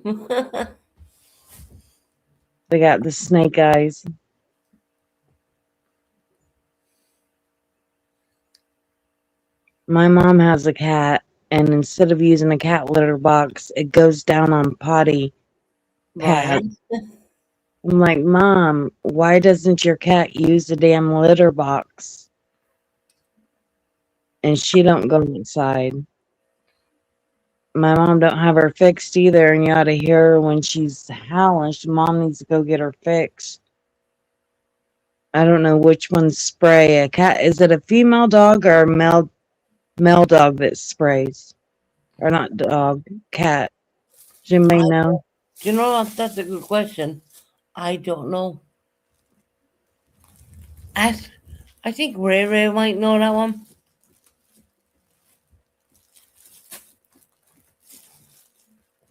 They got the snake eyes. My mom has a cat, and instead of using a cat litter box, it goes down on potty Right. pads. I'm like, Mom, why doesn't your cat use the damn litter box? And she don't go inside. My mom don't have her fixed either, and you ought to hear her when she's howling. Mom needs to go get her fixed. I don't know which one's spray. A cat, is it a female dog or a male dog that sprays? Or not dog, cat. Does anybody I know? Do you know what? That's a good question. I don't know. Ask. I think Ray Ray might know that one.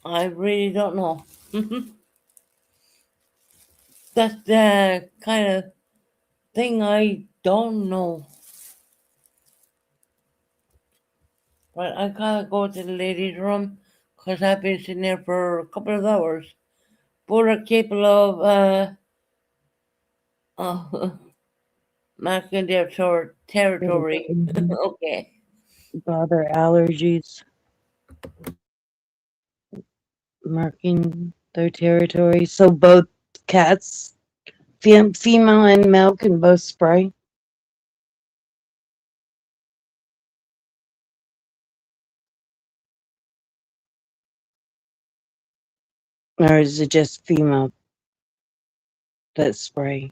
I really don't know. That's the kind of thing I don't know. But I gotta go to the ladies' room because I've been sitting there for a couple of hours. Both are capable of marking their territory. Okay. Bother allergies, marking their territory. So both cats, female and male, can both spray. Or is it just female that spray?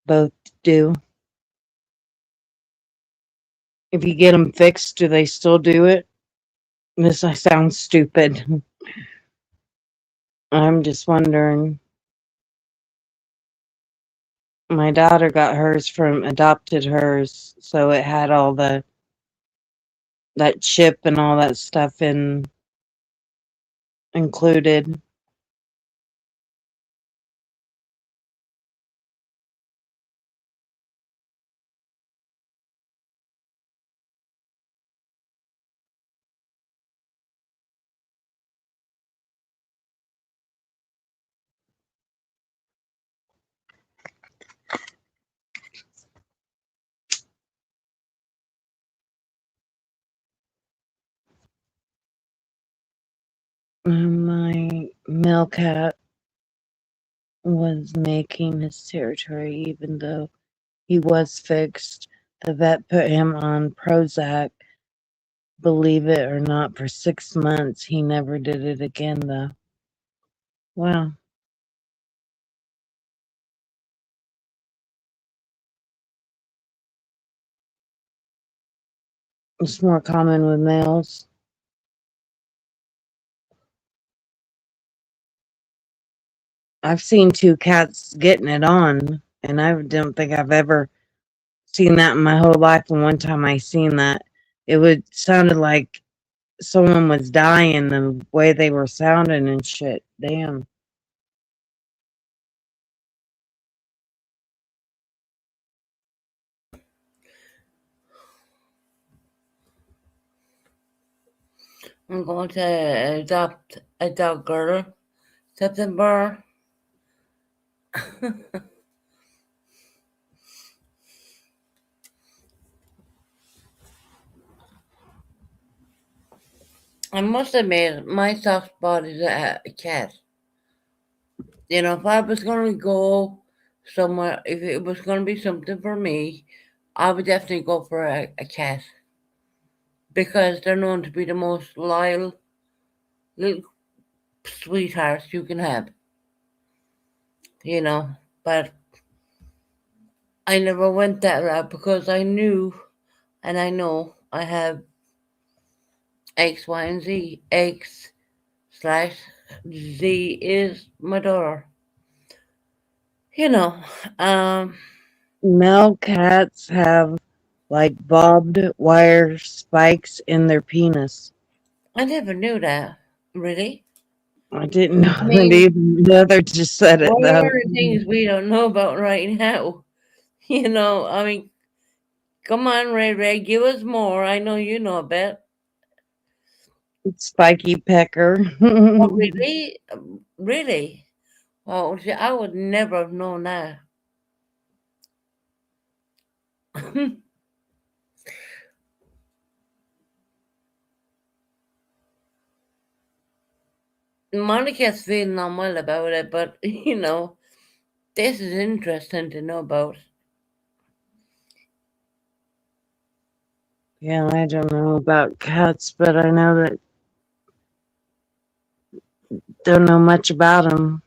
Both do. If you get them fixed, do they still do it? This sounds stupid. I'm just wondering. My daughter got hers adopted hers, so it had all that chip and all that stuff included. My male cat was making his territory even though he was fixed. The vet put him on Prozac. Believe it or not, for 6 months. He never did it again, though. Wow. It's more common with males. I've seen 2 cats getting it on, and I don't think I've ever seen that in my whole life. And one time I seen that, sounded like someone was dying the way they were sounding and shit. Damn. I'm going to adopt a dog girl September. I must admit, my soft spot is a cat. You know, if I was going to go somewhere, if it was going to be something for me, I would definitely go for a cat because they're known to be the most loyal little sweethearts you can have. You know, but I never went that route because I knew and I know I have X, Y, and Z. X slash Z is my daughter. You know, Male cats have like barbed wire spikes in their penis. I never knew that. Really? I didn't know I that mean, either. The other just said it what though. are the things we don't know about right now? You know, I mean, come on, Ray Ray, give us more. I know you know a bit. Spiky pecker. Oh, really? Really? Oh, see, I would never have known that. Monica's feeling unwell about it, but this is interesting to know about. Yeah, I don't know about cats, but I know that don't know much about them.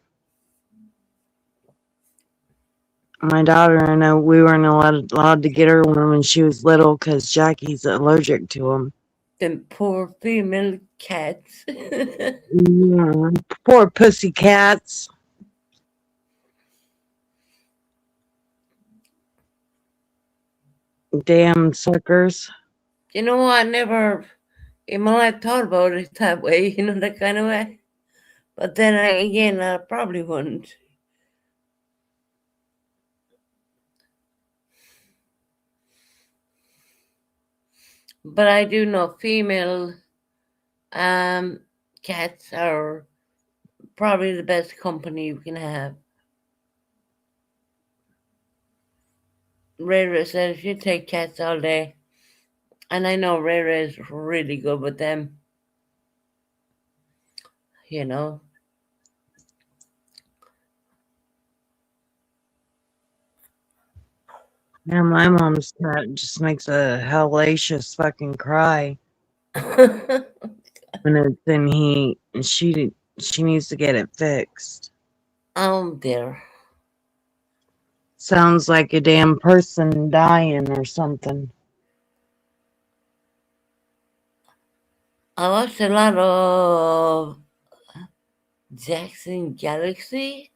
My daughter, I know we weren't allowed to get her one when she was little because Jackie's allergic to them. Them poor female cats. Yeah, poor pussy cats. Damn suckers. I never in my life thought about it that way, that kind of way. But then again, I probably wouldn't. But I do know female cats are probably the best company you can have. Rara says she take cats all day. And I know Rara is really good with them. Yeah, my mom's cat just makes a hellacious fucking cry when it's in heat, and she needs to get it fixed. There. Sounds like a damn person dying or something. I watched a lot of Jackson Galaxy.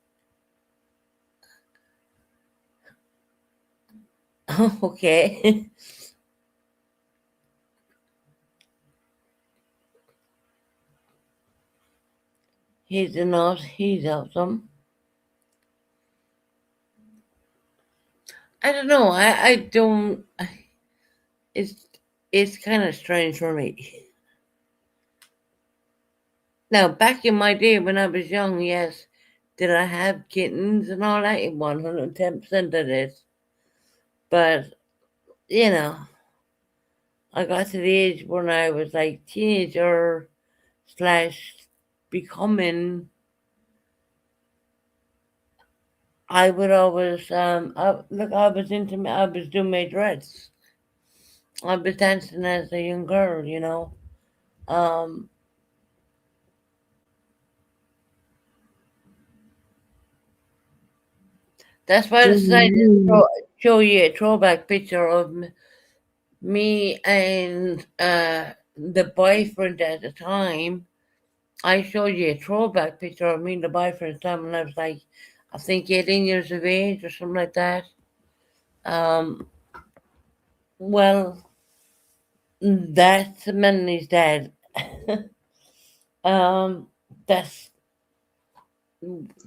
Okay. He's awesome. I don't know. I don't. It's kind of strange for me. Now, back in my day when I was young, yes, did I have kittens and all that? 110% of this. But, I got to the age when I was like teenager / becoming. I would always, I was I was doing my dress. I was dancing as a young girl. Um, that's why I decided to show you a throwback picture of me and the boyfriend at the time. I showed you a throwback picture of me and the boyfriend at the time when I was like, I think 18 years of age or something like that. Well, that's Melody's dad. um, that's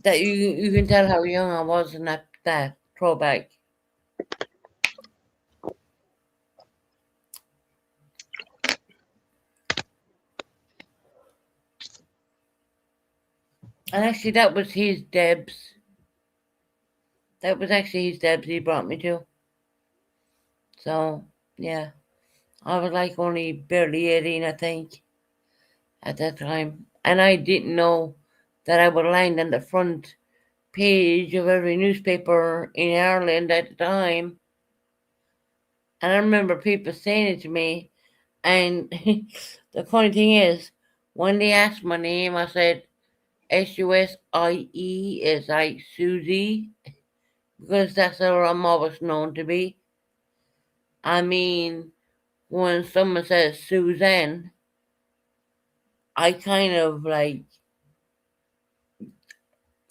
that you can tell how young I was in that throwback. And actually, that was his Debs. That was actually his Debs he brought me to. So, yeah. I was like only barely 18, I think, at that time. And I didn't know that I would land on the front page of every newspaper in Ireland at the time. And I remember people saying it to me. And the funny thing is, when they asked my name, I said SUSIE is like Susie, because that's how I'm always known to be. I mean, when someone says Suzanne, I kind of like,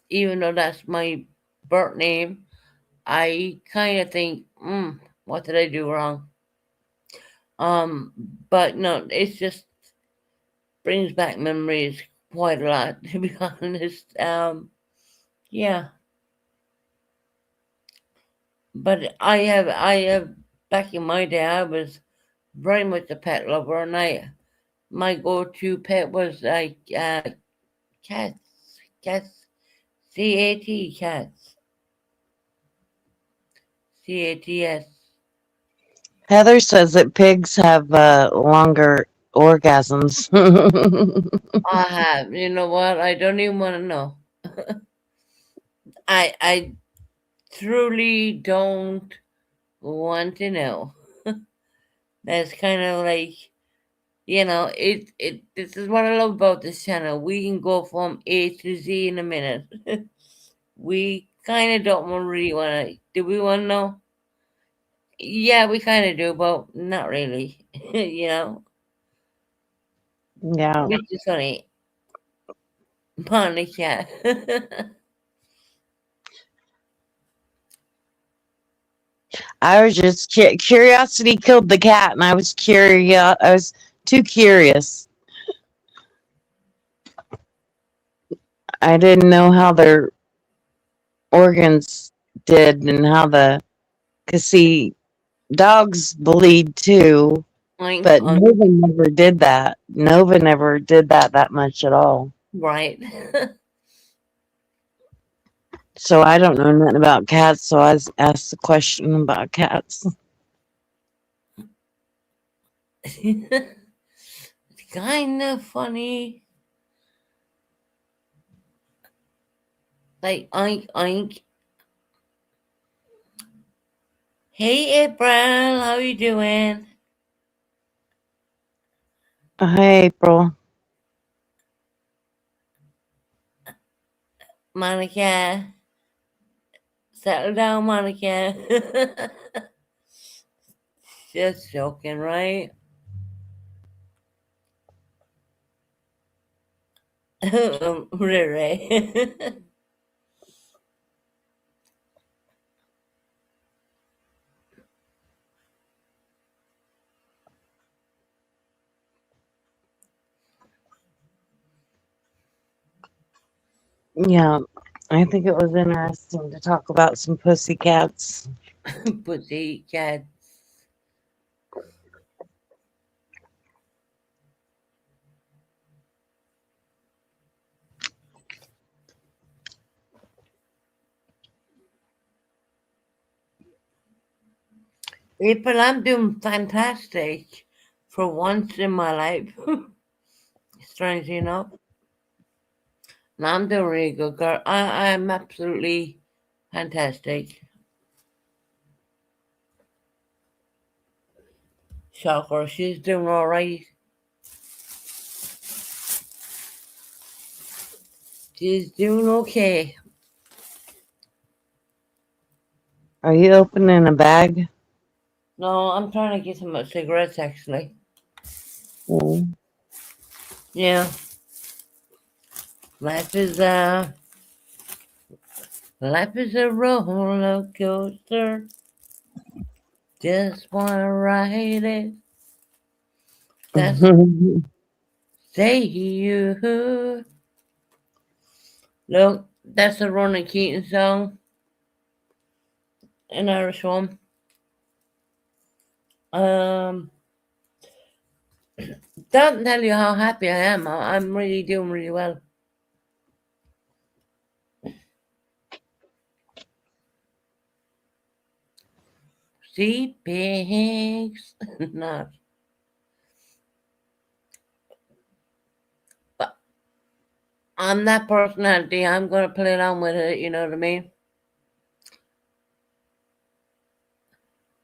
even though that's my birth name, I kind of think, what did I do wrong? But no, it's just brings back memories quite a lot, to be honest. Yeah. But I have back in my day, I was very much a pet lover, and my go-to pet was like cats, cats, CAT, cats, CATS. Heather says that pigs have longer orgasms. I have. You know what? I don't even want to know. I truly don't want to know. That's kind of like, this is what I love about this channel. We can go from A to Z in a minute. We kind of don't really want to. Do we want to know? Yeah, we kind of do, but not really. Yeah. Which is funny. Monica. I was just curiosity killed the cat, and I was curious. I was too curious. I didn't know how their organs did and how cause see, dogs bleed too, Oink, but oink. Nova never did that. Nova never did that much at all. Right. So I don't know nothing about cats. So I was asked the question about cats. It's kind of funny. Like, oink, oink. Hey, April, how you doing? Hey, April. Monica. Settle down, Monica. Just joking, right? Right. Yeah, I think it was interesting to talk about some pussy cats. Pussy cat. April, I'm doing fantastic for once in my life. Strangely enough. No, I'm doing really good, girl. I'm absolutely fantastic. Shocker, she's doing all right. She's doing okay. Are you opening a bag? No, I'm trying to get some cigarettes, actually. Mm. Yeah. Life is a roller coaster. Just wanna ride it. That's say you. Look, that's a Ronan Keating song. An Irish one. Don't tell you how happy I am. I'm really doing really well. See pigs. Not. But I'm that personality. I'm gonna play along with it, you know what I mean?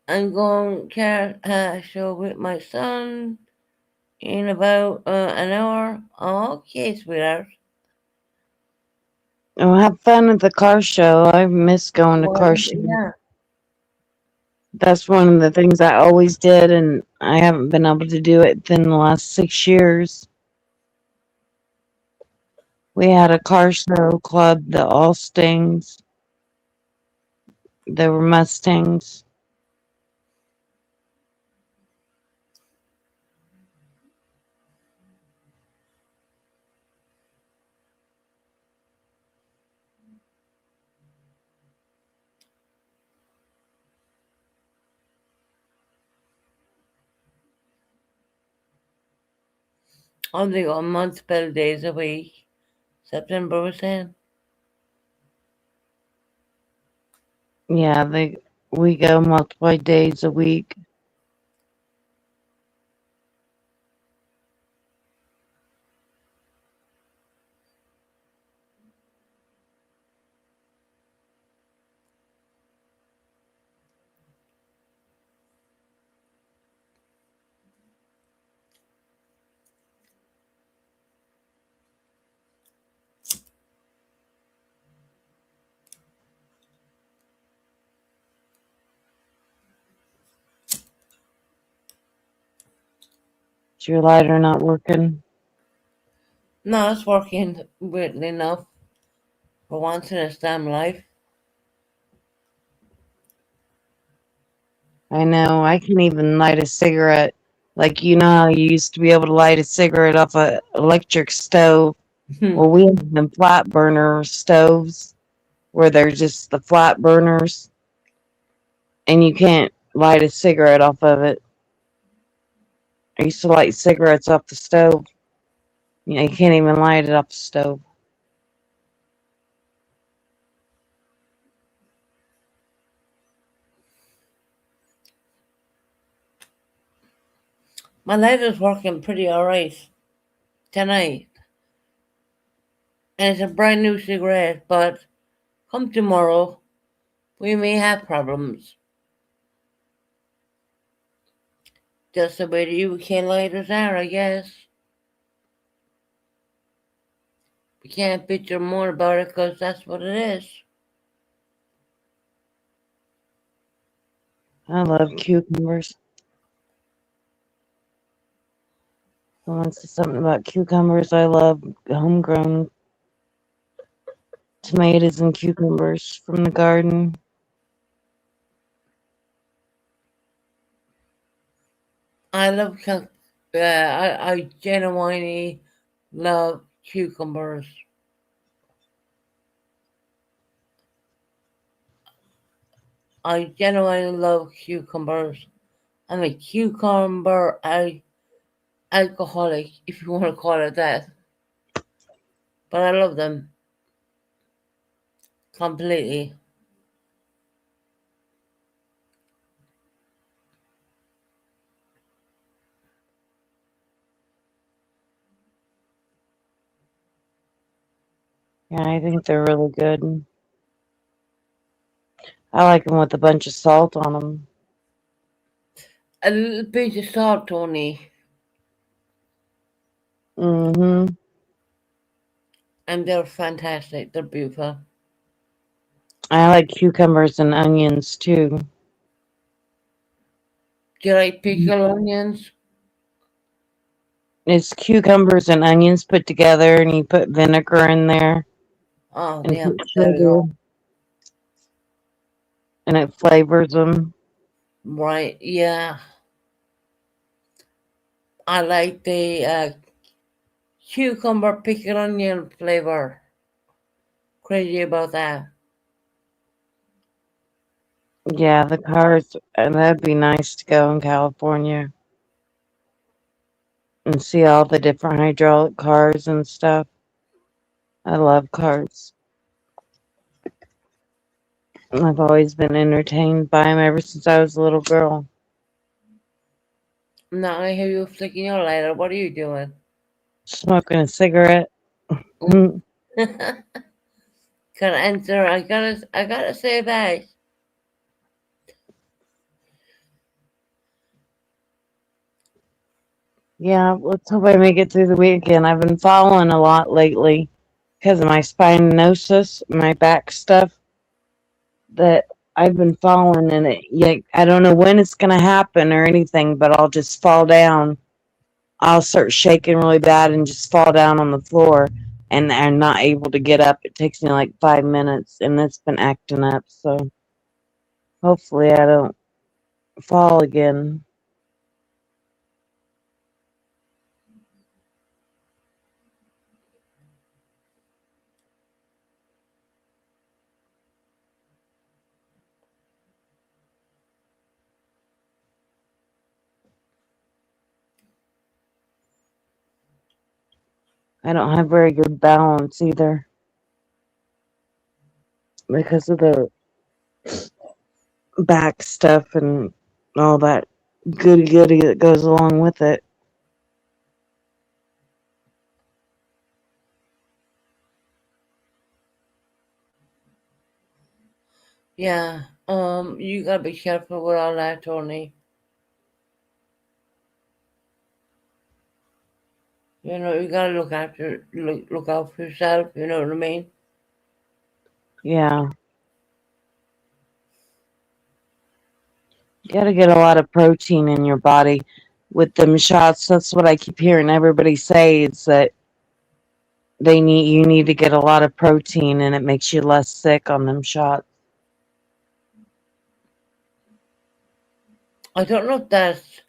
I'm going to show with my son in about an hour. Okay, sweetheart. Oh, have fun at the car show. I miss going to car Well, shows. yeah. That's one of the things I always did, and I haven't been able to do it within the last 6 years. We had a car show club, the Allstings. There were Mustangs. Only got multiple days a week. September was saying. Yeah, we go multiple days a week. Is your lighter not working? No, it's working weirdly enough for once in its damn life. I know. I can even light a cigarette. Like, you know how you used to be able to light a cigarette off a electric stove? Well, we have them flat burner stoves where they're just the flat burners and you can't light a cigarette off of it. I used to light cigarettes off the stove. You know, you can't even light it off the stove. My lighter's working pretty alright tonight. And it's a brand new cigarette, but come tomorrow, we may have problems. Just the way the UK lighters are, I guess. We can't picture more about it because that's what it is. I love cucumbers. Someone said something about cucumbers. I love homegrown tomatoes and cucumbers from the garden. I love, I genuinely love cucumbers. I genuinely love cucumbers. I'm a cucumber alcoholic, if you want to call it that. But I love them completely. Yeah, I think they're really good. I like them with a bunch of salt on them. A little bit of salt, Tony, Mm-hmm. and they're fantastic. They're beautiful. I like cucumbers and onions too. Do you like pickled onions? It's cucumbers and onions put together, and you put vinegar in there Oh, and yeah, put there we sugar, go. and it flavors them. Right, yeah. I like the cucumber pickled onion flavor. Crazy about that. Yeah, the cars, and that'd be nice to go in California and see all the different hydraulic cars and stuff. I love cars. I've always been entertained by them ever since I was a little girl. Now I hear you flicking your lighter. What are you doing? Smoking a cigarette. Can answer. I gotta say that. Yeah, let's hope I make it through the weekend. I've been falling a lot lately because of my spinosis, my back stuff. That I've been falling and it. Like, I don't know when it's gonna happen or anything, but I'll just fall down. I'll start shaking really bad and just fall down on the floor, and I'm not able to get up. It takes me like 5 minutes, and it's been acting up. So hopefully, I don't fall again. I don't have very good balance either because of the back stuff and all that goody goody that goes along with it. Yeah. You gotta be careful with all that, Tony. You know, you gotta look out for yourself. You know what I mean? Yeah. You gotta get a lot of protein in your body. with them shots. That's what I keep hearing everybody say, is that you need to get a lot of protein and it makes you less sick on them shots. I don't know if that's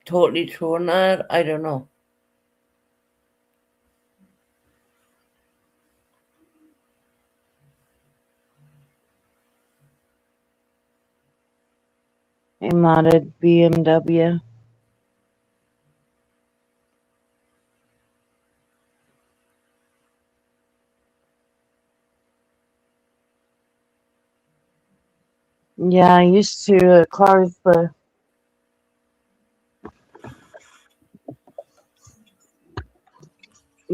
totally true or not. I don't know. A modded BMW. Yeah, I used to cars, the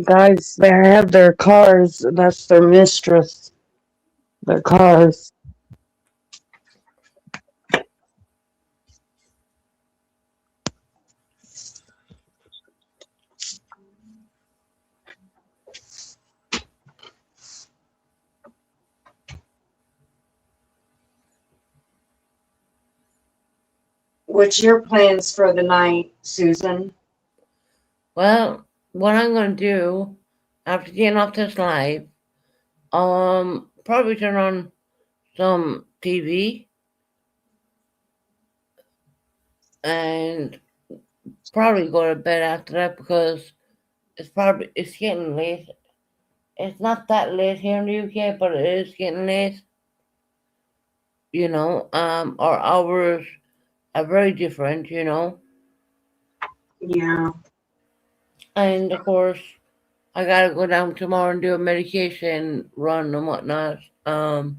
guys there have their cars. That's their mistress. Their cars. What's your plans for the night, Susan? Well, what I'm gonna do after getting off this live, probably turn on some TV and probably go to bed after that because it's getting late. It's not that late here in the UK, but it is getting late. You know, our hours are very different. You know, Yeah. and of course, I gotta go down tomorrow and do a medication run and whatnot. And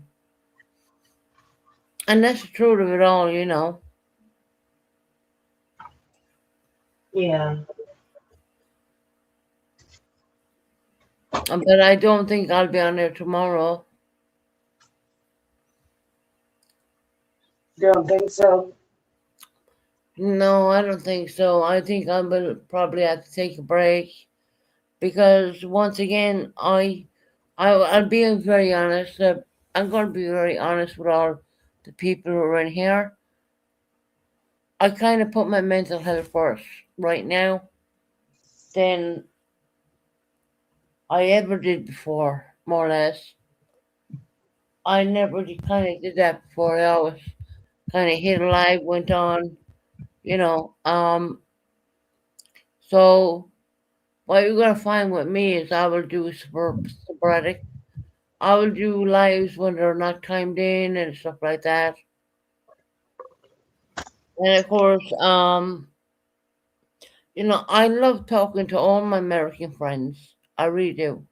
that's the truth of it all. You know. Yeah. But I don't think I'll be on there tomorrow. Don't think so. No, I don't think so. I think I'm gonna probably have to take a break because once again, I'll be very honest. I'm gonna be very honest with all the people who are in here. I kind of put my mental health first right now than I ever did before, more or less. I never kind of did that before. I always kind of hit a live, went on, you know. So what you're gonna find with me is I will do sporadic. I will do lives when they're not timed in and stuff like that. And of course, you know, I love talking to all my American friends. I really do.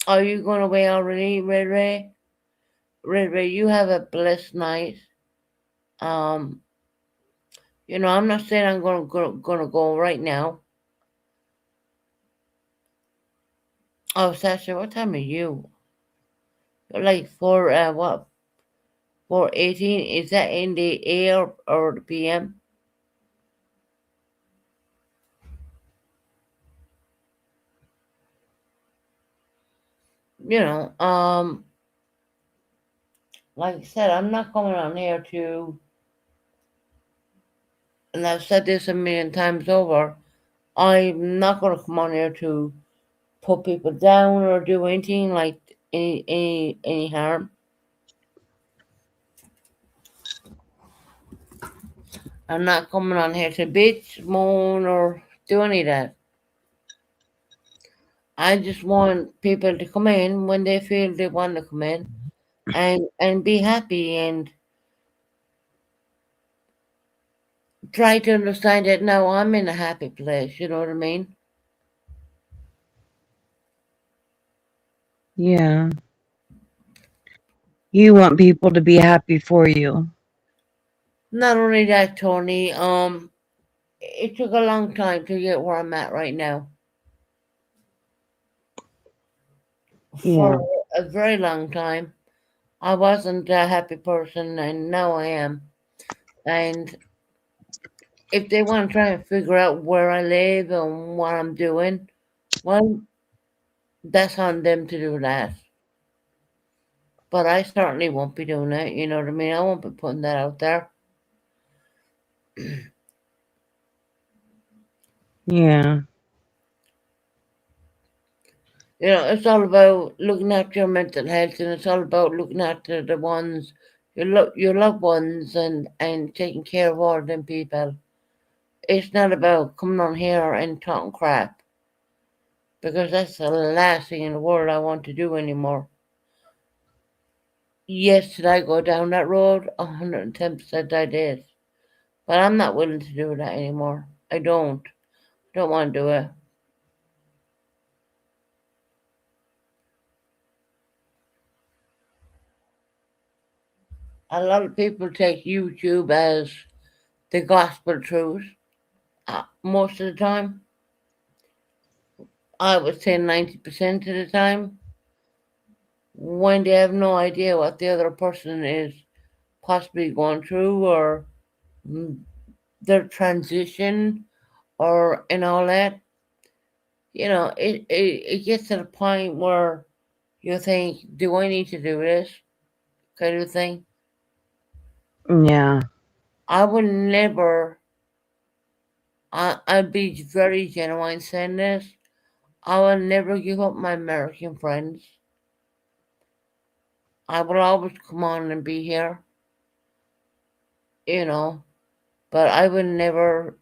Are you going away already, Red Ray? Red Ray, you have a blessed night. Um, you know, I'm not saying I'm gonna go right now. Oh, Sasha, what time are you? Like for what? 4:18? Is that in the A or the PM? You know, like I said, I'm not coming on here to, and I've said this a million times over, I'm not going to come on here to put people down or do anything like any harm. I'm not coming on here to bitch, moan, or do any of that. I just want people to come in when they feel they want to come in and be happy and try to understand that now I'm in a happy place, you know what I mean? Yeah. You want people to be happy for you. Not only that, Tony, it took a long time to get where I'm at right now. Yeah. For a very long time, I wasn't a happy person, and now I am. And if they want to try and figure out where I live and what I'm doing, well, that's on them to do that. But I certainly won't be doing it, you know what I mean? I won't be putting that out there. Yeah. You know, it's all about looking after your mental health, and it's all about looking after the ones your loved ones, and taking care of all them people. It's not about coming on here and talking crap, because that's the last thing in the world I want to do anymore. Yes, did I go down that road? 110% I did. But I'm not willing to do that anymore. I don't. Don't want to do it. A lot of people take YouTube as the gospel truth. Most of the time, I would say 90% of the time, when they have no idea what the other person is possibly going through, or their transition, or and all that. You know, it gets to the point where you think, do I need to do this? Kind of thing. Yeah. I would never, I'd be very genuine saying this. I will never give up my American friends. I will always come on and be here, you know, but I would never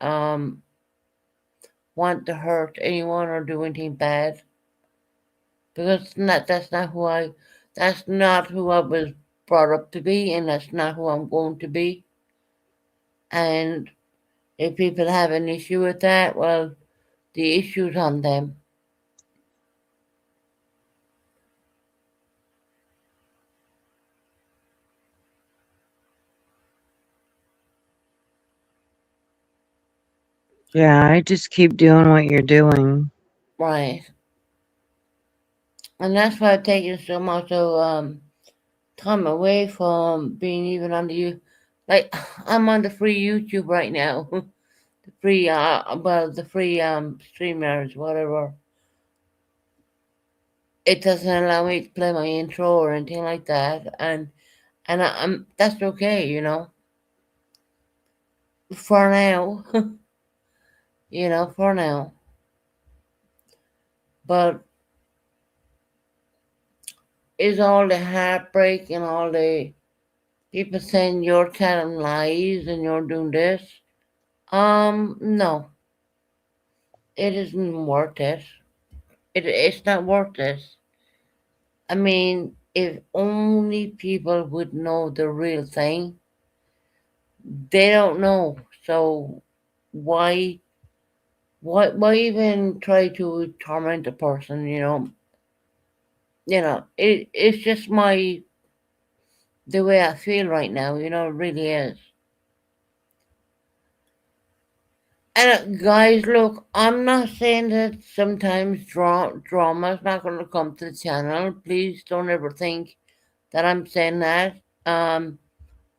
want to hurt anyone or do anything bad, because that's not who I was brought up to be, and that's not who I'm going to be. And if people have an issue with that, well, the issue's on them. Yeah. I just keep doing what you're doing. Right. And that's why I've taken so much of time away from being even on the like I'm on the free YouTube right now. The free the free streamers, whatever. It doesn't allow me to play my intro or anything like that, and I'm that's okay, you know. For now, you know, for now. But is all the heartbreak and all the people saying you're telling lies and you're doing this? No, it isn't worth it. It's not worth it. I mean, if only people would know the real thing, they don't know. So why why even try to torment a person, you know? You know, it's just the way I feel right now, you know, it really is. And guys, look, I'm not saying that sometimes drama is not going to come to the channel. Please don't ever think that I'm saying that. I'm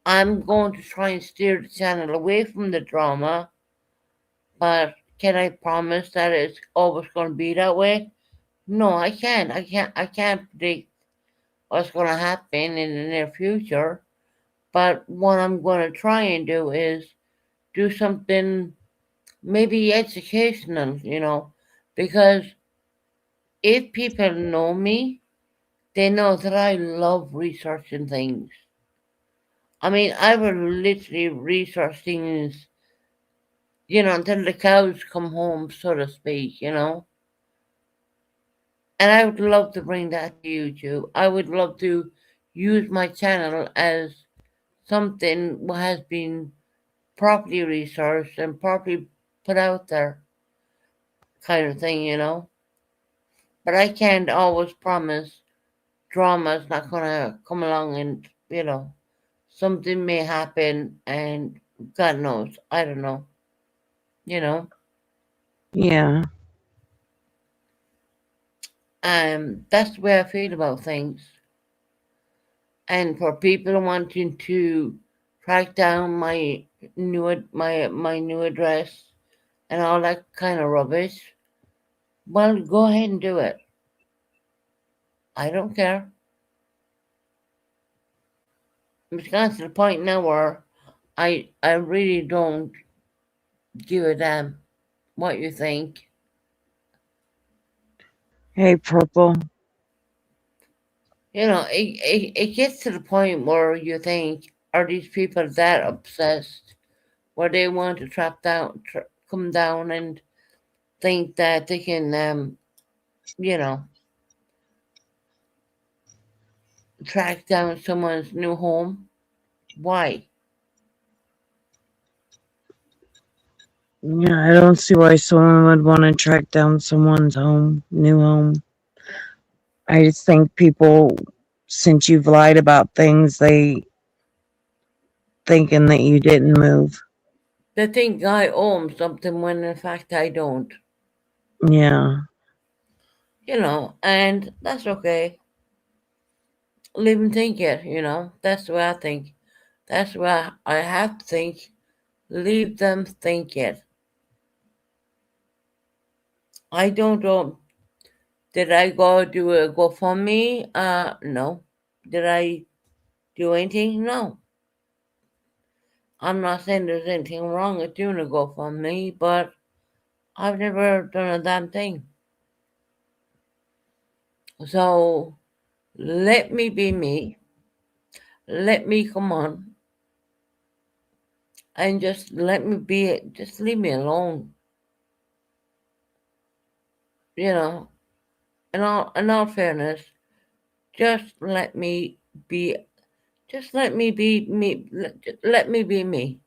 going to try and steer the channel away from the drama, but can I promise that it's always going to be that way? No, I can't. I can't predict what's going to happen in the near future. But what I'm going to try and do is do something maybe educational, you know, because if people know me, they know that I love researching things. I mean, I will literally research things, you know, until the cows come home, so to speak, you know. And I would love to bring that to YouTube. I would love to use my channel as something what has been properly researched and properly put out there, kind of thing, you know. But I can't always promise drama's not gonna come along, and you know, something may happen, and God knows, I don't know, you know. Yeah. That's the way I feel about things. And for people wanting to track down my new address and all that kind of rubbish, well, go ahead and do it. I don't care. It's gotten to the point now where I really don't give a damn what you think. Hey, Purple. You know, it gets to the point where you think, are these people that obsessed where they want to come down and think that they can, you know, track down someone's new home? Why? Yeah, I don't see why someone would want to track down someone's new home. I just think people, since you've lied about things, they thinking that you didn't move. They think I own something when in fact I don't. Yeah. You know, and that's okay. Live and think it, you know. That's the way I think. That's the way I have to think. Leave them think it. I don't know. Did I go do a GoFundMe? No. Did I do anything? No. I'm not saying there's anything wrong with doing a GoFundMe, but I've never done a damn thing. So let me be me. Let me come on. And just let me be, just leave me alone. You know, in all fairness, just let me be, just let me be me. Let me be me.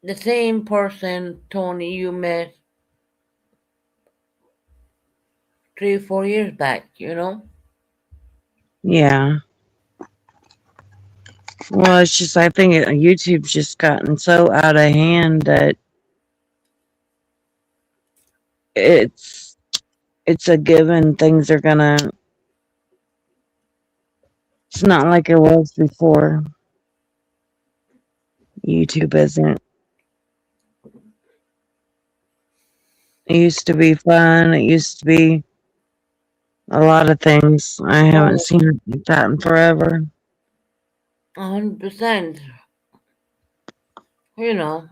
The same person, Tony, you met 3 or 4 years back, you know? Yeah. Well, it's just, I think YouTube's just gotten so out of hand that it's a given. Things are gonna, it's not like it was before. YouTube isn't. It used to be fun. It used to be a lot of things. I haven't Oh, seen it like that in forever. 100%. You know,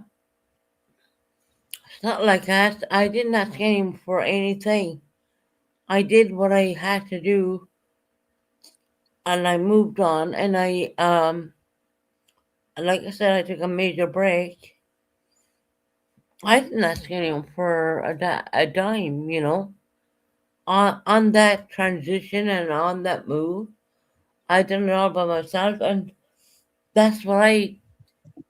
it's not like I didn't ask him for anything. I did what I had to do and I moved on and like I said, I took a major break. I didn't ask anyone for a dime, you know? On that transition and on that move, I done it all by myself, and that's what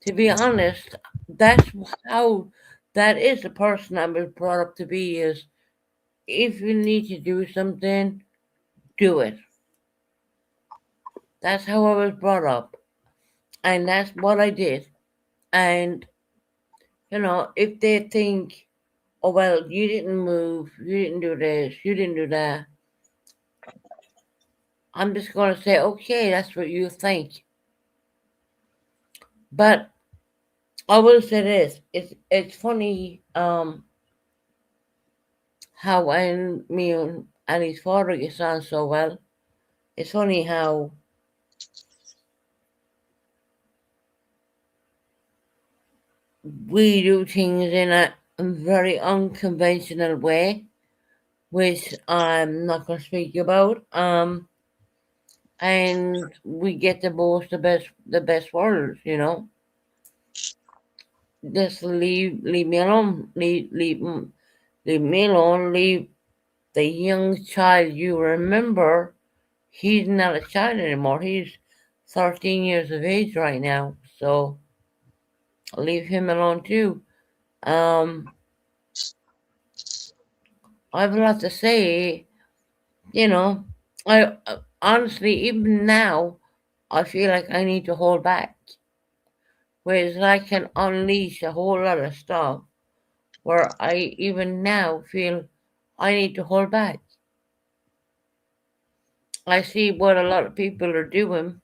to be honest, that's how, that is the person I was brought up to be, is if you need to do something, do it. That's how I was brought up, and that's what I did. And, you know, if they think, oh, well, you didn't move, you didn't do this, you didn't do that, I'm just going to say, okay, that's what you think. But I will say this: it's funny how when me and Annie's father gets on so well. It's funny how we do things in a very unconventional way, which I'm not going to speak about. And we get the best words, you know. Just leave me alone, leave me alone, leave the young child you remember. He's not a child anymore. He's 13 years of age right now, so leave him alone too. Um, I have a lot to say, you know. I honestly, even now, I feel like I need to hold back, whereas I can unleash a whole lot of stuff. Where I even now feel I need to hold back. I see what a lot of people are doing.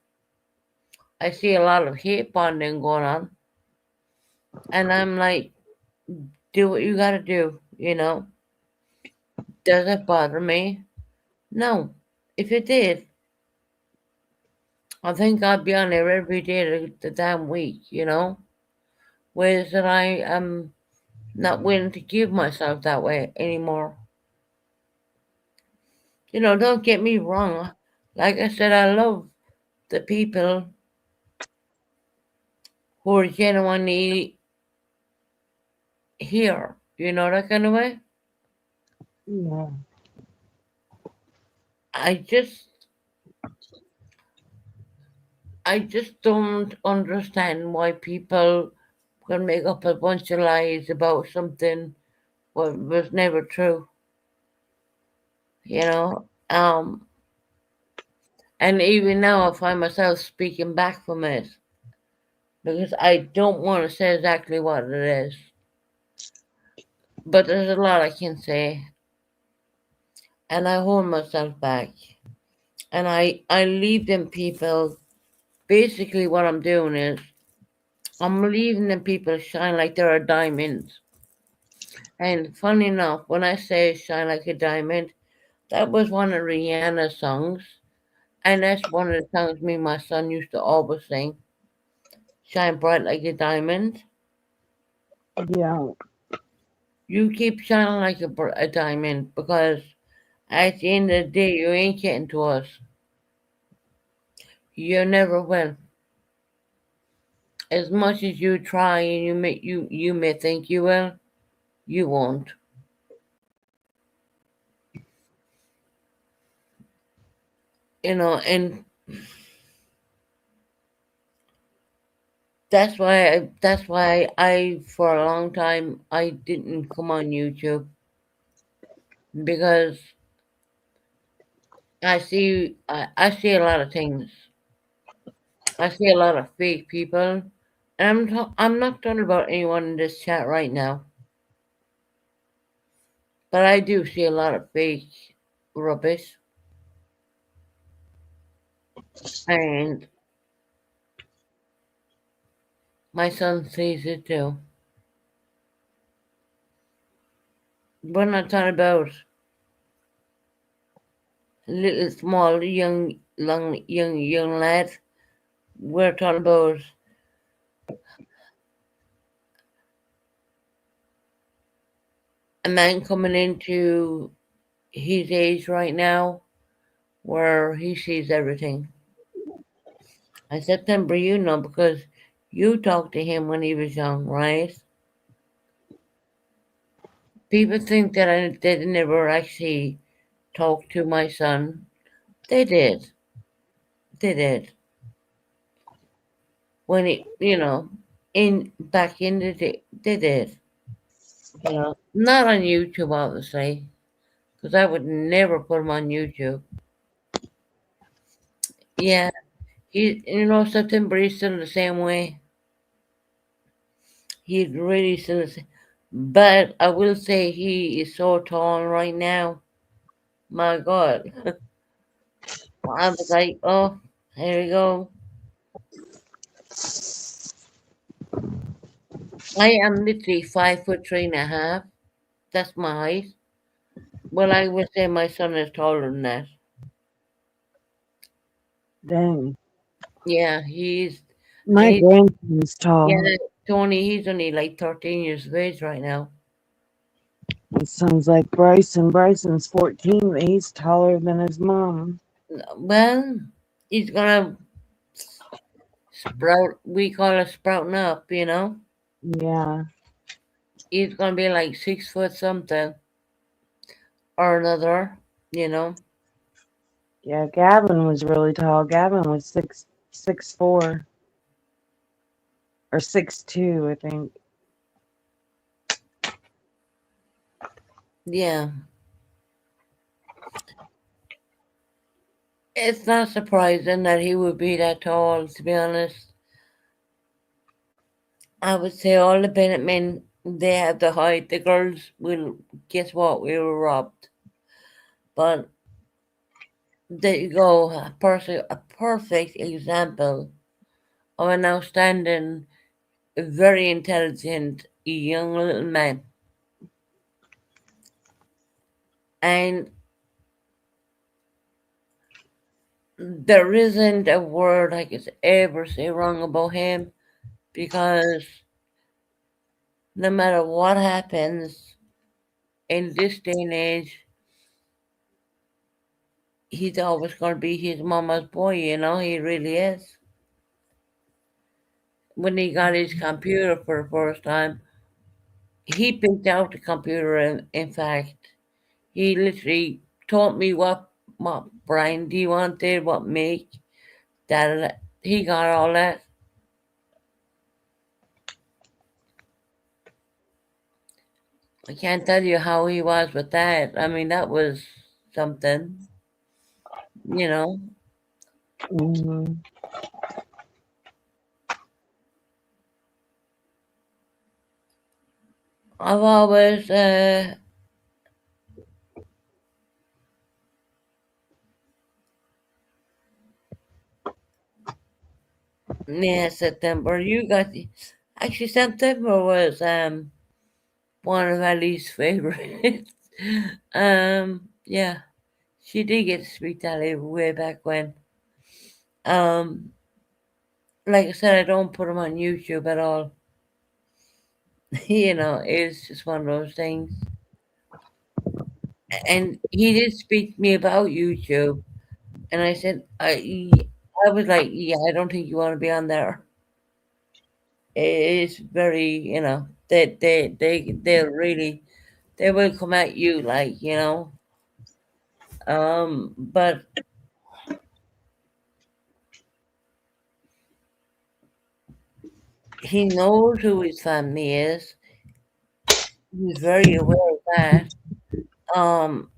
I see a lot of hate bonding going on, and I'm like, do what you gotta do, you know. Does it bother me? No. If it did, I think I'd be on there every day of the damn week, you know. ways that I am not willing to give myself that way anymore. Don't get me wrong. Like I said, I love the people who are genuinely here. That kind of way. Yeah. I just don't understand why people can make up a bunch of lies about something what was never true. You know. And even now I find myself speaking back from it because I don't want to say exactly what it is. But there's a lot I can say. And I hold myself back. And I leave them people. Basically what I'm doing is I'm leaving them people shine like they're a diamond. And funny enough, when I say shine like a diamond, that was one of Rihanna's songs. And that's one of the songs me and my son used to always sing. Shine bright like a diamond. Yeah. You keep shining like a diamond because at the end of the day, you ain't getting to us. You never will. As much as you try and you may think you will, you won't. And that's why I for a long time I didn't come on YouTube because I see a lot of things. I see a lot of fake people, and I'm not talking about anyone in this chat right now, but I do see a lot of fake rubbish, and my son sees it too. We're not talking about little small young lad. We're talking about a man coming into his age right now where he sees everything. And September, because you talked to him when he was young, right? People think that I did never actually talk to my son. They did. They did. When in back in the day, they did. Not on YouTube, obviously, because I would never put him on YouTube. Yeah, September is still the same way. He's really still the same. But I will say he is so tall right now. My God. I was like, oh, here we go. I am literally 5'3.5". That's my height. Well, I would say my son is taller than that. Dang. Yeah, he's My and grandson's tall. yeah, Tony. He's only like 13 years of age right now. It sounds like Bryson. Bryson's 14, but he's taller than his mom. Well, he's gonna sprout. We call it sprouting up. Yeah. He's gonna be like 6 foot something or another. Yeah, Gavin was really tall. Gavin was 6'4" or 6'2", I think. Yeah. It's not surprising that he would be that tall, to be honest. I would say all the Bennett men, they have the height. The girls will, guess what? We were robbed. But there you go, a perfect example of an outstanding, very intelligent young little man. And there isn't a word I could ever say wrong about him because no matter what happens in this day and age, he's always going to be his mama's boy, you know, he really is. When he got his computer for the first time, he picked out the computer, in fact. He literally told me what brand he wanted, what make, that he got all that. I can't tell you how he was with that. I mean, that was something, you know. Mhm. I've always, yeah, September. Actually, September was one of my least favorites. Yeah, she did get to speak that way back when. Um, like I said, I don't put them on YouTube at all. You know, it's just one of those things. And he did speak to me about YouTube, and I said, I was like, yeah, I don't think you want to be on there. It's very, you know, they really, they will come at you, like, you know. But he knows who his family is. He's very aware of that. Um,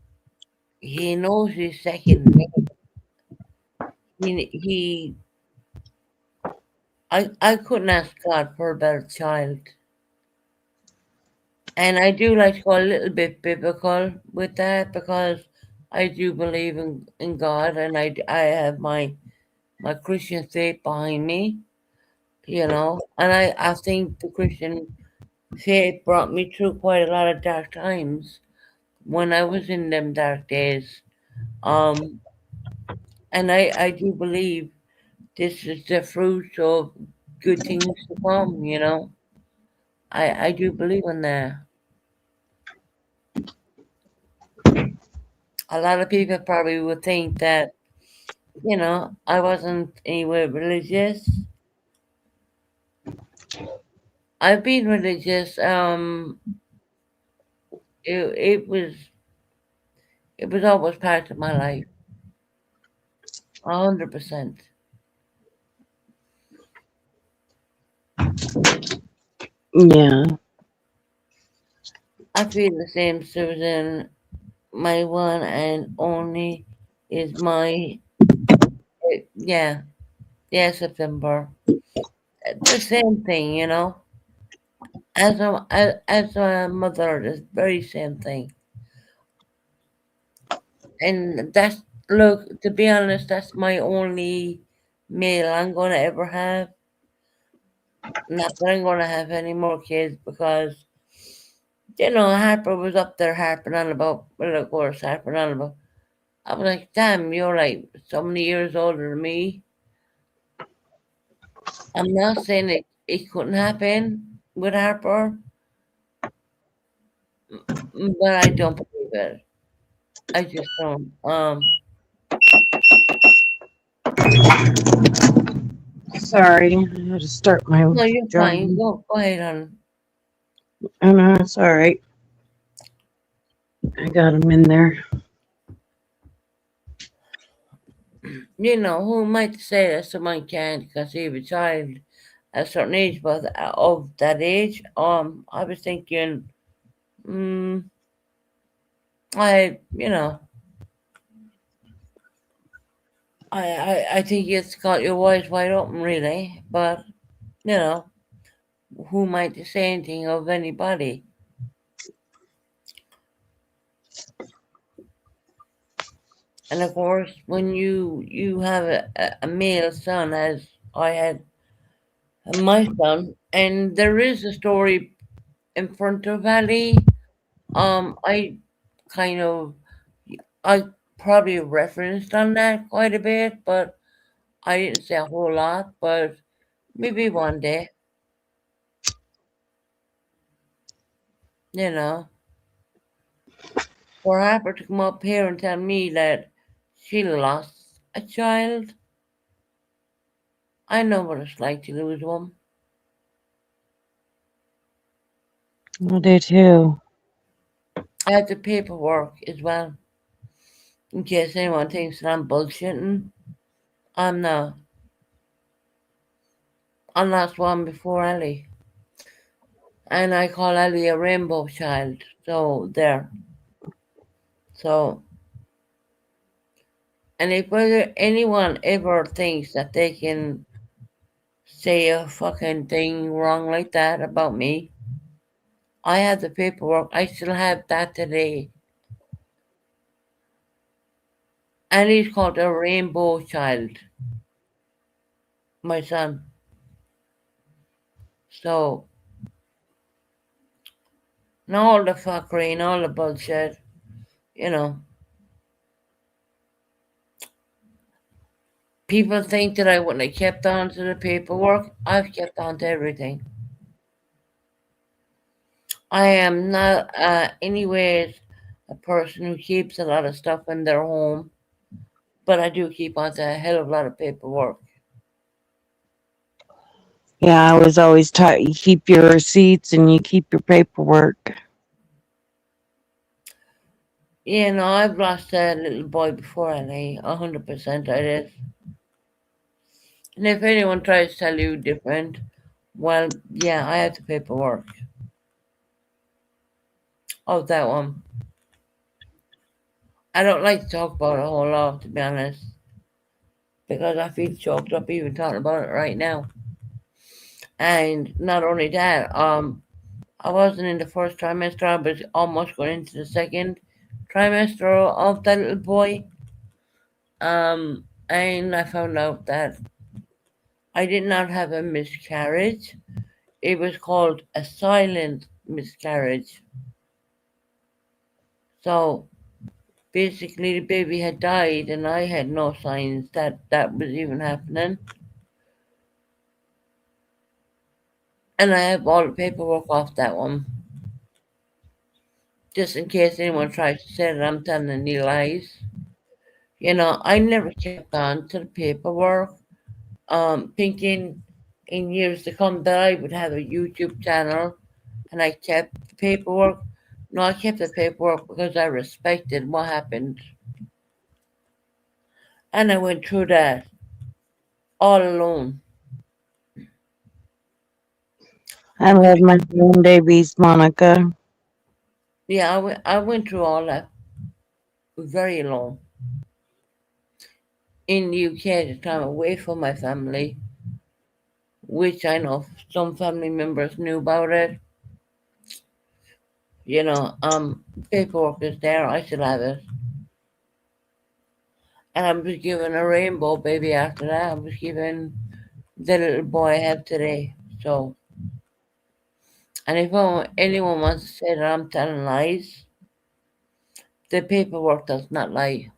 he knows his second name. He I couldn't ask God for a better child. And I do like to go a little bit biblical with that because I do believe in God, and I have my Christian faith behind me, you know. And I think the Christian faith brought me through quite a lot of dark times when I was in them dark days. Um, and I do believe this is the fruit of good things to come, you know. I do believe in that. A lot of people probably would think that, you know, I wasn't anywhere religious. I've been religious. It, it was it was always part of my life, 100%. Yeah. I feel the same, Susan. My one and only is yeah, yeah, September. The same thing, you know. As a mother, the very same thing. And that's, look, to be honest, that's my only male I'm gonna ever have. Not that I'm gonna have any more kids because, you know, Harper was up there harping on about, well, of course, harping on about. I was like, damn, you're like so many years older than me. I'm not saying it couldn't happen with Harper, but I don't believe it. I just don't. Sorry, I had to start my No, you're fine. drum. Go ahead on. Oh no, it's all right. I got him in there. You know, who might say that someone can't conceive a child at a certain age, but of that age, I was thinking, mm, you know, I think it's got your eyes wide open, really. But you know, who might say anything of anybody? And of course, when you have a male son, as I had my son, and there is a story in front of Ali. I kind of, I probably referenced on that quite a bit, but I didn't say a whole lot. But maybe one day. You know, for Harper to come up here and tell me that she lost a child, I know what it's like to lose one. I do too. I have the paperwork as well, in case anyone thinks that I'm bullshitting. I'm not. I lost one before Ellie, and I call Ellie a rainbow child. So there. So, and if whether anyone ever thinks that they can say a fucking thing wrong like that about me, I have the paperwork. I still have that today. And he's called a rainbow child, my son. So, not all the fuckery and all the bullshit, you know. People think that I wouldn't have kept on to the paperwork. I've kept on to everything. I am not anyways a person who keeps a lot of stuff in their home, but I do keep on to a hell of a lot of paperwork. Yeah, I was always taught you keep your receipts and you keep your paperwork. You know, I've lost a little boy before, Ellie. 100% I did. And if anyone tries to tell you different, well, yeah, I have the paperwork of that one. I don't like to talk about it a whole lot, to be honest, because I feel choked up even talking about it right now. And not only that, I wasn't in the first trimester. I was almost going into the second trimester of that little boy. And I found out that I did not have a miscarriage. It was called a silent miscarriage. So basically, the baby had died, and I had no signs that that was even happening. And I have all the paperwork off that one. Just in case anyone tries to say that I'm telling any lies. You know, I never kept on to the paperwork, thinking in years to come that I would have a YouTube channel, and I kept the paperwork. No, I kept the paperwork because I respected what happened. And I went through that all alone. I love my grandbabies, Monica. Yeah, I went through all that very alone. In the UK at the time, away from my family, which I know some family members knew about it. You know, paperwork is there. I still have it. And I was given a rainbow baby after that. I was given the little boy I have today. So, and if anyone wants to say that I'm telling lies, the paperwork does not lie.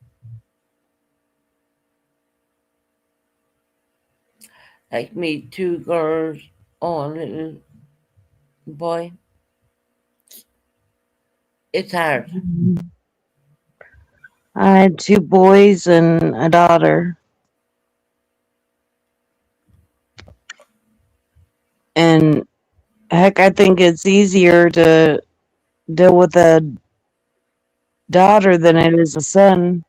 Like me, 2 girls, oh, a little boy. It's hard. I had 2 boys and a daughter. And heck, I think it's easier to deal with a daughter than it is a son.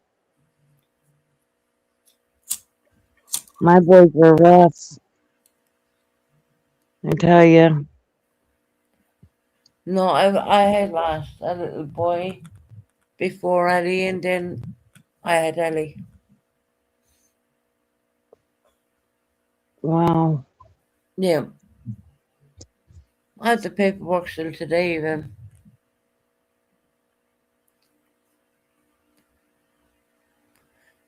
My boys were rough, I tell you. No, I had lost a little boy before Ellie, and then I had Ellie. Wow. Yeah, I have the paperwork still today, even.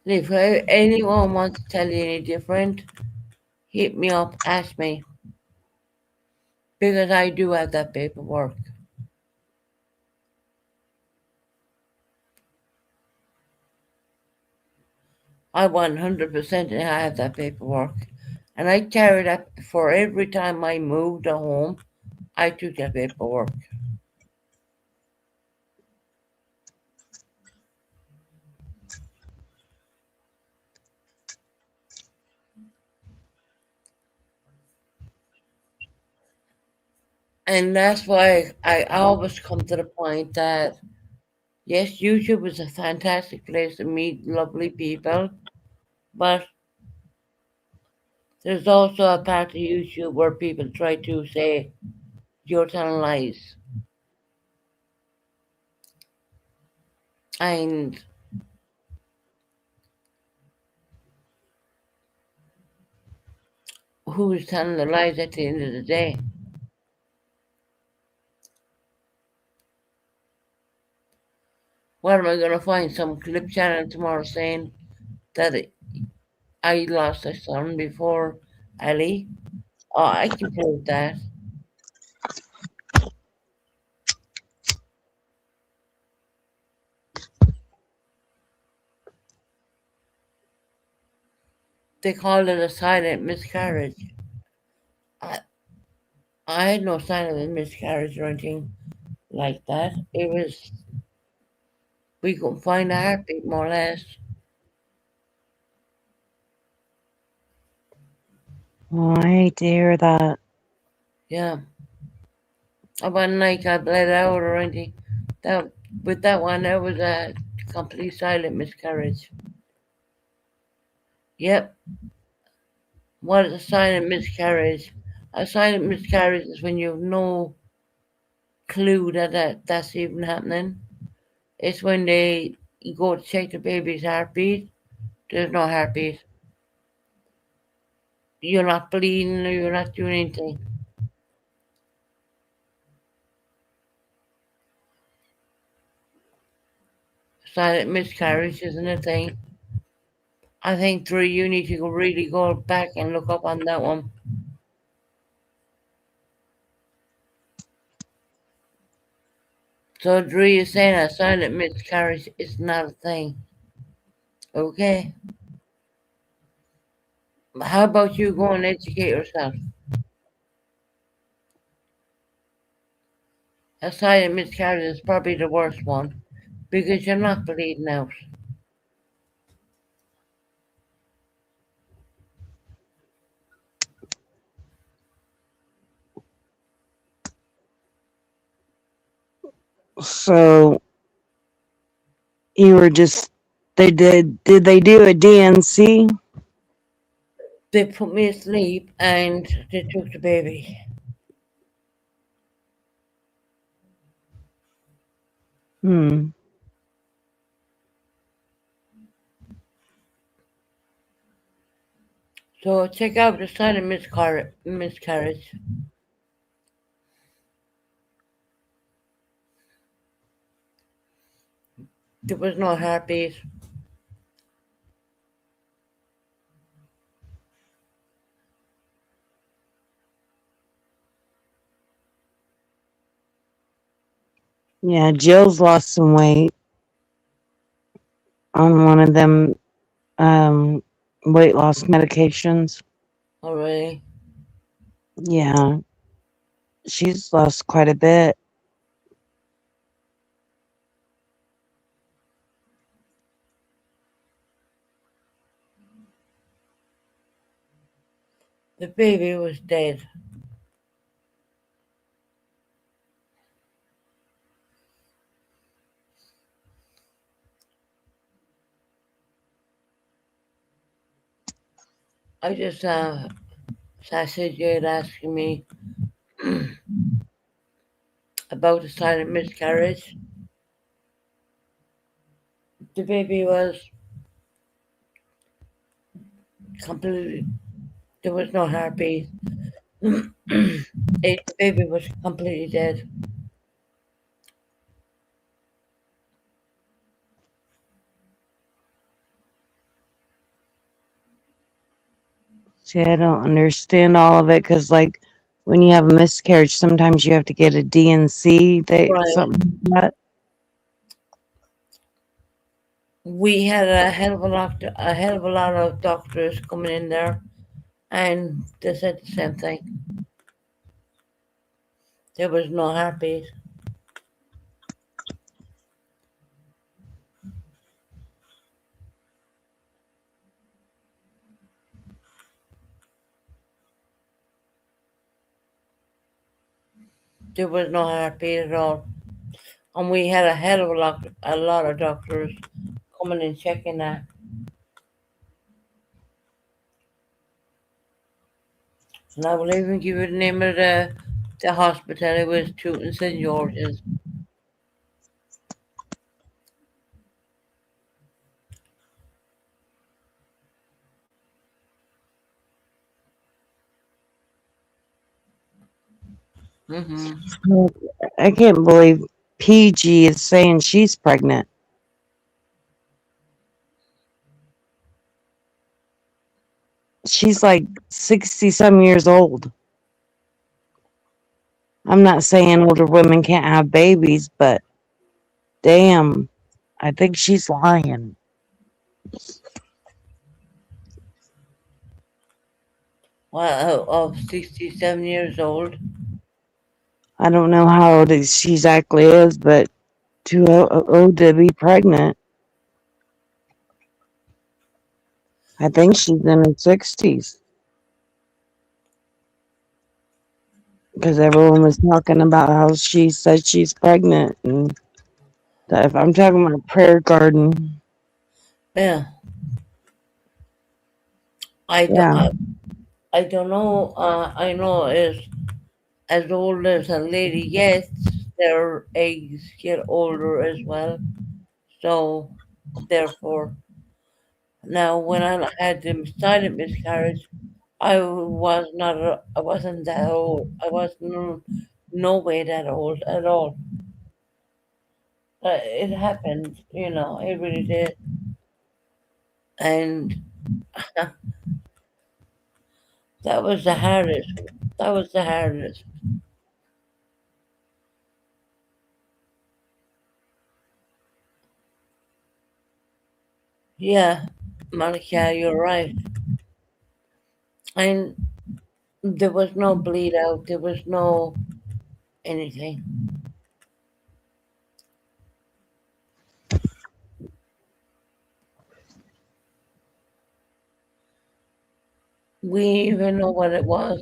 If anyone wants to tell you any different, hit me up, ask me, because I do have that paperwork. I 100% have that paperwork. And I carry that for every time I moved a home, I took that paperwork. And that's why I always come to the point that yes, YouTube is a fantastic place to meet lovely people, but there's also a part of YouTube where people try to say you're telling lies. And who is telling the lies at the end of the day? What am I going to find? Some clip channel tomorrow saying that I lost a son before Ali? Oh, I can prove that. They called it a silent miscarriage. I, I had no sign of a miscarriage or anything like that. It was, we couldn't find a heartbeat more or less. Oh, I hate to hear that. Yeah. I wasn't like I bled out or anything. That with that one, that was a complete silent miscarriage. Yep. What is a silent miscarriage? A silent miscarriage is when you have no clue that's even happening. It's when they go to check the baby's heartbeat. There's no heartbeat. You're not bleeding or you're not doing anything. Silent miscarriage isn't a thing. I think Drew, you need to really go back and look up on that one. So Drew is saying a silent miscarriage is not a thing. Okay. How about you go and educate yourself? A silent miscarriage is probably the worst one because you're not bleeding out. So you were just did they do a DNC? They put me asleep and they took the baby. Hmm. So check out the silent miscarriage. There was no heartbeat. Yeah, Jill's lost some weight on one of them weight loss medications. Already. Yeah, she's lost quite a bit. The baby was dead. I just Sassy Jade asking me about the silent miscarriage. The baby was completely, there was no heartbeat. The baby was completely dead. See, I don't understand all of it because, like, when you have a miscarriage, sometimes you have to get a DNC, Right. something like that. We had a hell of a lot of doctors coming in there, and they said the same thing. There was no heartbeat. there was no heartbeat at all. And we had a hell of a lot of doctors coming and checking that. And I will even give you the name of the hospital. It was Tooting St. George's. Hmm. I can't believe PG is saying she's pregnant. She's like 60 some years old. I'm not saying older women can't have babies, but damn, I think she's lying. Well, of 67 years old. I don't know how old she exactly is, but too old to be pregnant. I think she's in her 60s because everyone was talking about how she said she's pregnant. And if I'm talking about Prayer Garden, Yeah. I don't, yeah, I don't know. I know as old as a lady gets, their eggs get older as well. So, therefore, now when I had the silent miscarriage, I wasn't that old. I wasn't no way that old at all. But it happened, it really did. And that was the hardest. That was the hardest. Yeah, Monica, you're right. And there was no bleed out. There was no anything. We even know what it was.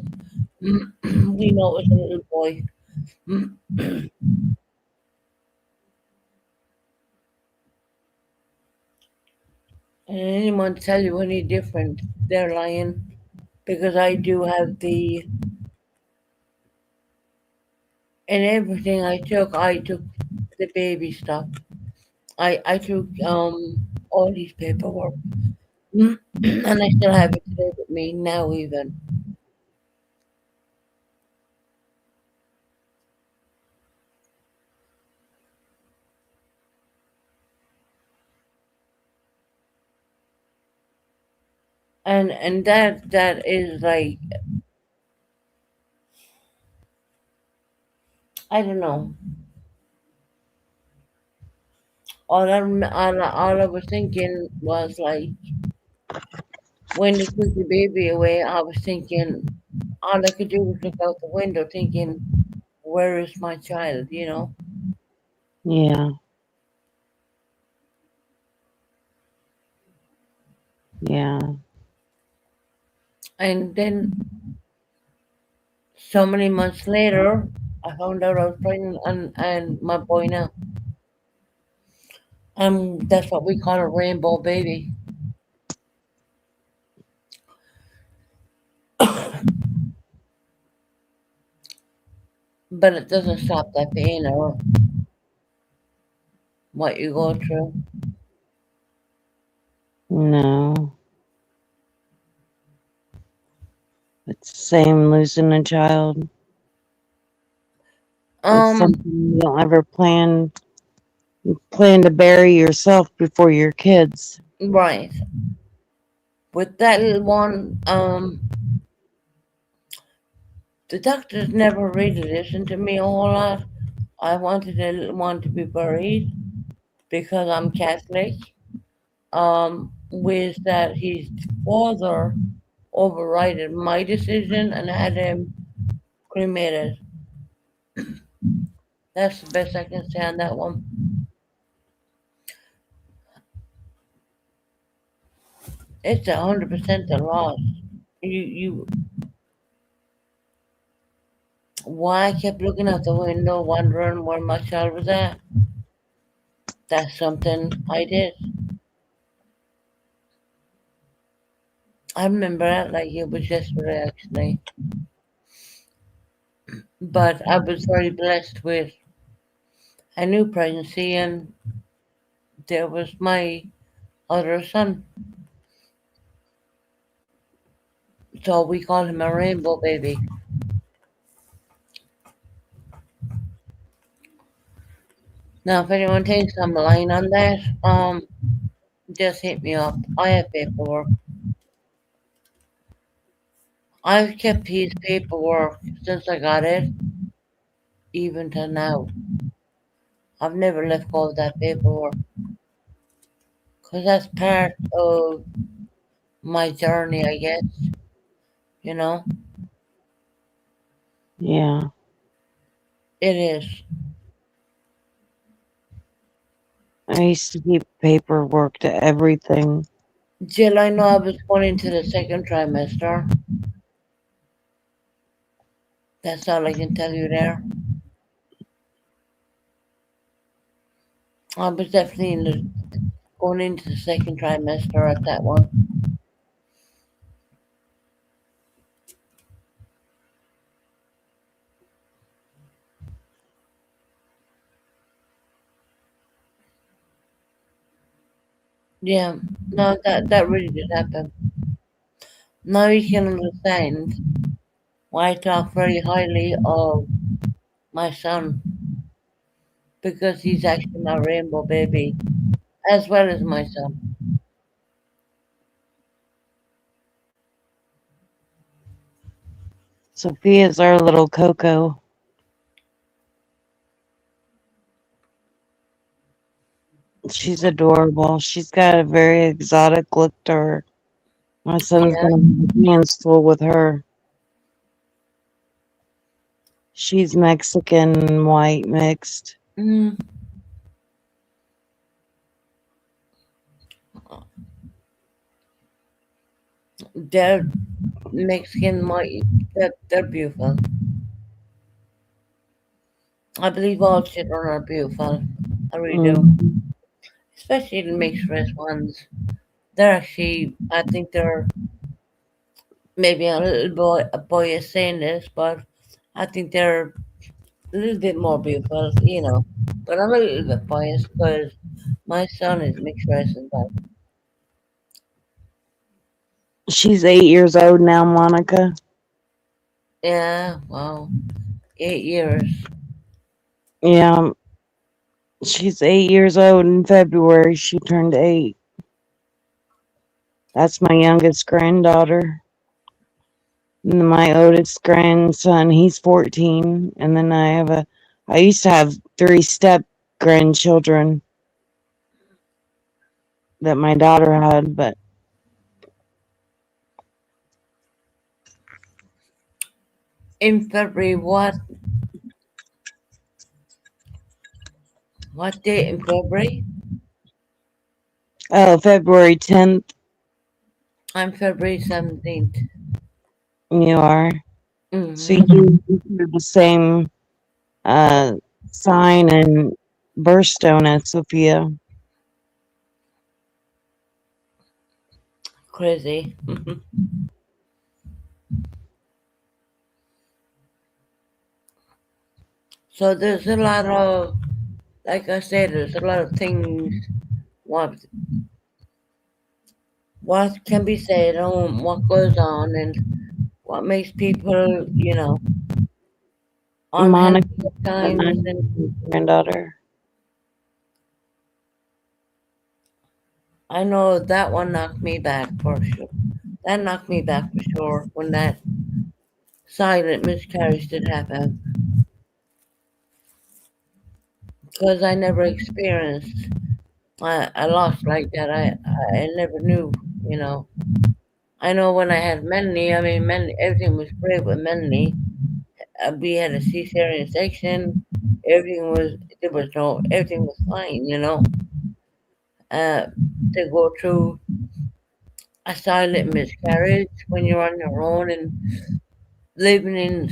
We know it was a little boy. And anyone tell you any different, they're lying. Because I do have and everything I took the baby stuff. I took all these paperwork. And I still have it today with me now even. And that is like, I don't know. All I was thinking was like, when they took the baby away, I was thinking, all I could do was look out the window thinking, where is my child? yeah, yeah. And then so many months later, I found out I was pregnant and my boy now. And that's what we call a rainbow baby. But it doesn't stop that pain or what you go through. No, it's the same losing a child. It's something you don't ever plan to bury yourself before your kids. Right. With that little one, the doctors never really listened to me a whole lot. I wanted the little one to be buried because I'm Catholic. With that, his father overrided my decision and had him cremated. That's the best I can say on that one. It's 100% a loss. You Why I kept looking out the window, wondering where my child was at. That's something I did. I remember it like it was yesterday, actually. But I was very blessed with a new pregnancy, and there was my other son. So we call him a rainbow baby. Now, if anyone thinks I'm lying on that, just hit me up. I have paperwork. I've kept his paperwork since I got it, even to now. I've never let go of that paperwork because that's part of my journey, I guess. You know, Yeah. it is. I used to keep paperwork to everything. Jill, I know I was going into the second trimester. That's all I can tell you there. I was definitely going into the second trimester at that one. Yeah, no, that really did happen. Now you can understand why I talk very highly of my son because he's actually my rainbow baby as well as my son. Sophia's our little Coco. She's adorable. She's got a very exotic look to her. My son's Yeah. gonna have his hands full with her. She's Mexican white mixed. Mm, they're Mexican white. They're beautiful. I believe all children are beautiful. I really do. Mm. Especially the mixed race ones. They're actually, I think they're maybe a little boy is saying this, but I think they're a little bit more beautiful, you know. But I'm a little bit biased because my son is mixed race and that. She's 8 years old now, Monica. Yeah, wow. 8 years. Yeah, she's 8 years old in February. She turned 8. That's my youngest granddaughter. And my oldest grandson, he's 14. And then I used to have 3 step grandchildren that my daughter had, but In February, what day in February? February 10th, I'm February 17th. you are. So Hmm. you have the same sign and birthstone as Sophia. Crazy. So there's a lot of, like I said, there's a lot of things what what can be said on what goes on and what makes people, unhappy Monica, at times. And granddaughter. I know that one knocked me back for sure. That knocked me back for sure when that silent miscarriage did happen because I never experienced a loss like that. I never knew, you know. I know when I had Melanie, I mean, Melanie, everything was great with Melanie. We had a cesarean section. Everything was fine, you know. To go through a silent miscarriage when you're on your own and living in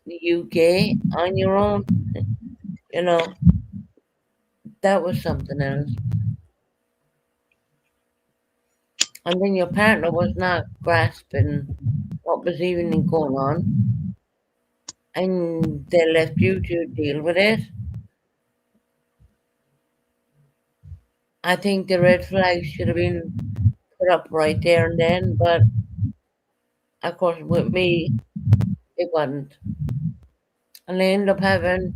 the UK on your own, you know, that was something else. And then your partner was not grasping what was even going on, and they left you to deal with it. I think the red flags should have been put up right there and then, but of course, with me, it wasn't. And they ended up having,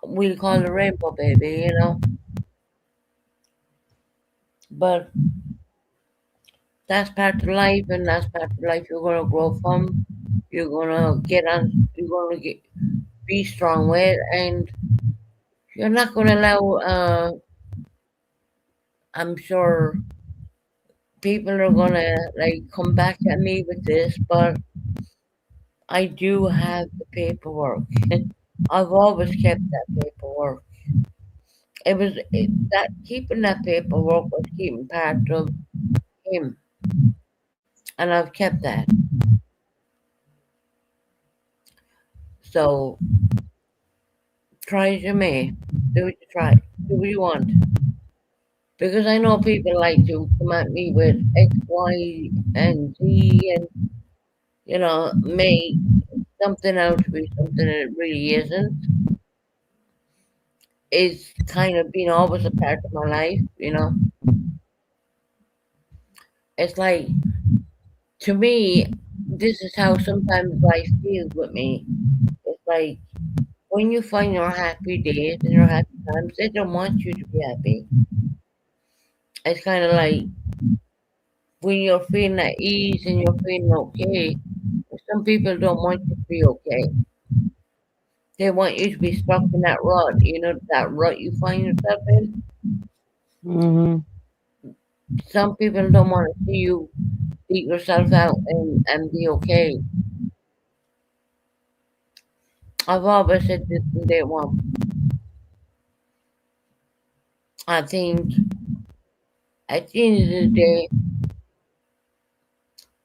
we call it a rainbow baby, you know. But that's part of life, and that's part of life you're going to grow from. You're going to you're going to be strong with, and you're not going to allow, I'm sure people are going to like come back at me with this, but I do have the paperwork. I've always kept that paperwork. That keeping that paperwork was keeping part of him, and I've kept that. So try as you may, do what you try, do what you want. Because I know people like to come at me with X, Y, and Z, and make something out to be something that it really isn't. It's kind of been always a part of my life, It's like, to me, this is how sometimes life feels with me. It's like, when you find your happy days and your happy times, they don't want you to be happy. It's kind of like when you're feeling at ease and you're feeling okay, some people don't want you to be okay. They want you to be stuck in that rut, that rut you find yourself in. Hmm. Some people don't want to see you beat yourself out and be okay. I've always said this from day one. I think at the end of the day,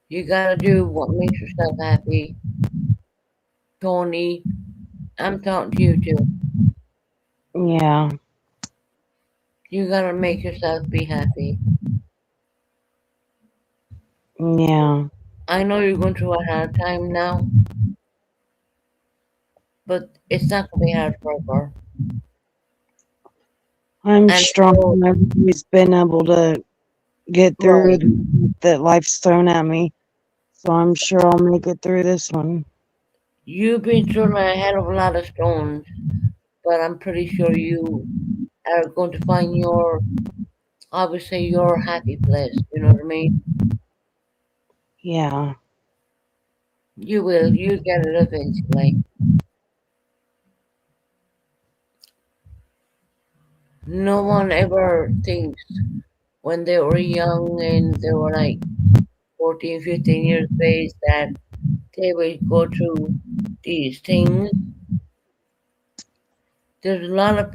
you gotta do what makes yourself happy. Tony, I'm talking to you too. Yeah. You gotta make yourself be happy. Yeah. I know you're going through a hard time now, but it's not gonna be hard forever. I'm And strong. so, I've always been able to get through right, that life's thrown at me. So I'm sure I'll make it through this one. you've been through a hell of a lot of stones, but I'm pretty sure you are going to find I would say, your happy place. You know what I mean? Yeah. You will. You get it eventually. No one ever thinks when they were young and they were like 14, 15 years of age that they would go through these things. There's a lot of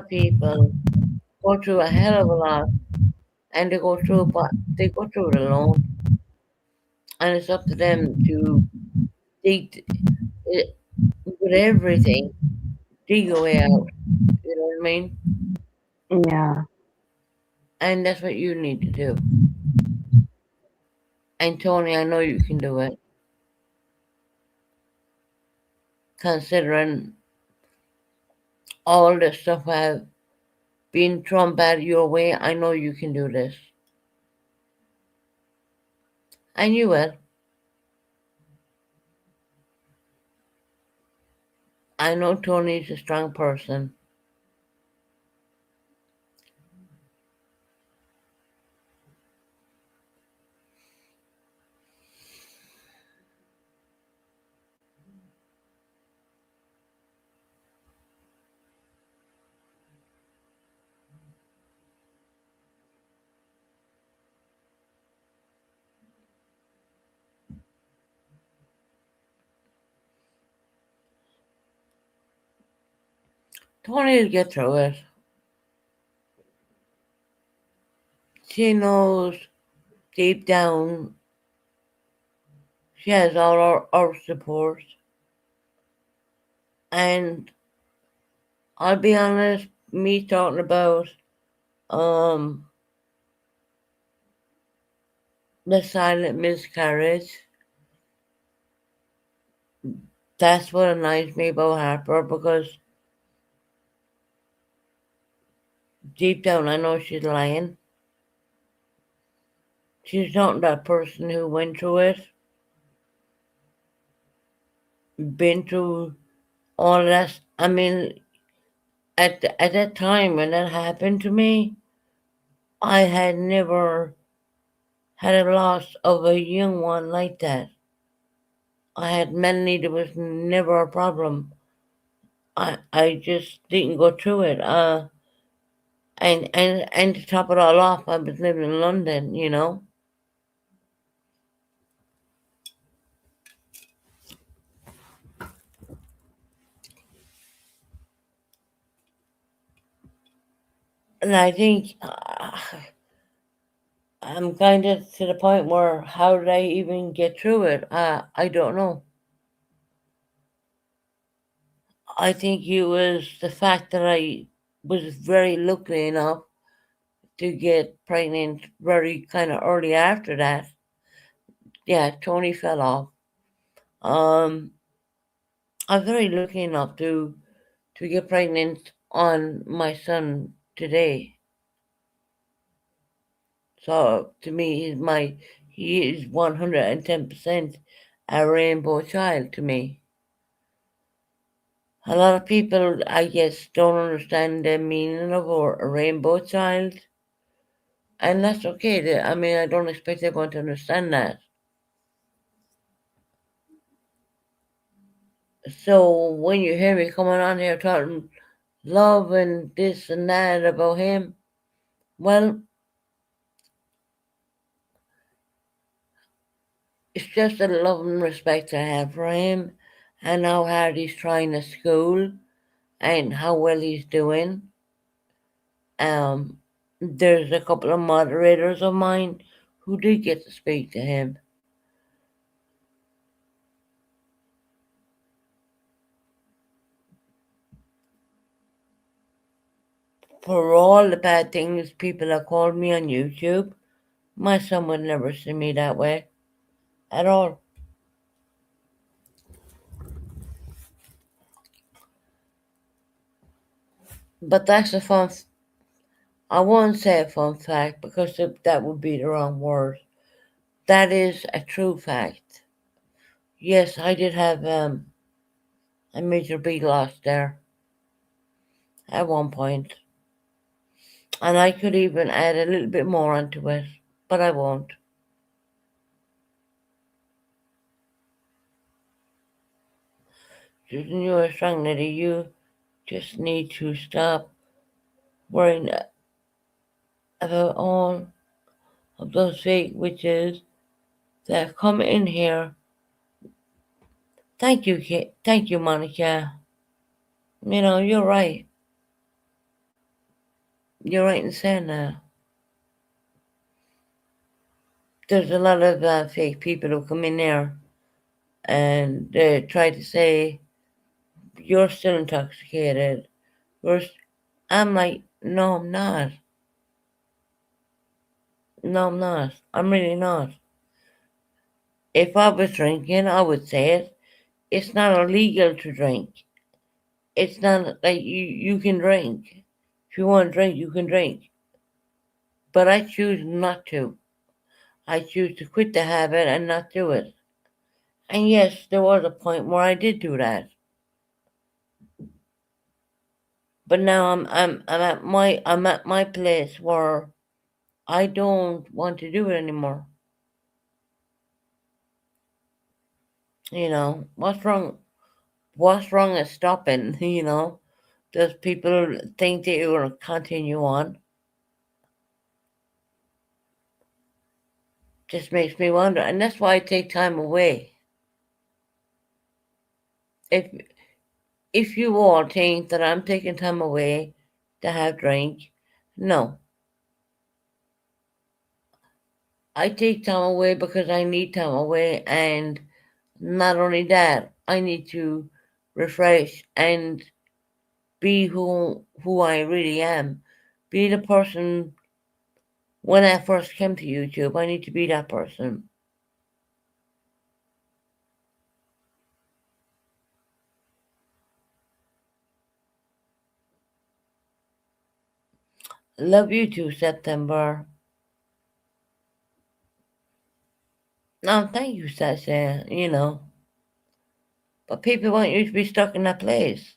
people go through a hell of a lot, and they go through it alone, and it's up to them to dig it with everything, dig your way out. You know what I mean? Yeah. And that's what you need to do. And Tony, I know you can do it, considering all the stuff I've been thrown back your way. I know you can do this, and you will. I know Tony's a strong person. Tony will get through it. She knows deep down She has all our support. And I'll be honest, me talking about the silent miscarriage, that's what annoys me about Harper, because deep down I know she's lying. She's not that person who went through it, been through all that. I mean, at that time when that happened to me, I had never had a loss of a young one like that. I had Melanie, there was never a problem. I just didn't go through it. And to top it all off, I was living in London, you know. And I think I'm kind of to the point where how did I even get through it? I don't know. I think it was the fact that I was very lucky enough to get pregnant very kind of early after that. Yeah, Tony fell off. I'm very lucky enough to get pregnant on my son today. So to me, he is 110% a rainbow child to me. A lot of people, I guess, don't understand the meaning of a rainbow child, and that's okay. I mean, I don't expect everyone to understand that. So when you hear me coming on here talking love and this and that about him, well, it's just a love and respect I have for him, and how hard he's trying at school, and how well he's doing. There's a couple of moderators of mine who did get to speak to him. For all the bad things people have called me on YouTube, my son would never see me that way at all. But that's a fun, I won't say a fun fact because that would be the wrong word. That is a true fact. Yes, I did have a major big loss there at one point. And I could even add a little bit more onto it, but I won't. Susan, you're a strong lady. You just need to stop worrying about all of those fake witches that come in here. Thank you, thank you, Monica. You know, you're right. You're right in saying that. There's a lot of fake people who come in there and they try to say, you're still intoxicated. I'm like, no, I'm not. No, I'm not. I'm really not. If I was drinking, I would say it. It's not illegal to drink. It's not like you can drink. If you want to drink, you can drink. But I choose not to. I choose to quit the habit and not do it. And yes, there was a point where I did do that. But now I'm at my place where I don't want to do it anymore. You know, what's wrong? What's wrong at stopping? You know, does people think that you're going to continue on? Just makes me wonder, and that's why I take time away. If you all think that I'm taking time away to have drink, no. I take time away because I need time away, and Not only that, I need to refresh and be who I really am. Be the person when I first came to YouTube. I need to be that person. Love you too, September. No, thank you, Sasha. But people want you to be stuck in that place.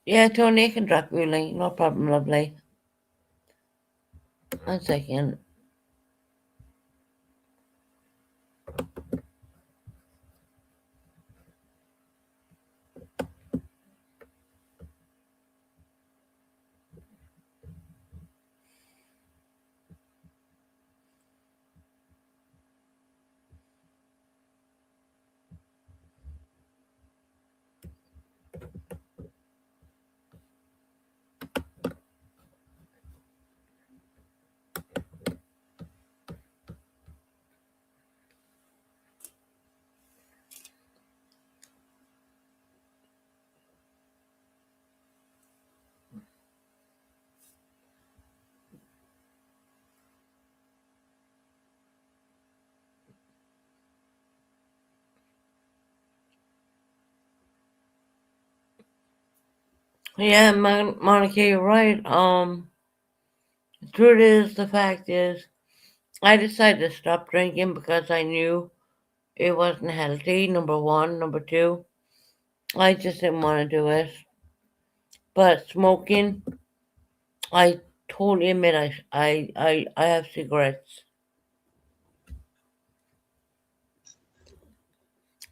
Yeah, Tony, I can drop you a link. No problem, lovely. 1 second. Yeah, Monica, you're right. The truth is, the fact is, I decided to stop drinking because I knew it wasn't healthy, number one. Number two, I just didn't want to do it. But smoking, I totally admit I have cigarettes.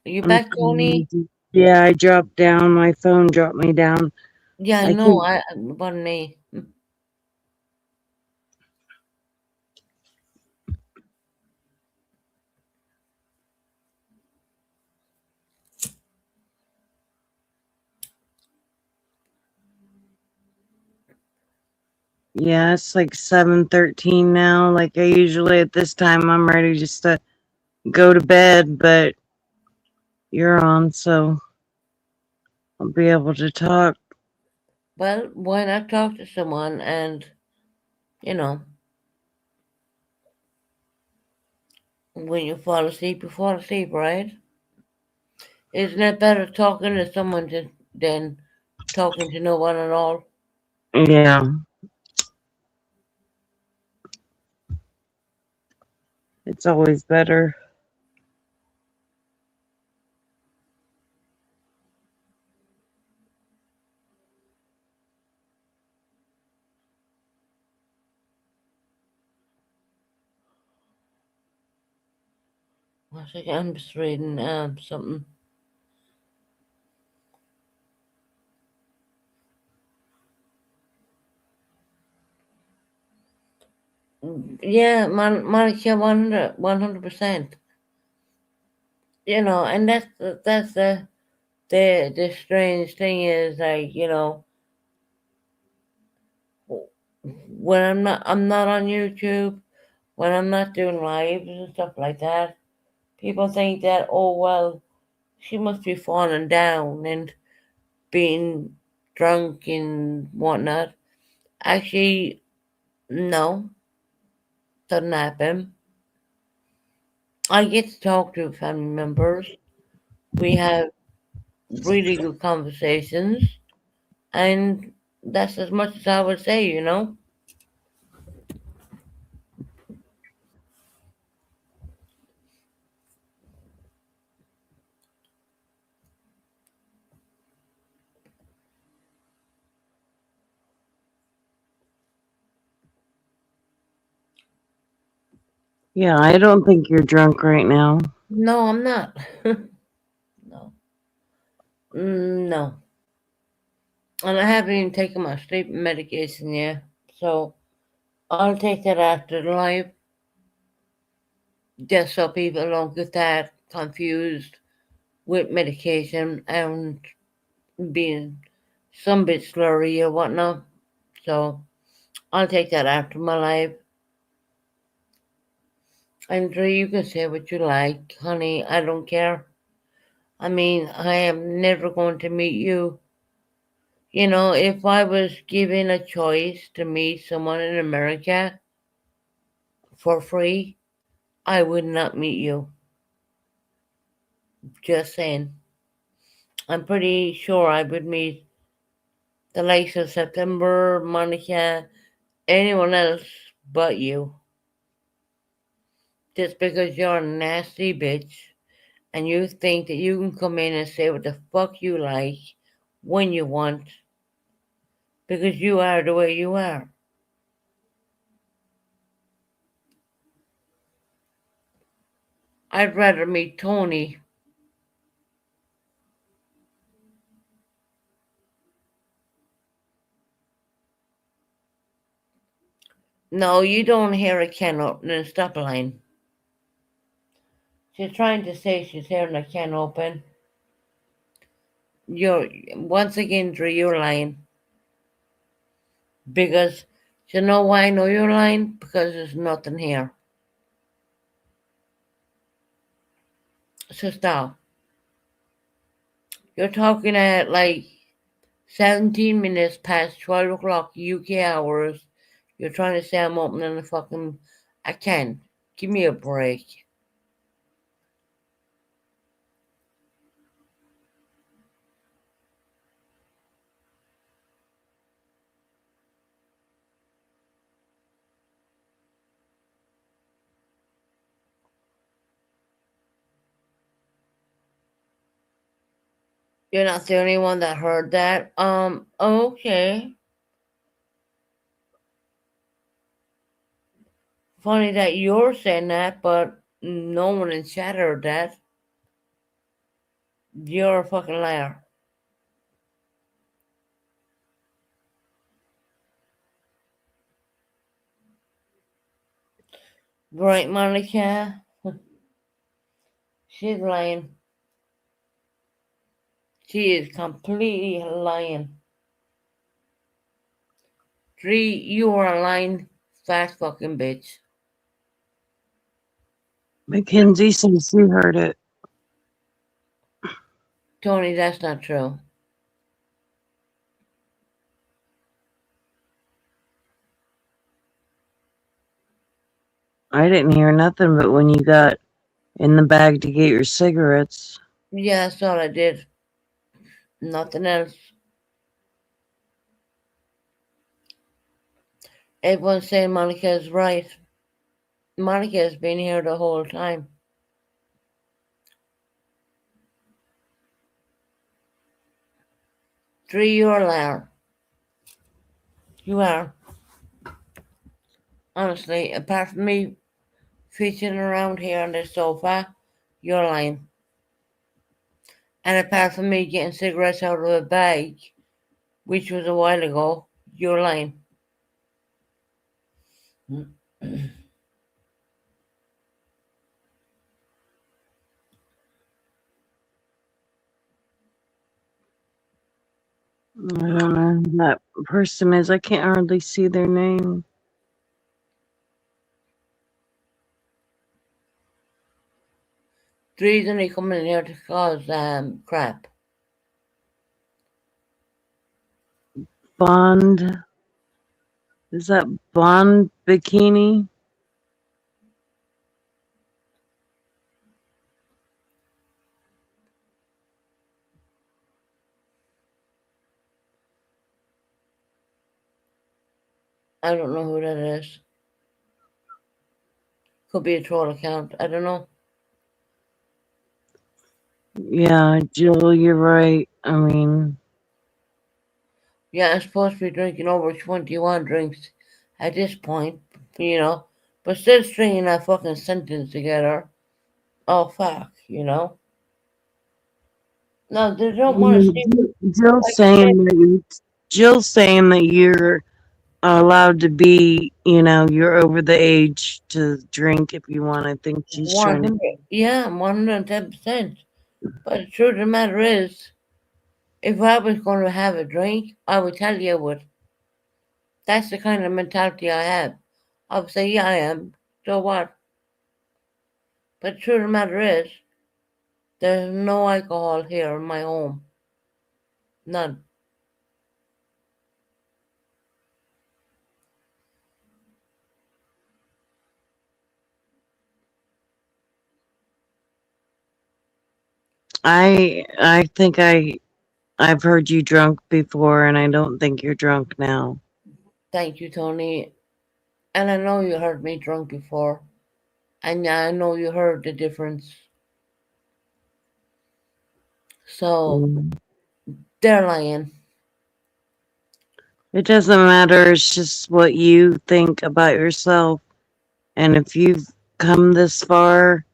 Are you I'm back, Tony? Yeah, I dropped down. My phone dropped me down. Yeah, I I know. can Pardon me. Yeah, it's like 7:13 now. Like I usually at this time I'm ready just to go to bed, but you're on, so I'll be able to talk. Well, why not talk to someone and, you know, when you fall asleep, right? Isn't it better talking to someone than talking to no one at all? Yeah, it's always better. One second, I'm just reading something. Yeah, Monica, 100%. And that's the strange thing is, like, when I'm not on YouTube, when I'm not doing lives and stuff like that, people think that, oh well, she must be falling down and being drunk and whatnot. Actually, no, doesn't happen. I get to talk to family members. We have really good conversations, and that's as much as I would say. Yeah, I don't think you're drunk right now. No, I'm not. No. No. And I haven't even taken my sleep medication yet. So I'll take that after the live, just so people don't get that confused with medication and being some bit slurry or whatnot. So I'll take that after my live. Andrew, you can say what you like, honey. I don't care. I mean, I am never going to meet you. You know, if I was given a choice to meet someone in America for free, I would not meet you. Just saying. I'm pretty sure I would meet the likes of September, Monica, anyone else but you. Just because you're a nasty bitch and you think that you can come in and say what the fuck you like when you want because you are the way you are. I'd rather meet Tony. No, you don't hear a can open and stop lying. She's trying to say she's hearing a can open. You're once again, Drew, you're lying. Because you know why I know you're lying? Because there's nothing here. So stop. You're talking at like 17 minutes past 12 o'clock UK hours. You're trying to say I'm opening a fucking... I can't. Give me a break. You're not the only one that heard that. Okay. Funny that you're saying that, but no one in chat heard that. You're a fucking liar. Right, Monica? She's lying. She is completely lying. Tree, you are a lying fat fucking bitch. Mackenzie says she heard it. Tony, that's not true. I didn't hear nothing but when you got in the bag to get your cigarettes. Yeah, that's all I did. Nothing else. Everyone's saying Monica is right. Monica has been here the whole time. Tree, you're a liar. You are. Honestly, apart from me fidgeting around here on the sofa, you're lying. And apart from me getting cigarettes out of a bag, which was a while ago, you're lying. I don't know who that person is. I can't hardly see their name. Tree's only coming in here to cause crap. Bond. Is that Bond Bikini? I don't know who that is. Could be a troll account. I don't know. Yeah, Jill, you're right. I mean, Yeah, I'm supposed to be drinking over 21 drinks at this point, you know, but still stringing that fucking sentence together. Oh, fuck, you know? No, they don't want to see me. Jill's saying that you're allowed to be, you're over the age to drink if you want. I think she's trying to. 100. Yeah, 110%. But the truth of the matter is, if I was going to have a drink, I would tell you I would. That's the kind of mentality I have. I would say, yeah, I am. So what? But the truth of the matter is, there's no alcohol here in my home. None. I think I've heard you drunk before, and I don't think you're drunk now. Thank you, Tony. And I know you heard me drunk before. And I know you heard the difference. So Mm. they're lying. It doesn't matter. It's just what you think about yourself. And if you've come this far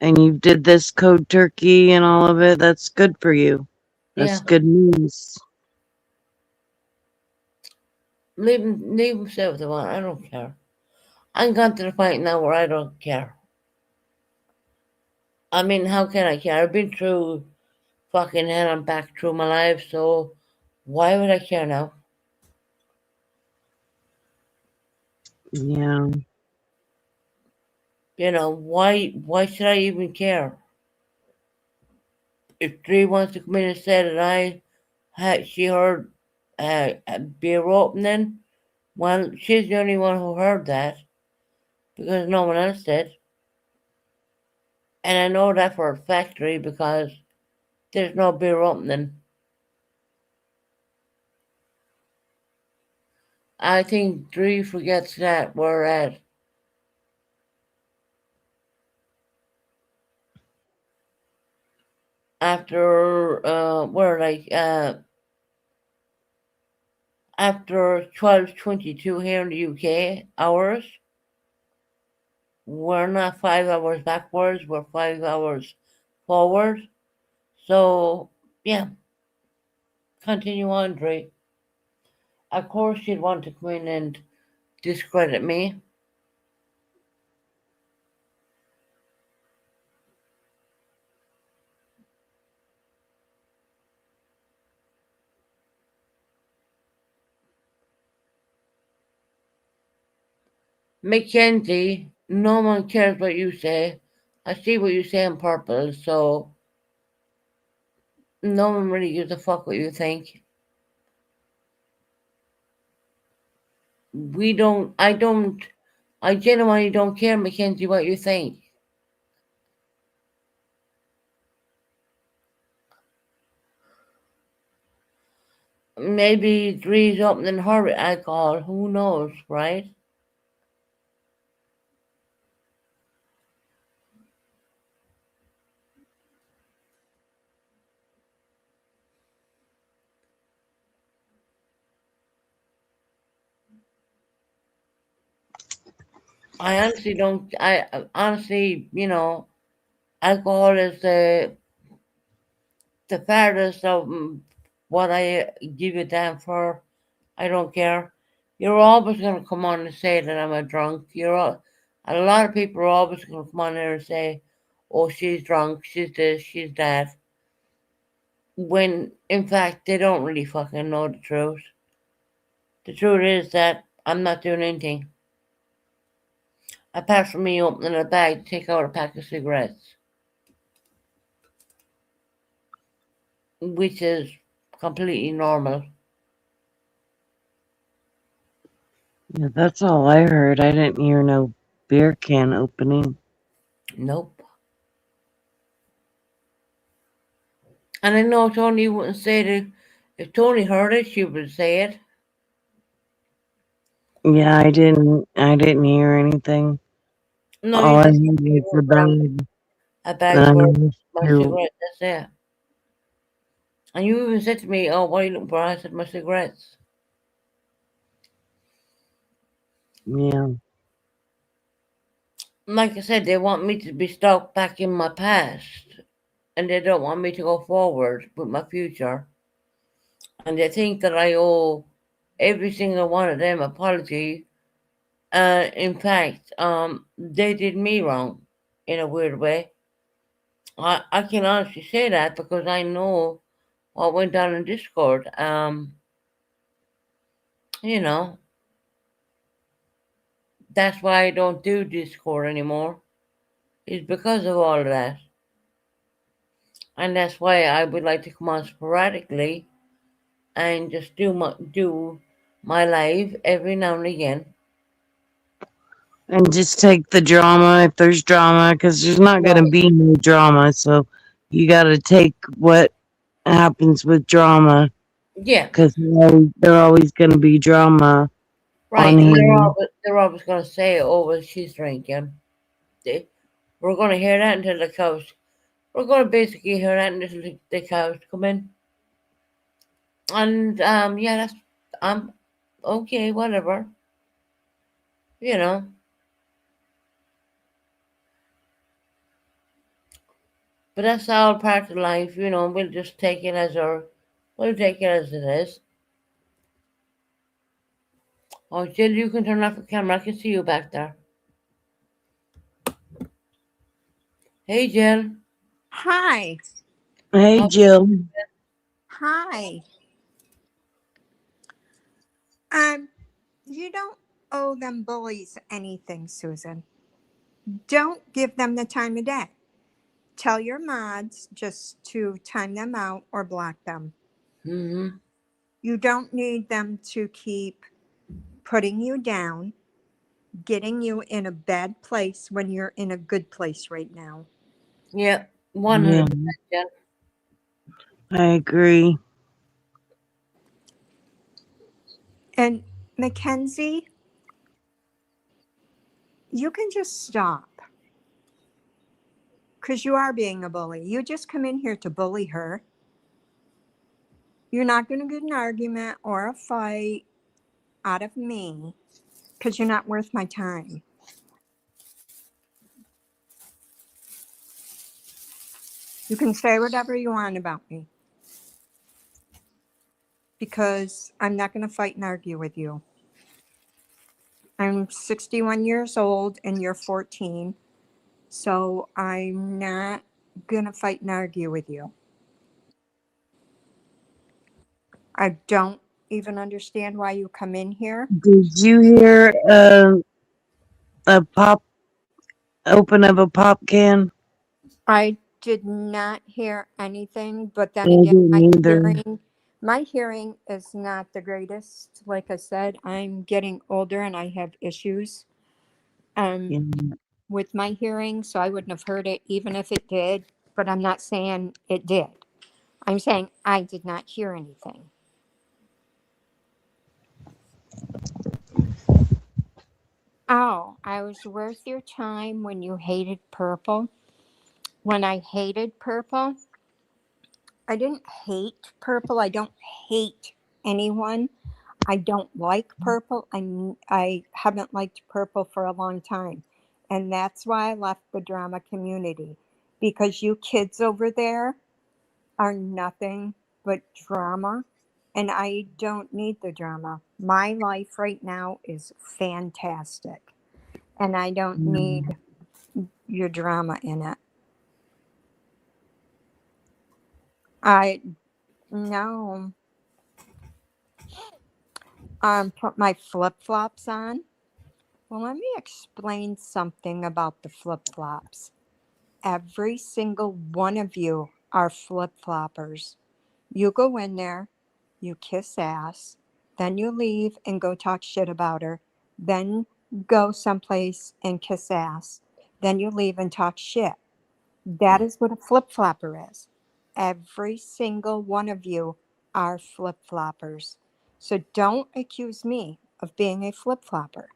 and you did this code turkey and all of it, that's good for you. That's Yeah. good news. Leave them say what they want. I don't care. I'm gone to the point now where I don't care. I mean, how can I care? I've been through fucking hell and back through my life, so why would I care now? Yeah. You know, why should I even care? If Dree wants to come in and say that she heard a beer opening, well, she's the only one who heard that because no one else did. And I know that for a factory because there's no beer opening. I think Dree forgets that we're at. After after 12:22 here in the UK hours, we're not 5 hours backwards, we're 5 hours forward. So yeah, continue on, Drake. Of course you'd want to come in and discredit me. Mackenzie, no one cares what you say. I see what you say on purpose, so no one really gives a fuck what you think. I genuinely don't care, Mackenzie, what you think. Maybe Dree's opening her with alcohol, who knows, right? I honestly don't. I honestly, alcohol is the farthest of what I give a damn for. I don't care. You're always going to come on and say that I'm a drunk. A lot of people are always going to come on there and say, "Oh, she's drunk. She's this. She's that." When in fact they don't really fucking know the truth. The truth is that I'm not doing anything. Apart from me opening a bag to take out a pack of cigarettes, which is completely normal. Yeah, that's all I heard. I didn't hear no beer can opening. Nope. And I know Tony wouldn't say it. If Tony heard it, she would say it. Yeah, I didn't hear anything. No, All you I just heard was the bag. a bag And I for was my too. cigarettes. That's it. And you even said to me, "Oh, what are you looking for?" I said, "My cigarettes." Yeah. Like I said, they want me to be stuck back in my past, and they don't want me to go forward with my future. And they think that I owe every single one of them apology. In fact, they did me wrong in a weird way. I can honestly say that because I know what went down in Discord. You know, that's why I don't do Discord anymore. is because of all of that. And that's why I would like to come on sporadically and just do my live every now and again. And just take the drama if there's drama, because there's not going to Right. be no drama. So you got to take what happens with drama, Yeah, because there always going to be drama on right. And here. they're always gonna say, "Oh, well, she's drinking." They, we're gonna hear that until the cows. We're gonna basically hear that until the cows come in. And yeah, that's okay, whatever. You know, but that's all part of life. We'll just take it we'll take it as it is. Oh, Jill, you can turn off the camera. I can see you back there. Hey, Jill. Hi. Hey, How? Jill. Hi. You don't owe them bullies anything, Susan. Don't give them the time of day. Tell your mods just to time them out or block them. Mm-hmm. You don't need them to keep putting you down, getting you in a bad place when you're in a good place right now. Yeah, Yeah, 100%, Jill. I agree. And Mackenzie, you can just stop because you are being a bully. You just come in here to bully her. You're not going to get an argument or a fight out of me because you're not worth my time. You can say whatever you want about me because I'm not going to fight and argue with you. I'm 61 years old and you're 14, so I'm not going to fight and argue with you. I don't even understand why you come in here. Did you hear a pop open of a pop can? I did not hear anything, but I then again, didn't either. my hearing is not the greatest. Like I said, I'm getting older and I have issues Yeah. with my hearing, so I wouldn't have heard it even if it did, but I'm not saying it did. I'm saying I did not hear anything. Oh, I was worth your time when you hated purple. When I hated purple, I didn't hate purple. I don't hate anyone. I don't like purple. I haven't liked purple for a long time. And that's why I left the drama community. Because you kids over there are nothing but drama. And I don't need the drama. My life right now is fantastic. And I don't need your drama in it. I no. Put my flip flops on. Well, let me explain something about the flip flops. Every single one of you are flip floppers. You go in there, you kiss ass, then you leave and go talk shit about her, then go someplace and kiss ass, then you leave and talk shit. That is what a flip flopper is. Every single one of you are flip floppers. So don't accuse me of being a flip flopper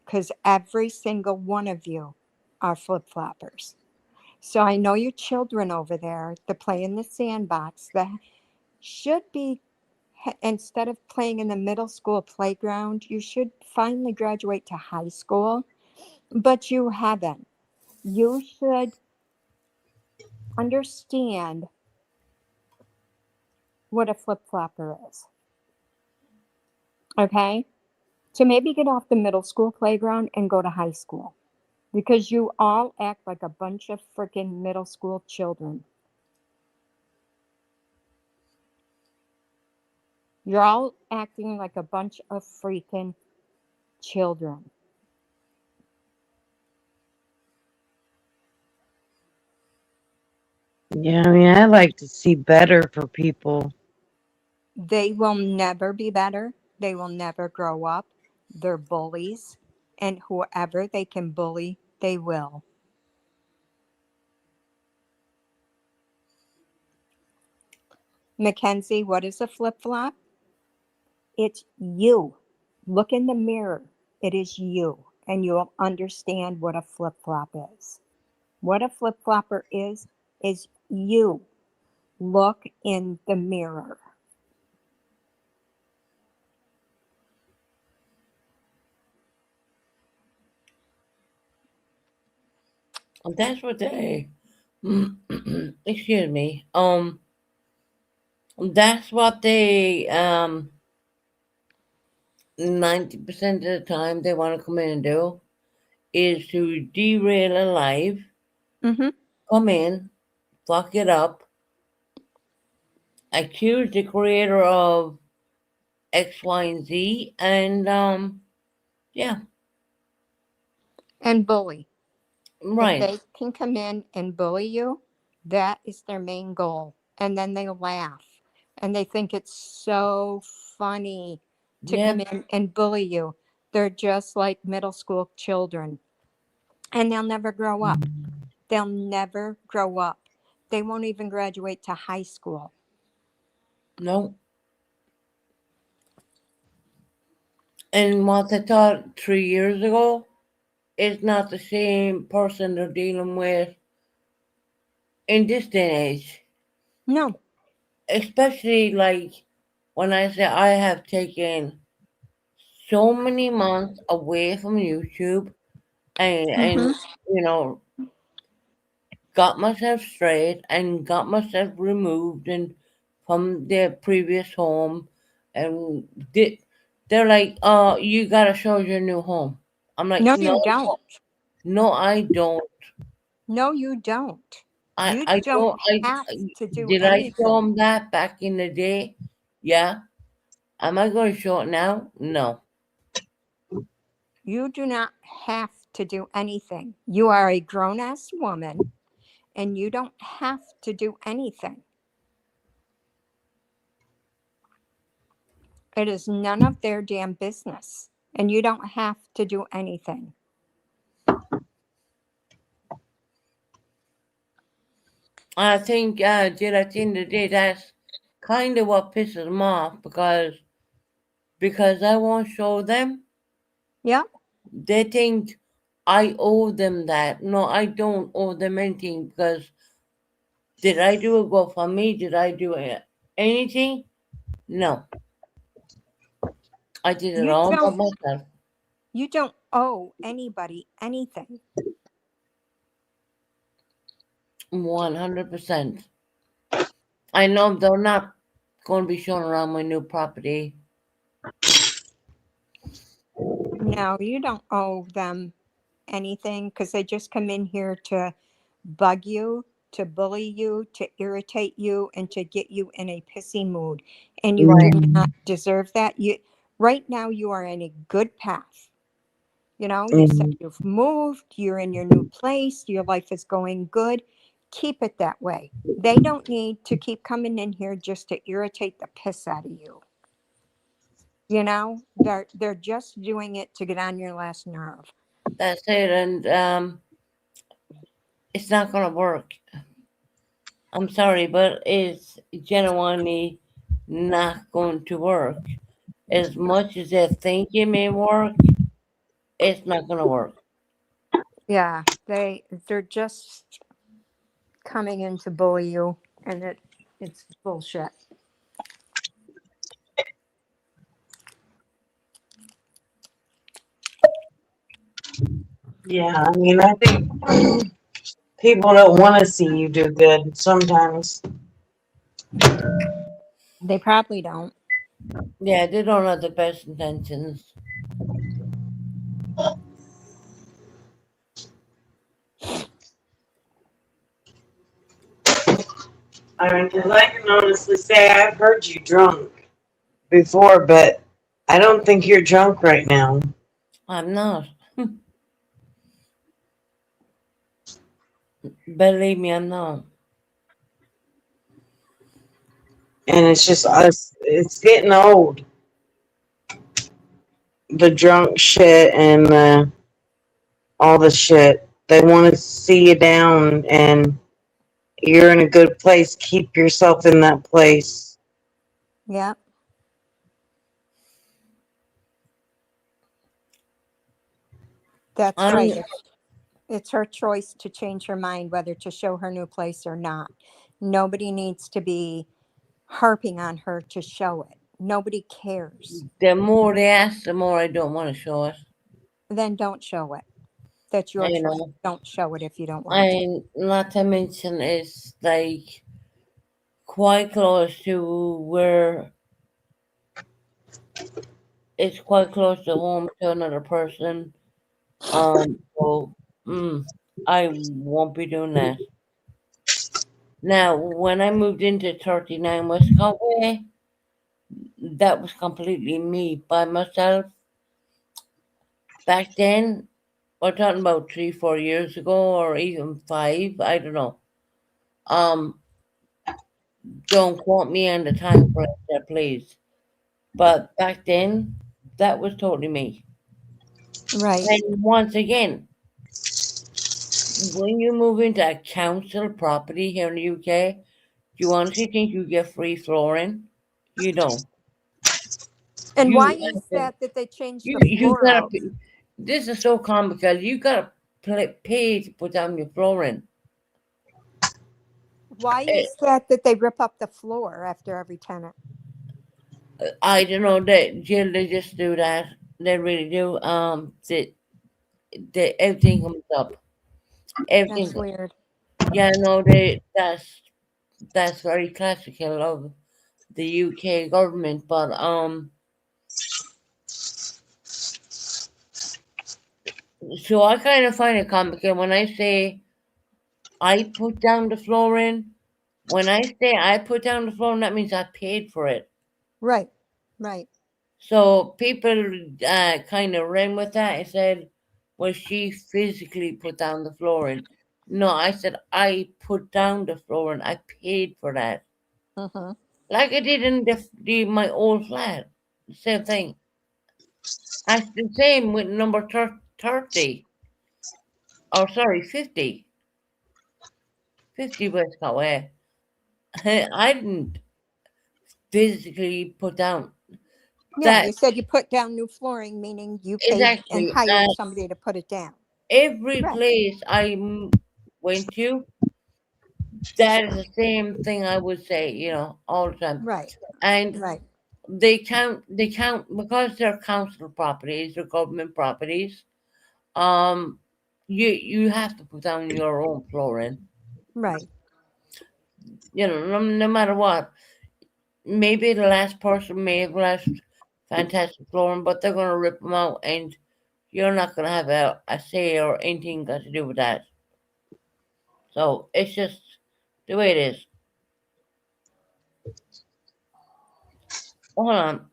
because every single one of you are flip floppers. So I know your children over there that play in the sandbox that should be, instead of playing in the middle school playground, you should finally graduate to high school, but you haven't. You should understand what a flip flopper is. Okay? So maybe get off the middle school playground and go to high school because you all act like a bunch of freaking middle school children. You're all acting like a bunch of freaking children. Yeah, I mean, I like to see better for people. They will never be better. They will never grow up. They're bullies. And whoever they can bully, they will. Mackenzie, what is a flip flop? It's you. Look in the mirror. It is you. And you'll understand what a flip flop is. What a flip flopper is you. Look in the mirror. That's what they. Excuse me. That's what they 90% of the time they want to come in and do is to derail a life, Mm-hmm. come in, fuck it up, accuse the creator of X, Y, and Z, and yeah, And bully. If right. they can come in and bully you, that is their main goal. And then they laugh. And they think it's so funny to Yeah, come in and bully you. They're just like middle school children. And they'll never grow up. They'll never grow up. They won't even graduate to high school. no. And what they thought 3 years ago is not the same person they're dealing with in this day and age. No. Especially like when I say I have taken so many months away from YouTube and Mm-hmm. you know got myself straight and got myself removed and from their previous home and did they're like you gotta show your new home. I'm like No, no, you don't. no, I don't. No, you don't. You I don't don't. have to do Did I show anything. them that back in the day? Yeah. Am I going to show it now? No. You do not have to do anything. You are a grown ass woman and you don't have to do anything. It is none of their damn business. And you don't have to do anything. I think, did at the end of the day, that's kind of what pisses them off because I won't show them. Yeah. They think I owe them that. No, I don't owe them anything because did I do a GoFundMe? Did I do anything? No. I did it You all by don't myself. you don't owe anybody anything. 100%. I know they're not going to be showing around my new property. No, you don't owe them anything because they just come in here to bug you, to bully you, to irritate you, and to get you in a pissy mood. And you Right. do not deserve that. You right now you are in a good path. You know, you said And you've moved, you're in your new place, your life is going good. Keep it that way. They don't need to keep coming in here just to irritate the piss out of you. You know, they're just doing it to get on your last nerve. That's it. And it's not going to work. I'm sorry, but it's genuinely not going to work. As much as they think it may work, it's not going to work. Yeah, they're just coming in to bully you, and it's bullshit. yeah, I mean, I think people don't want to see you do good sometimes. They probably don't. Yeah, they don't have the best intentions. I mean, because I can honestly say I've heard you drunk before, but I don't think you're drunk right now. I'm not. Believe me, I'm not. And it's just us. It's getting old. The drunk shit and all the shit. They want to see you down, and you're in a good place. Keep yourself in that place. Yeah. That's I'm right. It's her choice to change her mind whether to show her new place or not. Nobody needs to be harping on her to show it. Nobody cares. the more they ask, the more I don't want to show it. Then don't show it. That's your You choice. know, Don't show it if you don't want to. and not to mention it's like quite close to where it's quite close to home to another person. So I won't be doing that. Now, when I moved into 39 Westcott Way, that was completely me by myself. Back then, we're talking about 3-4 years ago, or even 5. I don't know. Don't quote me on the time frame there, please. But back then, that was totally me. Right. And once again, when you move into a council property here in the UK, do you honestly think you get free flooring? You don't. And You why have is to, that they changed the you floor gotta. out? This is so comical. You gotta pay to put down your flooring. Why Eh, is that they rip up the floor after every tenant? I don't know that Jill. They just do that. They really do. Everything comes up. Everything. That's weird. Yeah, no, that's very classical of the UK government. But so I kind of find it comical when I say I put down the flooring. When I say I put down the flooring, that means I paid for it. Right. Right. So people kind of ran with that and said, "Well, she physically put down the flooring." No, I said I put down the flooring. I paid for that, Mm-hmm. like I did in my old flat. Same thing. That's the same with number 30. Oh, sorry, 50. 50 Westcott Way. I didn't physically put down Yeah, that. you said you put down new flooring, meaning you paid and Exactly. hired somebody to put it down. Every Right. place I went to, that is the same thing I would say, all the time. Right. And Right. they count because they're council properties or government properties. Um, you have to put down your own flooring. Right. No matter what. Maybe the last person may have left fantastic flooring, but they're gonna rip them out, and you're not gonna have a say or anything got to do with that. So it's just the way it is. Hold on.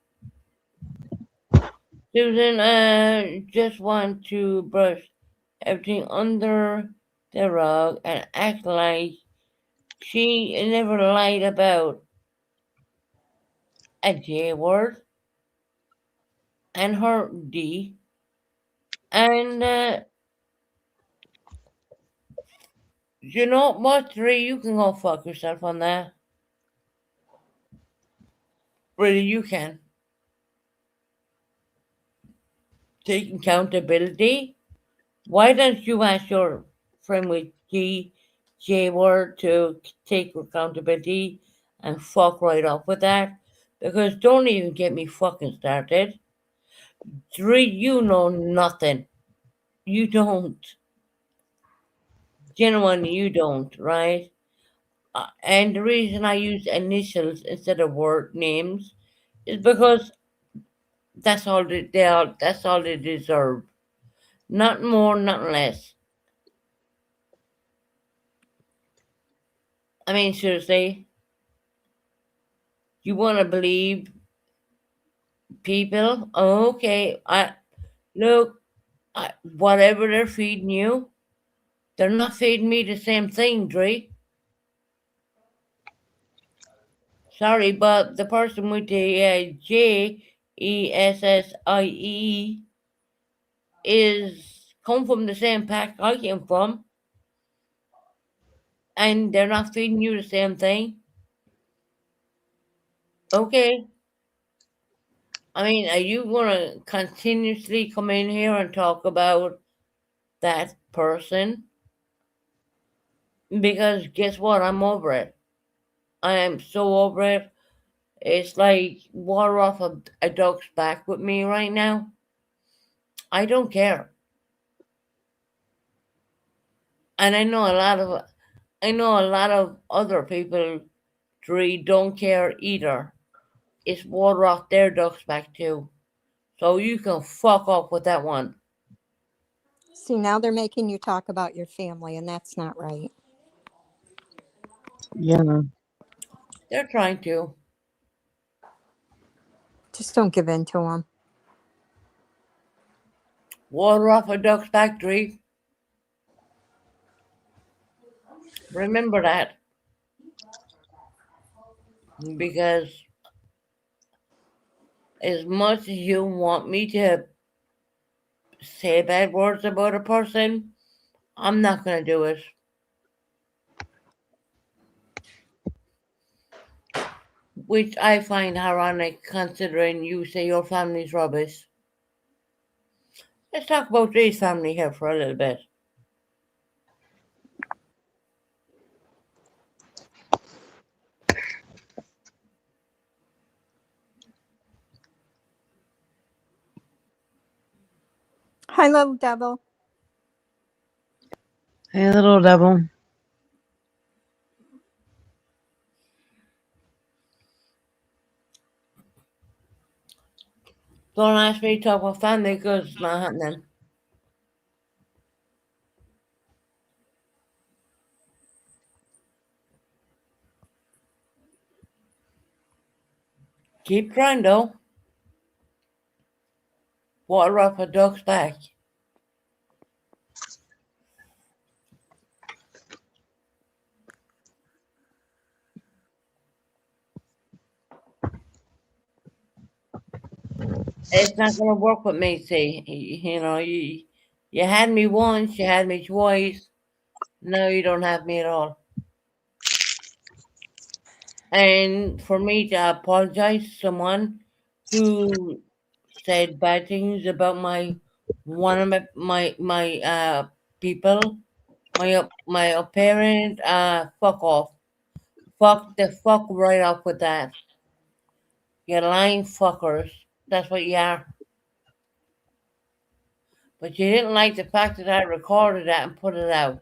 Susan, just want to brush everything under the rug and act like she never lied about a J word and her D. And you know what, Ray? You can go fuck yourself on that. Really, you can. Take accountability. Why don't you ask your friend with J word to take accountability and fuck right off with that? Because don't even get me fucking started. Three, you know nothing. You don't. Genuinely, you don't, right? And the reason I use initials instead of word names is because that's all they are. That's all they deserve. Not more, not less. I mean, seriously, you want to believe people? Okay, look. Whatever they're feeding you, they're not feeding me the same thing, Dre. Sorry, but the person with the JESSIE is come from the same pack I came from, and they're not feeding you the same thing. Okay. I mean, are you gonna continuously come in here and talk about that person? Because guess what? I'm over it. I am so over it. It's like water off a duck's back with me right now. I don't care. And I know a lot of other people really don't care either. It's water off their duck's back too. So you can fuck off with that one. See, now they're making you talk about your family, and that's not right. Yeah. They're trying to. Just don't give in to them. Water off a duck's back, Dree. Remember that. Because as much as you want me to say bad words about a person, I'm not going to do it. Which I find ironic considering you say your family's rubbish. Let's talk about Dre's family here for a little bit. Hi, little devil. Hey, little devil. Don't ask me to talk about family because it's not happening. Keep trying though. Water off a duck's back. It's not going to work with me, see. You know, you had me once, you had me twice. Now you don't have me at all. And for me to apologize to someone who said bad things about one of my people, my parent, fuck off. Fuck the fuck right off with that. You lying fuckers. That's what you are. But you didn't like the fact that I recorded that and put it out.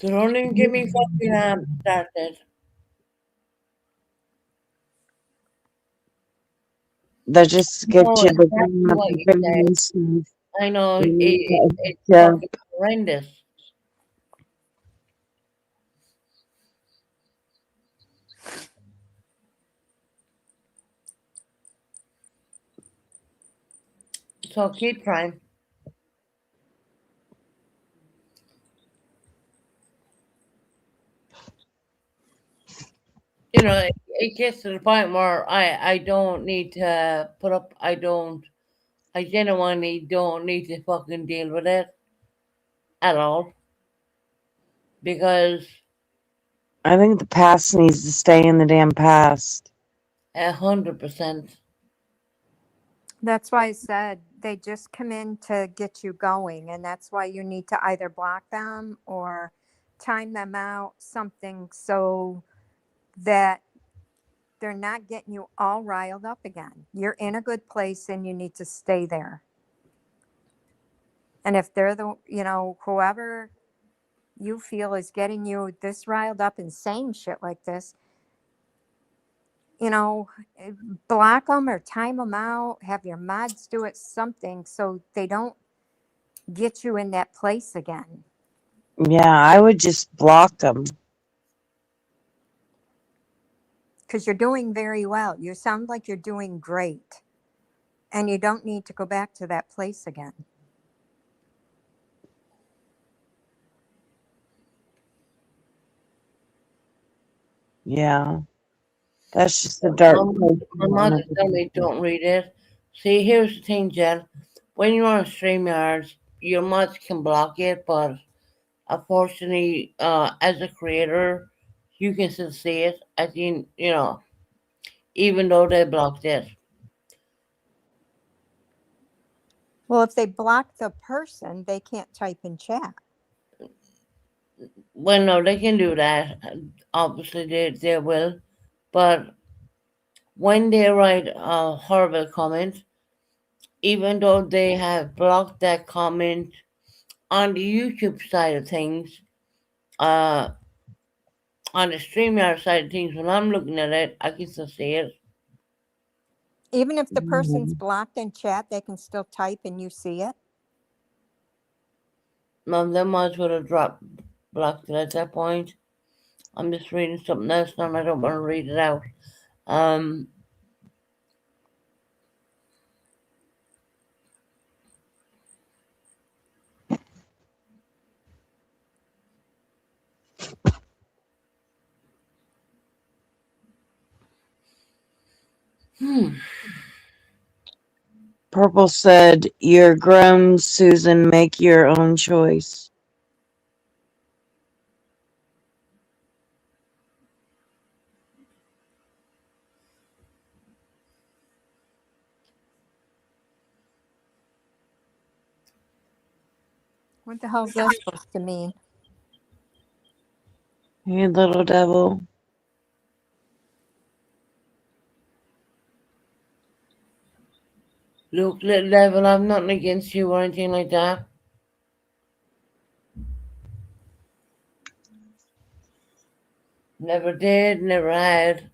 So don't even get me fucking started. That just No, get you to exactly bring up what the you said. family stuff. I know And it's yeah, fucking horrendous. So keep trying. You know, it gets to the point where I don't need to put up. I genuinely don't need to fucking deal with it at all because I think the past needs to stay in the damn past. 100%. That's why I said they just come in to get you going, and that's why you need to either block them or time them out, something so that they're not getting you all riled up again. You're in a good place and you need to stay there. And if they're whoever you feel is getting you this riled up and saying shit like this, block them or time them out, have your mods do it, something so they don't get you in that place again. Yeah, I would just block them. Because you're doing very well. You sound like you're doing great. And you don't need to go back to that place again. Yeah. That's just the dark place. My mother told me don't read it. See, here's the thing, Jen. When you're on StreamYard, your mods can block it, but unfortunately, as a creator, you can still see it. I think, even though they blocked it. Well, if they block the person, they can't type in chat. Well, no, they can do that. Obviously, they will. But when they write a horrible comment, even though they have blocked that comment on the YouTube side of things, uh, on the StreamYard side of things, when I'm looking at it, I can still see it. Even if the person's Mhm. blocked in chat, they can still type and you see it. None of them mods would have blocked it at that point. I'm just reading something else now, and I don't want to read it out. Um, Purple said, "You're grown, Susan. Make your own choice." What the hell is that supposed to mean? Hey, little devil. Look, little devil, I'm nothing against you or anything like that. Never did, never had.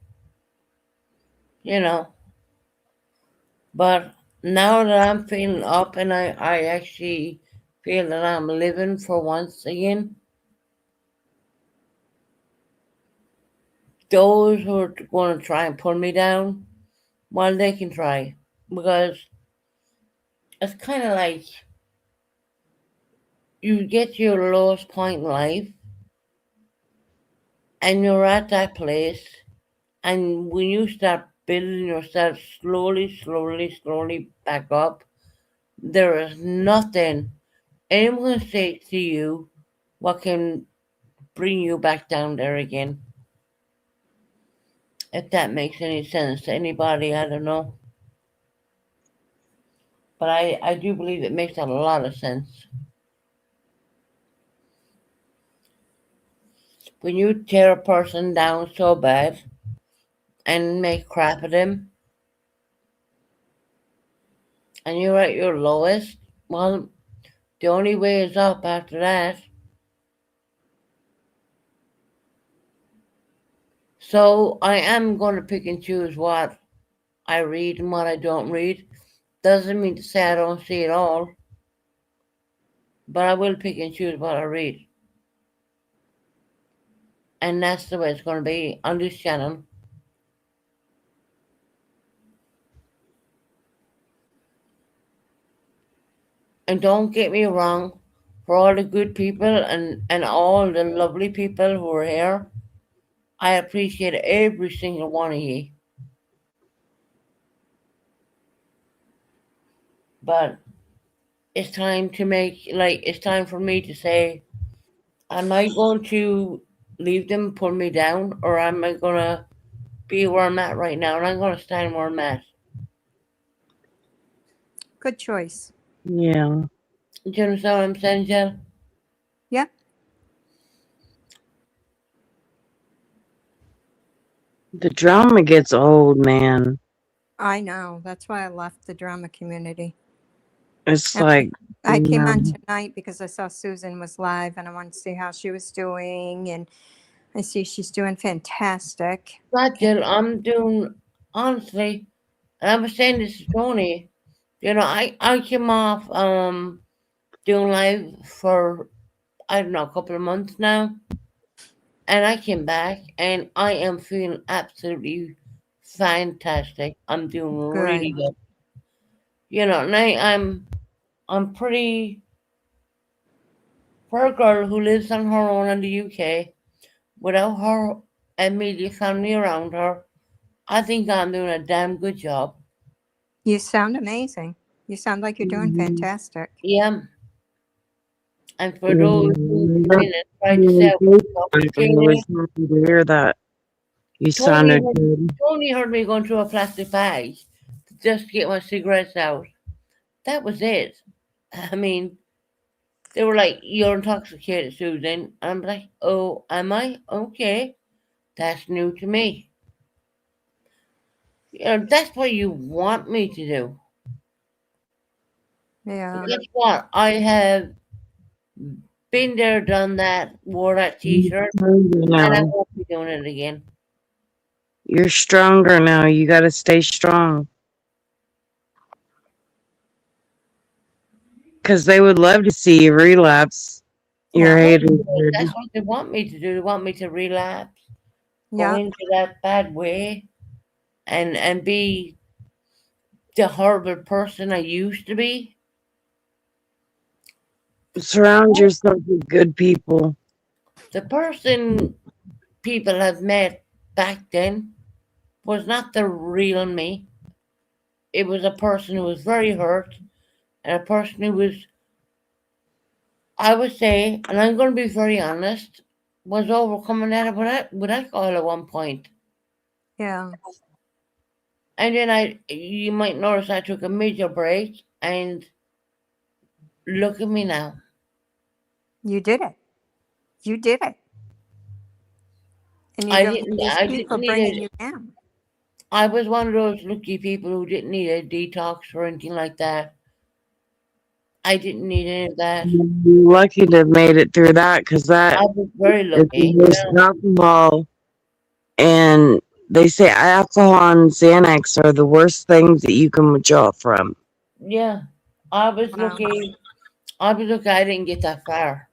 But now that I'm feeling up and I actually feel that I'm living for once again, those who are going to try and pull me down, well, they can try. Because it's kind of like you get to your lowest point in life and you're at that place, and when you start building yourself slowly back up, there is nothing anyone can say to you what can bring you back down there again. If that makes any sense to anybody, I don't know. But I do believe it makes a lot of sense. When you tear a person down so bad and make crap of them, and you're at your lowest, well, the only way is up after that. So I am going to pick and choose what I read and what I don't read. Doesn't mean to say I don't see it all, but I will pick and choose what I read. And that's the way it's going to be on this channel. And don't get me wrong, for all the good people and all the lovely people who are here, I appreciate every single one of you. But it's time to it's time for me to say, am I going to leave them pull me down, or am I going to be where I'm at right now? And I'm going to stand where I'm at. Good choice. Yeah. Do you understand what I'm saying, Jen? Yeah. The drama gets old, man. I know. That's why I left the drama community. It's And like, I came on no. tonight because I saw Susan was live and I wanted to see how she was doing. And I see she's doing fantastic. Not Jill, I'm doing, honestly, and I was saying this to Tony, I came off doing live for, I don't know, a couple of months now. And I came back and I am feeling absolutely fantastic. I'm doing really Good. good. And I'm pretty, for a girl who lives on her own in the UK, without her immediate family around her. I think I'm doing a damn good job. You sound amazing. You sound like you're doing fantastic. Yeah. And for those who Mm, come in and try to say I was I complicated, was happy to hear that. You Tony sounded heard, good. Tony heard me going through a plastic bag to just get my cigarettes out. That was it. I mean, they were like, "You're intoxicated, Susan." I'm like, "Oh, am I? Okay, that's new to me." That's what you want me to do. Yeah. Guess what? I have been there, done that, wore that T-shirt, You and I know, won't be doing it again. you're stronger now. You got to stay strong. Because they would love to see you relapse. Your Well, haters that's would. what they want me to do. They want me to relapse, go Yeah. into that bad way, and be the horrible person I used to be. Surround yourself with good people. The person people have met back then was not the real me. It was a person who was very hurt and a person who was, I would say, and I'm going to be very honest, was overcoming that with alcohol at one point. Yeah. And then you might notice I took a major break, and look at me now. You did it. You did it. And you I don't have didn't. these I people didn't need bringing it. you down. I was one of those lucky people who didn't need a detox or anything like that. I didn't need any of that. You're lucky to have made it through that because I that was very is the lucky. worst alcohol. And they say alcohol and Xanax are the worst things that you can withdraw from. Yeah, I was Wow. lucky. I was lucky. I didn't get that far.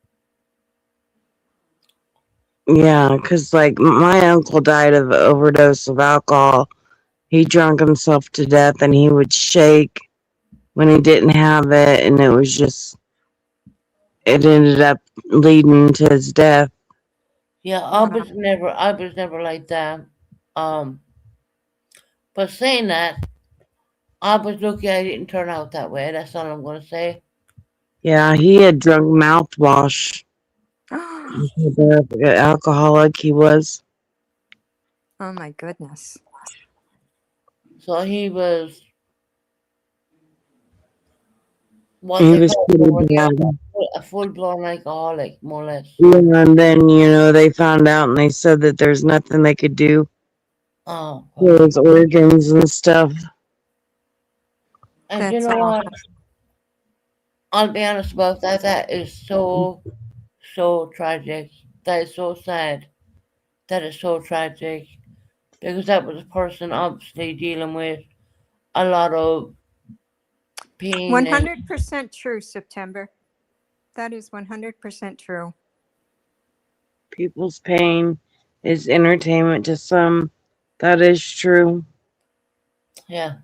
Yeah, because like my uncle died of an overdose of alcohol. He drunk himself to death and he would shake when he didn't have it. And it was just, it ended up leading to his death. Yeah, Wow. I was never like that. Um, but saying that, I was lucky I didn't turn out that way. That's all I'm gonna say. Yeah, he had drunk mouthwash. Oh The alcoholic he was. my goodness. So he was what He they was call pretty over here bad. a full blown alcoholic, more or less. Yeah, and then, they found out and they said that there's nothing they could do Oh, for his organs and stuff. and you That's know what? awful. I'll be honest about that. That is so tragic. That is so sad. That is so tragic because that was a person obviously dealing with a lot of pain and 100% true, September. That is 100% true. People's pain is entertainment to some. That is true. yeah.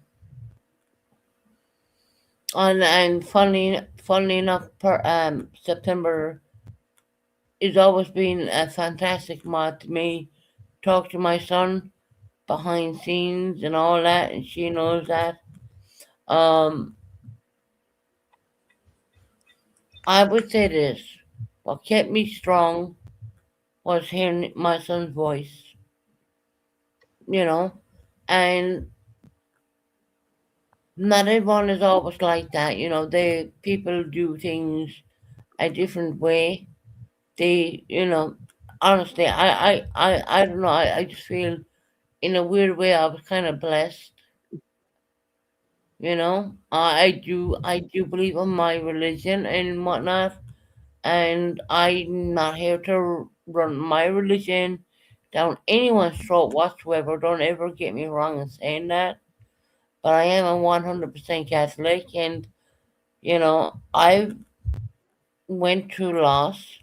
And funnily enough, September has always been a fantastic month to me. Talk to my son behind scenes and all that, and she knows that. Um, I would say this: what kept me strong was hearing my son's voice. You know, and not everyone is always like that. They people do things a different way. They, honestly, I don't know. I just feel in a weird way I was kind of blessed. I do believe in my religion and whatnot, and I'm not here to run my religion down anyone's throat whatsoever. Don't ever get me wrong in saying that. But I am a 100% Catholic, and I went through loss,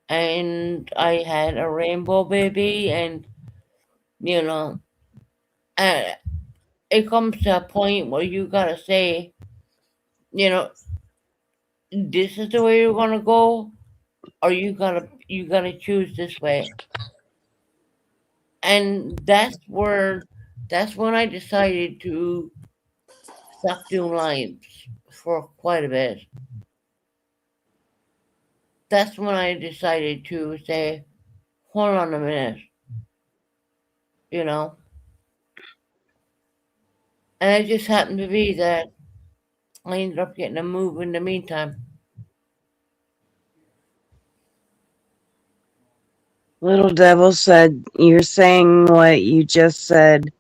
and I had a rainbow baby, and you know, uh, it comes to a point where you gotta say, you know, this is the way you're gonna go, or you gotta choose this way. And that's when I decided to stop doing lives for quite a bit. That's when I decided to say, hold on a minute, you know. And it just happened to be that I ended up getting a move in the meantime. Little Devil said, you're saying what you just said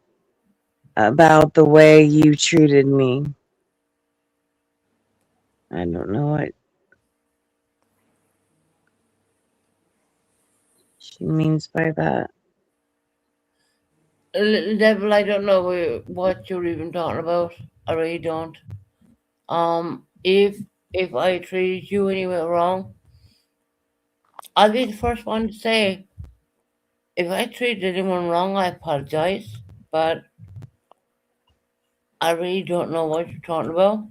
about the way you treated me. I don't know what she means by that. Little Devil, I don't know what you're even talking about. I really don't. If I treated you anywhere wrong, I'll be the first one to say, if I treated anyone wrong, I apologize. But I really don't know what you're talking about.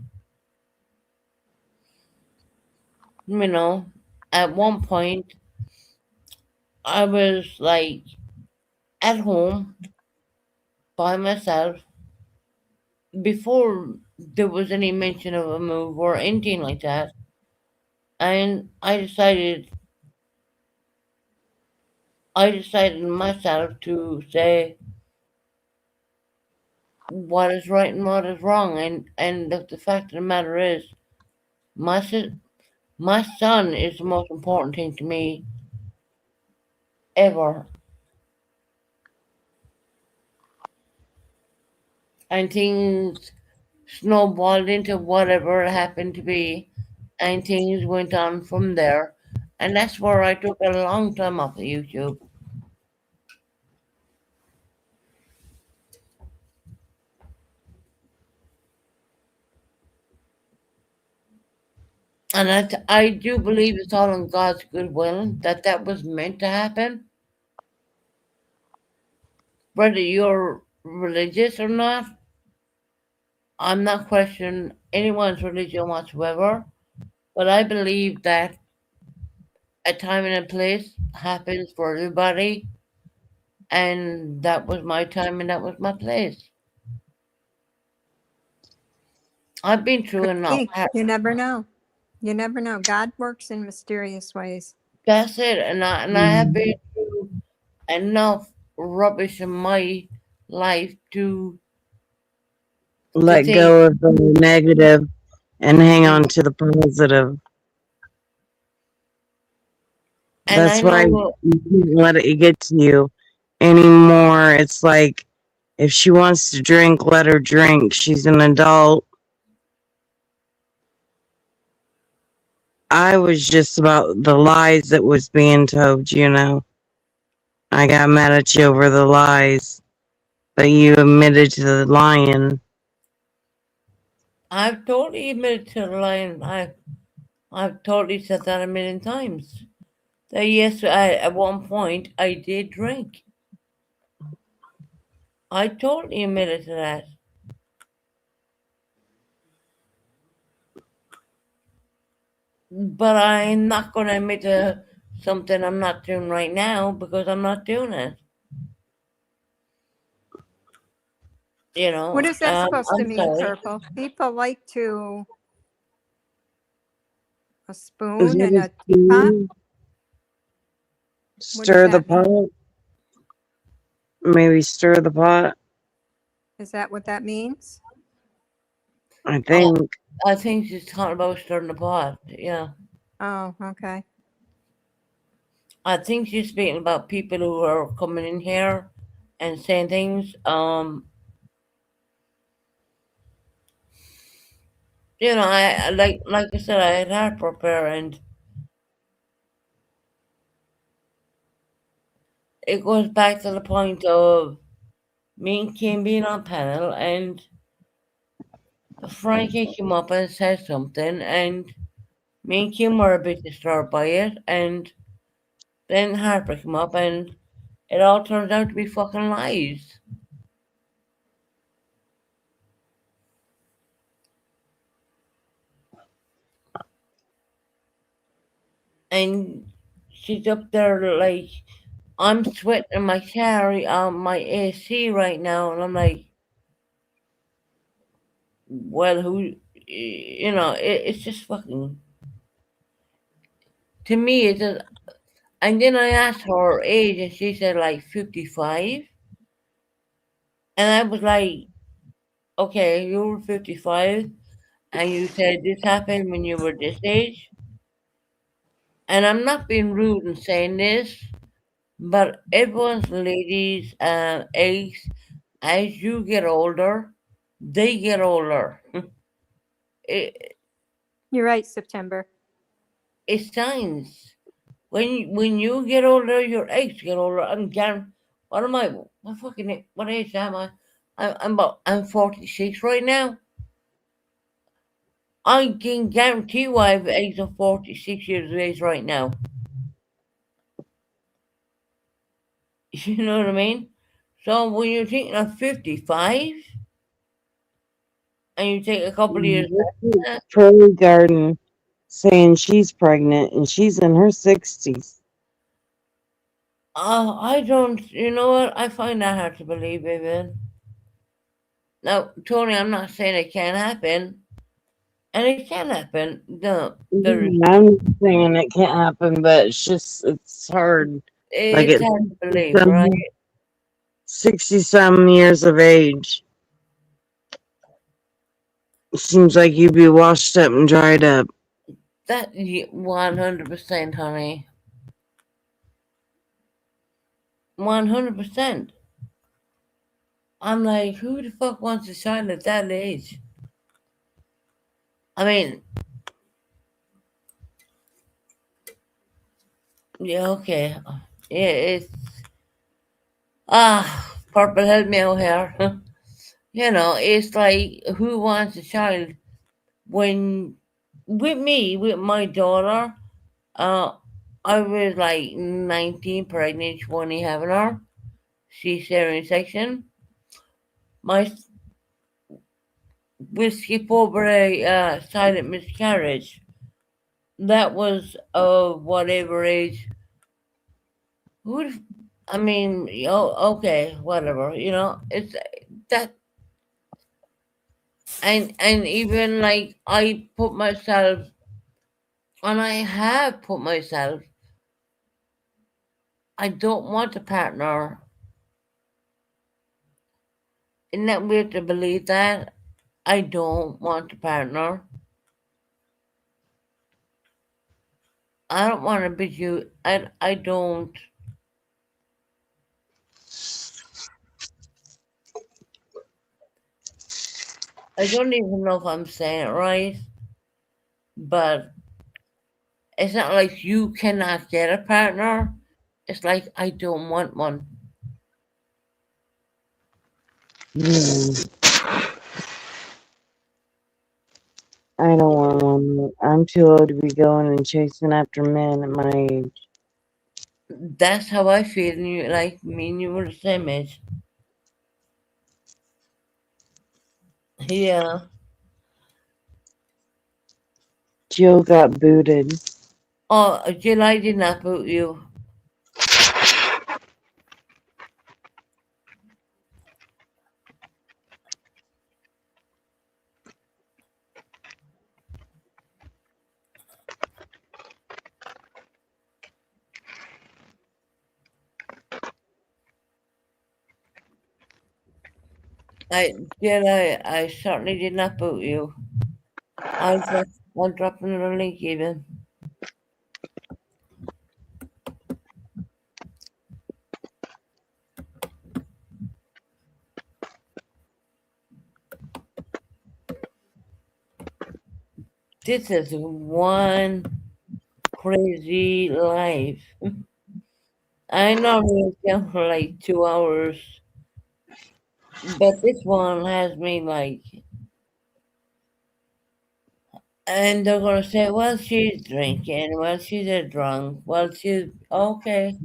You know, at one point, I was like at home by myself before there was any mention of a move or anything like that. And I decided myself to say what is right and what is wrong. And the fact of the matter is, my my son is the most important thing to me ever. And things snowballed into whatever it happened to be, and things went on from there. And that's where I took a long time off of YouTube. And I do believe it's all in God's goodwill that that was meant to happen. Whether you're religious or not, I'm not questioning anyone's religion whatsoever. But I believe that a time and a place happens for everybody. And that was my time and that was my place. I've been through Could enough. be. You never know. You never know. God works in mysterious ways. That's it. And I have been through enough rubbish in my life to Let think. go of the negative and hang on to the positive. And I That's why know, you can't let it get to you anymore. It's like if she wants to drink, let her drink. She's an adult. I was just about the lies that was being told, you know. I got mad at you over the lies, but you admitted to the lying. I've totally admitted to the lying. I've totally said that a million times. That yes, at one point I did drink. I totally admitted to that. But I'm not going to admit to something I'm not doing right now because I'm not doing it. You know, What is that supposed to I'm mean, sorry. Purple? People like to a Is spoon it and a a teapot. spoon? What does Stir the that mean? pot? Maybe stir the pot? Is that what that means? I I, think. I think she's talking about stirring the pot. Yeah. Oh, okay. I think she's speaking about people who are coming in here and saying things. You know, like I said, I had heart repair, and it goes back to the point of me and Kim being on panel, and Frankie came up and said something, and me and Kim were a bit disturbed by it, and then Harper came up, and it all turned out to be fucking lies. And she's up there like I'm sweating in my car on my AC right now, and I'm like, well, it's just fucking. To me, it's just. And then I asked her age, and she said like 55. And I was like, okay, you were 55, and you said this happened when you were this age. And I'm not being rude in saying this, but everyone's ladies age, as you get older, they get older. it, You're right, September. it's science. When you get older, your eggs get older. What am I? What age am I? I'm 46 right now. I can guarantee you I have eggs of 46 years of age right now. You know what I mean? So when you're thinking of 55 and you take a couple of years Prairie Garden saying she's pregnant and she's in her 60s. I don't, you know what? I find that hard to believe, even. Now, Tony, I'm not saying it can't happen, and it can happen. I'm saying it can't happen, but it's hard. Like It's hard to believe, right? 60-some years of age. Seems like you'd be washed up and dried up. That 100%, honey. 100%. I'm like, who the fuck wants a child at that age? I mean, yeah, okay. Yeah, it's purple help me out here. It's like, who wants a child when with my daughter, I was like 19 pregnant, 20 having her cesarean section. We skip over a silent miscarriage. That was of whatever age. I mean, okay, whatever. It's that, and even like I put myself, and I have put myself. I don't want a partner. Isn't that weird to believe that? I don't want a partner. I don't want to be you. I don't. I don't even know if I'm saying it right, but it's not like you cannot get a partner. It's like I don't want one. I don't want one. I'm too old to be going and chasing after men at my age. That's how I feel. And you like me and you were the same age. Yeah. Jill got booted. Oh, Jill, I did not boot you. I certainly did not boot you. I'll drop another link even. This is one crazy life. I normally film for like 2 hours, but this one has me like, and they're gonna say, well, she's drinking, well, she's a drunk, well, she's okay,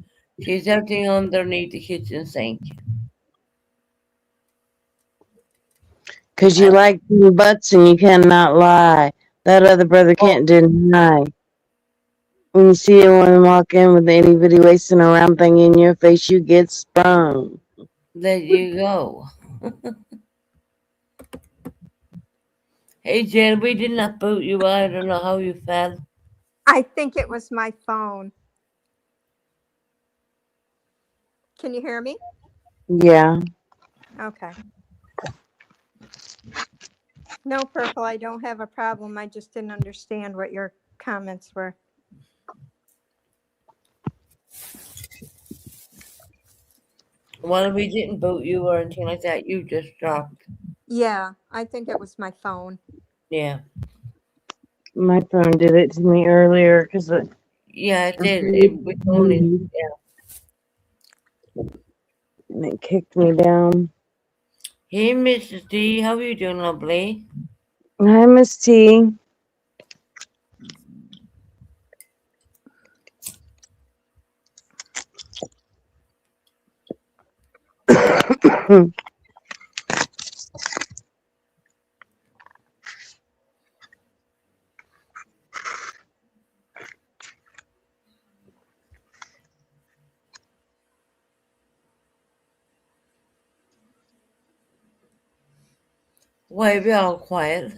she's everything underneath the kitchen sink. Because you like butts and you cannot lie. That other brother can't deny. When you see anyone walk in with anybody wasting a round thing in your face, you get sprung. There you go. Hey, Jen, we did not boot you. I don't know how you felt. I think it was my phone. Can you hear me? Yeah. Okay. No, Purple, I don't have a problem. I just didn't understand what your comments were. Well, we didn't boot you or anything like that. You just dropped. Yeah, I think it was my phone. Yeah. My phone did it to me earlier because it Yeah, it did. It was only. and it kicked me down. Hey, Mrs. D, how are you doing, lovely? Hi, Miss T. Why be all quiet?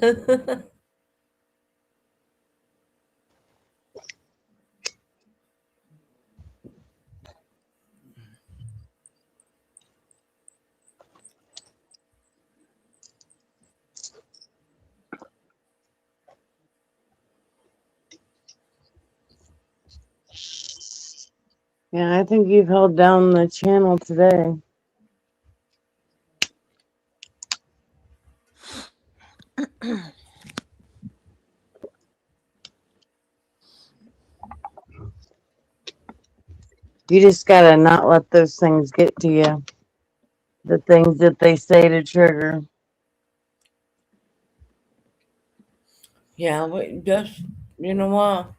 Yeah, I think you've held down the channel today. You just gotta not let those things get to you. The things that they say to trigger. Yeah, but just, you know what?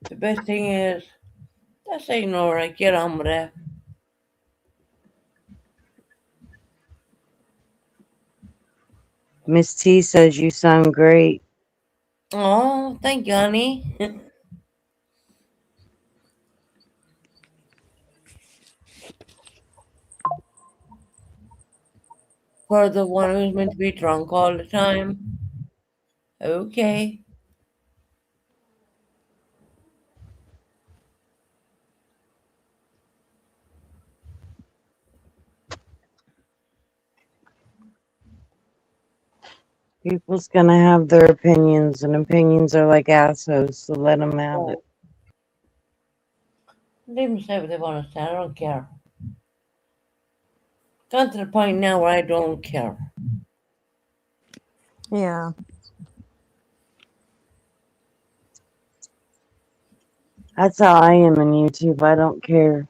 The best thing is, just ignore it. Get on with it. Miss T says you sound great. Oh, thank you, honey. For the one who's meant to be drunk all the time. Okay. People's gonna have their opinions, and opinions are like assholes, so let them have it. Leave them say what they want to say. I don't care. Got to the point now where I don't care. Yeah. That's how I am in YouTube. I don't care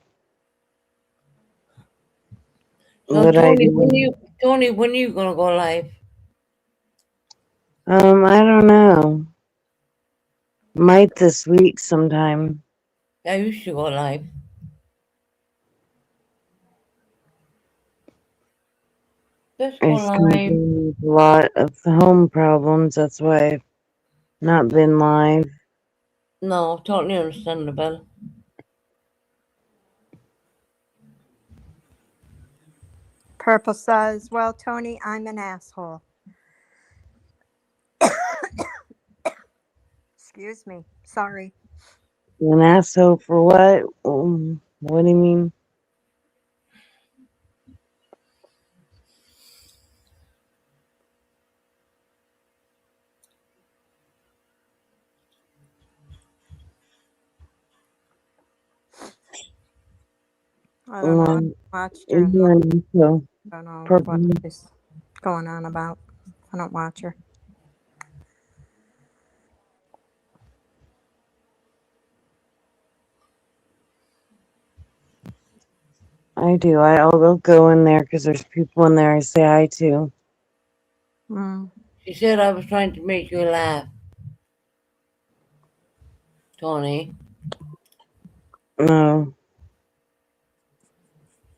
So what I Tony, do. when you gonna go live? I don't know. Might this week sometime. Yeah, you should go live. Just go I've live. seen a lot of home problems. That's why I've not been live. No, totally understandable. Purple says, well, Tony, I'm an asshole. Excuse me. Sorry. An asshole for what? What do you mean? I don't know. I watched her. You're an asshole. I don't know what Purple. she's going on about. I don't watch her. I do. I'll go in there because there's people in there I say hi to. Mm. She said I was trying to make you laugh, Tony. No.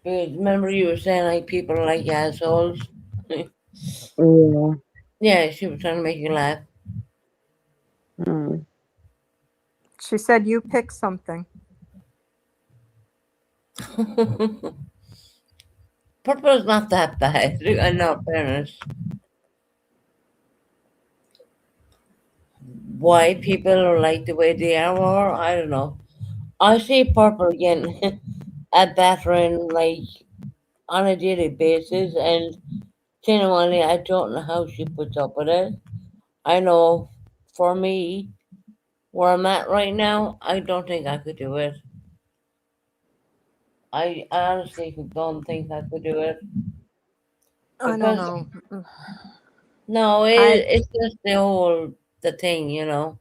Because remember you were saying like people are like assholes? Yeah. Yeah, she was trying to make you laugh. Mm. She said you pick something. Purple is not that bad. In all fairness. Why people like the way they are, or I don't know. I see purple again at battering like on a daily basis, and genuinely, I don't know how she puts up with it. I know for me, where I'm at right now, I don't think I could do it. I honestly don't think I could do it I don't because know. no, I it's just the thing, you know.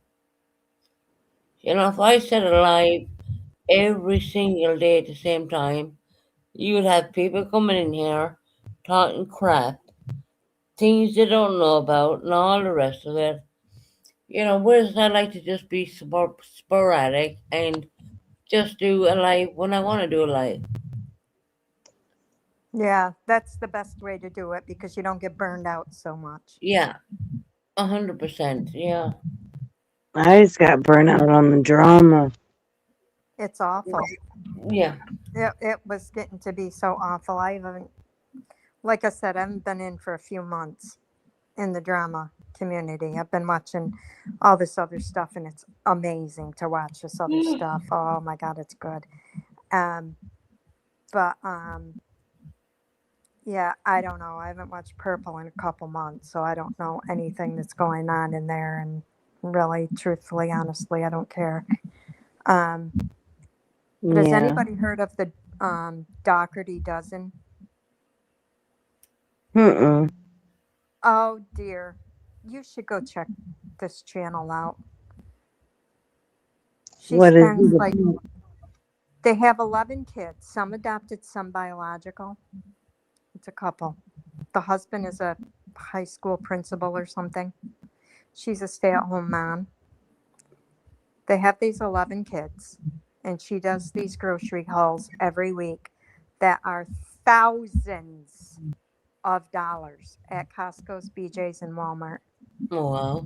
You know, if I said it live every single day at the same time, you would have people coming in here talking crap, things they don't know about, and all the rest of it. You know, whereas I like to just be sporadic and just do a live when I want to do a live. Yeah, that's the best way to do it because you don't get burned out so much. Yeah, 100%. Yeah, I just got burnt out on the drama. It's awful. yeah. It was getting to be so awful. I haven't, like I said, I haven't been in for a few months in the drama community. I've been watching all this other stuff, and it's amazing to watch this other stuff. Oh my God, it's good. Um, but yeah, I don't know. I haven't watched Purple in a couple months, so I don't know anything that's going on in there. And really, truthfully, honestly, I don't care. But has Yeah. anybody heard of the Doherty Dozen? Mm-mm. Oh dear, you should go check this channel out. She What is spends it like, about? they have 11 kids, some adopted, some biological. It's a couple. The husband is a high school principal or something. She's a stay-at-home mom. They have these 11 kids, and she does these grocery hauls every week that are thousands of dollars at Costco's, BJ's, and Walmart. Oh, wow.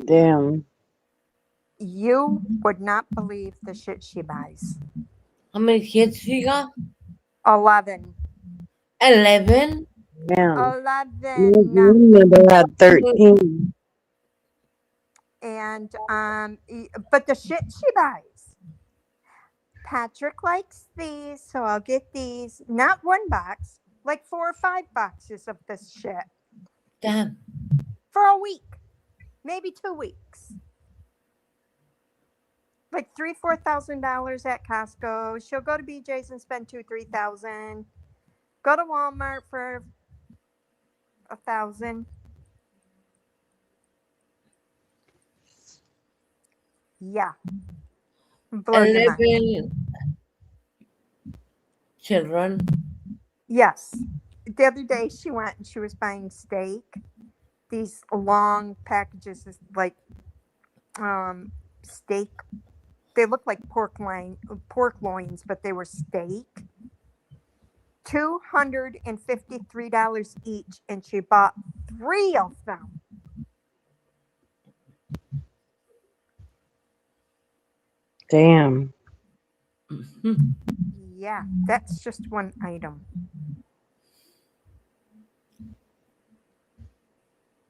Damn. You would not believe the shit she buys. How many kids you got? 11. 11? Yeah. 11. My mother had 13. And but the shit she buys. Patrick likes these, so I'll get these. Not one box, like 4 or 5 boxes of this shit Damn. for a week, maybe 2 weeks. Like $3,000-$4,000 at Costco. She'll go to BJ's and spend $2,000-$3,000. Go to Walmart for $1,000. Yeah, blow your mind. 11 children. Yes. The other day she went and she was buying steak. These long packages of like steak. They look like pork loins, but they were steak. $253 each, and she bought 3 of them. Damn. Yeah, that's just one item.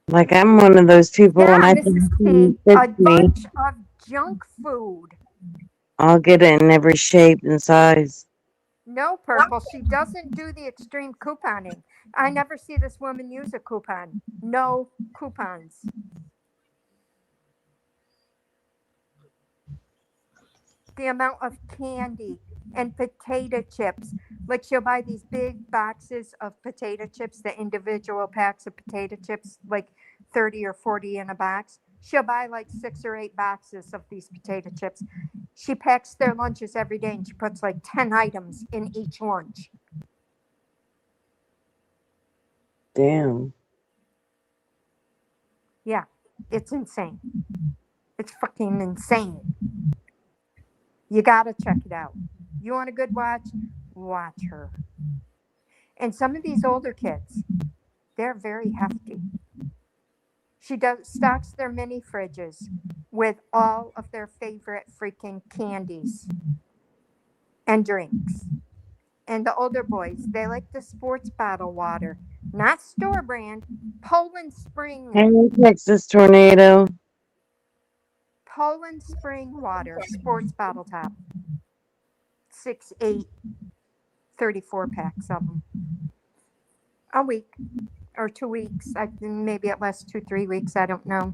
Like I'm one of those people when Yeah, I Mrs. think T, a fits me, bunch of junk food. I'll get it in every shape and size. No, Purple, she doesn't do the extreme couponing. I never see this woman use a coupon. No coupons. The amount of candy and potato chips. Like she'll buy these big boxes of potato chips, the individual packs of potato chips, like 30 or 40 in a box. She'll buy like 6 or 8 boxes of these potato chips. She packs their lunches every day and she puts like 10 items in each lunch. Damn. Yeah, it's insane. It's fucking insane. You gotta check it out. You want a good watch? Watch her. And some of these older kids, they're very hefty. She stocks their mini fridges with all of their favorite freaking candies and drinks. And the older boys, they like the sports bottle water, not store brand, Poland Spring. Hey, Texas tornado. Poland Spring water, sports bottle top. 6, 8, 34 packs of them. A week or 2 weeks. Maybe it lasts 2, 3 weeks. I don't know.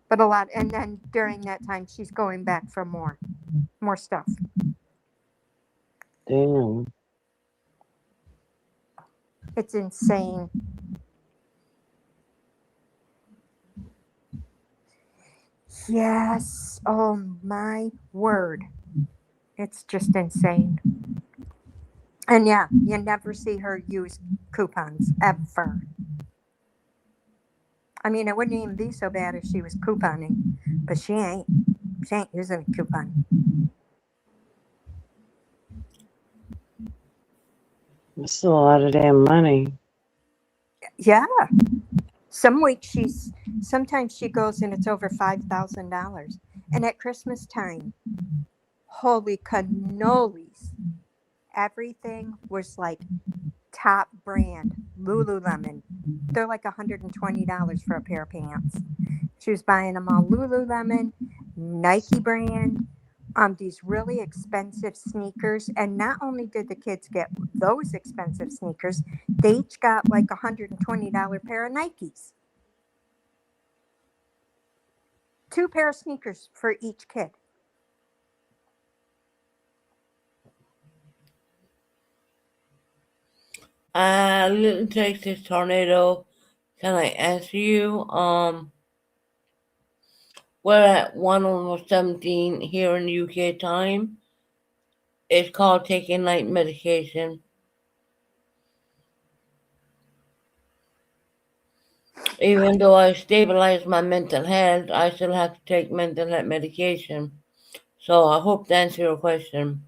But a lot. And then during that time, she's going back for more stuff. Damn. It's insane. Yes. Oh my word. It's just insane. And yeah, you never see her use coupons ever. I mean, it wouldn't even be so bad if she was couponing, but she ain't. She ain't using a coupon. That's still a lot of damn money. Yeah. Sometimes she goes and it's over $5,000. And at Christmas time, holy cannolis, everything was like top brand. Lululemon. They're like $120 for a pair of pants. She was buying them all Lululemon, Nike brand, these really expensive sneakers. And not only did the kids get those expensive sneakers, they each got like $120 pair of Nikes. 2 pair of sneakers for each kid. Little Texas tornado, can I ask you? We're at 1:17 here in UK time. It's called taking night medication. Even though I stabilized my mental health, I still have to take mental health medication. So I hope to answer your question.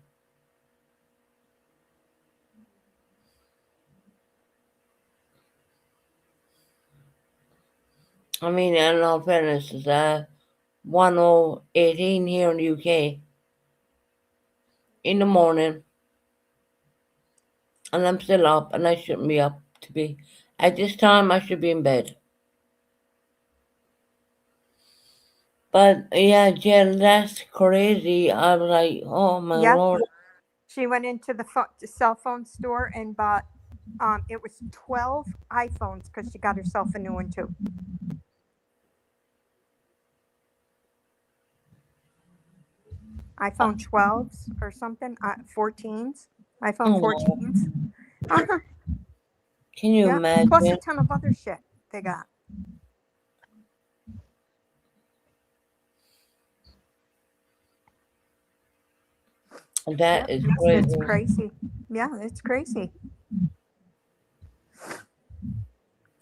I mean, in all fairness, it's 1:18 here in the UK in the morning, and I'm still up, and I shouldn't be up to be. At this time, I should be in bed. But yeah, Jen, that's crazy. I was like, oh my Yep. Lord. She went into the cell phone store and bought, it was 12 iPhones because she got herself a new one too. iPhone 12s or something, 14s, iPhone Oh, 14s. Uh-huh. can you Yeah. imagine? Plus a ton of other shit they got. That is It's crazy. crazy. Yeah, it's crazy.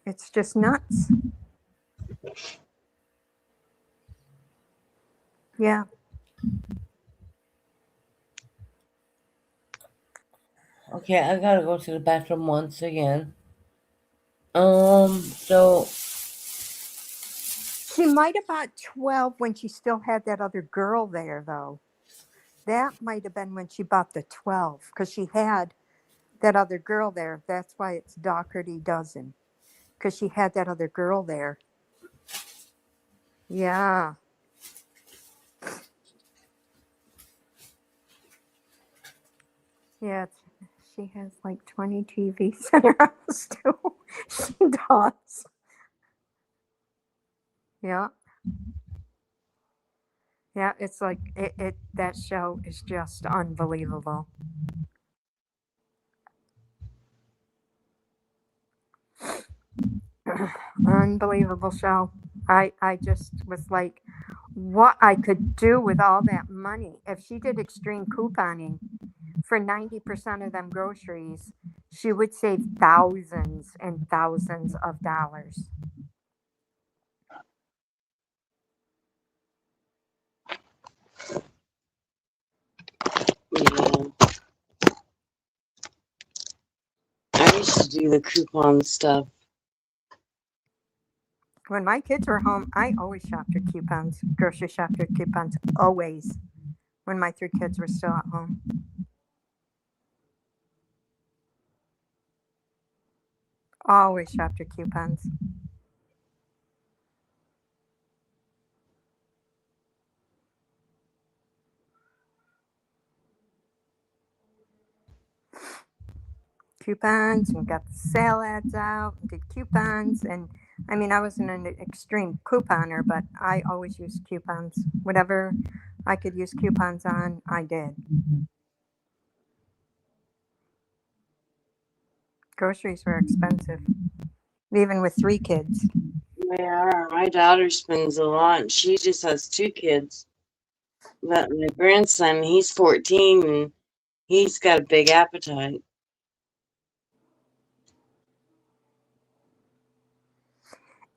It's just nuts. Yeah. Okay, I gotta go to the bathroom once again. So She might have bought 12 when she still had that other girl there, though. That might have been when she bought the 12 because she had that other girl there. That's why it's Doherty dozen, because she had that other girl there. Yeah. Yeah. She has like 20 TVs in her house, too. She does. Yeah. Yeah, it's like that show is just unbelievable. Unbelievable show. I just was like, what I could do with all that money. If she did extreme couponing for 90% of them groceries, she would save thousands and thousands of dollars. Yeah. I used to do the coupon stuff. When my kids were home, I always shopped with coupons, grocery shopped with coupons, always. When my 3 kids were still at home. Always shopped with coupons. Coupons and got the sale ads out and did coupons. And I mean, I wasn't an extreme couponer, but I always used coupons. Whatever I could use coupons on, I did. Groceries were expensive, even with 3 kids. Yeah, my daughter spends a lot, and she just has 2 kids. But my grandson, he's 14, and he's got a big appetite.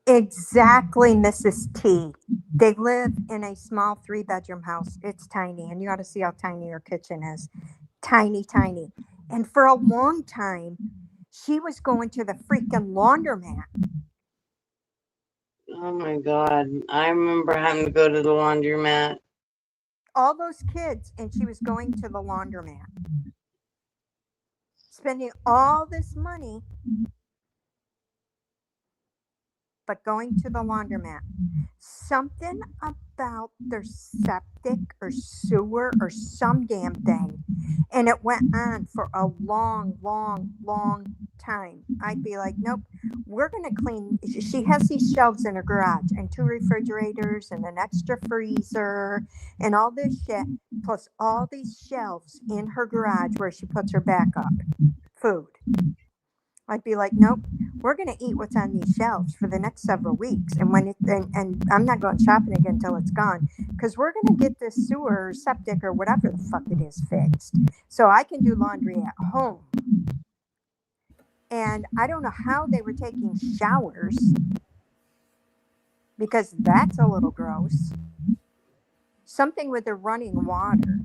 Exactly, Mrs. T. They live in a small 3-bedroom house. It's tiny, and you ought to see how tiny her kitchen is. Tiny, tiny. And for a long time, she was going to the freaking laundromat. Oh my God. I remember having to go to the laundromat. All those kids, and she was going to the laundromat. Spending all this money, but going to the laundromat. Something about their septic or sewer or some damn thing. And it went on for a long, long, long time. I'd be like, nope, we're going to clean. She has these shelves in her garage and 2 refrigerators and an extra freezer and all this shit, plus all these shelves in her garage where she puts her backup food. I'd be like, nope, we're going to eat what's on these shelves for the next several weeks. And when and I'm not going shopping again until it's gone, because we're going to get this sewer or septic or whatever the fuck it is fixed. So I can do laundry at home. And I don't know how they were taking showers, because that's a little gross. Something with the running water.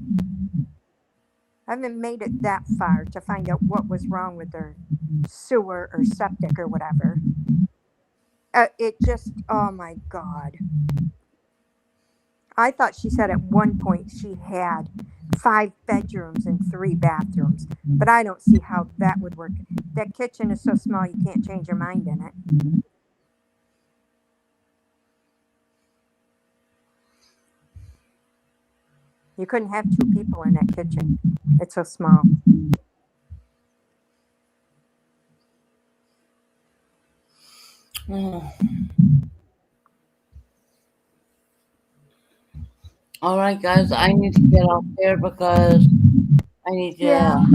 I haven't made it that far to find out what was wrong with their sewer or septic or whatever. It just, oh my God. I thought she said at one point she had 5 bedrooms and 3 bathrooms, but I don't see how that would work. That kitchen is so small you can't change your mind in it. You couldn't have 2 people in that kitchen. It's so small. Oh. All right, guys, I need to get off there because I need to. Yeah.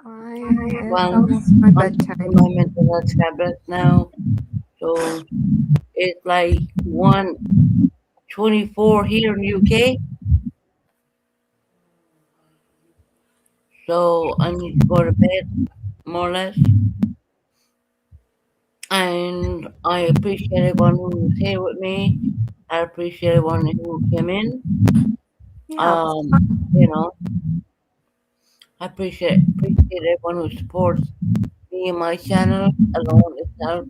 Well, It's my I'm bedtime. taking my mental health tablet now, so it's like 1:24 here in UK. So I need to go to bed, more or less. And I appreciate everyone who was here with me. I appreciate everyone who came in. Yeah. You know, I appreciate everyone who supports me and my channel alone itself.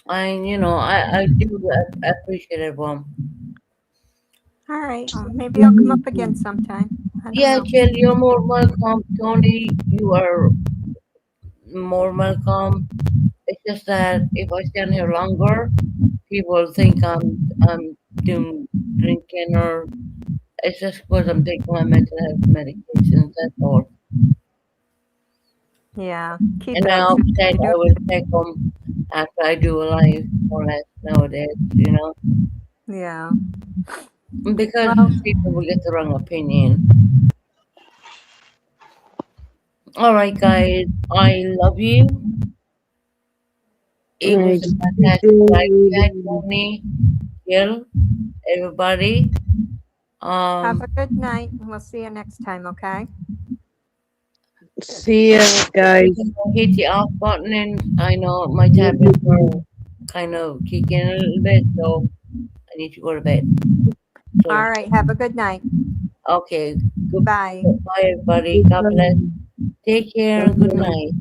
And you know, I do appreciate everyone. All right. Maybe I'll come up again sometime. I don't Yeah, know. Jill, you're more welcome. Tony, you are more welcome. It's just that if I stand here longer, people think I'm doing drinking, or it's just because I'm taking my mental health medications. That's all. Yeah. Keep And it I up. always said I will take them after I do a live, more or less nowadays. You know, Yeah. because Well, people will get the wrong opinion. All right, guys, I love you. It was a fantastic live chat, Tony, Jill, everybody. have a good night, and we'll see you next time, okay? See ya, guys. Hit the off button, and I know my tablets are kind of kicking a little bit, so I need to go to bed. So, All right. Have a good night. okay. Bye. Goodbye, everybody. God bless. Take care and good night.